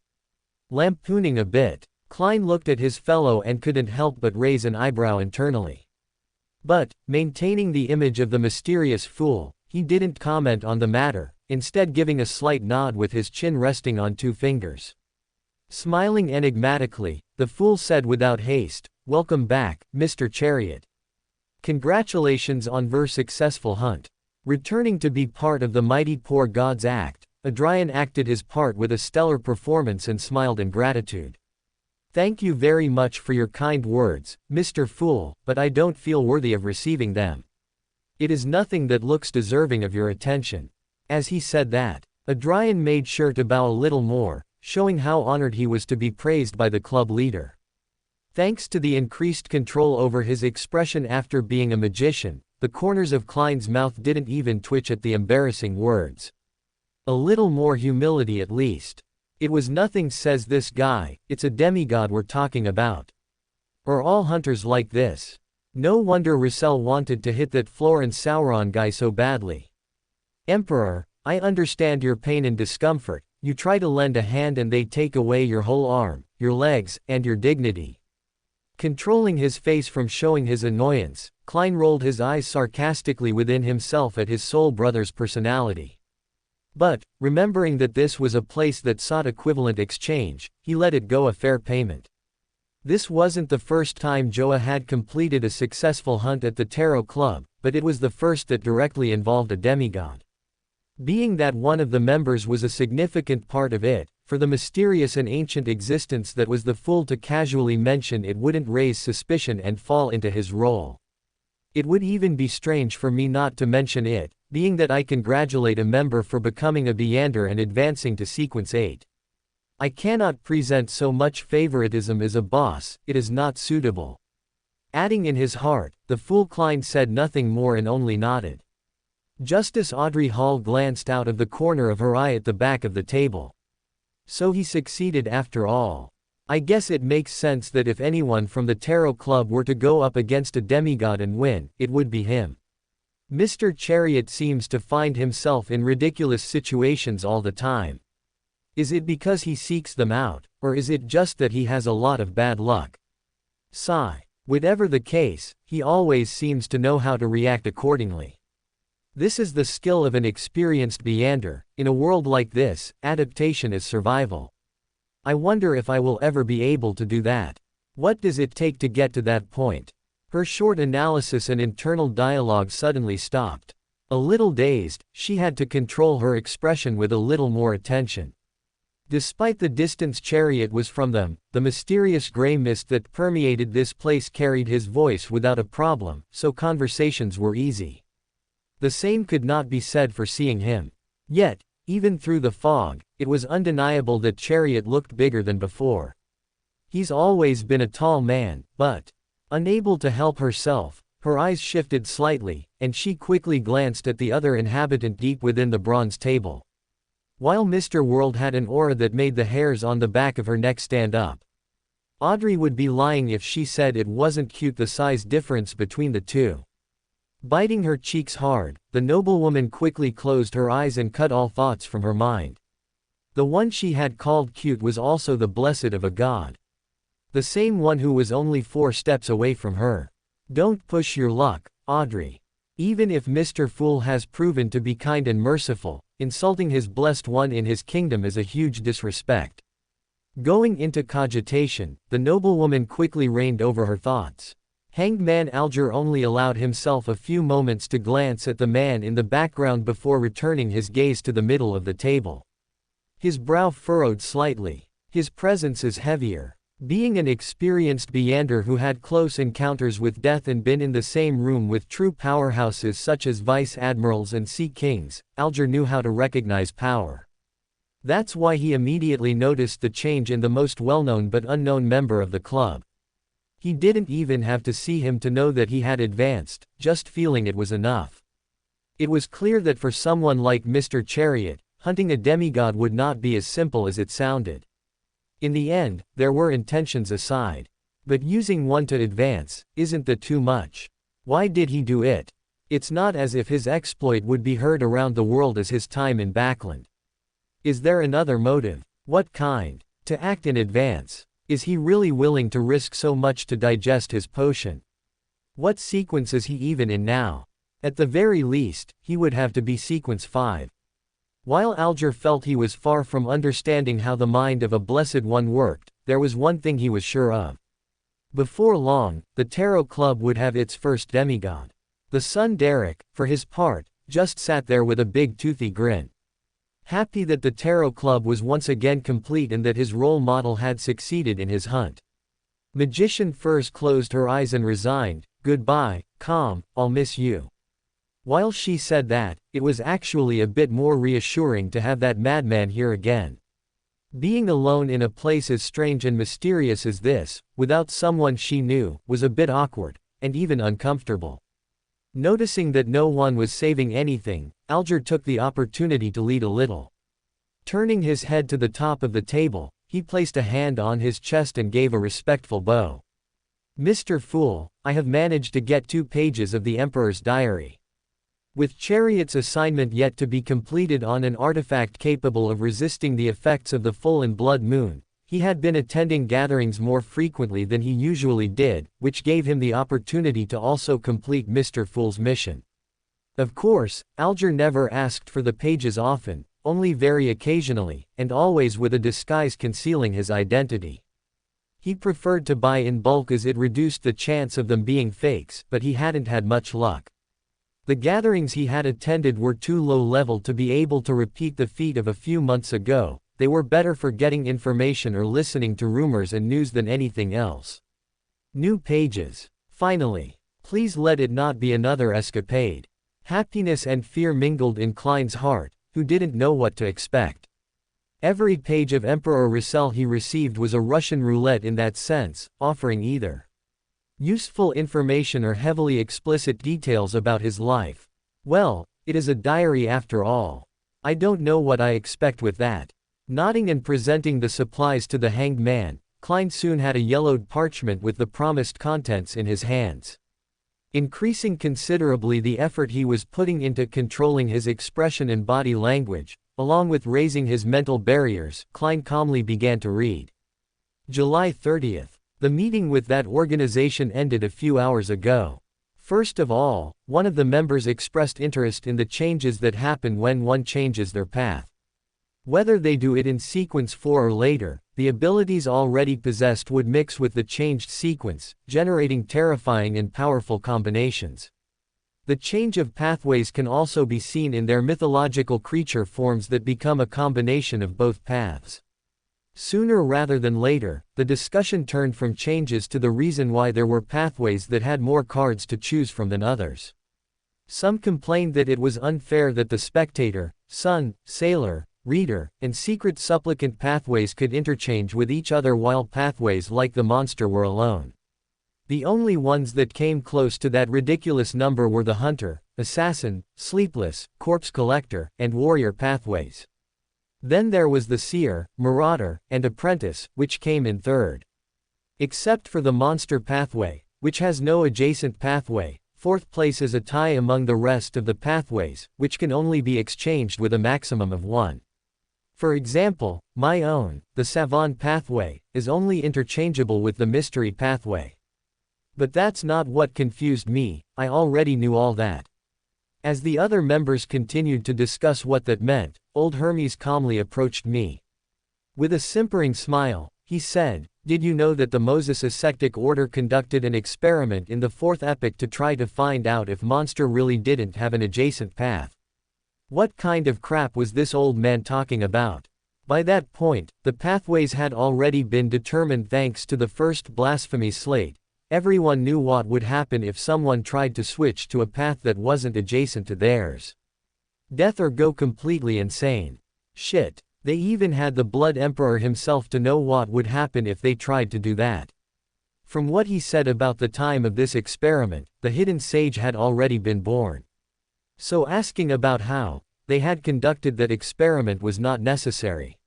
Lampooning a bit, Klein looked at his fellow and couldn't help but raise an eyebrow internally. But, maintaining the image of the mysterious fool, he didn't comment on the matter, instead giving a slight nod with his chin resting on 2 fingers. Smiling enigmatically, the fool said without haste, "Welcome back, Mr. Chariot. Congratulations on your successful hunt." Returning to be part of the mighty poor god's act, Adrian acted his part with a stellar performance and smiled in gratitude. Thank you very much for your kind words, Mr. Fool, but I don't feel worthy of receiving them. It is nothing that looks deserving of your attention. As he said that, Adrian made sure to bow a little more, showing how honored he was to be praised by the club leader. Thanks to the increased control over his expression after being a magician, the corners of Klein's mouth didn't even twitch at the embarrassing words. A little more humility at least. It was nothing, says this guy, it's a demigod we're talking about. Are all hunters like this? No wonder Russell wanted to hit that Florence Sauron guy so badly. Emperor, I understand your pain and discomfort. You try to lend a hand and they take away your whole arm, your legs, and your dignity. Controlling his face from showing his annoyance, Klein rolled his eyes sarcastically within himself at his soul brother's personality. But, remembering that this was a place that sought equivalent exchange, he let it go a fair payment. This wasn't the first time Joa had completed a successful hunt at the Tarot Club, but it was the first that directly involved a demigod. Being that one of the members was a significant part of it, for the mysterious and ancient existence that was the fool to casually mention it wouldn't raise suspicion and fall into his role. It would even be strange for me not to mention it, being that I congratulate a member for becoming a Beander and advancing to Sequence 8. I cannot present so much favoritism as a boss, it is not suitable. Adding in his heart, the fool Klein said nothing more and only nodded. Justice Audrey Hall glanced out of the corner of her eye at the back of the table. So he succeeded after all. I guess it makes sense that if anyone from the Tarot Club were to go up against a demigod and win, it would be him. Mr. Chariot seems to find himself in ridiculous situations all the time. Is it because he seeks them out, or is it just that he has a lot of bad luck? Sigh. Whatever the case, he always seems to know how to react accordingly. This is the skill of an experienced Beander. In a world like this, adaptation is survival. I wonder if I will ever be able to do that. What does it take to get to that point? Her short analysis and internal dialogue suddenly stopped. A little dazed, she had to control her expression with a little more attention. Despite the distance Chariot was from them, the mysterious gray mist that permeated this place carried his voice without a problem, so conversations were easy. The same could not be said for seeing him. Yet, even through the fog, it was undeniable that Chariot looked bigger than before. He's always been a tall man, but, unable to help herself, her eyes shifted slightly, and she quickly glanced at the other inhabitant deep within the bronze table. While Mr. World had an aura that made the hairs on the back of her neck stand up. Audrey would be lying if she said it wasn't cute the size difference between the two. Biting her cheeks hard, the noblewoman quickly closed her eyes and cut all thoughts from her mind. The one she had called cute was also the blessed of a god. The same one who was only 4 steps away from her. Don't push your luck, Audrey. Even if Mr. Fool has proven to be kind and merciful, insulting his blessed one in his kingdom is a huge disrespect. Going into cogitation, the noblewoman quickly reigned over her thoughts. Hanged man Alger only allowed himself a few moments to glance at the man in the background before returning his gaze to the middle of the table. His brow furrowed slightly. His presence is heavier. Being an experienced Beander who had close encounters with death and been in the same room with true powerhouses such as vice admirals and sea kings, Alger knew how to recognize power. That's why he immediately noticed the change in the most well-known but unknown member of the club. He didn't even have to see him to know that he had advanced, just feeling it was enough. It was clear that for someone like Mr. Chariot, hunting a demigod would not be as simple as it sounded. In the end, there were intentions aside. But using one to advance, isn't that too much? Why did he do it? It's not as if his exploit would be heard around the world as his time in Backland. Is there another motive? What kind? To act in advance. Is he really willing to risk so much to digest his potion? What sequence is he even in now? At the very least, he would have to be sequence 5. While Alger felt he was far from understanding how the mind of a blessed one worked, there was one thing he was sure of. Before long, the Tarot Club would have its first demigod. The son Derek, for his part, just sat there with a big toothy grin. Happy that the Tarot Club was once again complete and that his role model had succeeded in his hunt. Magician Furs closed her eyes and resigned. Goodbye, calm, I'll miss you. While she said that, it was actually a bit more reassuring to have that madman here again. Being alone in a place as strange and mysterious as this, without someone she knew, was a bit awkward, and even uncomfortable. Noticing that no one was saving anything, Alger took the opportunity to lead a little. Turning his head to the top of the table, he placed a hand on his chest and gave a respectful bow. Mr. Fool, I have managed to get 2 pages of the Emperor's diary. With Chariot's assignment yet to be completed on an artifact capable of resisting the effects of the full and blood moon, he had been attending gatherings more frequently than he usually did, which gave him the opportunity to also complete Mr. Fool's mission. Of course, Alger never asked for the pages often, only very occasionally, and always with a disguise concealing his identity. He preferred to buy in bulk as it reduced the chance of them being fakes, but he hadn't had much luck. The gatherings he had attended were too low level to be able to repeat the feat of a few months ago. They were better for getting information or listening to rumors and news than anything else. New pages. Finally. Please let it not be another escapade. Happiness and fear mingled in Klein's heart, who didn't know what to expect. Every page of Emperor Russell he received was a Russian roulette in that sense, offering either useful information or heavily explicit details about his life. Well, it is a diary after all. I don't know what I expect with that. Nodding and presenting the supplies to the hanged man, Klein soon had a yellowed parchment with the promised contents in his hands. Increasing considerably the effort he was putting into controlling his expression and body language, along with raising his mental barriers, Klein calmly began to read. July 30th. The meeting with that organization ended a few hours ago. First of all, one of the members expressed interest in the changes that happen when one changes their path. Whether they do it in sequence 4 or later, the abilities already possessed would mix with the changed sequence, generating terrifying and powerful combinations. The change of pathways can also be seen in their mythological creature forms that become a combination of both paths. Sooner rather than later, the discussion turned from changes to the reason why there were pathways that had more cards to choose from than others. Some complained that it was unfair that the spectator, sun, sailor, reader, and secret supplicant pathways could interchange with each other while pathways like the monster were alone. The only ones that came close to that ridiculous number were the hunter, assassin, sleepless, corpse collector, and warrior pathways. Then there was the seer, marauder, and apprentice, which came in third. Except for the monster pathway, which has no adjacent pathway, fourth place is a tie among the rest of the pathways, which can only be exchanged with a maximum of 1. For example, my own, the savant pathway, is only interchangeable with the mystery pathway. But that's not what confused me, I already knew all that. As the other members continued to discuss what that meant, old Hermes calmly approached me. With a simpering smile, he said, "Did you know that the Moses ascetic order conducted an experiment in the 4th epoch to try to find out if monster really didn't have an adjacent path?" What kind of crap was this old man talking about? By that point, the pathways had already been determined thanks to the first blasphemy slate. Everyone knew what would happen if someone tried to switch to a path that wasn't adjacent to theirs. Death or go completely insane. Shit. They even had the Blood Emperor himself to know what would happen if they tried to do that. From what he said about the time of this experiment, the hidden sage had already been born. So asking about how they had conducted that experiment was not necessary.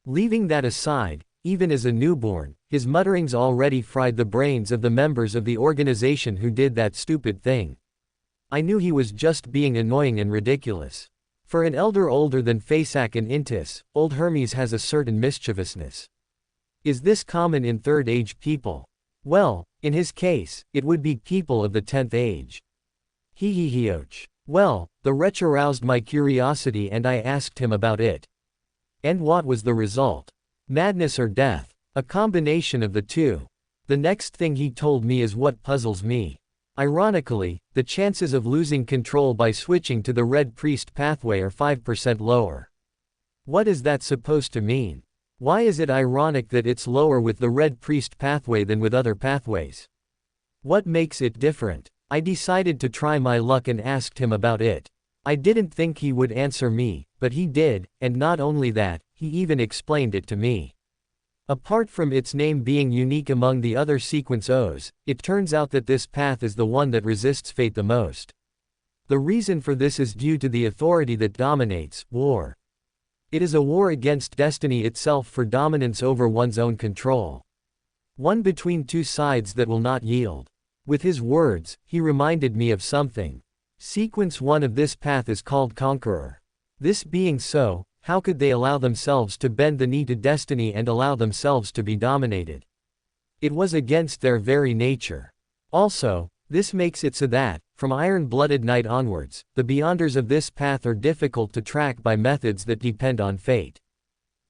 Leaving that aside, even as a newborn, his mutterings already fried the brains of the members of the organization who did that stupid thing. I knew he was just being annoying and ridiculous. For an elder older than Fasak and Intis, old Hermes has a certain mischievousness. Is this common in Third Age people? Well, in his case, it would be people of the 10th Age. Hee. Well, the wretch aroused my curiosity and I asked him about it. And what was the result? Madness or death? A combination of the two. The next thing he told me is what puzzles me. Ironically, the chances of losing control by switching to the Red Priest pathway are 5% lower. What is that supposed to mean? Why is it ironic that it's lower with the Red Priest pathway than with other pathways? What makes it different? I decided to try my luck and asked him about it. I didn't think he would answer me, but he did, and not only that, he even explained it to me. Apart from its name being unique among the other sequence O's, it turns out that this path is the one that resists fate the most. The reason for this is due to the authority that dominates, war. It is a war against destiny itself for dominance over one's own control. One between two sides that will not yield. With his words, he reminded me of something. Sequence 1 of this path is called Conqueror. This being so, how could they allow themselves to bend the knee to destiny and allow themselves to be dominated? It was against their very nature. Also, this makes it so that, from iron-blooded night onwards, the beyonders of this path are difficult to track by methods that depend on fate.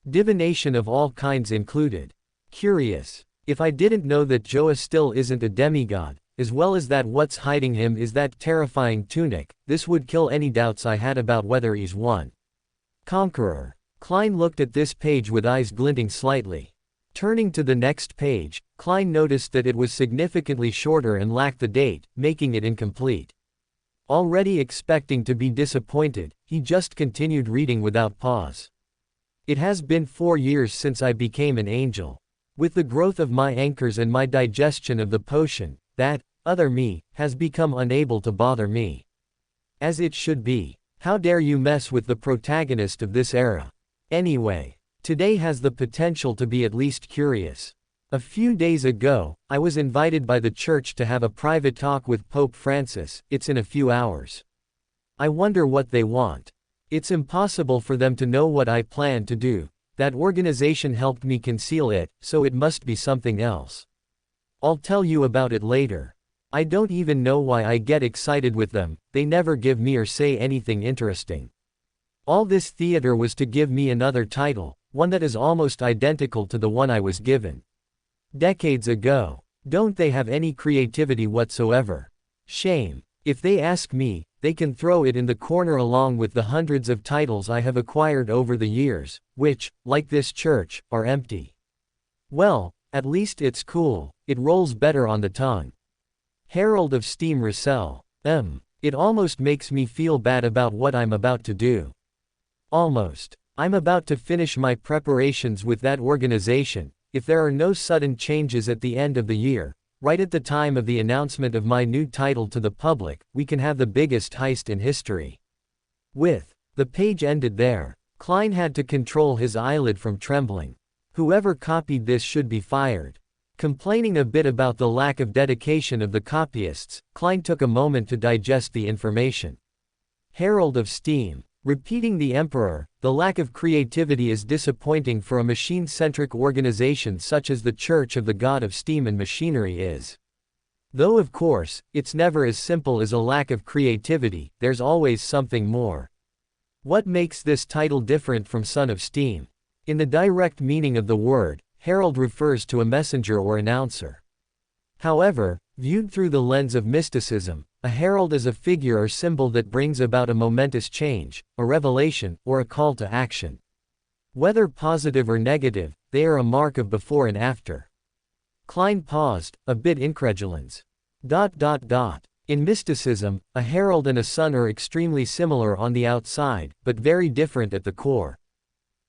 Divination of all kinds included. Curious. If I didn't know that Joa still isn't a demigod, as well as that what's hiding him is that terrifying tunic, this would kill any doubts I had about whether he's one. Conqueror. Klein looked at this page with eyes glinting slightly. Turning to the next page, Klein noticed that it was significantly shorter and lacked the date, making it incomplete. Already expecting to be disappointed, he just continued reading without pause. It has been 4 years since I became an angel. With the growth of my anchors and my digestion of the potion, that other me has become unable to bother me. As it should be. How dare you mess with the protagonist of this era? Anyway, today has the potential to be at least curious. A few days ago, I was invited by the church to have a private talk with Pope Francis. It's in a few hours. I wonder what they want. It's impossible for them to know what I plan to do. That organization helped me conceal it, so it must be something else. I'll tell you about it later. I don't even know why I get excited with them, they never give me or say anything interesting. All this theater was to give me another title, one that is almost identical to the one I was given decades ago. Don't they have any creativity whatsoever? Shame. If they ask me, they can throw it in the corner along with the hundreds of titles I have acquired over the years, which, like this church, are empty. Well, at least it's cool, it rolls better on the tongue. Herald of Steam Resell. It almost makes me feel bad about what I'm about to do. Almost. I'm about to finish my preparations with that organization, if there are no sudden changes at the end of the year, right at the time of the announcement of my new title to the public, we can have the biggest heist in history. The page ended there. Klein had to control his eyelid from trembling. Whoever copied this should be fired. Complaining a bit about the lack of dedication of the copyists, Klein took a moment to digest the information. Herald of Steam. Repeating the Emperor, the lack of creativity is disappointing for a machine-centric organization such as the Church of the God of Steam and Machinery is. Though of course, it's never as simple as a lack of creativity, there's always something more. What makes this title different from Son of Steam? In the direct meaning of the word, herald refers to a messenger or announcer. However, viewed through the lens of mysticism, a herald is a figure or symbol that brings about a momentous change, a revelation, or a call to action. Whether positive or negative, they are a mark of before and after. Klein paused, a bit incredulous. In mysticism, a herald and a sun are extremely similar on the outside, but very different at the core.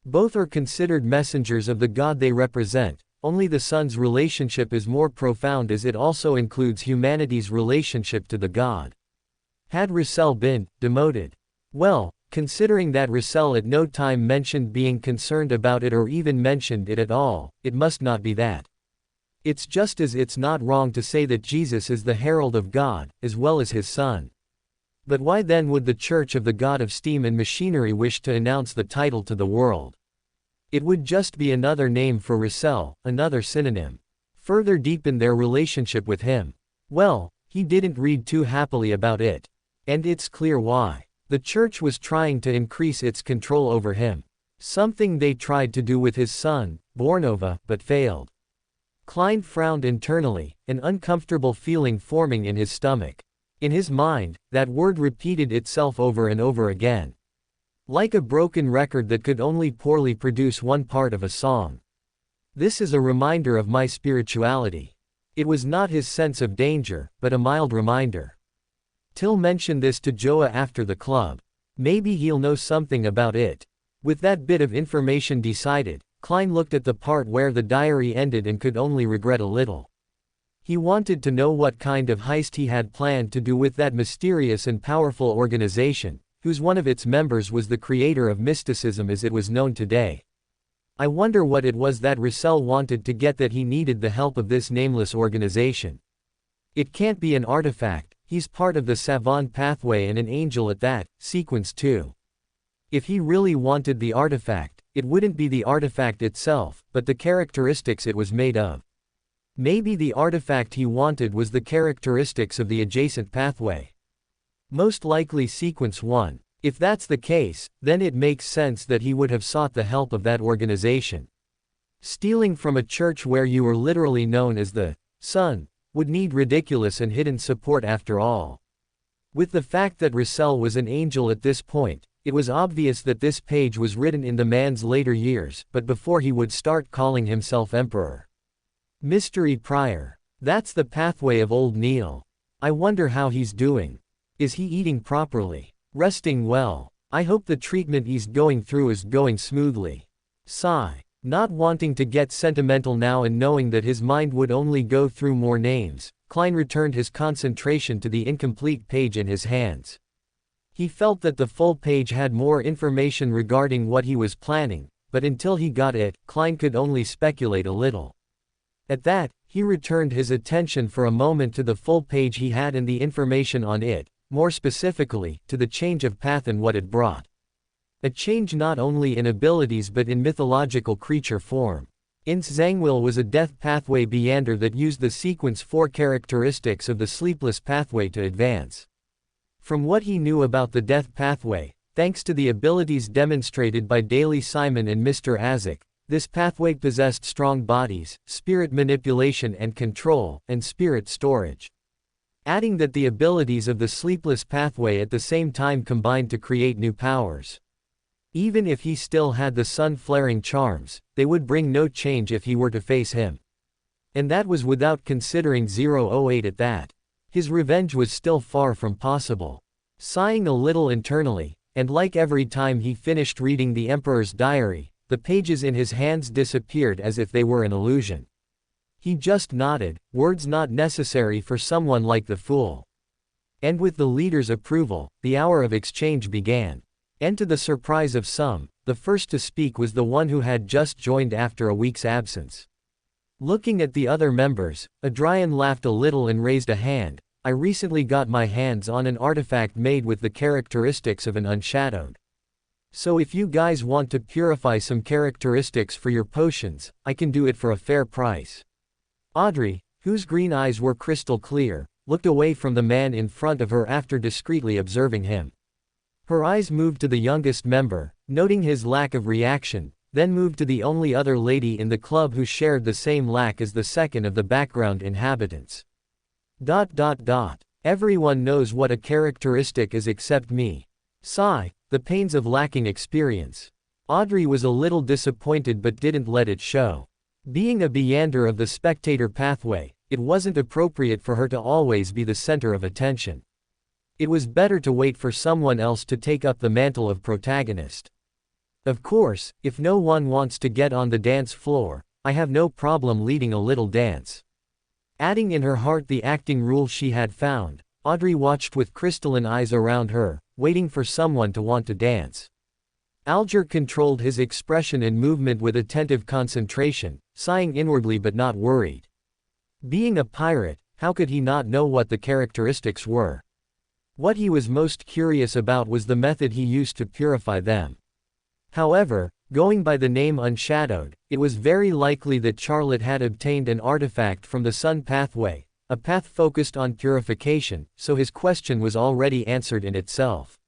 Both are considered messengers of the God they represent, only the sun's relationship is more profound as it also includes humanity's relationship to the God. Had Russell been demoted? Well, considering that Russell at no time mentioned being concerned about it or even mentioned it at all, it must not be that. It's just as it's not wrong to say that Jesus is the herald of God, as well as his son. But why then would the Church of the God of Steam and Machinery wish to announce the title to the world? It would just be another name for Russell, another synonym. Further deepen their relationship with him. Well, he didn't read too happily about it. And it's clear why. The church was trying to increase its control over him. Something they tried to do with his son, Bornova, but failed. Klein frowned internally, an uncomfortable feeling forming in his stomach. In his mind, that word repeated itself over and over again. Like a broken record that could only poorly produce one part of a song. This is a reminder of my spirituality. It was not his sense of danger, but a mild reminder. Till mentioned this to Joa after the club. Maybe he'll know something about it. With that bit of information decided, Klein looked at the part where the diary ended and could only regret a little. He wanted to know what kind of heist he had planned to do with that mysterious and powerful organization, whose one of its members was the creator of mysticism as it was known today. I wonder what it was that Russell wanted to get that he needed the help of this nameless organization. It can't be an artifact, he's part of the Savon pathway and an angel at that, sequence 2. If he really wanted the artifact, it wouldn't be the artifact itself, but the characteristics it was made of. Maybe the artifact he wanted was the characteristics of the adjacent pathway. Most likely sequence 1. If that's the case, then it makes sense that he would have sought the help of that organization. Stealing from a church where you were literally known as the Son would need ridiculous and hidden support after all. With the fact that Russell was an angel at this point, it was obvious that this page was written in the man's later years, but before he would start calling himself Emperor. Mystery Prior. That's the pathway of old Neil. I wonder how he's doing. Is he eating properly? Resting well? I hope the treatment he's going through is going smoothly. Sigh. Not wanting to get sentimental now and knowing that his mind would only go through more names, Klein returned his concentration to the incomplete page in his hands. He felt that the full page had more information regarding what he was planning, but until he got it, Klein could only speculate a little. At that, he returned his attention for a moment to the full page he had and the information on it, more specifically, to the change of path and what it brought. A change not only in abilities but in mythological creature form. Ince Zangwill was a death pathway Beyander that used the sequence 4 characteristics of the sleepless pathway to advance. From what he knew about the death pathway, thanks to the abilities demonstrated by Daly Simon and Mr. Azek, this pathway possessed strong bodies, spirit manipulation and control, and spirit storage. Adding that the abilities of the sleepless pathway at the same time combined to create new powers. Even if he still had the sun-flaring charms, they would bring no change if he were to face him. And that was without considering 008 at that. His revenge was still far from possible. Sighing a little internally, and like every time he finished reading the Emperor's diary, the pages in his hands disappeared as if they were an illusion. He just nodded, words not necessary for someone like the fool. And with the leader's approval, the hour of exchange began. And to the surprise of some, the first to speak was the one who had just joined after a week's absence. Looking at the other members, Adrian laughed a little and raised a hand. I recently got my hands on an artifact made with the characteristics of an unshadowed. So if you guys want to purify some characteristics for your potions, I can do it for a fair price. Audrey, whose green eyes were crystal clear, looked away from the man in front of her after discreetly observing him. Her eyes moved to the youngest member, noting his lack of reaction, then moved to the only other lady in the club who shared the same lack as the second of the background inhabitants. Everyone knows what a characteristic is except me. Sigh, the pains of lacking experience. Audrey was a little disappointed but didn't let it show. Being a Beyander of the spectator pathway, it wasn't appropriate for her to always be the center of attention. It was better to wait for someone else to take up the mantle of protagonist. Of course, if no one wants to get on the dance floor, I have no problem leading a little dance. Adding in her heart the acting rule she had found, Audrey watched with crystalline eyes around her, waiting for someone to want to dance. Alger controlled his expression and movement with attentive concentration, sighing inwardly but not worried. Being a pirate, how could he not know what the characteristics were? What he was most curious about was the method he used to purify them. However, going by the name Unshadowed, it was very likely that Charlotte had obtained an artifact from the Sun pathway, a path focused on purification, so his question was already answered in itself.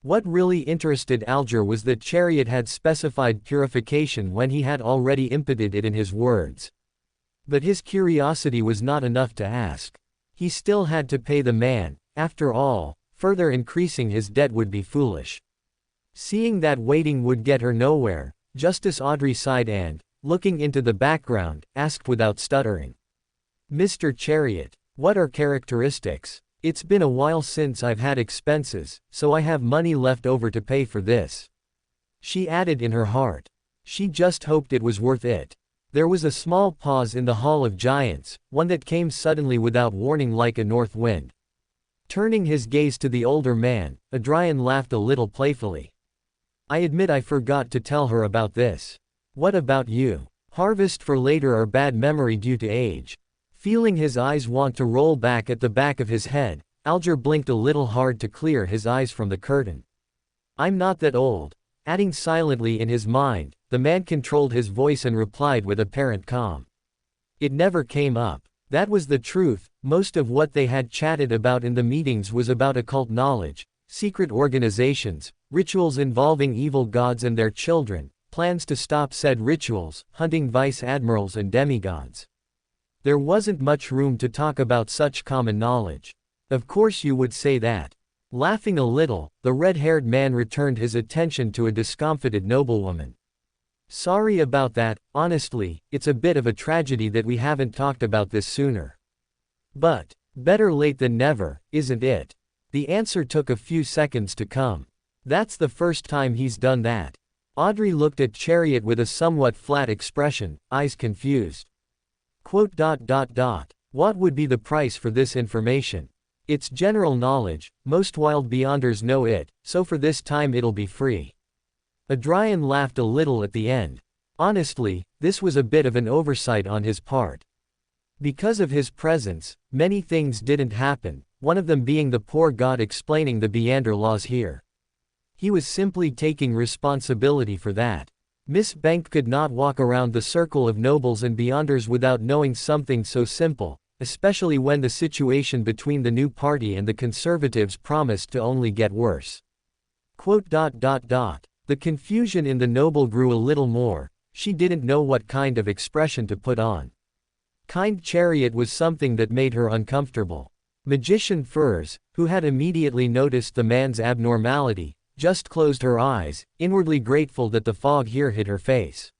What really interested Alger was that Chariot had specified purification when he had already imputed it in his words. But his curiosity was not enough to ask. He still had to pay the man, after all, further increasing his debt would be foolish. Seeing that waiting would get her nowhere, Justice Audrey sighed and, looking into the background, asked without stuttering. Mr. Chariot, what are characteristics? It's been a while since I've had expenses, so I have money left over to pay for this. She added in her heart. She just hoped it was worth it. There was a small pause in the Hall of Giants, one that came suddenly without warning like a north wind. Turning his gaze to the older man, Adrian laughed a little playfully. I admit I forgot to tell her about this. What about you? Harvest for later or bad memory due to age? Feeling his eyes want to roll back at the back of his head, Alger blinked a little hard to clear his eyes from the curtain. I'm not that old. Adding silently in his mind, the man controlled his voice and replied with apparent calm. It never came up. That was the truth. Most of what they had chatted about in the meetings was about occult knowledge, secret organizations, rituals involving evil gods and their children, plans to stop said rituals, hunting vice admirals and demigods. There wasn't much room to talk about such common knowledge. Of course you would say that. Laughing a little, the red-haired man returned his attention to a discomfited noblewoman. Sorry about that, honestly, it's a bit of a tragedy that we haven't talked about this sooner. But, better late than never, isn't it? The answer took a few seconds to come. That's the first time he's done that. Audrey looked at Chariot with a somewhat flat expression, eyes confused. What would be the price for this information? It's general knowledge, most wild beyonders know it, so for this time it'll be free. Adrian laughed a little at the end. Honestly, this was a bit of an oversight on his part. Because of his presence, many things didn't happen, one of them being the poor god explaining the Beyonder laws here. He was simply taking responsibility for that. Miss Bank could not walk around the circle of nobles and Beyonders without knowing something so simple, especially when the situation between the new party and the conservatives promised to only get worse. The confusion in the noble grew a little more. She didn't know what kind of expression to put on. Kind Chariot was something that made her uncomfortable. Magician Furs, who had immediately noticed the man's abnormality, just closed her eyes, inwardly grateful that the fog here hid her face.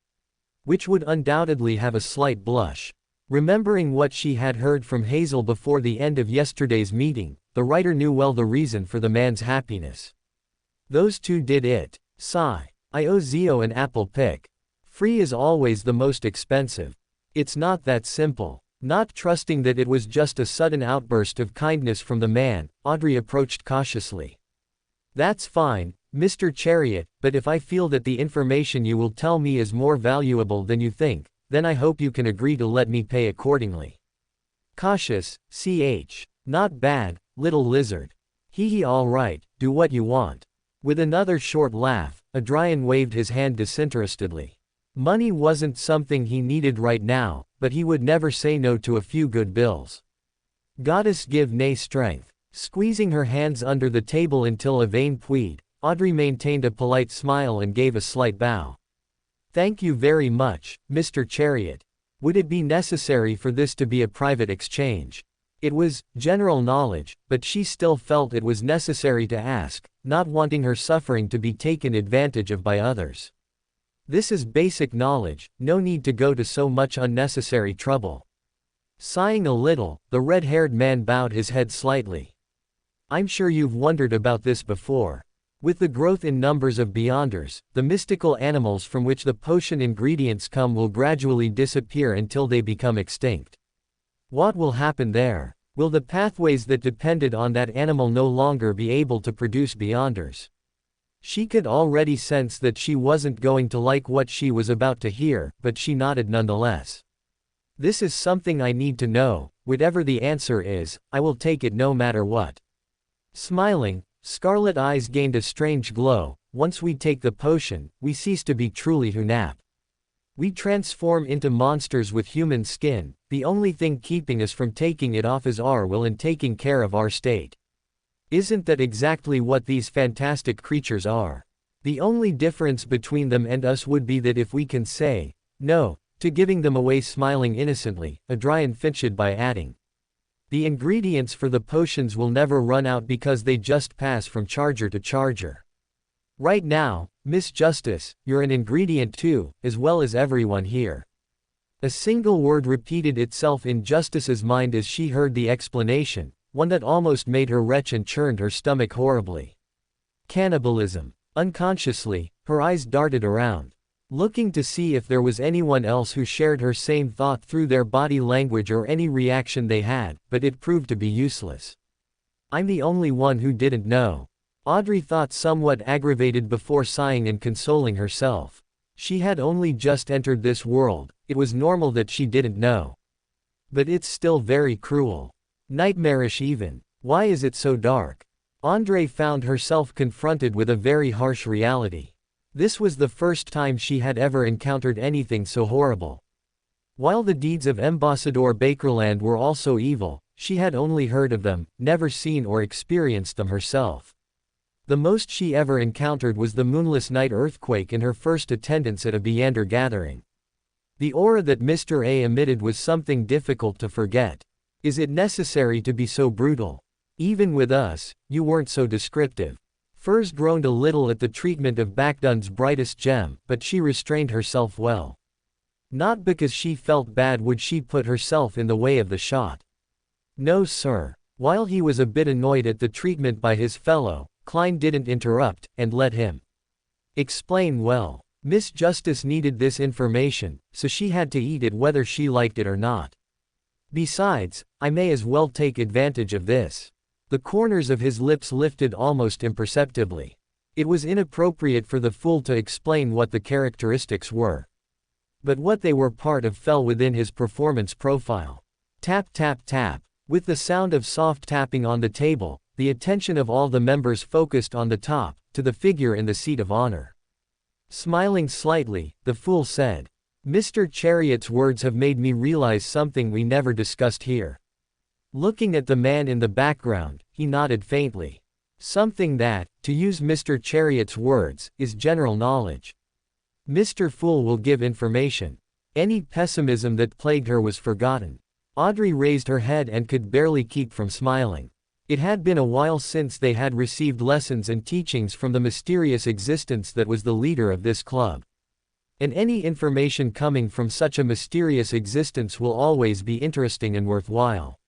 Which would undoubtedly have a slight blush. Remembering what she had heard from Hazel before the end of yesterday's meeting, the writer knew well the reason for the man's happiness. Those two did it. Sigh. I owe Zio an apple pick. Free is always the most expensive. It's not that simple. Not trusting that it was just a sudden outburst of kindness from the man, Audrey approached cautiously. That's fine, Mr. Chariot, but if I feel that the information you will tell me is more valuable than you think, then I hope you can agree to let me pay accordingly. Cautious, ch. Not bad, little lizard. Hee all right, do what you want. With another short laugh, Adrian waved his hand disinterestedly. Money wasn't something he needed right now, but he would never say no to a few good bills. Goddess give nay strength. Squeezing her hands under the table until a vein plead, Audrey maintained a polite smile and gave a slight bow. Thank you very much, Mr. Chariot. Would it be necessary for this to be a private exchange? It was general knowledge, but she still felt it was necessary to ask, not wanting her suffering to be taken advantage of by others. This is basic knowledge, no need to go to so much unnecessary trouble. Sighing a little, the red-haired man bowed his head slightly. I'm sure you've wondered about this before. With the growth in numbers of Beyonders, the mystical animals from which the potion ingredients come will gradually disappear until they become extinct. What will happen there? Will the pathways that depended on that animal no longer be able to produce Beyonders? She could already sense that she wasn't going to like what she was about to hear, but she nodded nonetheless. This is something I need to know. Whatever the answer is, I will take it no matter what. Smiling, scarlet eyes gained a strange glow. Once we take the potion, we cease to be truly Hunap. We transform into monsters with human skin. The only thing keeping us from taking it off is our will and taking care of our state. Isn't that exactly what these fantastic creatures are? The only difference between them and us would be that if we can say no to giving them away. Smiling innocently, Adrian finished by adding. The ingredients for the potions will never run out because they just pass from charger to charger. Right now, Miss Justice, you're an ingredient too, as well as everyone here. A single word repeated itself in Justice's mind as she heard the explanation, one that almost made her retch and churned her stomach horribly. Cannibalism. Unconsciously, her eyes darted around, looking to see if there was anyone else who shared her same thought through their body language or any reaction they had, but it proved to be useless. I'm the only one who didn't know. Audrey thought, somewhat aggravated before sighing and consoling herself. She had only just entered this world, it was normal that she didn't know. But it's still very cruel. Nightmarish even. Why is it so dark? Andre found herself confronted with a very harsh reality. This was the first time she had ever encountered anything so horrible. While the deeds of Ambassador Bakerland were also evil, she had only heard of them, never seen or experienced them herself. The most she ever encountered was the moonless night earthquake in her first attendance at a Beander gathering. The aura that Mr. A emitted was something difficult to forget. Is it necessary to be so brutal? Even with us, you weren't so descriptive. Furs groaned a little at the treatment of Bakdun's brightest gem, but she restrained herself well. Not because she felt bad would she put herself in the way of the shot. No sir. While he was a bit annoyed at the treatment by his fellow, Klein didn't interrupt, and let him explain well. Miss Justice needed this information, so she had to eat it whether she liked it or not. Besides, I may as well take advantage of this. The corners of his lips lifted almost imperceptibly. It was inappropriate for the fool to explain what the characteristics were. But what they were part of fell within his performance profile. Tap tap tap. With the sound of soft tapping on the table, the attention of all the members focused on the top, to the figure in the seat of honor. Smiling slightly, the fool said, "Mr. Chariot's words have made me realize something we never discussed here." Looking at the man in the background, he nodded faintly. Something that, to use Mr. Chariot's words, is general knowledge. Mr. Fool will give information. Any pessimism that plagued her was forgotten. Audrey raised her head and could barely keep from smiling. It had been a while since they had received lessons and teachings from the mysterious existence that was the leader of this club. And any information coming from such a mysterious existence will always be interesting and worthwhile.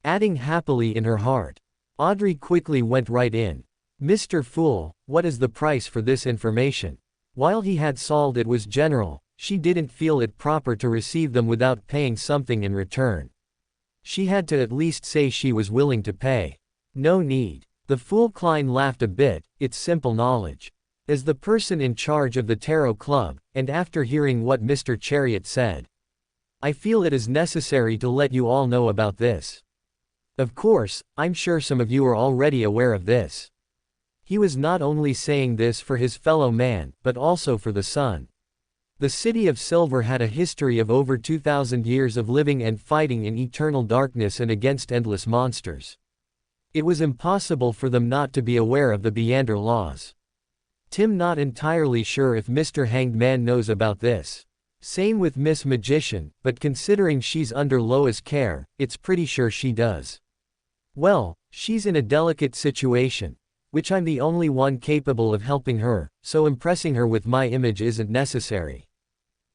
Adding happily in her heart, Audrey quickly went right in. "Mr. Fool, what is the price for this information?" While he had solved it was general, she didn't feel it proper to receive them without paying something in return. She had to at least say she was willing to pay. No need. The fool Klein laughed a bit, it's simple knowledge. As the person in charge of the Tarot Club, and after hearing what Mr. Chariot said, I feel it is necessary to let you all know about this. Of course, I'm sure some of you are already aware of this. He was not only saying this for his fellow man, but also for the sun. The City of Silver had a history of over 2,000 years of living and fighting in eternal darkness and against endless monsters. It was impossible for them not to be aware of the Beander laws. Tim not entirely sure if Mr. Hanged Man knows about this. Same with Miss Magician, but considering she's under Loa's care, it's pretty sure she does. Well, she's in a delicate situation, which I'm the only one capable of helping her, so impressing her with my image isn't necessary.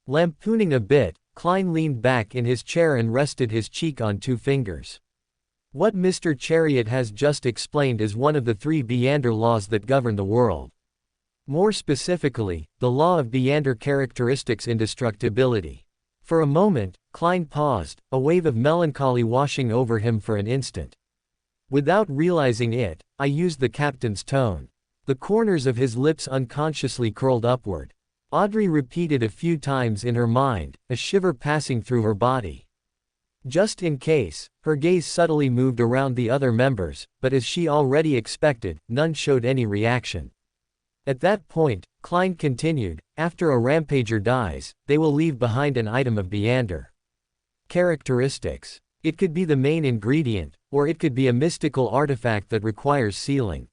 Lampooning a bit, Klein leaned back in his chair and rested his cheek on 2 fingers. What Mr. Chariot has just explained is one of the 3 Beander laws that govern the world. More specifically, the law of Beander characteristics indestructibility. For a moment, Klein paused, a wave of melancholy washing over him for an instant. Without realizing it, I used the captain's tone. The corners of his lips unconsciously curled upward. Audrey repeated a few times in her mind, a shiver passing through her body. Just in case, her gaze subtly moved around the other members, but as she already expected, none showed any reaction. At that point, Klein continued, after a rampager dies, they will leave behind an item of Beander characteristics. It could be the main ingredient, or it could be a mystical artifact that requires sealing.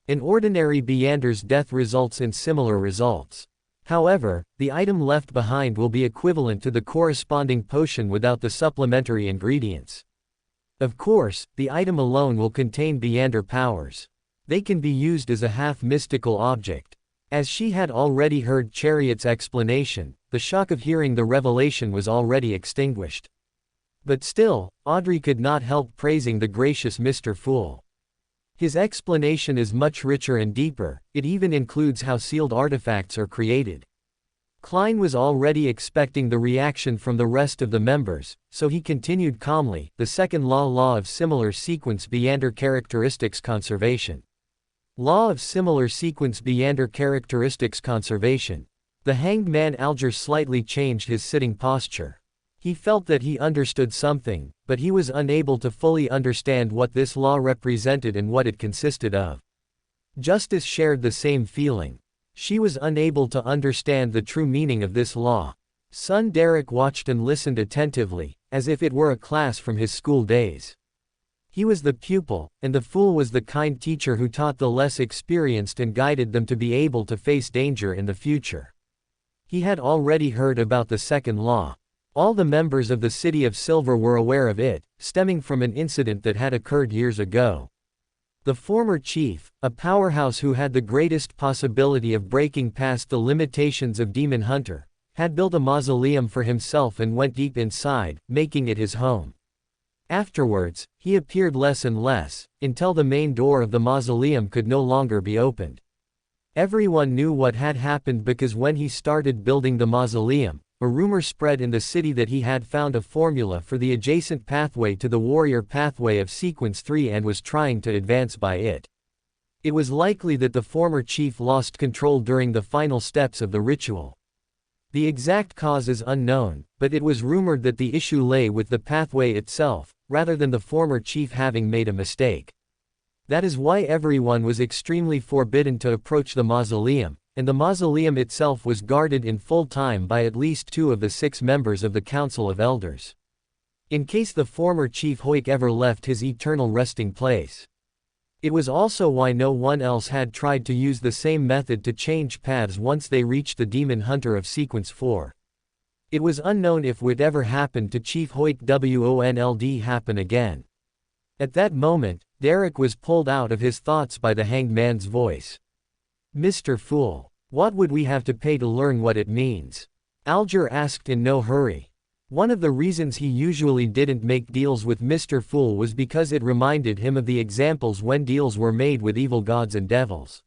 An ordinary Beander's death results in similar results. However, the item left behind will be equivalent to the corresponding potion without the supplementary ingredients. Of course, the item alone will contain Beander powers. They can be used as a half-mystical object. As she had already heard Chariot's explanation, the shock of hearing the revelation was already extinguished. But still, Audrey could not help praising the gracious Mr. Fool. His explanation is much richer and deeper, it even includes how sealed artifacts are created. Klein was already expecting the reaction from the rest of the members, so he continued calmly, the second law of similar sequence Beander characteristics conservation. Law of similar sequence Beander characteristics conservation. The hanged man Alger slightly changed his sitting posture. He felt that he understood something, but he was unable to fully understand what this law represented and what it consisted of. Justice shared the same feeling. She was unable to understand the true meaning of this law. Son Derek watched and listened attentively, as if it were a class from his school days. He was the pupil, and the fool was the kind teacher who taught the less experienced and guided them to be able to face danger in the future. He had already heard about the second law. All the members of the City of Silver were aware of it, stemming from an incident that had occurred years ago. The former chief, a powerhouse who had the greatest possibility of breaking past the limitations of Demon Hunter, had built a mausoleum for himself and went deep inside, making it his home. Afterwards, he appeared less and less, until the main door of the mausoleum could no longer be opened. Everyone knew what had happened because when he started building the mausoleum, a rumor spread in the city that he had found a formula for the adjacent pathway to the warrior pathway of Sequence 3 and was trying to advance by it. It was likely that the former chief lost control during the final steps of the ritual. The exact cause is unknown, but it was rumored that the issue lay with the pathway itself, rather than the former chief having made a mistake. That is why everyone was extremely forbidden to approach the mausoleum, and the mausoleum itself was guarded in full time by at least 2 of the 6 members of the Council of Elders. In case the former Chief Wach ever left his eternal resting place. It was also why no one else had tried to use the same method to change paths once they reached the Demon Hunter of Sequence 4. It was unknown if would ever happen to Chief Wach Wonld happen again. At that moment, Derek was pulled out of his thoughts by the hanged man's voice. Mr. Fool, what would we have to pay to learn what it means? Alger asked in no hurry. One of the reasons he usually didn't make deals with Mr. Fool was because it reminded him of the examples when deals were made with evil gods and devils.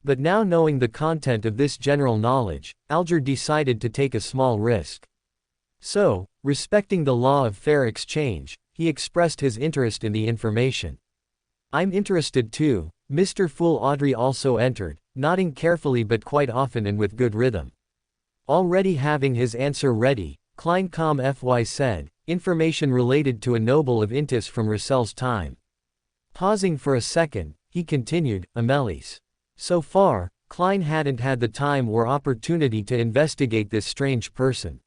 But now knowing the content of this general knowledge, Alger decided to take a small risk. So, respecting the law of fair exchange, he expressed his interest in the information. I'm interested too. Mr. Fool Audrey also entered, nodding carefully but quite often and with good rhythm. Already having his answer ready, Klein Com Fy said, information related to a noble of Intis from Russel's time. Pausing for a second, he continued, Amelis. So far, Klein hadn't had the time or opportunity to investigate this strange person.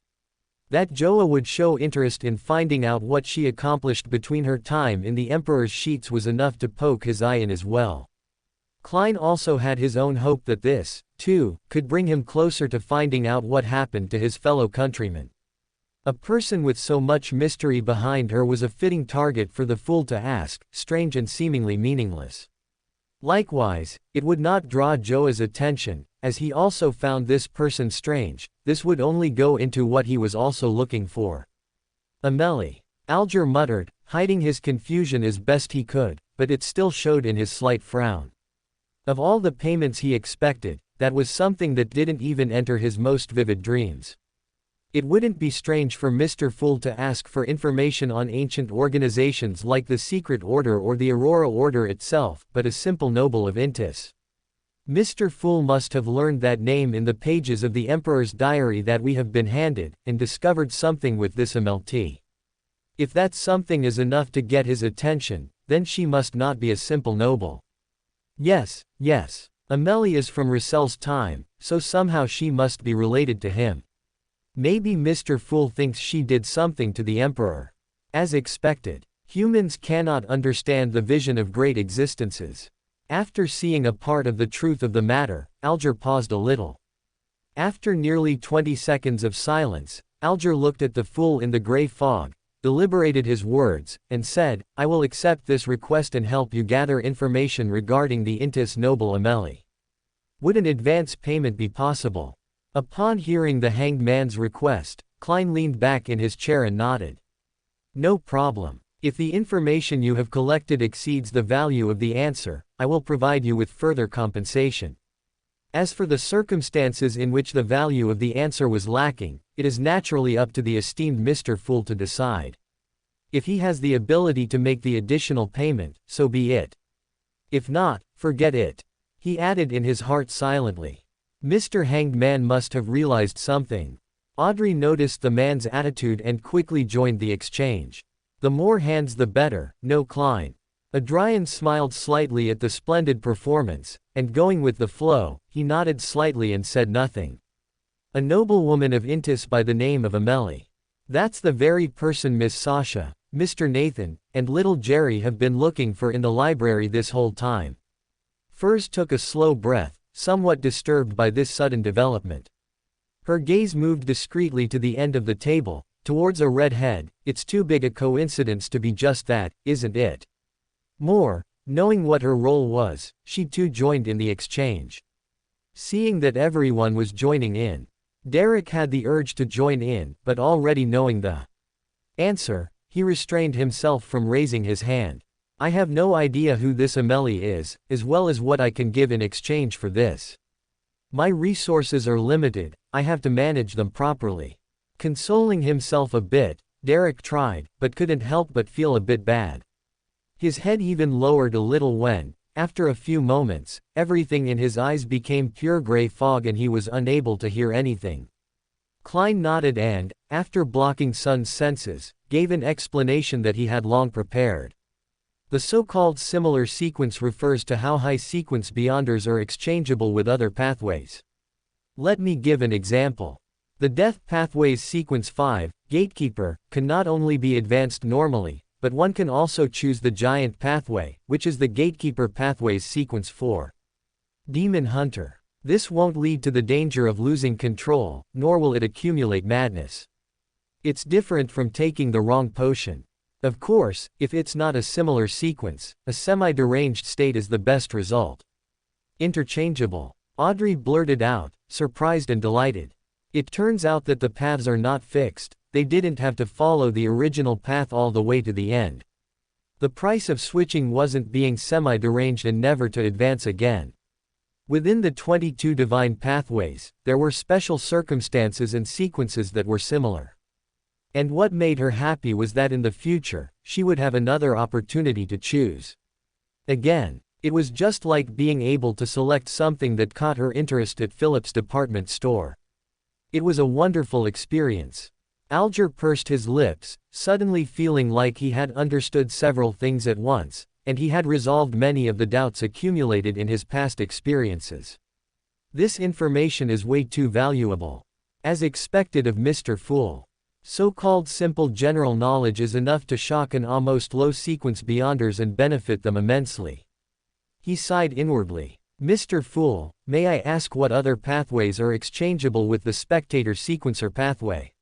That Joa would show interest in finding out what she accomplished between her time in the Emperor's sheets was enough to poke his eye in as well. Klein also had his own hope that this, too, could bring him closer to finding out what happened to his fellow countrymen. A person with so much mystery behind her was a fitting target for the fool to ask, strange and seemingly meaningless. Likewise, it would not draw Joa's attention, as he also found this person strange. This would only go into what he was also looking for. Amelie. Alger muttered, hiding his confusion as best he could, but it still showed in his slight frown. Of all the payments he expected, that was something that didn't even enter his most vivid dreams. It wouldn't be strange for Mr. Fool to ask for information on ancient organizations like the Secret Order or the Aurora Order itself, but a simple noble of Intis. Mr. Fool must have learned that name in the pages of the Emperor's diary that we have been handed, and discovered something with this MLT. If that something is enough to get his attention, then she must not be a simple noble. Yes, Amelie is from Russel's time, so somehow she must be related to him. Maybe Mr. Fool thinks she did something to the Emperor. As expected, humans cannot understand the vision of great existences. After seeing a part of the truth of the matter, Alger paused a little. After nearly 20 seconds of silence, Alger looked at the fool in the gray fog, deliberated his words, and said, I will accept this request and help you gather information regarding the Intis noble Amelie. Would an advance payment be possible? Upon hearing the hanged man's request, Klein leaned back in his chair and nodded. No problem. If the information you have collected exceeds the value of the answer, I will provide you with further compensation. As for the circumstances in which the value of the answer was lacking, it is naturally up to the esteemed Mr. Fool to decide. If he has the ability to make the additional payment, so be it. If not, forget it. He added in his heart silently. Mr. Hanged Man must have realized something. Audrey noticed the man's attitude and quickly joined the exchange. The more hands the better, no Klein. Adrian smiled slightly at the splendid performance, and going with the flow, he nodded slightly and said nothing. A noblewoman of Intis by the name of Amelie. That's the very person Miss Sasha, Mr. Nathan, and little Jerry have been looking for in the library this whole time. Furs took a slow breath, somewhat disturbed by this sudden development. Her gaze moved discreetly to the end of the table, towards a red head. It's too big a coincidence to be just that, isn't it? More, knowing what her role was, she too joined in the exchange. Seeing that everyone was joining in, Derek had the urge to join in, but already knowing the answer, he restrained himself from raising his hand. I have no idea who this Amelie is, as well as what I can give in exchange for this. My resources are limited, I have to manage them properly. Consoling himself a bit, Derek tried, but couldn't help but feel a bit bad. His head even lowered a little when, after a few moments, everything in his eyes became pure gray fog and he was unable to hear anything. Klein nodded and, after blocking Sun's senses, gave an explanation that he had long prepared. The so-called similar sequence refers to how high sequence beyonders are exchangeable with other pathways. Let me give an example. The Death Pathways Sequence 5, Gatekeeper, can not only be advanced normally, but one can also choose the Giant Pathway, which is the Gatekeeper Pathways Sequence 4. Demon Hunter. This won't lead to the danger of losing control, nor will it accumulate madness. It's different from taking the wrong potion. Of course, if it's not a similar sequence, a semi-deranged state is the best result. Interchangeable. Audrey blurted out, surprised and delighted. It turns out that the paths are not fixed, they didn't have to follow the original path all the way to the end. The price of switching wasn't being semi-deranged and never to advance again. Within the 22 divine pathways, there were special circumstances and sequences that were similar. And what made her happy was that in the future, she would have another opportunity to choose. Again, it was just like being able to select something that caught her interest at Philip's department store. It was a wonderful experience. Alger pursed his lips, suddenly feeling like he had understood several things at once, and he had resolved many of the doubts accumulated in his past experiences. This information is way too valuable. As expected of Mr. Fool. So-called simple general knowledge is enough to shock an almost low sequence beyonders and benefit them immensely. He sighed inwardly. Mr. Fool, may I ask what other pathways are exchangeable with the spectator sequencer pathway?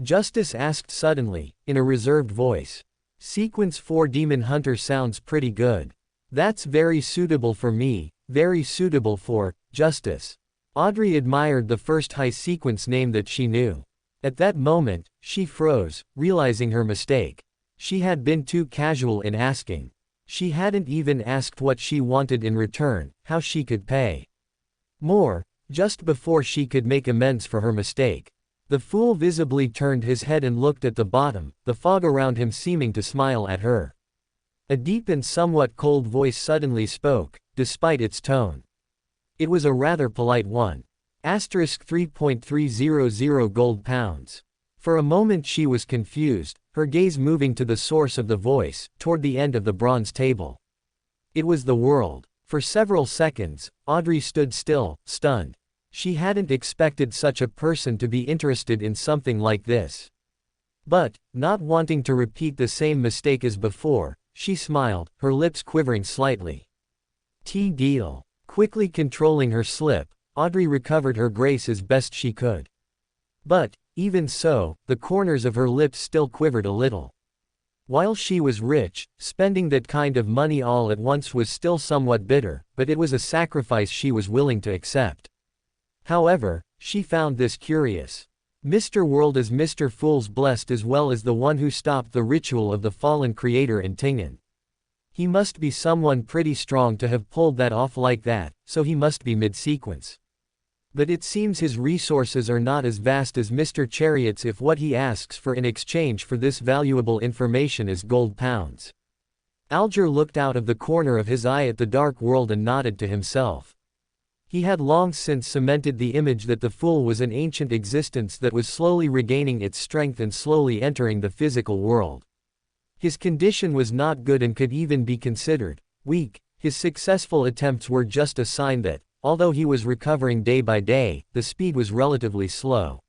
Justice asked suddenly, in a reserved voice. Sequence 4 Demon Hunter sounds pretty good. That's very suitable for me, very suitable for Justice. Audrey admired the first high sequence name that she knew. At that moment, she froze, realizing her mistake. She had been too casual in asking. She hadn't even asked what she wanted in return, how she could pay more, just before she could make amends for her mistake. The fool visibly turned his head and looked at the bottom, the fog around him seeming to smile at her. A deep and somewhat cold voice suddenly spoke, despite its tone. It was a rather polite one. Asterisk 3.300 gold pounds. For a moment she was confused, her gaze moving to the source of the voice, toward the end of the bronze table. It was the world. For several seconds, Audrey stood still, stunned. She hadn't expected such a person to be interested in something like this. But, not wanting to repeat the same mistake as before, she smiled, her lips quivering slightly. Deal. Quickly controlling her slip, Audrey recovered her grace as best she could. But, even so, the corners of her lips still quivered a little. While she was rich, spending that kind of money all at once was still somewhat bitter, but it was a sacrifice she was willing to accept. However, she found this curious. Mr. World is Mr. Fool's blessed as well as the one who stopped the ritual of the fallen creator in Tingen. He must be someone pretty strong to have pulled that off like that, so he must be mid-sequence. But it seems his resources are not as vast as Mr. Chariot's if what he asks for in exchange for this valuable information is gold pounds. Alger looked out of the corner of his eye at the dark world and nodded to himself. He had long since cemented the image that the fool was an ancient existence that was slowly regaining its strength and slowly entering the physical world. His condition was not good and could even be considered weak. His successful attempts were just a sign that, although he was recovering day by day, the speed was relatively slow.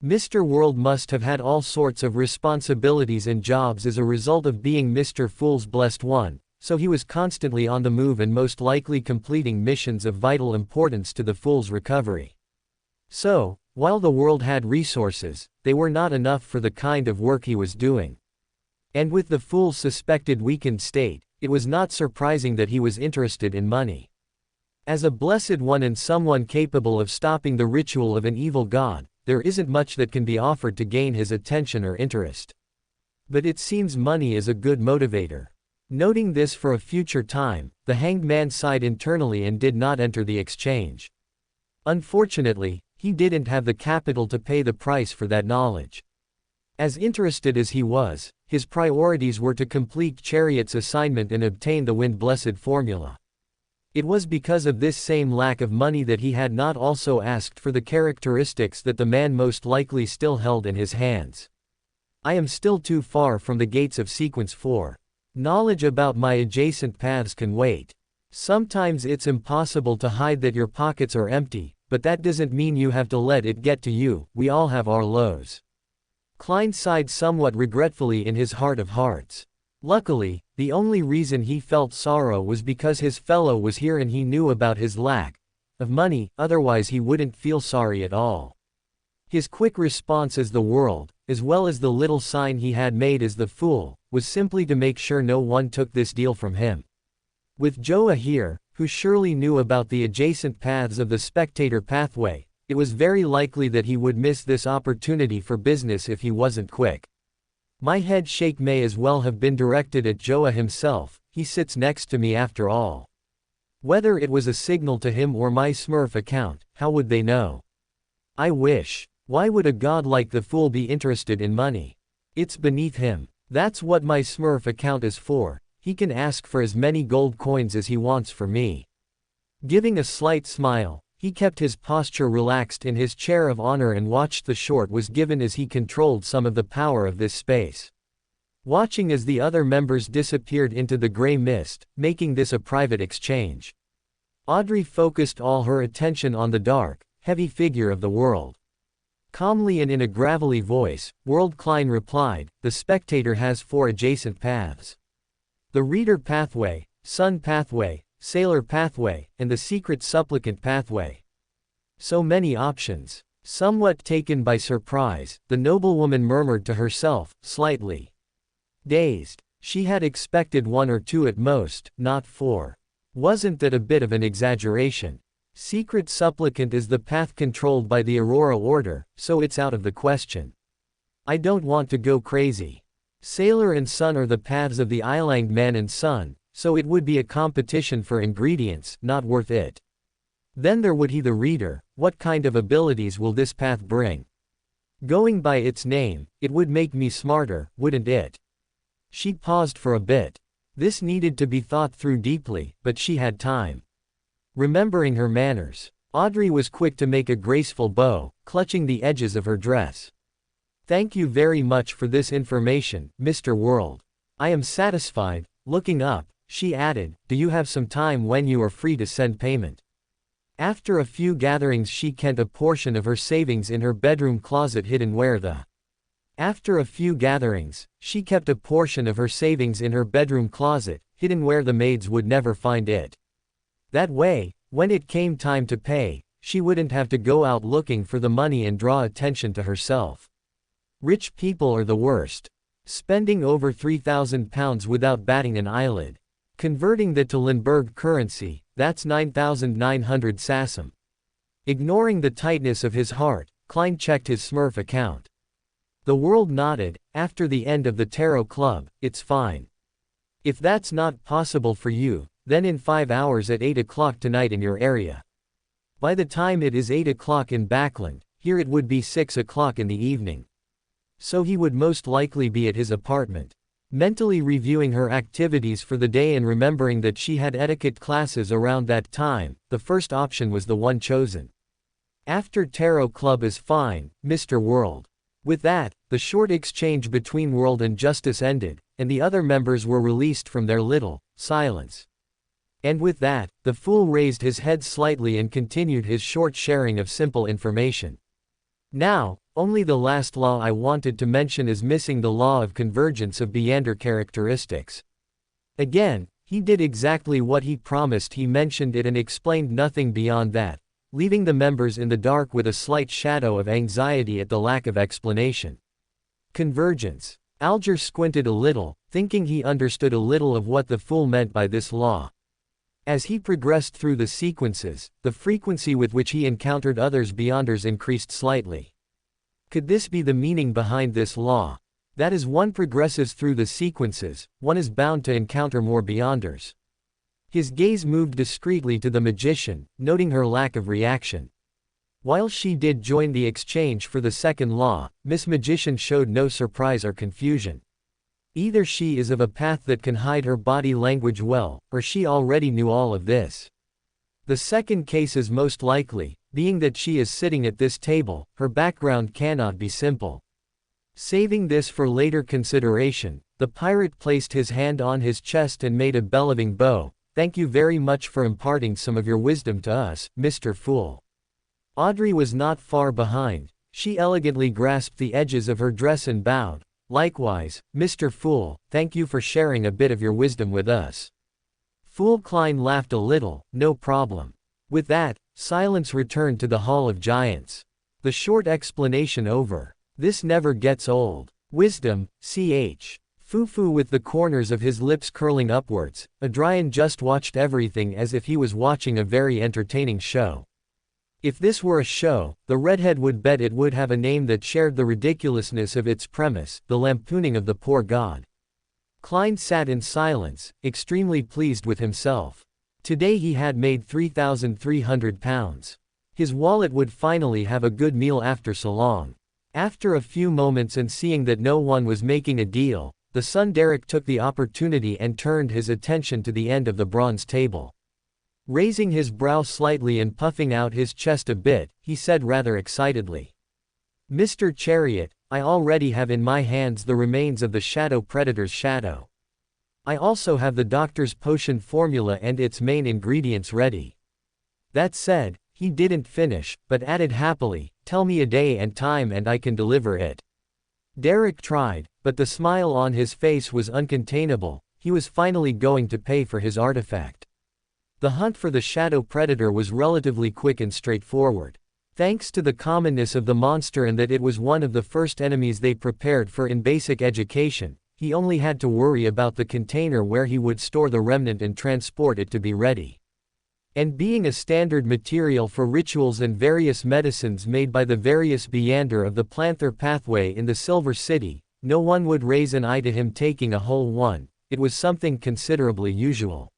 Mr. World must have had all sorts of responsibilities and jobs as a result of being Mr. Fool's blessed one, so he was constantly on the move and most likely completing missions of vital importance to the Fool's recovery. So, while the world had resources, they were not enough for the kind of work he was doing. And with the Fool's suspected weakened state, it was not surprising that he was interested in money. As a blessed one and someone capable of stopping the ritual of an evil god, there isn't much that can be offered to gain his attention or interest. But it seems money is a good motivator. Noting this for a future time, the hanged man sighed internally and did not enter the exchange. Unfortunately, he didn't have the capital to pay the price for that knowledge. As interested as he was, his priorities were to complete Chariot's assignment and obtain the Wind-Blessed formula. It was because of this same lack of money that he had not also asked for the characteristics that the man most likely still held in his hands. I am still too far from the gates of Sequence 4. Knowledge about my adjacent paths can wait. Sometimes it's impossible to hide that your pockets are empty, but that doesn't mean you have to let it get to you. We all have our lows. Klein sighed somewhat regretfully in his heart of hearts. Luckily, the only reason he felt sorrow was because his fellow was here and he knew about his lack of money, otherwise he wouldn't feel sorry at all. His quick response as the world, as well as the little sign he had made as the fool, was simply to make sure no one took this deal from him. With Joa here, who surely knew about the adjacent paths of the spectator pathway, it was very likely that he would miss this opportunity for business if he wasn't quick. My head shake may as well have been directed at Joa himself, he sits next to me after all. Whether it was a signal to him or my Smurf account, how would they know? I wish. Why would a god like the fool be interested in money? It's beneath him. That's what my Smurf account is for. He can ask for as many gold coins as he wants for me. Giving a slight smile, he kept his posture relaxed in his chair of honor and watched the short was given as he controlled some of the power of this space. Watching as the other members disappeared into the gray mist, making this a private exchange. Audrey focused all her attention on the dark, heavy figure of the world. Calmly and in a gravelly voice, World Klein replied, the spectator has 4 adjacent paths. The Reader Pathway, Sun Pathway, Sailor Pathway, and the Secret Supplicant Pathway. So many options. Somewhat taken by surprise, the noblewoman murmured to herself, slightly dazed. She had expected 1 or 2 at most, not 4. Wasn't that a bit of an exaggeration? Secret Supplicant is the path controlled by the Aurora Order, so it's out of the question. I don't want to go crazy. Sailor and Sun are the paths of the Island Man and Sun, so it would be a competition for ingredients, not worth it. Then there would be the Reader. What kind of abilities will this path bring? Going by its name, it would make me smarter, wouldn't it? She paused for a bit. This needed to be thought through deeply, but she had time. Remembering her manners, Audrey was quick to make a graceful bow, clutching the edges of her dress. Thank you very much for this information, Mr. World. I am satisfied. Looking up, she added, do you have some time when you are free to send payment? After a few gatherings she kept a portion of her savings in her bedroom closet hidden where the After a few gatherings, she kept a portion of her savings in her bedroom closet, hidden where the maids would never find it. That way, when it came time to pay, she wouldn't have to go out looking for the money and draw attention to herself. Rich people are the worst. Spending over £3,000 without batting an eyelid. Converting that to Lindbergh currency, that's 9,900 sassam. Ignoring the tightness of his heart, Klein checked his Smurf account. The world nodded. After the end of the Tarot Club, it's fine. If that's not possible for you, then in 5 hours at 8 o'clock tonight in your area. By the time it is 8 o'clock in Backland, here it would be 6 o'clock in the evening. So he would most likely be at his apartment. Mentally reviewing her activities for the day and remembering that she had etiquette classes around that time, the first option was the one chosen. After Tarot Club is fine, Mr. World. With that, the short exchange between World and Justice ended, and the other members were released from their little silence. And with that, the Fool raised his head slightly and continued his short sharing of simple information. Now, only the last law I wanted to mention is missing, the law of convergence of Beyonder characteristics. Again, he did exactly what he promised. He mentioned it and explained nothing beyond that, leaving the members in the dark with a slight shadow of anxiety at the lack of explanation. Convergence. Alger squinted a little, thinking he understood a little of what the Fool meant by this law. As he progressed through the sequences, the frequency with which he encountered others Beyonders increased slightly. Could this be the meaning behind this law? That as one progresses through the sequences, one is bound to encounter more Beyonders. His gaze moved discreetly to the magician, noting her lack of reaction. While she did join the exchange for the second law, Miss Magician showed no surprise or confusion. Either she is of a path that can hide her body language well, or she already knew all of this. The second case is most likely, being that she is sitting at this table, her background cannot be simple. Saving this for later consideration, the pirate placed his hand on his chest and made a bellowing bow. Thank you very much for imparting some of your wisdom to us, Mr. Fool. Audrey was not far behind. She elegantly grasped the edges of her dress and bowed. Likewise, Mr. Fool, thank you for sharing a bit of your wisdom with us. Fool Klein laughed a little. No problem. With that, silence returned to the Hall of Giants. The short explanation over. This never gets old. Wisdom, ch. Foo-foo with the corners of his lips curling upwards, Adrian just watched everything as if he was watching a very entertaining show. If this were a show, the redhead would bet it would have a name that shared the ridiculousness of its premise, the lampooning of the poor god. Klein sat in silence, extremely pleased with himself. Today he had made £3,300. His wallet would finally have a good meal after so long. After a few moments and seeing that no one was making a deal, the son Derek took the opportunity and turned his attention to the end of the bronze table. Raising his brow slightly and puffing out his chest a bit, he said rather excitedly. Mr. Chariot, I already have in my hands the remains of the Shadow Predator's shadow. I also have the doctor's potion formula and its main ingredients ready. That said, he didn't finish, but added happily, tell me a day and time and I can deliver it. Derek tried, but the smile on his face was uncontainable. He was finally going to pay for his artifact. The hunt for the Shadow Predator was relatively quick and straightforward. Thanks to the commonness of the monster and that it was one of the first enemies they prepared for in basic education, he only had to worry about the container where he would store the remnant and transport it to be ready. And being a standard material for rituals and various medicines made by the various Beyonder of the Planther pathway in the Silver City, no one would raise an eye to him taking a whole one. It was something considerably usual.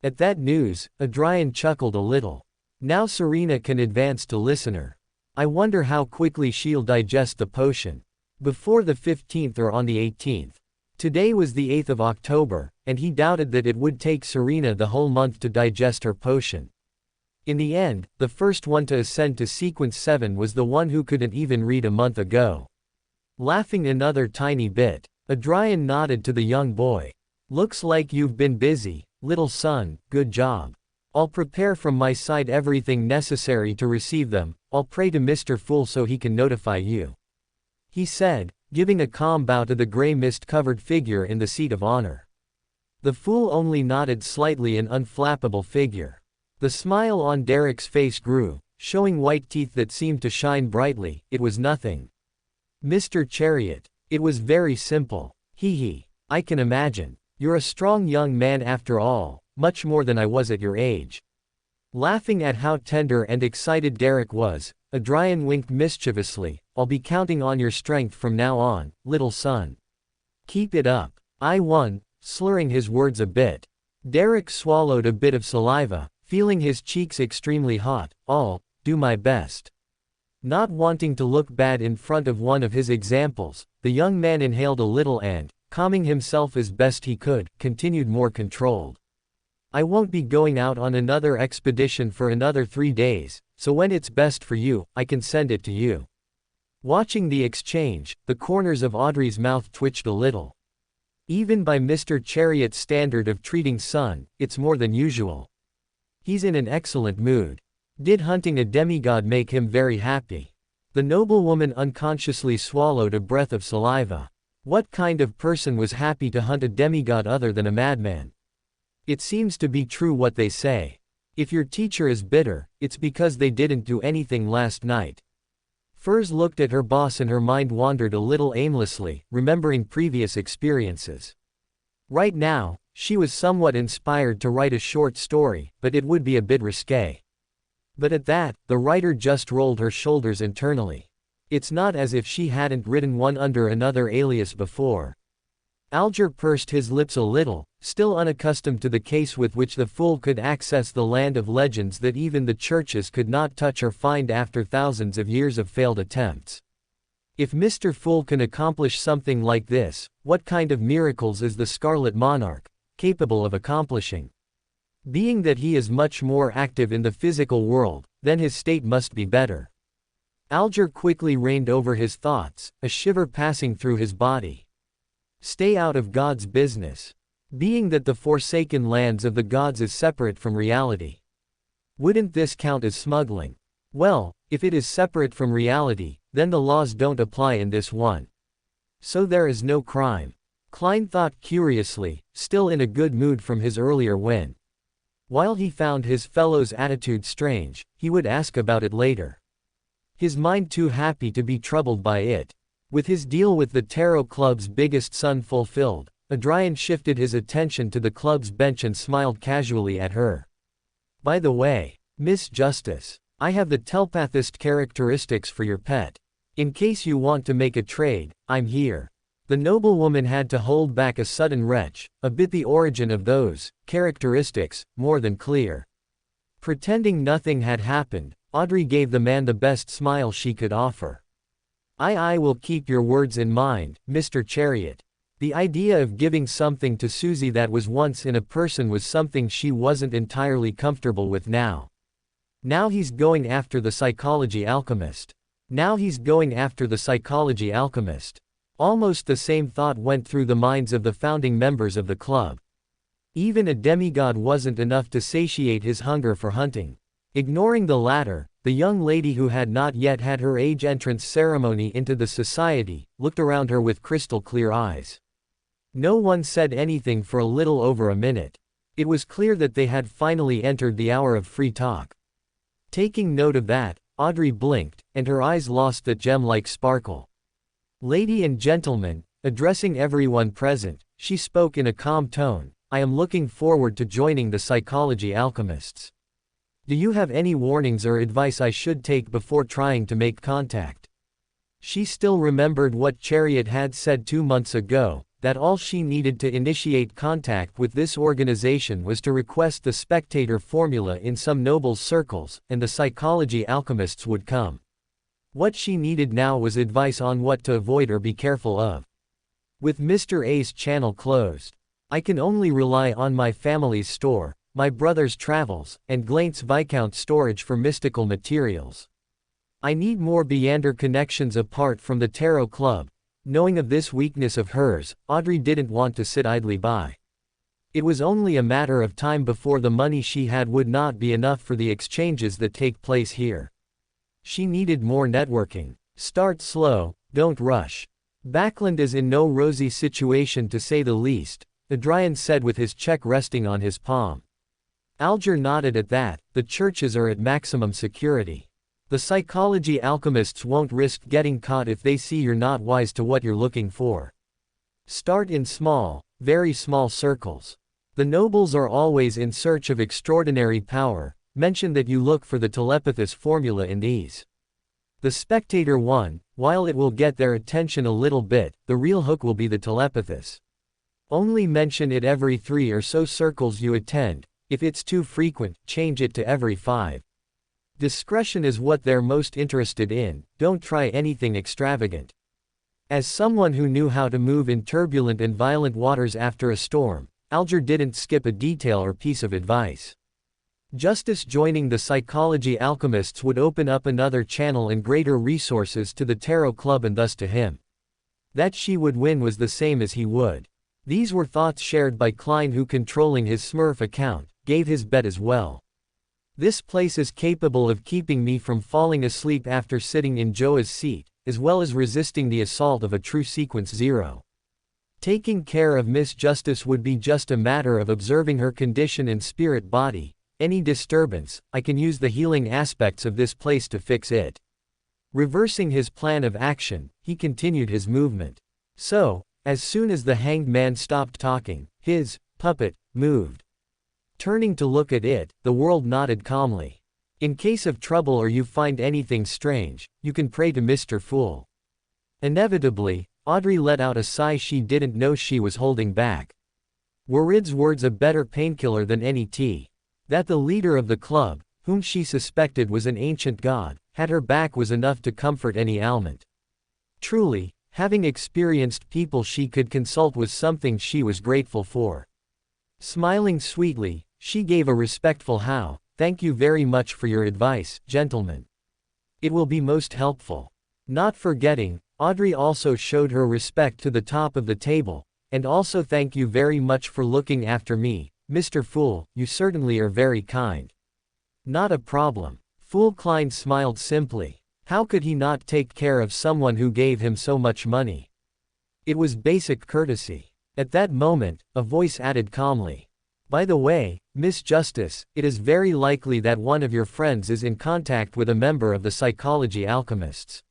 At that news, Adrian chuckled a little. Now Serena can advance to listener. I wonder how quickly she'll digest the potion. Before the 15th or on the 18th. Today was the 8th of October, and he doubted that it would take Serena the whole month to digest her potion. In the end, the first one to ascend to sequence 7 was the one who couldn't even read a month ago. Laughing another tiny bit, Adrian nodded to the young boy. Looks like you've been busy. Little son, good job. I'll prepare from my side everything necessary to receive them. I'll pray to Mr. Fool so he can notify you. He said, giving a calm bow to the gray mist-covered figure in the seat of honor. The Fool only nodded slightly, an unflappable figure. The smile on Derek's face grew, showing white teeth that seemed to shine brightly. It was nothing. Mr. Chariot. It was very simple. Hee. I can imagine. You're a strong young man after all, much more than I was at your age. Laughing at how tender and excited Derek was, Adrian winked mischievously. I'll be counting on your strength from now on, little son. Keep it up. I won, slurring his words a bit. Derek swallowed a bit of saliva, feeling his cheeks extremely hot. I'll do my best. Not wanting to look bad in front of one of his examples, the young man inhaled a little and, calming himself as best he could, continued more controlled. I won't be going out on another expedition for another 3 days, so when it's best for you, I can send it to you. Watching the exchange, the corners of Audrey's mouth twitched a little. Even by Mr. Chariot's standard of treating Sun, it's more than usual. He's in an excellent mood. Did hunting a demigod make him very happy? The noblewoman unconsciously swallowed a breath of saliva. What kind of person was happy to hunt a demigod other than a madman? It seems to be true what they say. If your teacher is bitter, it's because they didn't do anything last night. Furs looked at her boss and her mind wandered a little aimlessly, remembering previous experiences. Right now, she was somewhat inspired to write a short story, but it would be a bit risque. But at that, the writer just rolled her shoulders internally. It's not as if she hadn't written one under another alias before. Alger pursed his lips a little, still unaccustomed to the case with which the fool could access the land of legends that even the churches could not touch or find after thousands of years of failed attempts. If Mr. Fool can accomplish something like this, what kind of miracles is the Scarlet Monarch capable of accomplishing? Being that he is much more active in the physical world, then his state must be better. Alger quickly reined over his thoughts, a shiver passing through his body. Stay out of God's business. Being that the forsaken lands of the gods is separate from reality. Wouldn't this count as smuggling? Well, if it is separate from reality, then the laws don't apply in this one. So there is no crime. Klein thought curiously, still in a good mood from his earlier win. While he found his fellow's attitude strange, he would ask about it later. His mind too happy to be troubled by it. With his deal with the Tarot Club's biggest son fulfilled, Adrian shifted his attention to the club's bench and smiled casually at her. By the way, Miss Justice, I have the telepathist characteristics for your pet. In case you want to make a trade, I'm here. The noblewoman had to hold back a sudden retch, a bit the origin of those characteristics, more than clear. Pretending nothing had happened, Audrey gave the man the best smile she could offer. I will keep your words in mind, Mr. Chariot. The idea of giving something to Susie that was once in a person was something she wasn't entirely comfortable with now. Now he's going after the psychology alchemist. Almost the same thought went through the minds of the founding members of the club. Even a demigod wasn't enough to satiate his hunger for hunting. Ignoring the latter, the young lady who had not yet had her age entrance ceremony into the society, looked around her with crystal clear eyes. No one said anything for a little over a minute. It was clear that they had finally entered the hour of free talk. Taking note of that, Audrey blinked, and her eyes lost that gem-like sparkle. Lady and gentlemen, addressing everyone present, she spoke in a calm tone, I am looking forward to joining the psychology alchemists. Do you have any warnings or advice I should take before trying to make contact? She still remembered what Chariot had said 2 months ago, that all she needed to initiate contact with this organization was to request the spectator formula in some noble circles, and the psychology alchemists would come. What she needed now was advice on what to avoid or be careful of. With Mr. A's channel closed, I can only rely on my family's store, my brother's travels, and Glaint's Viscount storage for mystical materials. I need more Beander connections apart from the Tarot Club. Knowing of this weakness of hers, Audrey didn't want to sit idly by. It was only a matter of time before the money she had would not be enough for the exchanges that take place here. She needed more networking. Start slow, don't rush. Backland is in no rosy situation to say the least, Adrian said with his check resting on his palm. Alger nodded at that. The churches are at maximum security. The psychology alchemists won't risk getting caught if they see you're not wise to what you're looking for. Start in small, very small circles. The nobles are always in search of extraordinary power. Mention that you look for the telepathist formula in these. The spectator one, while it will get their attention a little bit, the real hook will be the telepathist. Only mention it every 3 or so circles you attend. If it's too frequent, change it to every 5. Discretion is what they're most interested in, don't try anything extravagant. As someone who knew how to move in turbulent and violent waters after a storm, Alger didn't skip a detail or piece of advice. Justice joining the psychology alchemists would open up another channel and greater resources to the Tarot Club and thus to him. That she would win was the same as he would. These were thoughts shared by Klein, who, controlling his Smurf account, gave his bet as well. This place is capable of keeping me from falling asleep after sitting in Joa's seat, as well as resisting the assault of a true sequence 0. Taking care of Miss Justice would be just a matter of observing her condition and spirit body. Any disturbance, I can use the healing aspects of this place to fix it. Reversing his plan of action, he continued his movement. So, as soon as the hanged man stopped talking, his puppet moved. Turning to look at it, the world nodded calmly. In case of trouble or you find anything strange, you can pray to Mr. Fool. Inevitably, Audrey let out a sigh she didn't know she was holding back. Were Id's words a better painkiller than any tea? That the leader of the club, whom she suspected was an ancient god, had her back was enough to comfort any ailment. Truly, having experienced people she could consult was something she was grateful for. Smiling sweetly, she gave a respectful how. Thank you very much for your advice, gentlemen. It will be most helpful. Not forgetting, Audrey also showed her respect to the top of the table, and also thank you very much for looking after me, Mr. Fool, you certainly are very kind. Not a problem. Fool Klein smiled simply. How could he not take care of someone who gave him so much money? It was basic courtesy. At that moment, a voice added calmly. By the way, Miss Justice, it is very likely that one of your friends is in contact with a member of the psychology alchemists.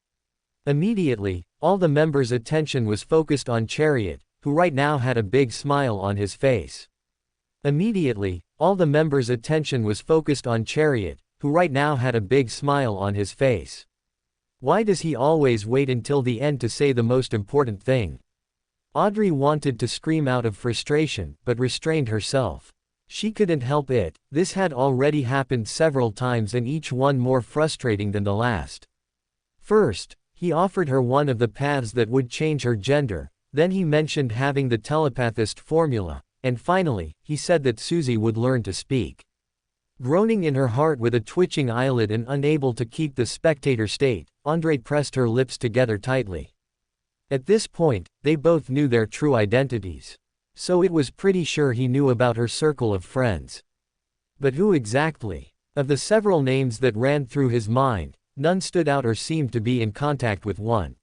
Immediately, all the members' attention was focused on Chariot, who right now had a big smile on his face. Immediately, all the members' attention was focused on Chariot, who right now had a big smile on his face. Why does he always wait until the end to say the most important thing? Audrey wanted to scream out of frustration, but restrained herself. She couldn't help it. This had already happened several times, and each one more frustrating than the last. First, he offered her one of the paths that would change her gender, then he mentioned having the telepathist formula, and finally, he said that Susie would learn to speak. Groaning in her heart with a twitching eyelid and unable to keep the spectator state, Andre pressed her lips together tightly. At this point, they both knew their true identities. So it was pretty sure he knew about her circle of friends. But who exactly? Of the several names that ran through his mind, none stood out or seemed to be in contact with one.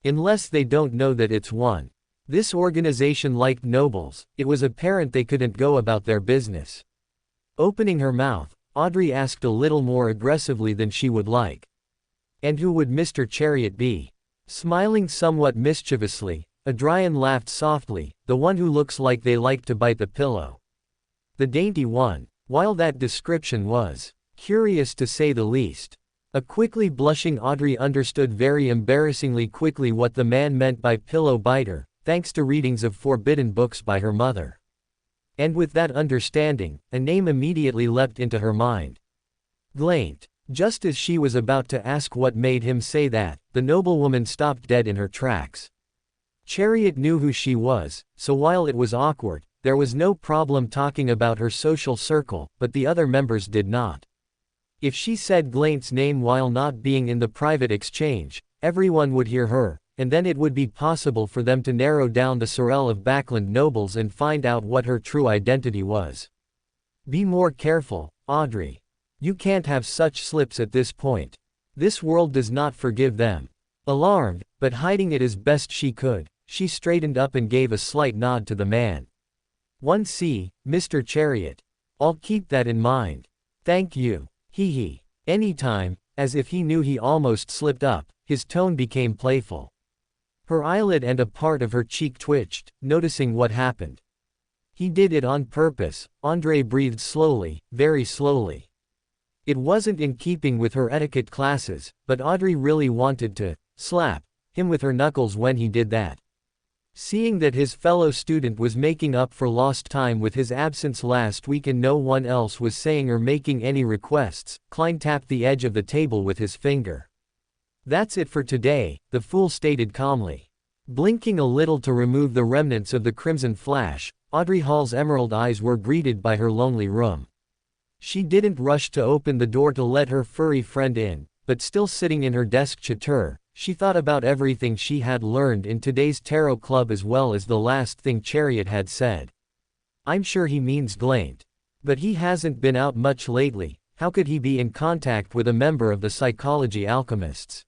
Unless they don't know that it's one. This organization liked nobles, it was apparent they couldn't go about their business. Opening her mouth, Audrey asked a little more aggressively than she would like. And who would Mr. Chariot be? Smiling somewhat mischievously, Adrian laughed softly, the one who looks like they like to bite the pillow. The dainty one. While that description was curious to say the least. A quickly blushing Audrey understood very embarrassingly quickly what the man meant by pillow biter, thanks to readings of forbidden books by her mother. And with that understanding, a name immediately leapt into her mind. Glaint. Just as she was about to ask what made him say that, the noblewoman stopped dead in her tracks. Chariot knew who she was, so while it was awkward, there was no problem talking about her social circle, but the other members did not. If she said Glaint's name while not being in the private exchange, everyone would hear her, and then it would be possible for them to narrow down the Sorel of Backland nobles and find out what her true identity was. Be more careful, Audrey. You can't have such slips at this point. This world does not forgive them. Alarmed, but hiding it as best she could, she straightened up and gave a slight nod to the man. 1C, Mr. Chariot. I'll keep that in mind. Thank you. Hee. Anytime, as if he knew he almost slipped up, his tone became playful. Her eyelid and a part of her cheek twitched, noticing what happened. He did it on purpose, Andre breathed slowly, very slowly. It wasn't in keeping with her etiquette classes, but Audrey really wanted to slap him with her knuckles when he did that. Seeing that his fellow student was making up for lost time with his absence last week and no one else was saying or making any requests, Klein tapped the edge of the table with his finger. That's it for today, the fool stated calmly. Blinking a little to remove the remnants of the crimson flash, Audrey Hall's emerald eyes were greeted by her lonely room. She didn't rush to open the door to let her furry friend in, but still sitting in her desk chateau, she thought about everything she had learned in today's tarot club as well as the last thing Chariot had said. I'm sure he means Glaint. But he hasn't been out much lately, how could he be in contact with a member of the Psychology Alchemists?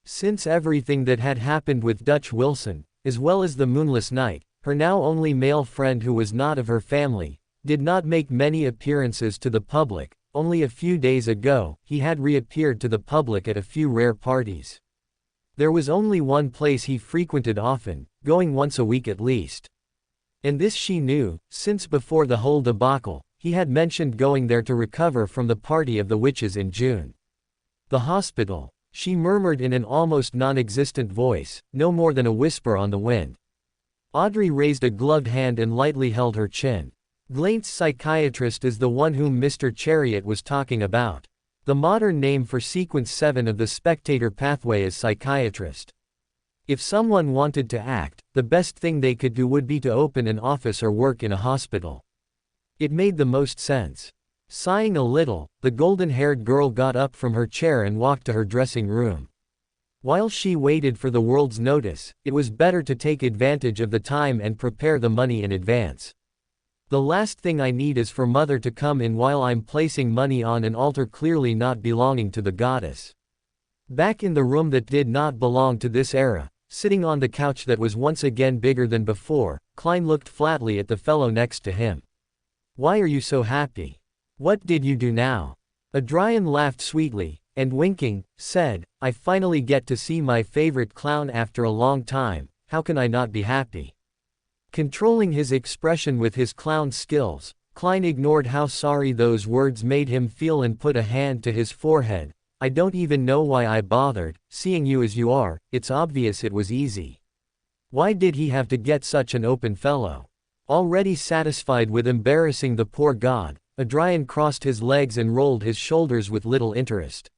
Since everything that had happened with Dutch Wilson, as well as the Moonless Night, her now only male friend who was not of her family, did not make many appearances to the public. Only a few days ago, he had reappeared to the public at a few rare parties. There was only one place he frequented often, going once a week at least. And this she knew, since before the whole debacle, he had mentioned going there to recover from the party of the witches in June. The hospital, she murmured in an almost non-existent voice, no more than a whisper on the wind. Audrey raised a gloved hand and lightly held her chin. Glaint's psychiatrist is the one whom Mr. Chariot was talking about. The modern name for Sequence 7 of the Spectator Pathway is psychiatrist. If someone wanted to act, the best thing they could do would be to open an office or work in a hospital. It made the most sense. Sighing a little, the golden-haired girl got up from her chair and walked to her dressing room. While she waited for the world's notice, it was better to take advantage of the time and prepare the money in advance. The last thing I need is for Mother to come in while I'm placing money on an altar clearly not belonging to the goddess. Back in the room that did not belong to this era, sitting on the couch that was once again bigger than before, Klein looked flatly at the fellow next to him. Why are you so happy? What did you do now? Adrian laughed sweetly, and winking, said, I finally get to see my favorite clown after a long time, how can I not be happy? Controlling his expression with his clown skills, Klein ignored how sorry those words made him feel and put a hand to his forehead. I don't even know why I bothered, seeing you as you are, it's obvious it was easy. Why did he have to get such an open fellow? Already satisfied with embarrassing the poor god, Adrian crossed his legs and rolled his shoulders with little interest.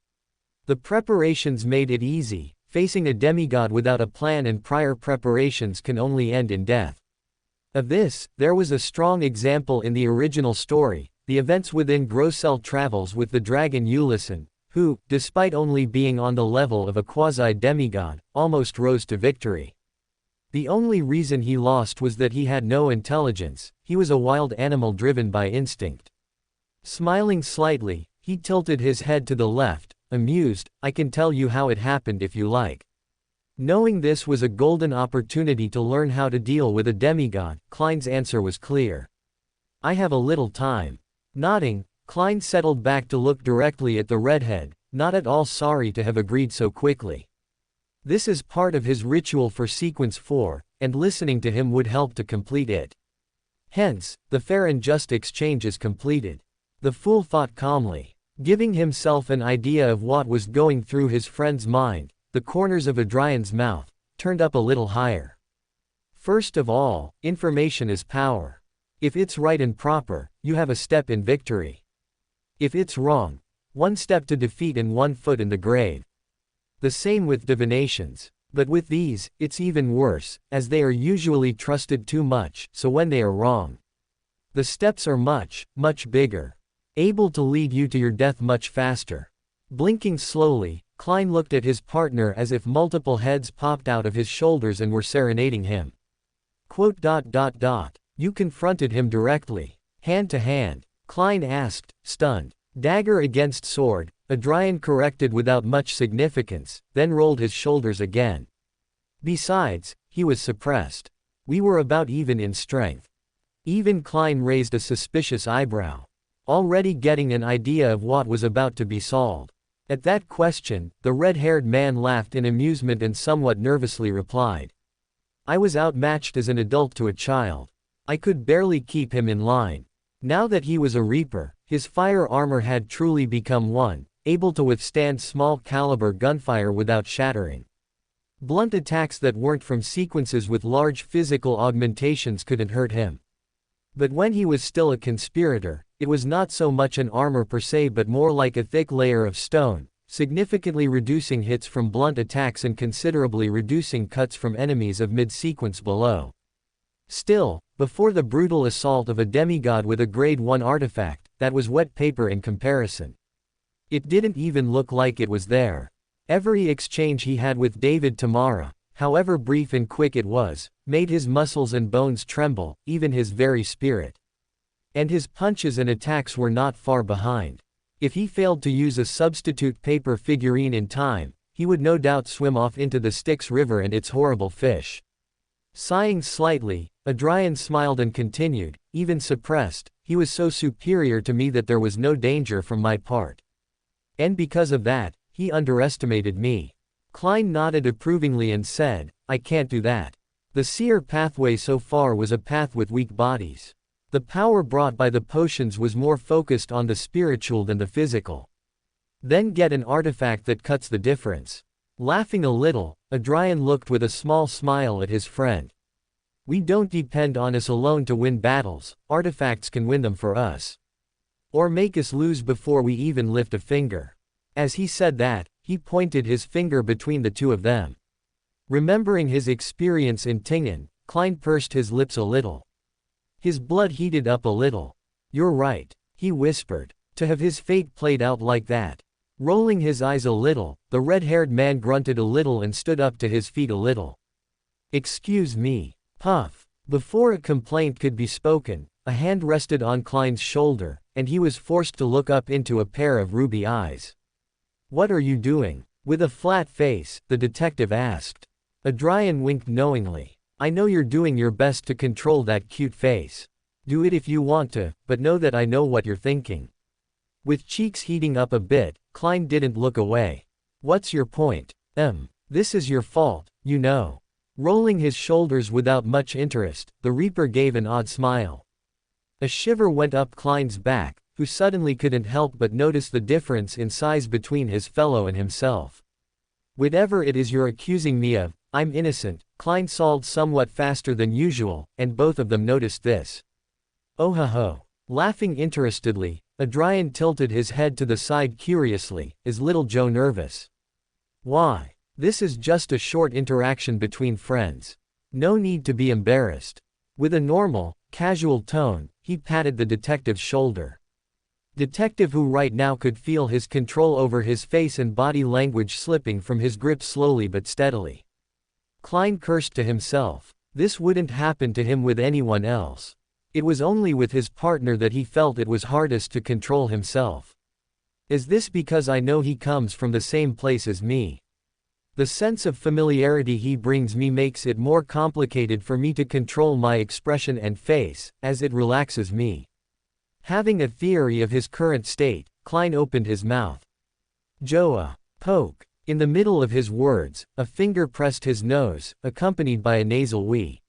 The preparations made it easy. Facing a demigod without a plan and prior preparations can only end in death. Of this, there was a strong example in the original story, the events within Grossel Travels with the dragon Ulysses, who, despite only being on the level of a quasi-demigod, almost rose to victory. The only reason he lost was that he had no intelligence, he was a wild animal driven by instinct. Smiling slightly, he tilted his head to the left, amused, I can tell you how it happened if you like. Knowing this was a golden opportunity to learn how to deal with a demigod, Klein's answer was clear. I have a little time. Nodding, Klein settled back to look directly at the redhead, not at all sorry to have agreed so quickly. This is part of his ritual for Sequence 4, and listening to him would help to complete it. Hence, the fair and just exchange is completed. The fool thought calmly. Giving himself an idea of what was going through his friend's mind, the corners of Adrian's mouth turned up a little higher. First of all, information is power. If it's right and proper, you have a step in victory. If it's wrong, one step to defeat and 1 foot in the grave. The same with divinations. But with these, it's even worse, as they are usually trusted too much, so when they are wrong, the steps are much, much bigger. Able to lead you to your death much faster. Blinking slowly, Klein looked at his partner as if multiple heads popped out of his shoulders and were serenading him. You confronted him directly. Hand to hand? Klein asked, stunned. Dagger against sword, Adrian corrected without much significance, then rolled his shoulders again. Besides, he was suppressed. We were about even in strength. Even Klein raised a suspicious eyebrow. Already getting an idea of what was about to be solved. At that question, the red-haired man laughed in amusement and somewhat nervously replied. I was outmatched as an adult to a child. I could barely keep him in line. Now that he was a reaper, his fire armor had truly become one, able to withstand small-caliber gunfire without shattering. Blunt attacks that weren't from sequences with large physical augmentations couldn't hurt him. But when he was still a conspirator, it was not so much an armor per se but more like a thick layer of stone, significantly reducing hits from blunt attacks and considerably reducing cuts from enemies of mid-sequence below. Still, before the brutal assault of a demigod with a grade 1 artifact, that was wet paper in comparison. It didn't even look like it was there. Every exchange he had with David Tamara, however brief and quick it was, made his muscles and bones tremble, even his very spirit. And his punches and attacks were not far behind. If he failed to use a substitute paper figurine in time, he would no doubt swim off into the Styx River and its horrible fish. Sighing slightly, Adrian smiled and continued, even suppressed, he was so superior to me that there was no danger from my part. And because of that, he underestimated me. Klein nodded approvingly and said, I can't do that. The seer pathway so far was a path with weak bodies. The power brought by the potions was more focused on the spiritual than the physical. Then get an artifact that cuts the difference. Laughing a little, Adrian looked with a small smile at his friend. We don't depend on us alone to win battles, artifacts can win them for us. Or make us lose before we even lift a finger. As he said that, he pointed his finger between the two of them. Remembering his experience in Tingen, Klein pursed his lips a little. His blood heated up a little. You're right, he whispered. To have his fate played out like that. Rolling his eyes a little, the red-haired man grunted a little and stood up to his feet a little. Excuse me. Puff. Before a complaint could be spoken, a hand rested on Klein's shoulder, and he was forced to look up into a pair of ruby eyes. What are you doing? With a flat face, the detective asked. Adrian winked knowingly. I know you're doing your best to control that cute face. Do it if you want to, but know that I know what you're thinking. With cheeks heating up a bit, Klein didn't look away. What's your point? This is your fault, you know. Rolling his shoulders without much interest, the Reaper gave an odd smile. A shiver went up Klein's back, who suddenly couldn't help but notice the difference in size between his fellow and himself. Whatever it is you're accusing me of, I'm innocent. Klein solved somewhat faster than usual, and both of them noticed this. Oh ho ho. Laughing interestedly, Adrian tilted his head to the side curiously, is little Joe nervous? Why? This is just a short interaction between friends. No need to be embarrassed. With a normal, casual tone, he patted the detective's shoulder. Detective who right now could feel his control over his face and body language slipping from his grip slowly but steadily. Klein cursed to himself. This wouldn't happen to him with anyone else. It was only with his partner that he felt it was hardest to control himself. Is this because I know he comes from the same place as me? The sense of familiarity he brings me makes it more complicated for me to control my expression and face, as it relaxes me. Having a theory of his current state, Klein opened his mouth. Joa. Poke. In the middle of his words, a finger pressed his nose, accompanied by a nasal wee.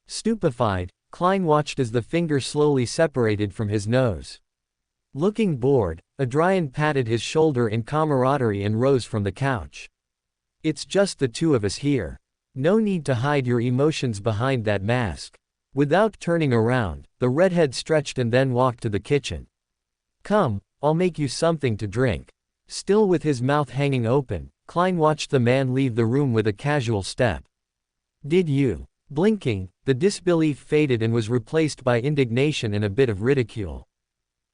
Stupefied, Klein watched as the finger slowly separated from his nose. Looking bored, Adrian patted his shoulder in camaraderie and rose from the couch. It's just the two of us here. No need to hide your emotions behind that mask. Without turning around, the redhead stretched and then walked to the kitchen. Come, I'll make you something to drink. Still with his mouth hanging open, Klein watched the man leave the room with a casual step. Did you? Blinking, the disbelief faded and was replaced by indignation and a bit of ridicule.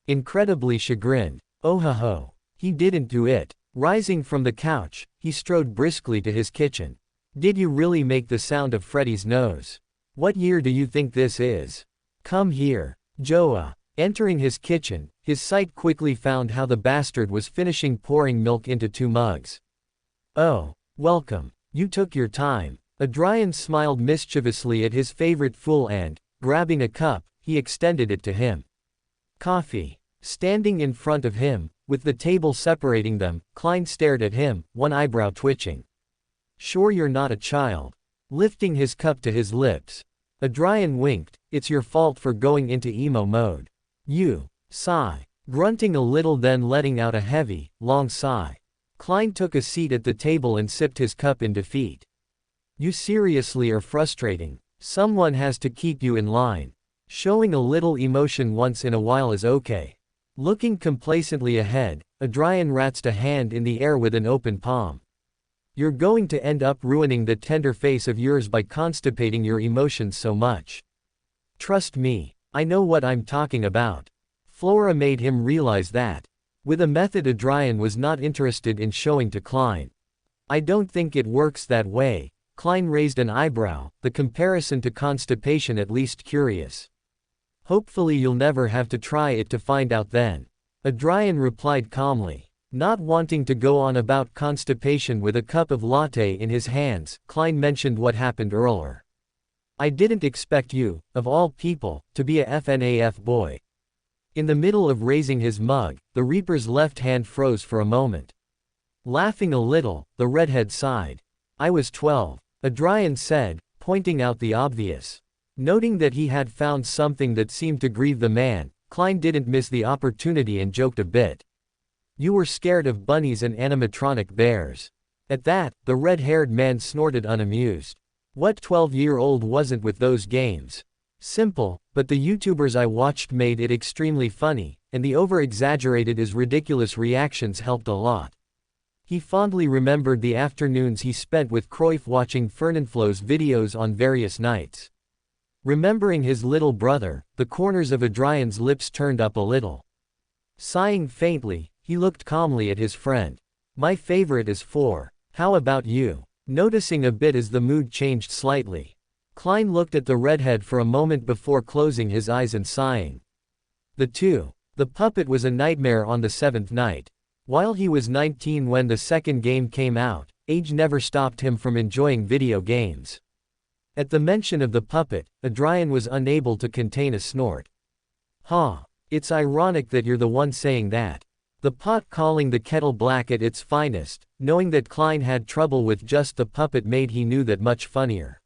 Incredibly chagrined. Oh ho ho. He didn't do it. Rising from the couch, he strode briskly to his kitchen. Did you really make the sound of Freddy's nose? What year do you think this is? Come here. Joa. Entering his kitchen, his sight quickly found how the bastard was finishing pouring milk into 2 mugs. Oh, welcome. You took your time. Adrian smiled mischievously at his favorite fool and, grabbing a cup, he extended it to him. Coffee. Standing in front of him, with the table separating them, Klein stared at him, one eyebrow twitching. Sure you're not a child. Lifting his cup to his lips. Adrian winked. It's your fault for going into emo mode. You. Sigh. Grunting a little then letting out a heavy, long sigh. Klein took a seat at the table and sipped his cup in defeat. You seriously are frustrating. Someone has to keep you in line. Showing a little emotion once in a while is okay. Looking complacently ahead, Adrian ratsed a hand in the air with an open palm. You're going to end up ruining the tender face of yours by constipating your emotions so much. Trust me, I know what I'm talking about. Flora made him realize that. With a method Adrian was not interested in showing to Klein. I don't think it works that way. Klein raised an eyebrow, the comparison to constipation at least curious. Hopefully you'll never have to try it to find out then. Adrian replied calmly. Not wanting to go on about constipation with a cup of latte in his hands, Klein mentioned what happened earlier. I didn't expect you, of all people, to be a FNAF boy. In the middle of raising his mug, the Reaper's left hand froze for a moment. Laughing a little, the redhead sighed. I was 12, Adrian said, pointing out the obvious. Noting that he had found something that seemed to grieve the man, Klein didn't miss the opportunity and joked a bit. You were scared of bunnies and animatronic bears. At that, the red-haired man snorted unamused. What 12-year-old wasn't with those games? Simple, but the YouTubers I watched made it extremely funny, and the over-exaggerated as ridiculous reactions helped a lot. He fondly remembered the afternoons he spent with Cruyff watching Fernanfloo's videos on various nights. Remembering his little brother, the corners of Adrian's lips turned up a little. Sighing faintly, he looked calmly at his friend. My favorite is 4. How about you? Noticing a bit as the mood changed slightly. Klein looked at the redhead for a moment before closing his eyes and sighing. The 2. The puppet was a nightmare on the 7th night. While he was 19 when the second game came out, age never stopped him from enjoying video games. At the mention of the puppet, Adrian was unable to contain a snort. Huh. It's ironic that you're the one saying that. The pot calling the kettle black at its finest, knowing that Klein had trouble with just the puppet made he knew that much funnier.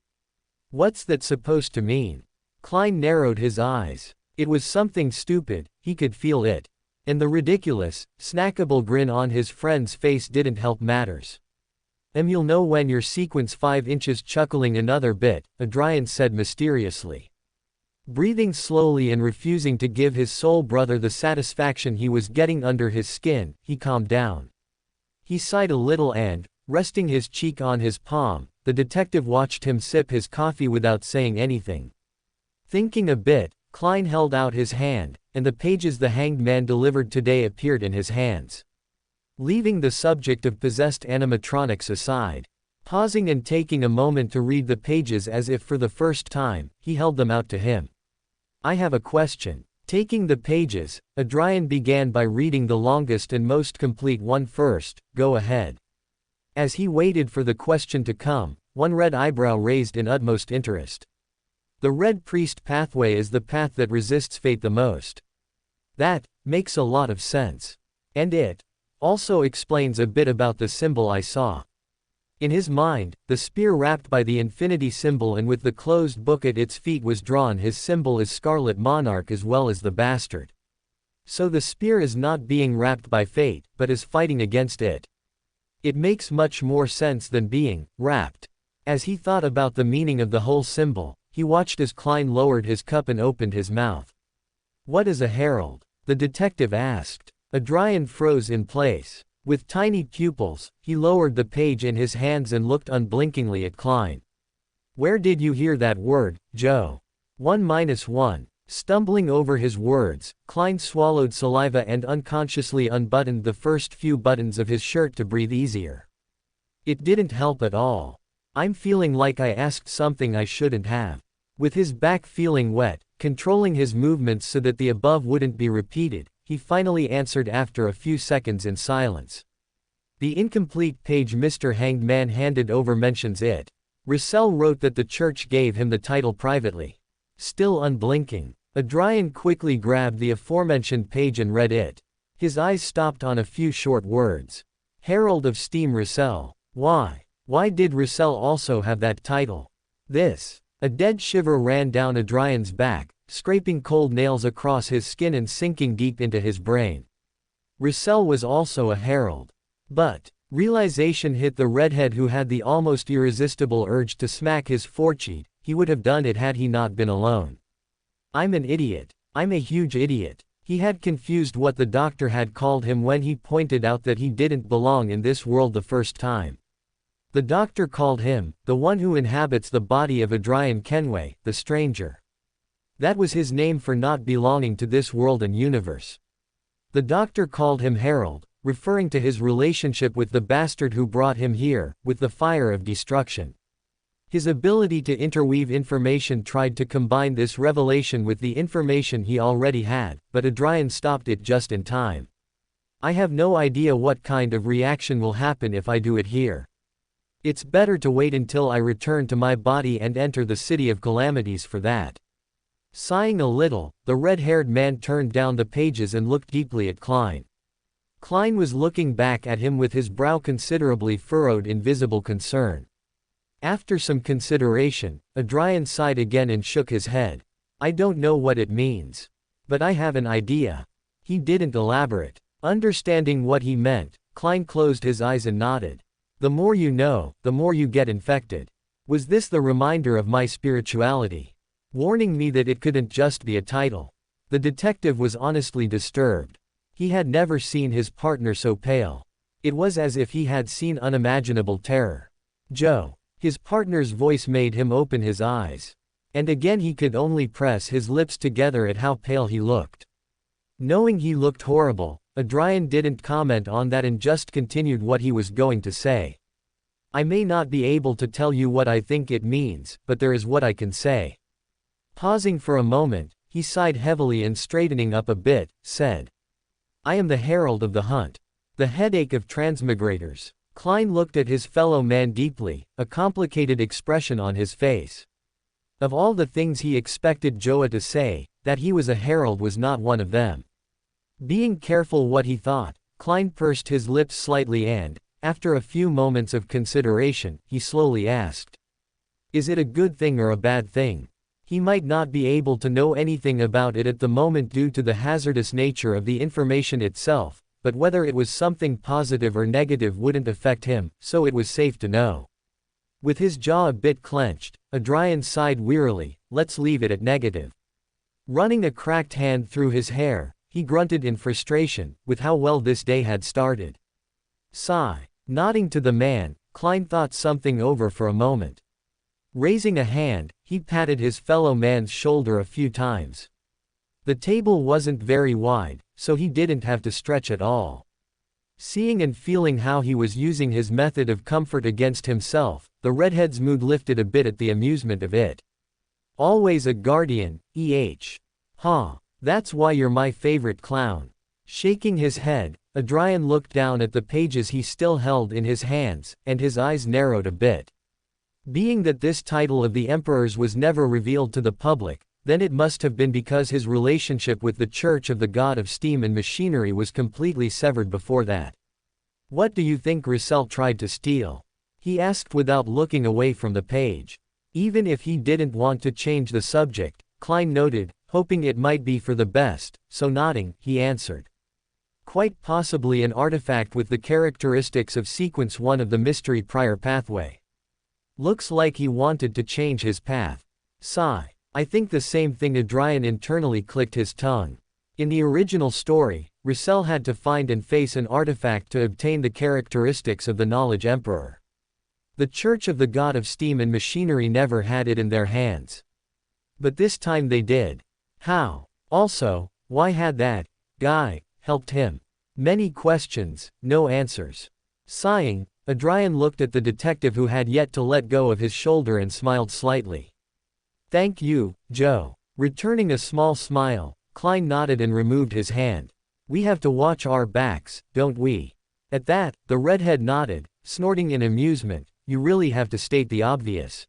What's that supposed to mean? Klein narrowed his eyes. It was something stupid, he could feel it. And the ridiculous, snackable grin on his friend's face didn't help matters. You'll know when you're sequence 5 inches chuckling another bit, Adrian said mysteriously. Breathing slowly and refusing to give his soul brother the satisfaction he was getting under his skin, he calmed down. He sighed a little and, resting his cheek on his palm, the detective watched him sip his coffee without saying anything. Thinking a bit, Klein held out his hand, and the pages the hanged man delivered today appeared in his hands. Leaving the subject of possessed animatronics aside, pausing and taking a moment to read the pages as if for the first time, he held them out to him. I have a question. Taking the pages, Adrian began by reading the longest and most complete one first. Go ahead. As he waited for the question to come, one red eyebrow raised in utmost interest. The Red Priest pathway is the path that resists fate the most. That makes a lot of sense. And it also explains a bit about the symbol I saw. In his mind, the spear wrapped by the infinity symbol and with the closed book at its feet was drawn. His symbol is Scarlet Monarch as well as the bastard. So the spear is not being wrapped by fate, but is fighting against it. It makes much more sense than being wrapped. As he thought about the meaning of the whole symbol, he watched as Klein lowered his cup and opened his mouth. What is a herald? The detective asked. Adrian froze in place. With tiny pupils, he lowered the page in his hands and looked unblinkingly at Klein. Where did you hear that word, Joe? 1-1. Stumbling over his words, Klein swallowed saliva and unconsciously unbuttoned the first few buttons of his shirt to breathe easier. It didn't help at all. I'm feeling like I asked something I shouldn't have. With his back feeling wet, controlling his movements so that the above wouldn't be repeated, he finally answered after a few seconds in silence. The incomplete page Mr. Hanged Man handed over mentions it. Russell wrote that the church gave him the title privately. Still unblinking, Adrian quickly grabbed the aforementioned page and read it. His eyes stopped on a few short words. Herald of Steam Russell. Why? Why did Russell also have that title? A dead shiver ran down Adrian's back, scraping cold nails across his skin and sinking deep into his brain. Russell was also a herald. But realization hit the redhead who had the almost irresistible urge to smack his forecheek. He would have done it had he not been alone. I'm an idiot. I'm a huge idiot. He had confused what the doctor had called him when he pointed out that he didn't belong in this world the first time. The doctor called him, the one who inhabits the body of Adrian Kenway, the stranger. That was his name for not belonging to this world and universe. The doctor called him Harold, referring to his relationship with the bastard who brought him here, with the fire of destruction. His ability to interweave information tried to combine this revelation with the information he already had, but Adrian stopped it just in time. I have no idea what kind of reaction will happen if I do it here. It's better to wait until I return to my body and enter the City of Calamities for that. Sighing a little, the red-haired man turned down the pages and looked deeply at Klein. Klein was looking back at him with his brow considerably furrowed in visible concern. After some consideration, Adrian sighed again and shook his head. I don't know what it means. But I have an idea. He didn't elaborate. Understanding what he meant, Klein closed his eyes and nodded. The more you know, the more you get infected. Was this the reminder of my spirituality? Warning me that it couldn't just be a title. The detective was honestly disturbed. He had never seen his partner so pale. It was as if he had seen unimaginable terror. Joe. His partner's voice made him open his eyes. And again he could only press his lips together at how pale he looked. Knowing he looked horrible, Adrian didn't comment on that and just continued what he was going to say. I may not be able to tell you what I think it means, but there is what I can say. Pausing for a moment, he sighed heavily and straightening up a bit, said. I am the herald of the hunt. The headache of transmigrators. Klein looked at his fellow man deeply, a complicated expression on his face. Of all the things he expected Joa to say, that he was a herald was not one of them. Being careful what he thought, Klein pursed his lips slightly and, after a few moments of consideration, he slowly asked. Is it a good thing or a bad thing? He might not be able to know anything about it at the moment due to the hazardous nature of the information itself, but whether it was something positive or negative wouldn't affect him, so it was safe to know. With his jaw a bit clenched, Adrian sighed wearily, let's leave it at negative. Running a cracked hand through his hair, he grunted in frustration, with how well this day had started. Sigh. Nodding to the man, Klein thought something over for a moment. Raising a hand, he patted his fellow man's shoulder a few times. The table wasn't very wide, so he didn't have to stretch at all. Seeing and feeling how he was using his method of comfort against himself, the redhead's mood lifted a bit at the amusement of it. Always a guardian, Huh. That's why you're my favorite clown. Shaking his head, Adrian looked down at the pages he still held in his hands, and his eyes narrowed a bit. Being that this title of the Emperor's was never revealed to the public, then it must have been because his relationship with the Church of the God of Steam and Machinery was completely severed before that. What do you think Roussel tried to steal? He asked without looking away from the page. Even if he didn't want to change the subject, Klein noted, hoping it might be for the best, so nodding, he answered. Quite possibly an artifact with the characteristics of Sequence 1 of the Mystery Prior Pathway. Looks like he wanted to change his path. Sigh. I think the same thing. Adrian internally clicked his tongue. In the original story, Roussel had to find and face an artifact to obtain the characteristics of the Knowledge Emperor. The Church of the God of Steam and Machinery never had it in their hands. But this time they did. How? Also, why had that guy helped him? Many questions, no answers. Sighing, Adrian looked at the detective who had yet to let go of his shoulder and smiled slightly. Thank you, Joe. Returning a small smile, Klein nodded and removed his hand. We have to watch our backs, don't we? At that, the redhead nodded, snorting in amusement. You really have to state the obvious.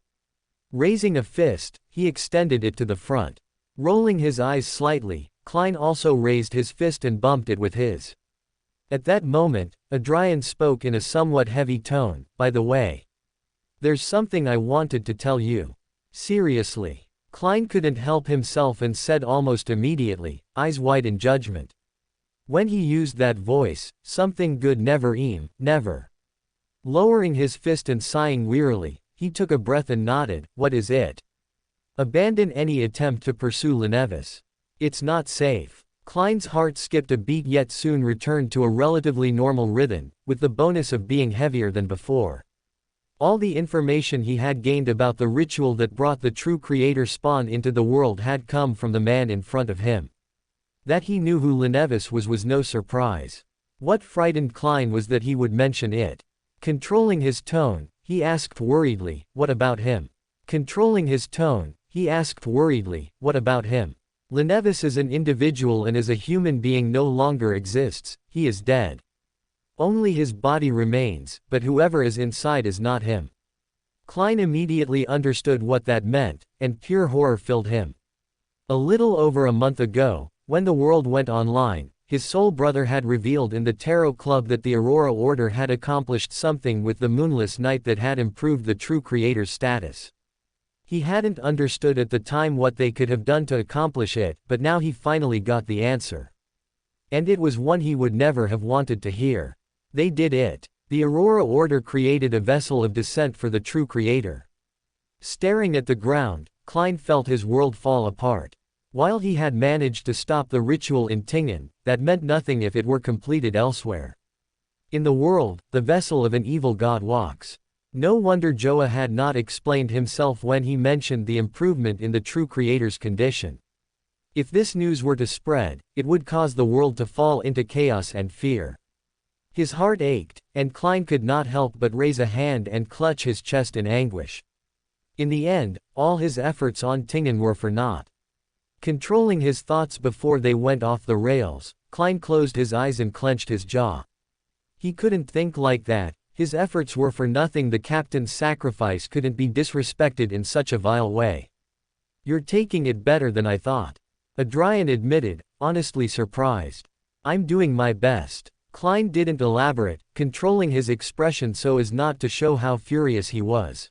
Raising a fist, he extended it to the front. Rolling his eyes slightly, Klein also raised his fist and bumped it with his. At that moment, Adrian spoke in a somewhat heavy tone. By the way, there's something I wanted to tell you. Seriously. Klein couldn't help himself and said almost immediately, eyes wide in judgment. When he used that voice, something good never. Lowering his fist and sighing wearily, he took a breath and nodded. What is it? Abandon any attempt to pursue Lenevis. It's not safe. Klein's heart skipped a beat yet soon returned to a relatively normal rhythm, with the bonus of being heavier than before. All the information he had gained about the ritual that brought the true creator spawn into the world had come from the man in front of him. That he knew who Lenevis was no surprise. What frightened Klein was that he would mention it. Controlling his tone, he asked worriedly, "What about him?" Controlling his tone, he asked worriedly, "What about him?" Lenevis as an individual and as a human being no longer exists, he is dead. Only his body remains, but whoever is inside is not him. Klein immediately understood what that meant, and pure horror filled him. A little over a month ago, when the world went online, his soul brother had revealed in the Tarot Club that the Aurora Order had accomplished something with the Moonless Night that had improved the true creator's status. He hadn't understood at the time what they could have done to accomplish it, but now he finally got the answer. And it was one he would never have wanted to hear. They did it. The Aurora Order created a vessel of descent for the true creator. Staring at the ground, Klein felt his world fall apart. While he had managed to stop the ritual in Tingen, that meant nothing if it were completed elsewhere. In the world, the vessel of an evil god walks. No wonder Joa had not explained himself when he mentioned the improvement in the true creator's condition. If this news were to spread, it would cause the world to fall into chaos and fear. His heart ached, and Klein could not help but raise a hand and clutch his chest in anguish. In the end, all his efforts on Tingen were for naught. Controlling his thoughts before they went off the rails, Klein closed his eyes and clenched his jaw. He couldn't think like that. His efforts were for nothing. The captain's sacrifice couldn't be disrespected in such a vile way. "You're taking it better than I thought," Adrian admitted, honestly surprised. "I'm doing my best." Klein didn't elaborate, controlling his expression so as not to show how furious he was.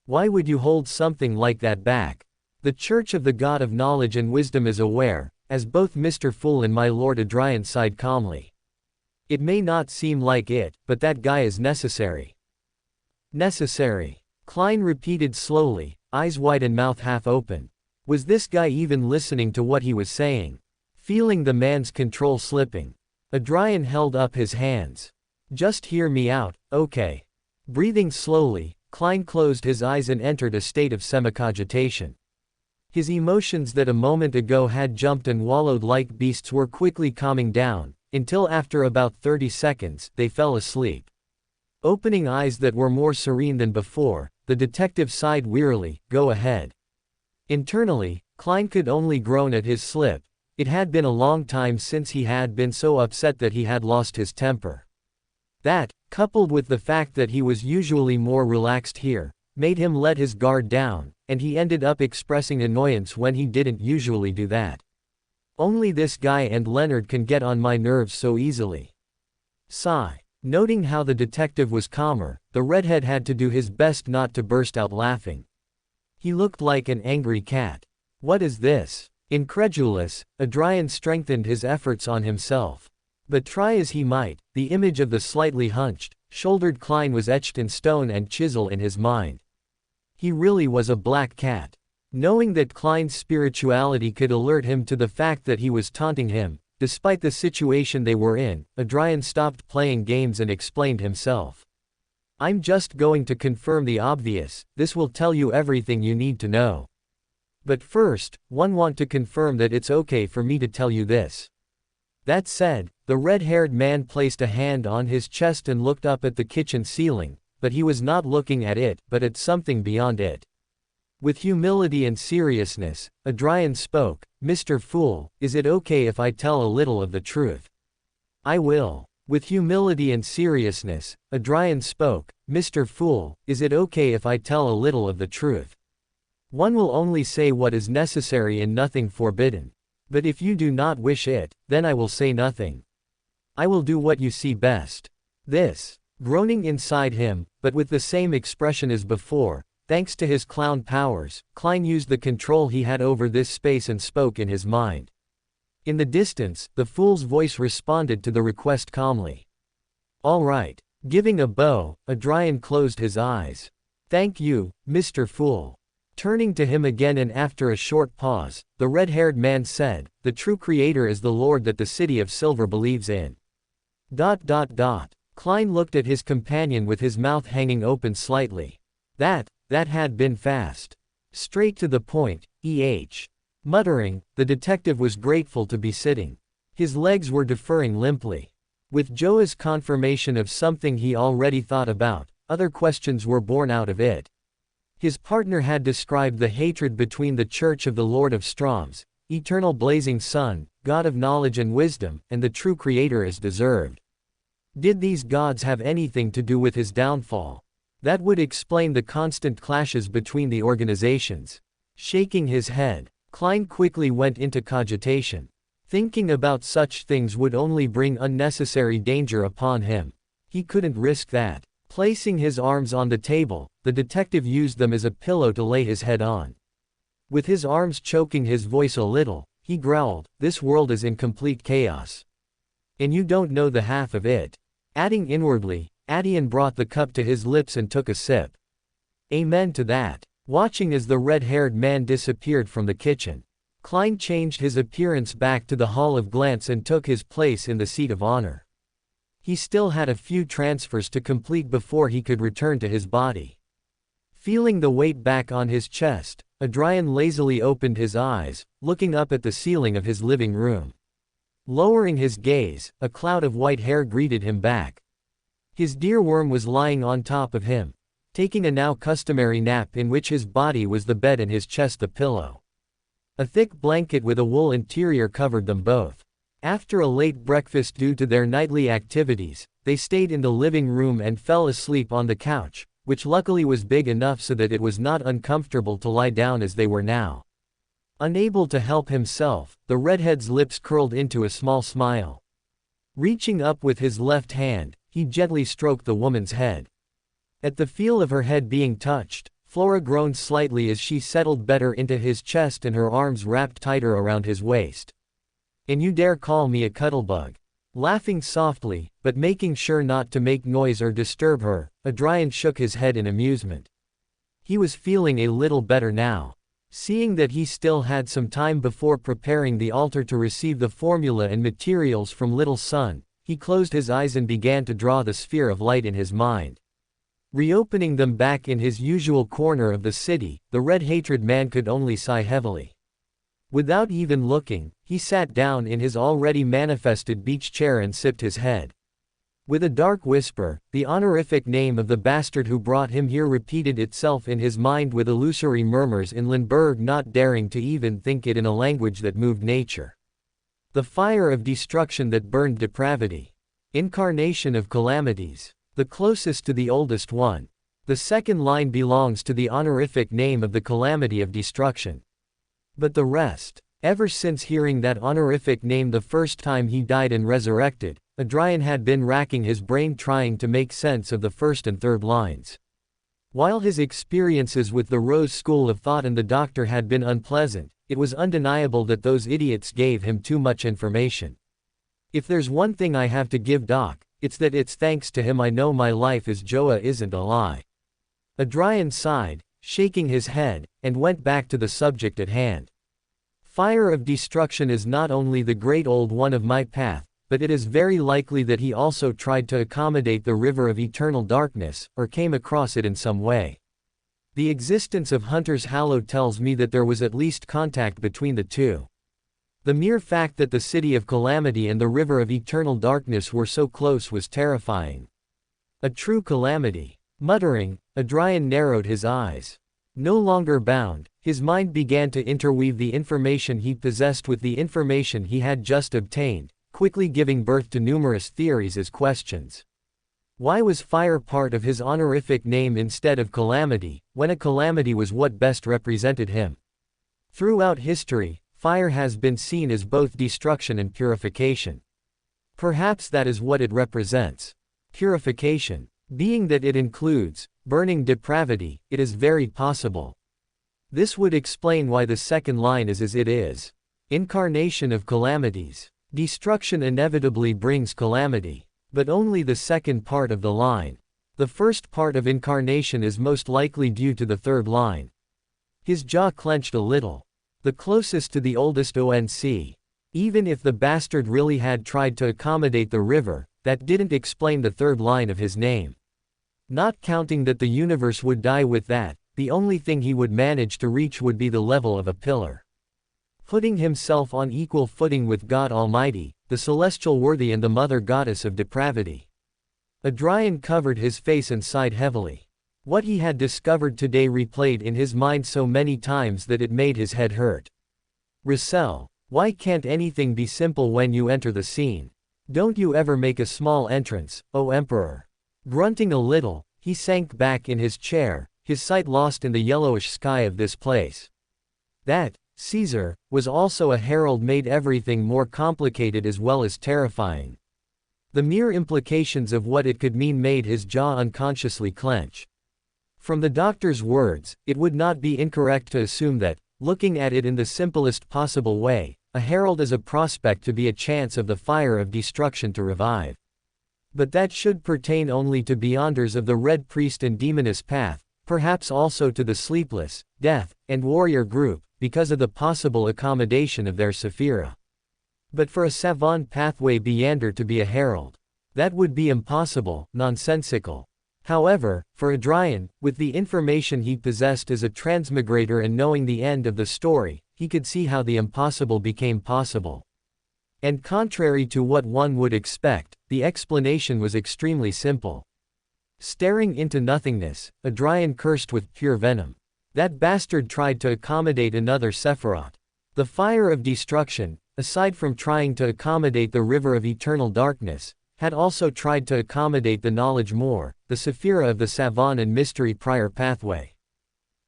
"Why would you hold something like that back? The Church of the God of Knowledge and Wisdom is aware," as both Mr. Fool and my Lord Adrian sighed calmly. "It may not seem like it, but that guy is necessary." "Necessary?" Klein repeated slowly, eyes wide and mouth half open. Was this guy even listening to what he was saying? Feeling the man's control slipping, Adrian held up his hands. "Just hear me out, okay?" Breathing slowly, Klein closed his eyes and entered a state of semi-cogitation. His emotions that a moment ago had jumped and wallowed like beasts were quickly calming down, until after about 30 seconds, they fell asleep. Opening eyes that were more serene than before, the detective sighed wearily, "Go ahead." Internally, Klein could only groan at his slip. It had been a long time since he had been so upset that he had lost his temper. That, coupled with the fact that he was usually more relaxed here, made him let his guard down, and he ended up expressing annoyance when he didn't usually do that. "Only this guy and Leonard can get on my nerves so easily." Sigh. Noting how the detective was calmer, the redhead had to do his best not to burst out laughing. He looked like an angry cat. "What is this?" Incredulous, Adrian strengthened his efforts on himself. But try as he might, the image of the slightly hunched, shouldered Klein was etched in stone and chisel in his mind. He really was a black cat. Knowing that Klein's spirituality could alert him to the fact that he was taunting him, despite the situation they were in, Adrian stopped playing games and explained himself. "I'm just going to confirm the obvious, this will tell you everything you need to know. But first, want to confirm that it's okay for me to tell you this." That said, the red-haired man placed a hand on his chest and looked up at the kitchen ceiling, but he was not looking at it, but at something beyond it. With humility and seriousness, Adrian spoke, "Mr. Fool, is it okay if I tell a little of the truth?" "I will." With humility and seriousness, Adrian spoke, "Mr. Fool, is it okay if I tell a little of the truth? One will only say what is necessary and nothing forbidden. But if you do not wish it, then I will say nothing. I will do what you see best." This, groaning inside him, but with the same expression as before, thanks to his clown powers, Klein used the control he had over this space and spoke in his mind. In the distance, the fool's voice responded to the request calmly. "All right." Giving a bow, Adrian closed his eyes. "Thank you, Mr. Fool." Turning to him again and after a short pause, the red-haired man said, "The true creator is the Lord that the city of silver believes in." Klein looked at his companion with his mouth hanging open slightly. That had been fast. Straight to the point, Muttering, the detective was grateful to be sitting. His legs were deferring limply. With Joa's confirmation of something he already thought about, other questions were born out of it. His partner had described the hatred between the Church of the Lord of Stroms, eternal blazing sun, God of knowledge and wisdom, and the true creator as deserved. Did these gods have anything to do with his downfall? That would explain the constant clashes between the organizations. Shaking his head, Klein quickly went into cogitation. Thinking about such things would only bring unnecessary danger upon him. He couldn't risk that. Placing his arms on the table, the detective used them as a pillow to lay his head on. With his arms choking his voice a little, he growled, "This world is in complete chaos. And you don't know the half of it." Adding inwardly, Adian brought the cup to his lips and took a sip. Amen to that. Watching as the red-haired man disappeared from the kitchen, Klein changed his appearance back to the Hall of Glance and took his place in the seat of honor. He still had a few transfers to complete before he could return to his body. Feeling the weight back on his chest, Adrian lazily opened his eyes, looking up at the ceiling of his living room. Lowering his gaze, a cloud of white hair greeted him back. His dear worm was lying on top of him, taking a now customary nap in which his body was the bed and his chest the pillow. A thick blanket with a wool interior covered them both. After a late breakfast due to their nightly activities, they stayed in the living room and fell asleep on the couch, which luckily was big enough so that it was not uncomfortable to lie down as they were now. Unable to help himself, the redhead's lips curled into a small smile. Reaching up with his left hand, he gently stroked the woman's head. At the feel of her head being touched, Flora groaned slightly as she settled better into his chest and her arms wrapped tighter around his waist. "And you dare call me a cuddlebug?" Laughing softly, but making sure not to make noise or disturb her, Adrian shook his head in amusement. He was feeling a little better now. Seeing that he still had some time before preparing the altar to receive the formula and materials from Little Sun, he closed his eyes and began to draw the sphere of light in his mind. Reopening them back in his usual corner of the city, the red-hatred man could only sigh heavily. Without even looking, he sat down in his already manifested beach chair and sipped his head. With a dark whisper, the honorific name of the bastard who brought him here repeated itself in his mind with illusory murmurs in Lindbergh, not daring to even think it in a language that moved nature. The fire of destruction that burned depravity. Incarnation of calamities. The closest to the oldest one. The second line belongs to the honorific name of the calamity of destruction. But the rest. Ever since hearing that honorific name the first time he died and resurrected, Adrian had been racking his brain trying to make sense of the first and third lines. While his experiences with the Rose School of Thought and the doctor had been unpleasant, it was undeniable that those idiots gave him too much information. If there's one thing I have to give Doc, it's that it's thanks to him I know my life as Joa isn't a lie. Adrian sighed, shaking his head, and went back to the subject at hand. Fire of destruction is not only the great old one of my path, but it is very likely that he also tried to accommodate the river of eternal darkness, or came across it in some way. The existence of Hunter's Hallow tells me that there was at least contact between the two. The mere fact that the city of calamity and the river of eternal darkness were so close was terrifying. A true calamity. Muttering, Adrian narrowed his eyes. No longer bound, his mind began to interweave the information he possessed with the information he had just obtained, quickly giving birth to numerous theories as questions. Why was fire part of his honorific name instead of calamity, when a calamity was what best represented him? Throughout history, fire has been seen as both destruction and purification. Perhaps that is what it represents. Purification. Being that it includes burning depravity, it is very possible. This would explain why the second line is as it is. Incarnation of calamities. Destruction inevitably brings calamity. But only the second part of the line. The first part of incarnation is most likely due to the third line. His jaw clenched a little. The closest to the oldest ONC. Even if the bastard really had tried to accommodate the river, that didn't explain the third line of his name. Not counting that the universe would die with that, the only thing he would manage to reach would be the level of a pillar. Putting himself on equal footing with God Almighty, the celestial worthy and the mother goddess of depravity. Adrian covered his face and sighed heavily. What he had discovered today replayed in his mind so many times that it made his head hurt. Rissel, why can't anything be simple when you enter the scene? Don't you ever make a small entrance, O Emperor? Grunting a little, he sank back in his chair, his sight lost in the yellowish sky of this place. That, Caesar, was also a herald made everything more complicated as well as terrifying. The mere implications of what it could mean made his jaw unconsciously clench. From the doctor's words, it would not be incorrect to assume that, looking at it in the simplest possible way, a herald is a prospect to be a chance of the fire of destruction to revive. But that should pertain only to beyonders of the Red Priest and Demoness path, perhaps also to the Sleepless, Death, and Warrior group, because of the possible accommodation of their Sephira. But for a Savant pathway Beyander to be a herald, that would be impossible, nonsensical. However, for Adrian, with the information he possessed as a transmigrator and knowing the end of the story, he could see how the impossible became possible. And contrary to what one would expect, the explanation was extremely simple. Staring into nothingness, Adrian cursed with pure venom. That bastard tried to accommodate another Sephiroth. The fire of destruction, aside from trying to accommodate the river of eternal darkness, had also tried to accommodate the knowledge more, the Sephira of the Savant and mystery prior pathway.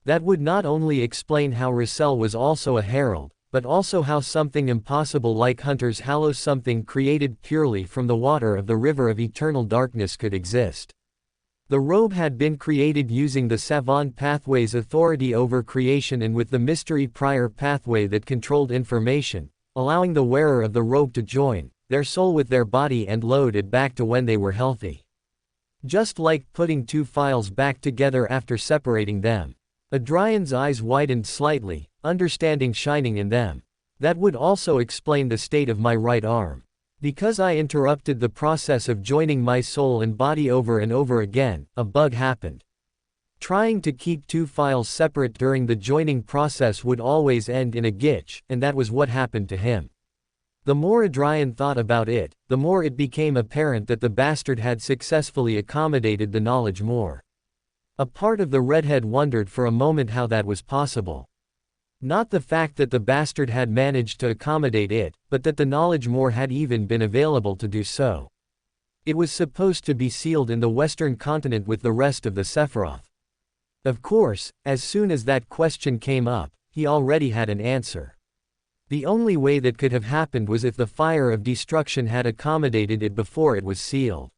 That would not only explain how Rissel was also a herald, but also how something impossible like Hunter's Hallow, something created purely from the water of the river of eternal darkness, could exist. The robe had been created using the Savant pathway's authority over creation and with the mystery prior pathway that controlled information, allowing the wearer of the robe to join their soul with their body and load it back to when they were healthy. Just like putting two files back together after separating them. Adrian's eyes widened slightly, understanding shining in them. That would also explain the state of my right arm. Because I interrupted the process of joining my soul and body over and over again, a bug happened. Trying to keep two files separate during the joining process would always end in a glitch, and that was what happened to him. The more Adrian thought about it, the more it became apparent that the bastard had successfully accommodated the knowledge more. A part of the redhead wondered for a moment how that was possible. Not the fact that the bastard had managed to accommodate it, but that the knowledge more had even been available to do so. It was supposed to be sealed in the western continent with the rest of the Sephiroth. Of course, as soon as that question came up, he already had an answer. The only way that could have happened was if the fire of destruction had accommodated it before it was sealed.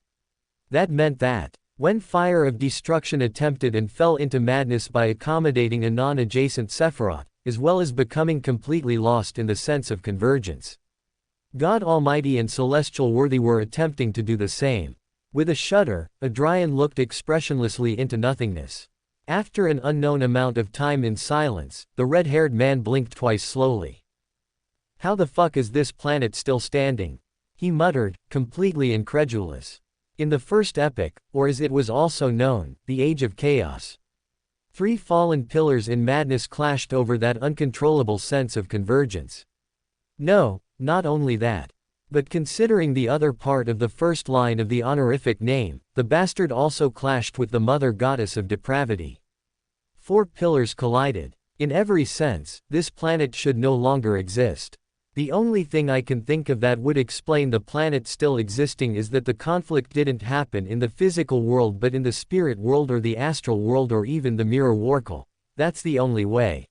That meant that, when fire of destruction attempted and fell into madness by accommodating a non-adjacent Sephiroth, as well as becoming completely lost in the sense of convergence. God Almighty and Celestial Worthy were attempting to do the same. With a shudder, Adrian looked expressionlessly into nothingness. After an unknown amount of time in silence, the red-haired man blinked twice slowly. How the fuck is this planet still standing? He muttered, completely incredulous. In the first epoch, or as it was also known, the Age of Chaos. Three fallen pillars in madness clashed over that uncontrollable sense of convergence. No, not only that. But considering the other part of the first line of the honorific name, the bastard also clashed with the mother goddess of depravity. Four pillars collided. In every sense, this planet should no longer exist. The only thing I can think of that would explain the planet still existing is that the conflict didn't happen in the physical world but in the spirit world or the astral world or even the mirror Warkle. That's the only way.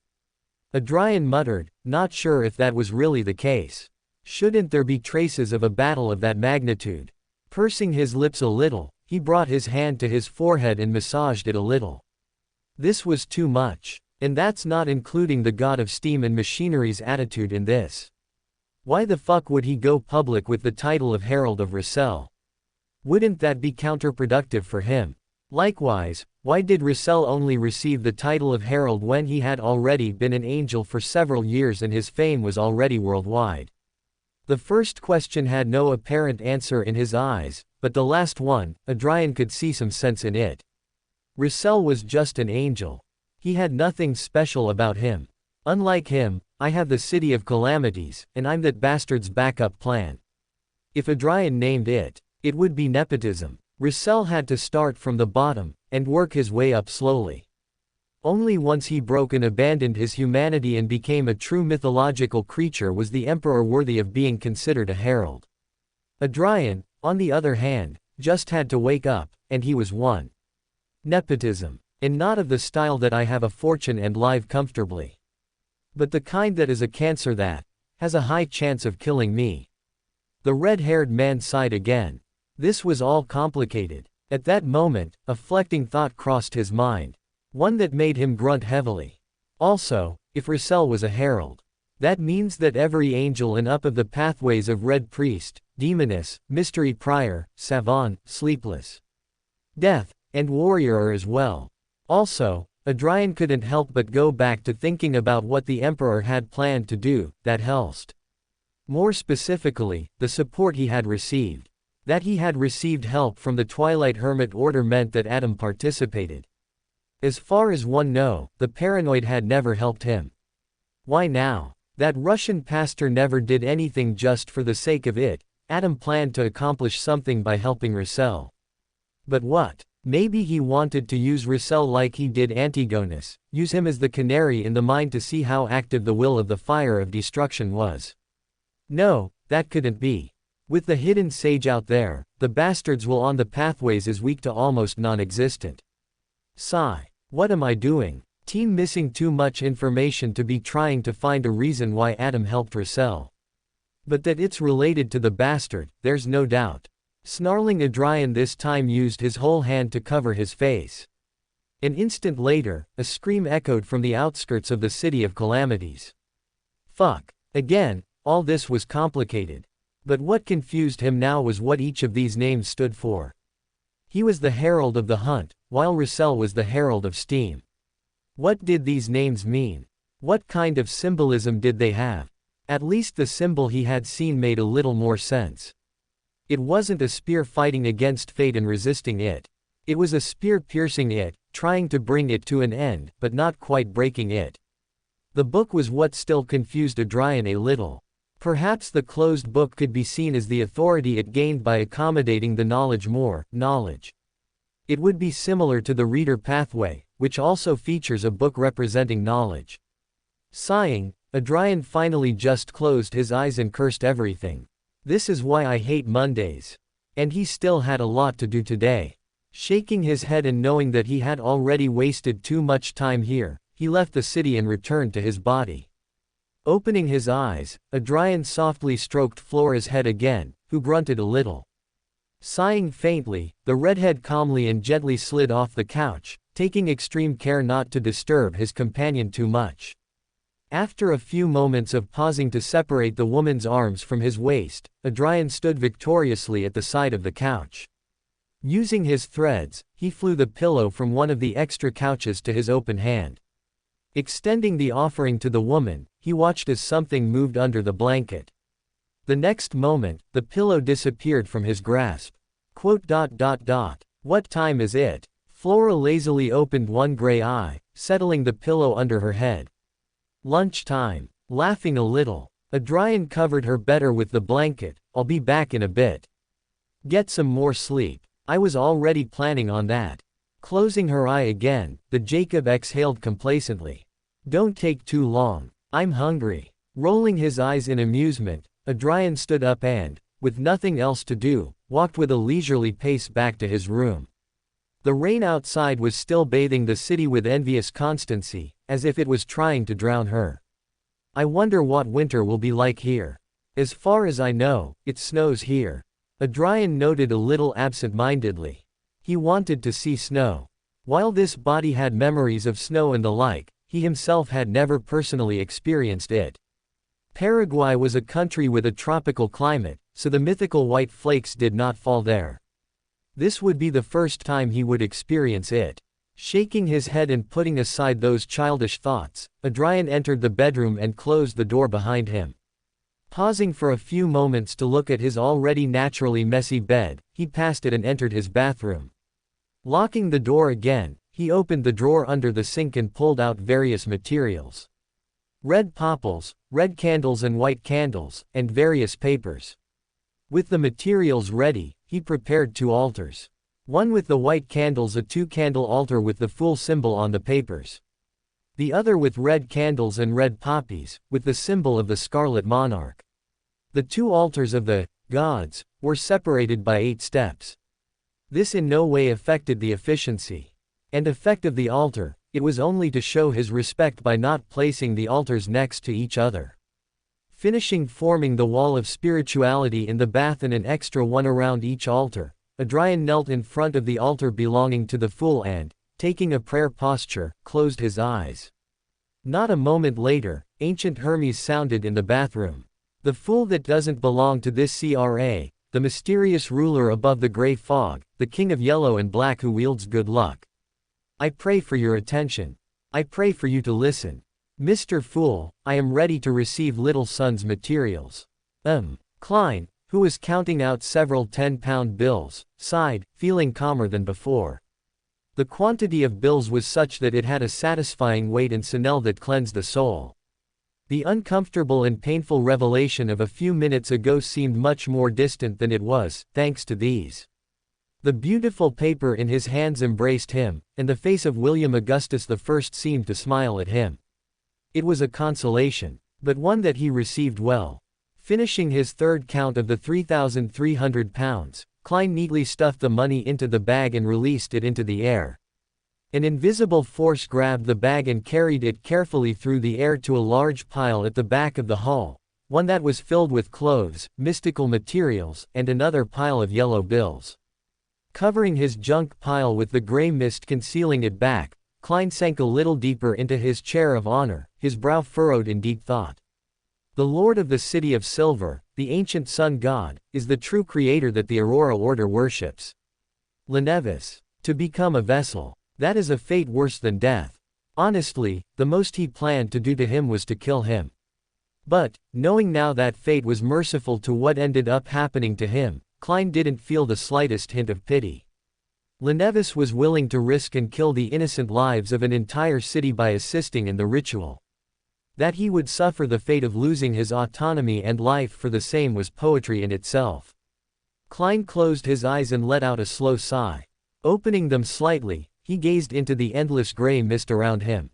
Adrian muttered, not sure if that was really the case. Shouldn't there be traces of a battle of that magnitude? Pursing his lips a little, he brought his hand to his forehead and massaged it a little. This was too much. And that's not including the god of steam and machinery's attitude in this. Why the fuck would he go public with the title of Herald of Rissel? Wouldn't that be counterproductive for him? Likewise, why did Russell only receive the title of herald when he had already been an angel for several years and his fame was already worldwide? The first question had no apparent answer in his eyes, but the last one, Adrian could see some sense in it. Russell was just an angel. He had nothing special about him. Unlike him, I have the City of Calamities, and I'm that bastard's backup plan. If Adrian named it, it would be nepotism. Russell had to start from the bottom, and work his way up slowly. Only once he broke and abandoned his humanity and became a true mythological creature was the emperor worthy of being considered a herald. Adrian, on the other hand, just had to wake up, and he was one. Nepotism. And not of the style that I have a fortune and live comfortably. But the kind that is a cancer that has a high chance of killing me. The red-haired man sighed again. This was all complicated. At that moment, a flecting thought crossed his mind. One that made him grunt heavily. Also, if Russell was a herald, that means that every angel and up of the pathways of Red Priest, Demoness, Mystery Prior, Savant, Sleepless, Death, and Warrior are as well. Also, Adrian couldn't help but go back to thinking about what the Emperor had planned to do, that Helst. More specifically, the support he had received. That he had received help from the Twilight Hermit Order meant that Adam participated. As far as one knows, the paranoid had never helped him. Why now? That Russian pastor never did anything just for the sake of it. Adam planned to accomplish something by helping Russell. But what? Maybe he wanted to use Russell like he did Antigonus, use him as the canary in the mine to see how active the will of the fire of destruction was. No, that couldn't be. With the hidden sage out there, the bastards will on the pathways is weak to almost non-existent. Sigh. What am I doing? Team missing too much information to be trying to find a reason why Adam helped Russell. But that it's related to the bastard, there's no doubt. Snarling Adrian this time used his whole hand to cover his face. An instant later, a scream echoed from the outskirts of the City of Calamities. Fuck. Again, all this was complicated. But what confused him now was what each of these names stood for. He was the herald of the hunt, while Russell was the herald of steam. What did these names mean? What kind of symbolism did they have? At least the symbol he had seen made a little more sense. It wasn't a spear fighting against fate and resisting it. It was a spear piercing it, trying to bring it to an end, but not quite breaking it. The book was what still confused Adrian a little. Perhaps the closed book could be seen as the authority it gained by accommodating the knowledge. It would be similar to the reader pathway, which also features a book representing knowledge. Sighing, Adrian finally just closed his eyes and cursed everything. This is why I hate Mondays. And he still had a lot to do today. Shaking his head and knowing that he had already wasted too much time here, he left the city and returned to his body. Opening his eyes, Adrian softly stroked Flora's head again, who grunted a little. Sighing faintly, the redhead calmly and gently slid off the couch, taking extreme care not to disturb his companion too much. After a few moments of pausing to separate the woman's arms from his waist, Adrian stood victoriously at the side of the couch. Using his threads, he flew the pillow from one of the extra couches to his open hand. Extending the offering to the woman, he watched as something moved under the blanket. The next moment, the pillow disappeared from his grasp. What time is it? Flora lazily opened one gray eye, settling the pillow under her head. Lunchtime. Laughing a little, Adrian covered her better with the blanket. I'll be back in a bit. Get some more sleep. I was already planning on that. Closing her eye again, the Jacob exhaled complacently. Don't take too long. I'm hungry. Rolling his eyes in amusement, Adrian stood up and, with nothing else to do, walked with a leisurely pace back to his room. The rain outside was still bathing the city with envious constancy, as if it was trying to drown her. I wonder what winter will be like here. As far as I know, it snows here. Adrian noted a little absent-mindedly. He wanted to see snow. While this body had memories of snow and the like, he himself had never personally experienced it. Paraguay was a country with a tropical climate, so the mythical white flakes did not fall there. This would be the first time he would experience it. Shaking his head and putting aside those childish thoughts, Adrian entered the bedroom and closed the door behind him. Pausing for a few moments to look at his already naturally messy bed, he passed it and entered his bathroom. Locking the door again, he opened the drawer under the sink and pulled out various materials. Red popples, red candles and white candles, and various papers. With the materials ready, he prepared 2 altars. One with the white candles, a 2-candle altar with the Fool symbol on the papers. The other with red candles and red poppies, with the symbol of the Scarlet Monarch. The 2 altars of the gods were separated by 8 steps. This in no way affected the efficiency and effect of the altar, it was only to show his respect by not placing the altars next to each other. Finishing forming the wall of spirituality in the bath and an extra one around each altar, Adrian knelt in front of the altar belonging to the Fool and, taking a prayer posture, closed his eyes. Not a moment later, ancient Hermes sounded in the bathroom. The Fool that doesn't belong to this CRA, the mysterious ruler above the gray fog, the king of yellow and black who wields good luck. I pray for your attention. I pray for you to listen. Mr. Fool, I am ready to receive little son's materials. Klein, who was counting out several 10-pound bills, sighed, feeling calmer than before. The quantity of bills was such that it had a satisfying weight and smell that cleansed the soul. The uncomfortable and painful revelation of a few minutes ago seemed much more distant than it was, thanks to these. The beautiful paper in his hands embraced him, and the face of William Augustus I seemed to smile at him. It was a consolation, but one that he received well. Finishing his 3rd count of the 3,300 pounds, Klein neatly stuffed the money into the bag and released it into the air. An invisible force grabbed the bag and carried it carefully through the air to a large pile at the back of the hall, one that was filled with clothes, mystical materials, and another pile of yellow bills. Covering his junk pile with the gray mist concealing it back, Klein sank a little deeper into his chair of honor, his brow furrowed in deep thought. The Lord of the City of Silver, the ancient sun god, is the true creator that the Aurora Order worships. Lenevis. To become a vessel. That is a fate worse than death. Honestly, the most he planned to do to him was to kill him. But, knowing now that fate was merciful to what ended up happening to him, Klein didn't feel the slightest hint of pity. Lenevis was willing to risk and kill the innocent lives of an entire city by assisting in the ritual. That he would suffer the fate of losing his autonomy and life for the same was poetry in itself. Klein closed his eyes and let out a slow sigh. Opening them slightly, he gazed into the endless gray mist around him.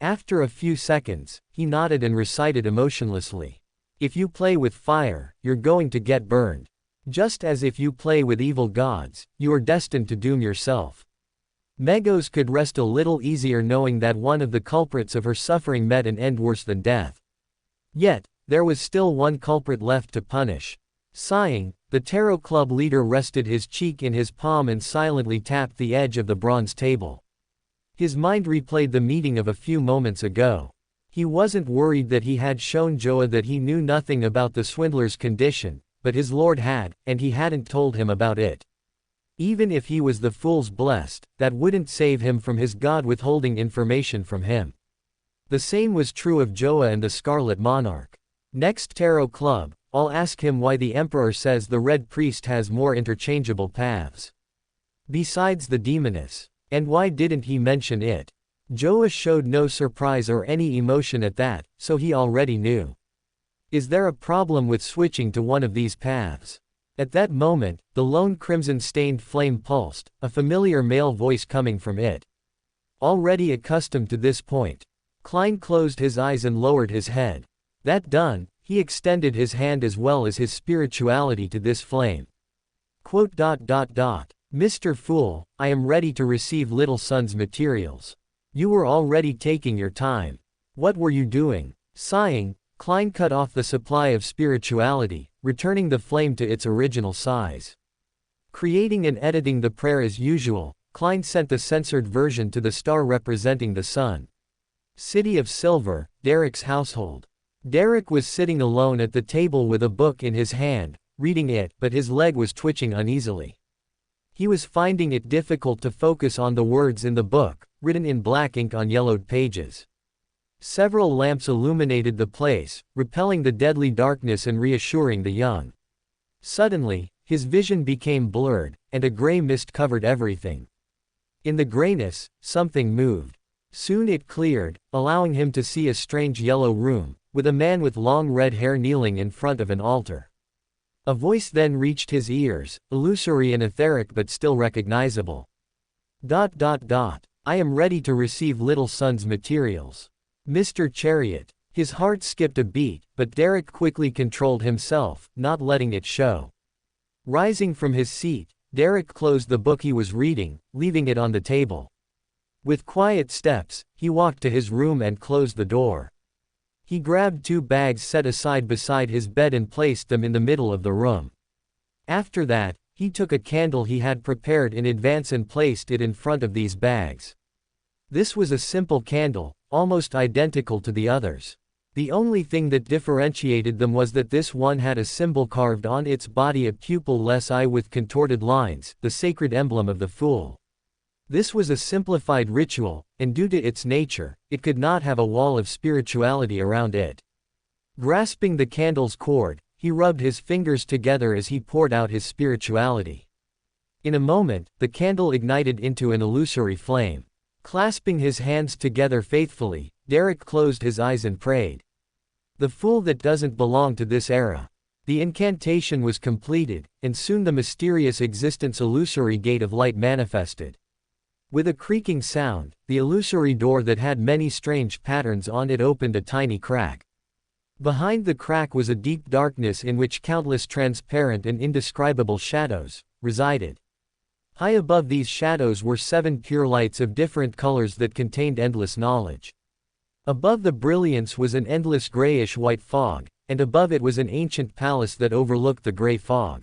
After a few seconds, he nodded and recited emotionlessly. If you play with fire, you're going to get burned. Just as if you play with evil gods, you are destined to doom yourself. Megos could rest a little easier knowing that one of the culprits of her suffering met an end worse than death. Yet, there was still one culprit left to punish. Sighing, the Tarot Club leader rested his cheek in his palm and silently tapped the edge of the bronze table. His mind replayed the meeting of a few moments ago. He wasn't worried that he had shown Joa that he knew nothing about the swindler's condition, but his lord had, and he hadn't told him about it. Even if he was the fool's blessed, that wouldn't save him from his god withholding information from him. The same was true of Joa and the Scarlet Monarch. Next Tarot Club, I'll ask him why the Emperor says the Red Priest has more interchangeable paths. Besides the Demoness. And why didn't he mention it? Joa showed no surprise or any emotion at that, so he already knew. Is there a problem with switching to one of these paths? At that moment, the lone crimson-stained flame pulsed, a familiar male voice coming from it. Already accustomed to this point, Klein closed his eyes and lowered his head. That done, he extended his hand as well as his spirituality to this flame. Mr. Fool, I am ready to receive little son's materials. You were already taking your time. What were you doing? Sighing, Klein cut off the supply of spirituality, returning the flame to its original size. Creating and editing the prayer as usual, Klein sent the censored version to the star representing the sun. City of Silver, Derek's household. Derek was sitting alone at the table with a book in his hand, reading it, but his leg was twitching uneasily. He was finding it difficult to focus on the words in the book, written in black ink on yellowed pages. Several lamps illuminated the place, repelling the deadly darkness and reassuring the young. Suddenly, his vision became blurred, and a gray mist covered everything. In the grayness, something moved. Soon it cleared, allowing him to see a strange yellow room, with a man with long red hair kneeling in front of an altar. A voice then reached his ears, illusory and etheric but still recognizable. I am ready to receive little son's materials. Mr. Chariot. His heart skipped a beat, but Derek quickly controlled himself, not letting it show. Rising from his seat, Derek closed the book he was reading, leaving it on the table. With quiet steps, he walked to his room and closed the door. He grabbed 2 bags set aside beside his bed and placed them in the middle of the room. After that, he took a candle he had prepared in advance and placed it in front of these bags. This was a simple candle, almost identical to the others. The only thing that differentiated them was that this one had a symbol carved on its body, a pupil-less eye with contorted lines, the sacred emblem of the Fool. This was a simplified ritual, and due to its nature, it could not have a wall of spirituality around it. Grasping the candle's cord, he rubbed his fingers together as he poured out his spirituality. In a moment, the candle ignited into an illusory flame. Clasping his hands together faithfully, Derek closed his eyes and prayed. The fool that doesn't belong to this era. The incantation was completed, and soon the mysterious existence illusory gate of light manifested. With a creaking sound, the illusory door that had many strange patterns on it opened a tiny crack. Behind the crack was a deep darkness in which countless transparent and indescribable shadows resided. High above these shadows were 7 pure lights of different colors that contained endless knowledge. Above the brilliance was an endless grayish-white fog, and above it was an ancient palace that overlooked the gray fog.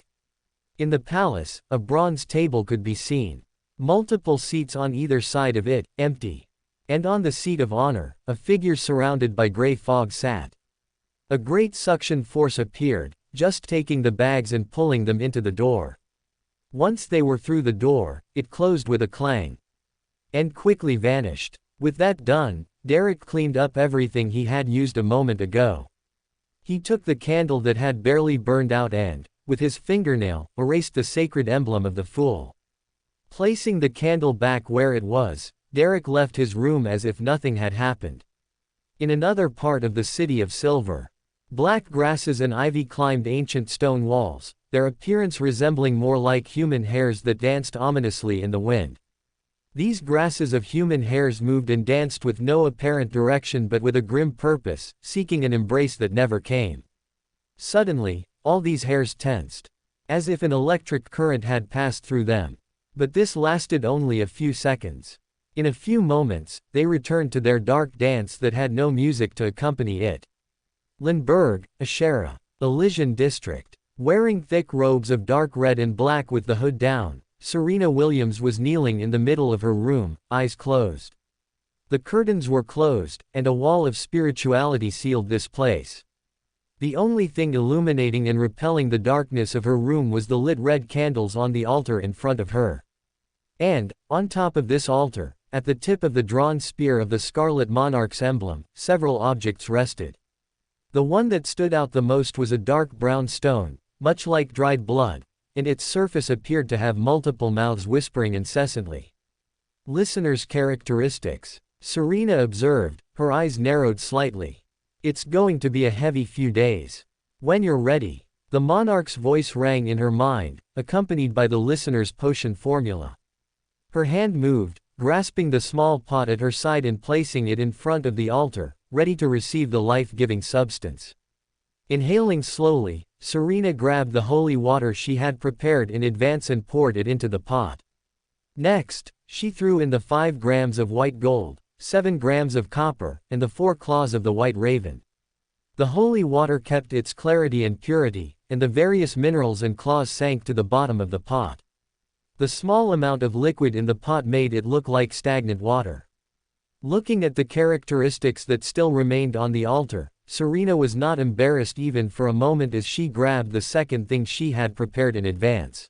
In the palace, a bronze table could be seen. Multiple seats on either side of it, empty. And on the seat of honor, a figure surrounded by gray fog sat. A great suction force appeared, just taking the bags and pulling them into the door. Once they were through the door, it closed with a clang. And quickly vanished. With that done, Derek cleaned up everything he had used a moment ago. He took the candle that had barely burned out and, with his fingernail, erased the sacred emblem of the Fool. Placing the candle back where it was, Derek left his room as if nothing had happened. In another part of the city of Silver, black grasses and ivy climbed ancient stone walls, their appearance resembling more like human hairs that danced ominously in the wind. These grasses of human hairs moved and danced with no apparent direction but with a grim purpose, seeking an embrace that never came. Suddenly, all these hairs tensed, as if an electric current had passed through them. But this lasted only a few seconds. In a few moments, they returned to their dark dance that had no music to accompany it. Lindbergh, Ashera, Elysian District. Wearing thick robes of dark red and black with the hood down, Serena Williams was kneeling in the middle of her room, eyes closed. The curtains were closed, and a wall of spirituality sealed this place. The only thing illuminating and repelling the darkness of her room was the lit red candles on the altar in front of her. And, on top of this altar, at the tip of the drawn spear of the Scarlet Monarch's emblem, several objects rested. The one that stood out the most was a dark brown stone, much like dried blood, and its surface appeared to have multiple mouths whispering incessantly. Listener's characteristics. Serena observed, her eyes narrowed slightly. It's going to be a heavy few days. When you're ready. The monarch's voice rang in her mind, accompanied by the listener's potion formula. Her hand moved, grasping the small pot at her side and placing it in front of the altar, ready to receive the life-giving substance. Inhaling slowly, Serena grabbed the holy water she had prepared in advance and poured it into the pot. Next, she threw in the 5 grams of white gold, 7 grams of copper, and the 4 claws of the white raven. The holy water kept its clarity and purity, and the various minerals and claws sank to the bottom of the pot. The small amount of liquid in the pot made it look like stagnant water. Looking at the characteristics that still remained on the altar, Serena was not embarrassed even for a moment as she grabbed the second thing she had prepared in advance.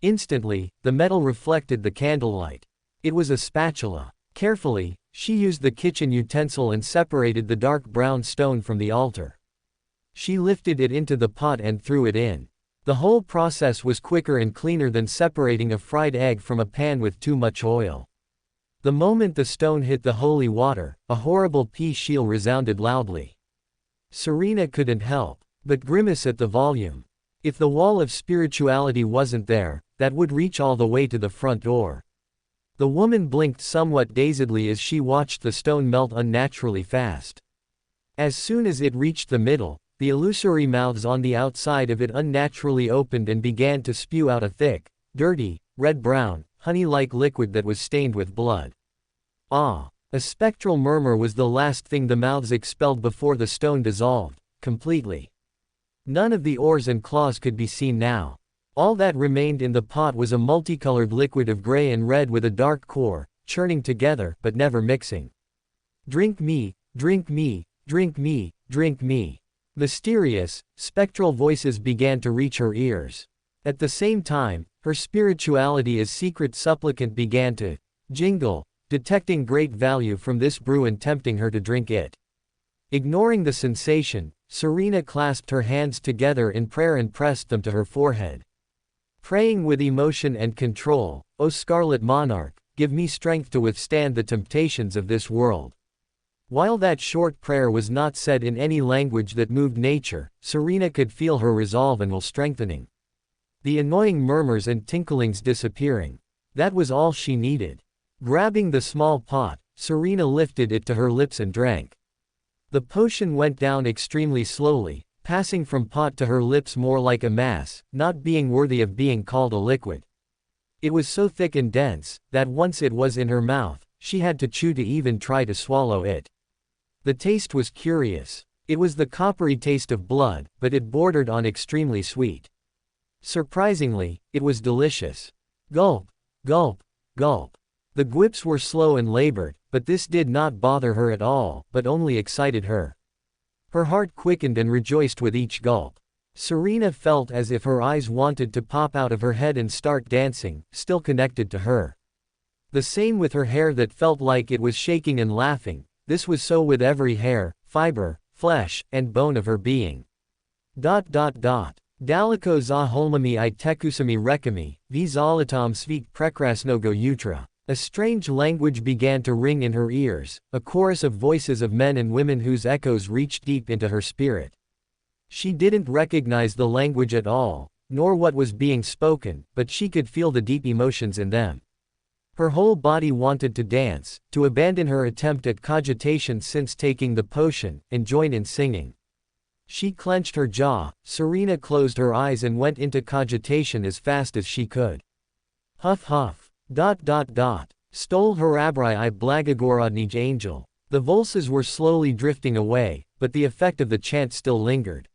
Instantly, the metal reflected the candlelight. It was a spatula. Carefully, she used the kitchen utensil and separated the dark brown stone from the altar. She lifted it into the pot and threw it in. The whole process was quicker and cleaner than separating a fried egg from a pan with too much oil. The moment the stone hit the holy water, a horrible peal resounded loudly. Serena couldn't help but grimace at the volume. If the wall of spirituality wasn't there, that would reach all the way to the front door. The woman blinked somewhat dazedly as she watched the stone melt unnaturally fast. As soon as it reached the middle, the illusory mouths on the outside of it unnaturally opened and began to spew out a thick, dirty, red-brown, honey-like liquid that was stained with blood. Ah! A spectral murmur was the last thing the mouths expelled before the stone dissolved, completely. None of the oars and claws could be seen now. All that remained in the pot was a multicolored liquid of gray and red with a dark core, churning together, but never mixing. Drink me, drink me, drink me, drink me. Mysterious, spectral voices began to reach her ears. At the same time, her spirituality as secret supplicant began to jingle, detecting great value from this brew and tempting her to drink it. Ignoring the sensation, Serena clasped her hands together in prayer and pressed them to her forehead. Praying with emotion and control, O Scarlet Monarch, give me strength to withstand the temptations of this world. While that short prayer was not said in any language that moved nature, Serena could feel her resolve and will strengthening. The annoying murmurs and tinklings disappearing. That was all she needed. Grabbing the small pot, Serena lifted it to her lips and drank. The potion went down extremely slowly, passing from pot to her lips more like a mass, not being worthy of being called a liquid. It was so thick and dense, that once it was in her mouth, she had to chew to even try to swallow it. The taste was curious. It was the coppery taste of blood, but it bordered on extremely sweet. Surprisingly, it was delicious. Gulp, gulp, gulp. The gulps were slow and labored, but this did not bother her at all, but only excited her. Her heart quickened and rejoiced with each gulp. Serena felt as if her eyes wanted to pop out of her head and start dancing, still connected to her. The same with her hair that felt like it was shaking and laughing. This was so with every hair, fiber, flesh, and bone of her being. Daliko za holmami I tekusami rekami, v zalatam svik prekrasnogo utra. A strange language began to ring in her ears, a chorus of voices of men and women whose echoes reached deep into her spirit. She didn't recognize the language at all, nor what was being spoken, but she could feel the deep emotions in them. Her whole body wanted to dance, to abandon her attempt at cogitation since taking the potion, and join in singing. She clenched her jaw, Serena closed her eyes and went into cogitation as fast as she could. Huff huff. Stole Harabrai I Blagagorodnij angel. The voices were slowly drifting away, but the effect of the chant still lingered.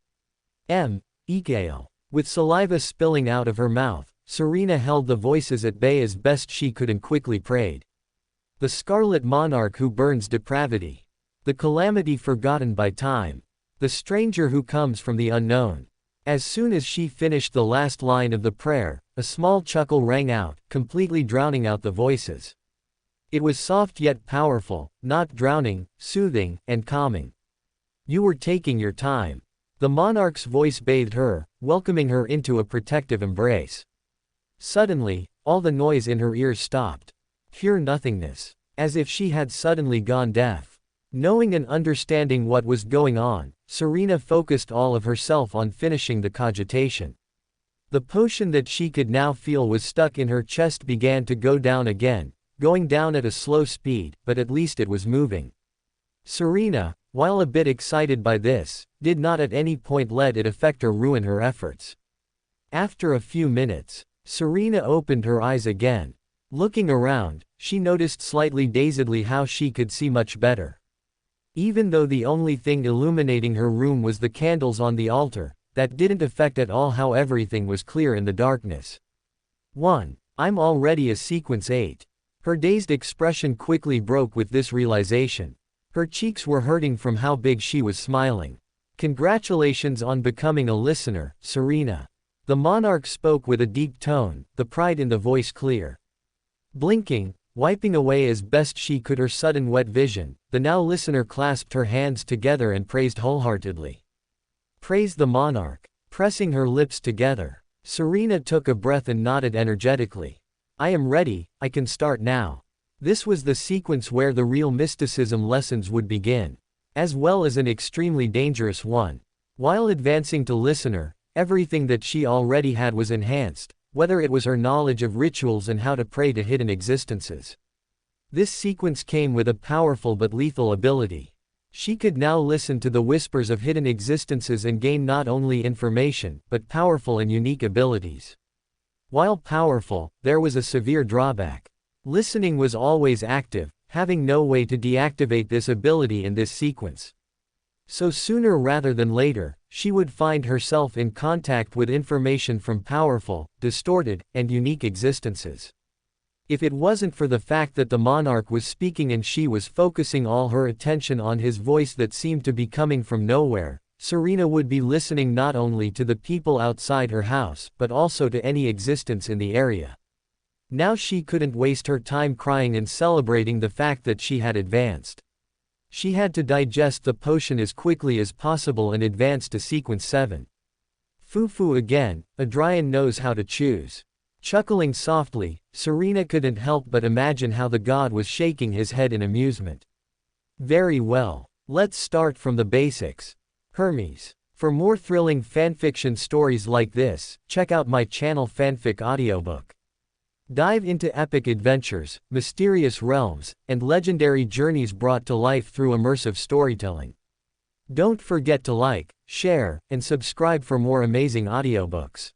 Ikael. With saliva spilling out of her mouth, Serena held the voices at bay as best she could and quickly prayed. The Scarlet Monarch who burns depravity. The calamity forgotten by time. The stranger who comes from the unknown. As soon as she finished the last line of the prayer, a small chuckle rang out, completely drowning out the voices. It was soft yet powerful, not drowning, soothing, and calming. You were taking your time. The monarch's voice bathed her, welcoming her into a protective embrace. Suddenly, all the noise in her ears stopped. Pure nothingness. As if she had suddenly gone deaf. Knowing and understanding what was going on, Serena focused all of herself on finishing the cogitation. The potion that she could now feel was stuck in her chest began to go down again, going down at a slow speed, but at least it was moving. Serena, while a bit excited by this, did not at any point let it affect or ruin her efforts. After a few minutes, Serena opened her eyes again. Looking around, she noticed slightly dazedly how she could see much better. Even though the only thing illuminating her room was the candles on the altar, that didn't affect at all how everything was clear in the darkness. 1. I'm already a sequence 8. Her dazed expression quickly broke with this realization. Her cheeks were hurting from how big she was smiling. Congratulations on becoming a listener, Serena. The monarch spoke with a deep tone, the pride in the voice clear. Blinking, wiping away as best she could her sudden wet vision, the now listener clasped her hands together and praised wholeheartedly. Praised the monarch. Pressing her lips together, Serena took a breath and nodded energetically. I am ready, I can start now. This was the sequence where the real mysticism lessons would begin, as well as an extremely dangerous one. While advancing to listener, everything that she already had was enhanced, whether it was her knowledge of rituals and how to pray to hidden existences. This sequence came with a powerful but lethal ability. She could now listen to the whispers of hidden existences and gain not only information, but powerful and unique abilities. While powerful, there was a severe drawback. Listening was always active, having no way to deactivate this ability in this sequence. So sooner rather than later, she would find herself in contact with information from powerful, distorted, and unique existences. If it wasn't for the fact that the monarch was speaking and she was focusing all her attention on his voice that seemed to be coming from nowhere, Serena would be listening not only to the people outside her house, but also to any existence in the area. Now she couldn't waste her time crying and celebrating the fact that she had advanced. She had to digest the potion as quickly as possible and advance to sequence 7. Foo-foo again, Adrian knows how to choose. Chuckling softly, Serena couldn't help but imagine how the god was shaking his head in amusement. Very well. Let's start from the basics. Hermes. For more thrilling fanfiction stories like this, check out my channel Fanfic Audiobook. Dive into epic adventures, mysterious realms, and legendary journeys brought to life through immersive storytelling. Don't forget to like, share, and subscribe for more amazing audiobooks.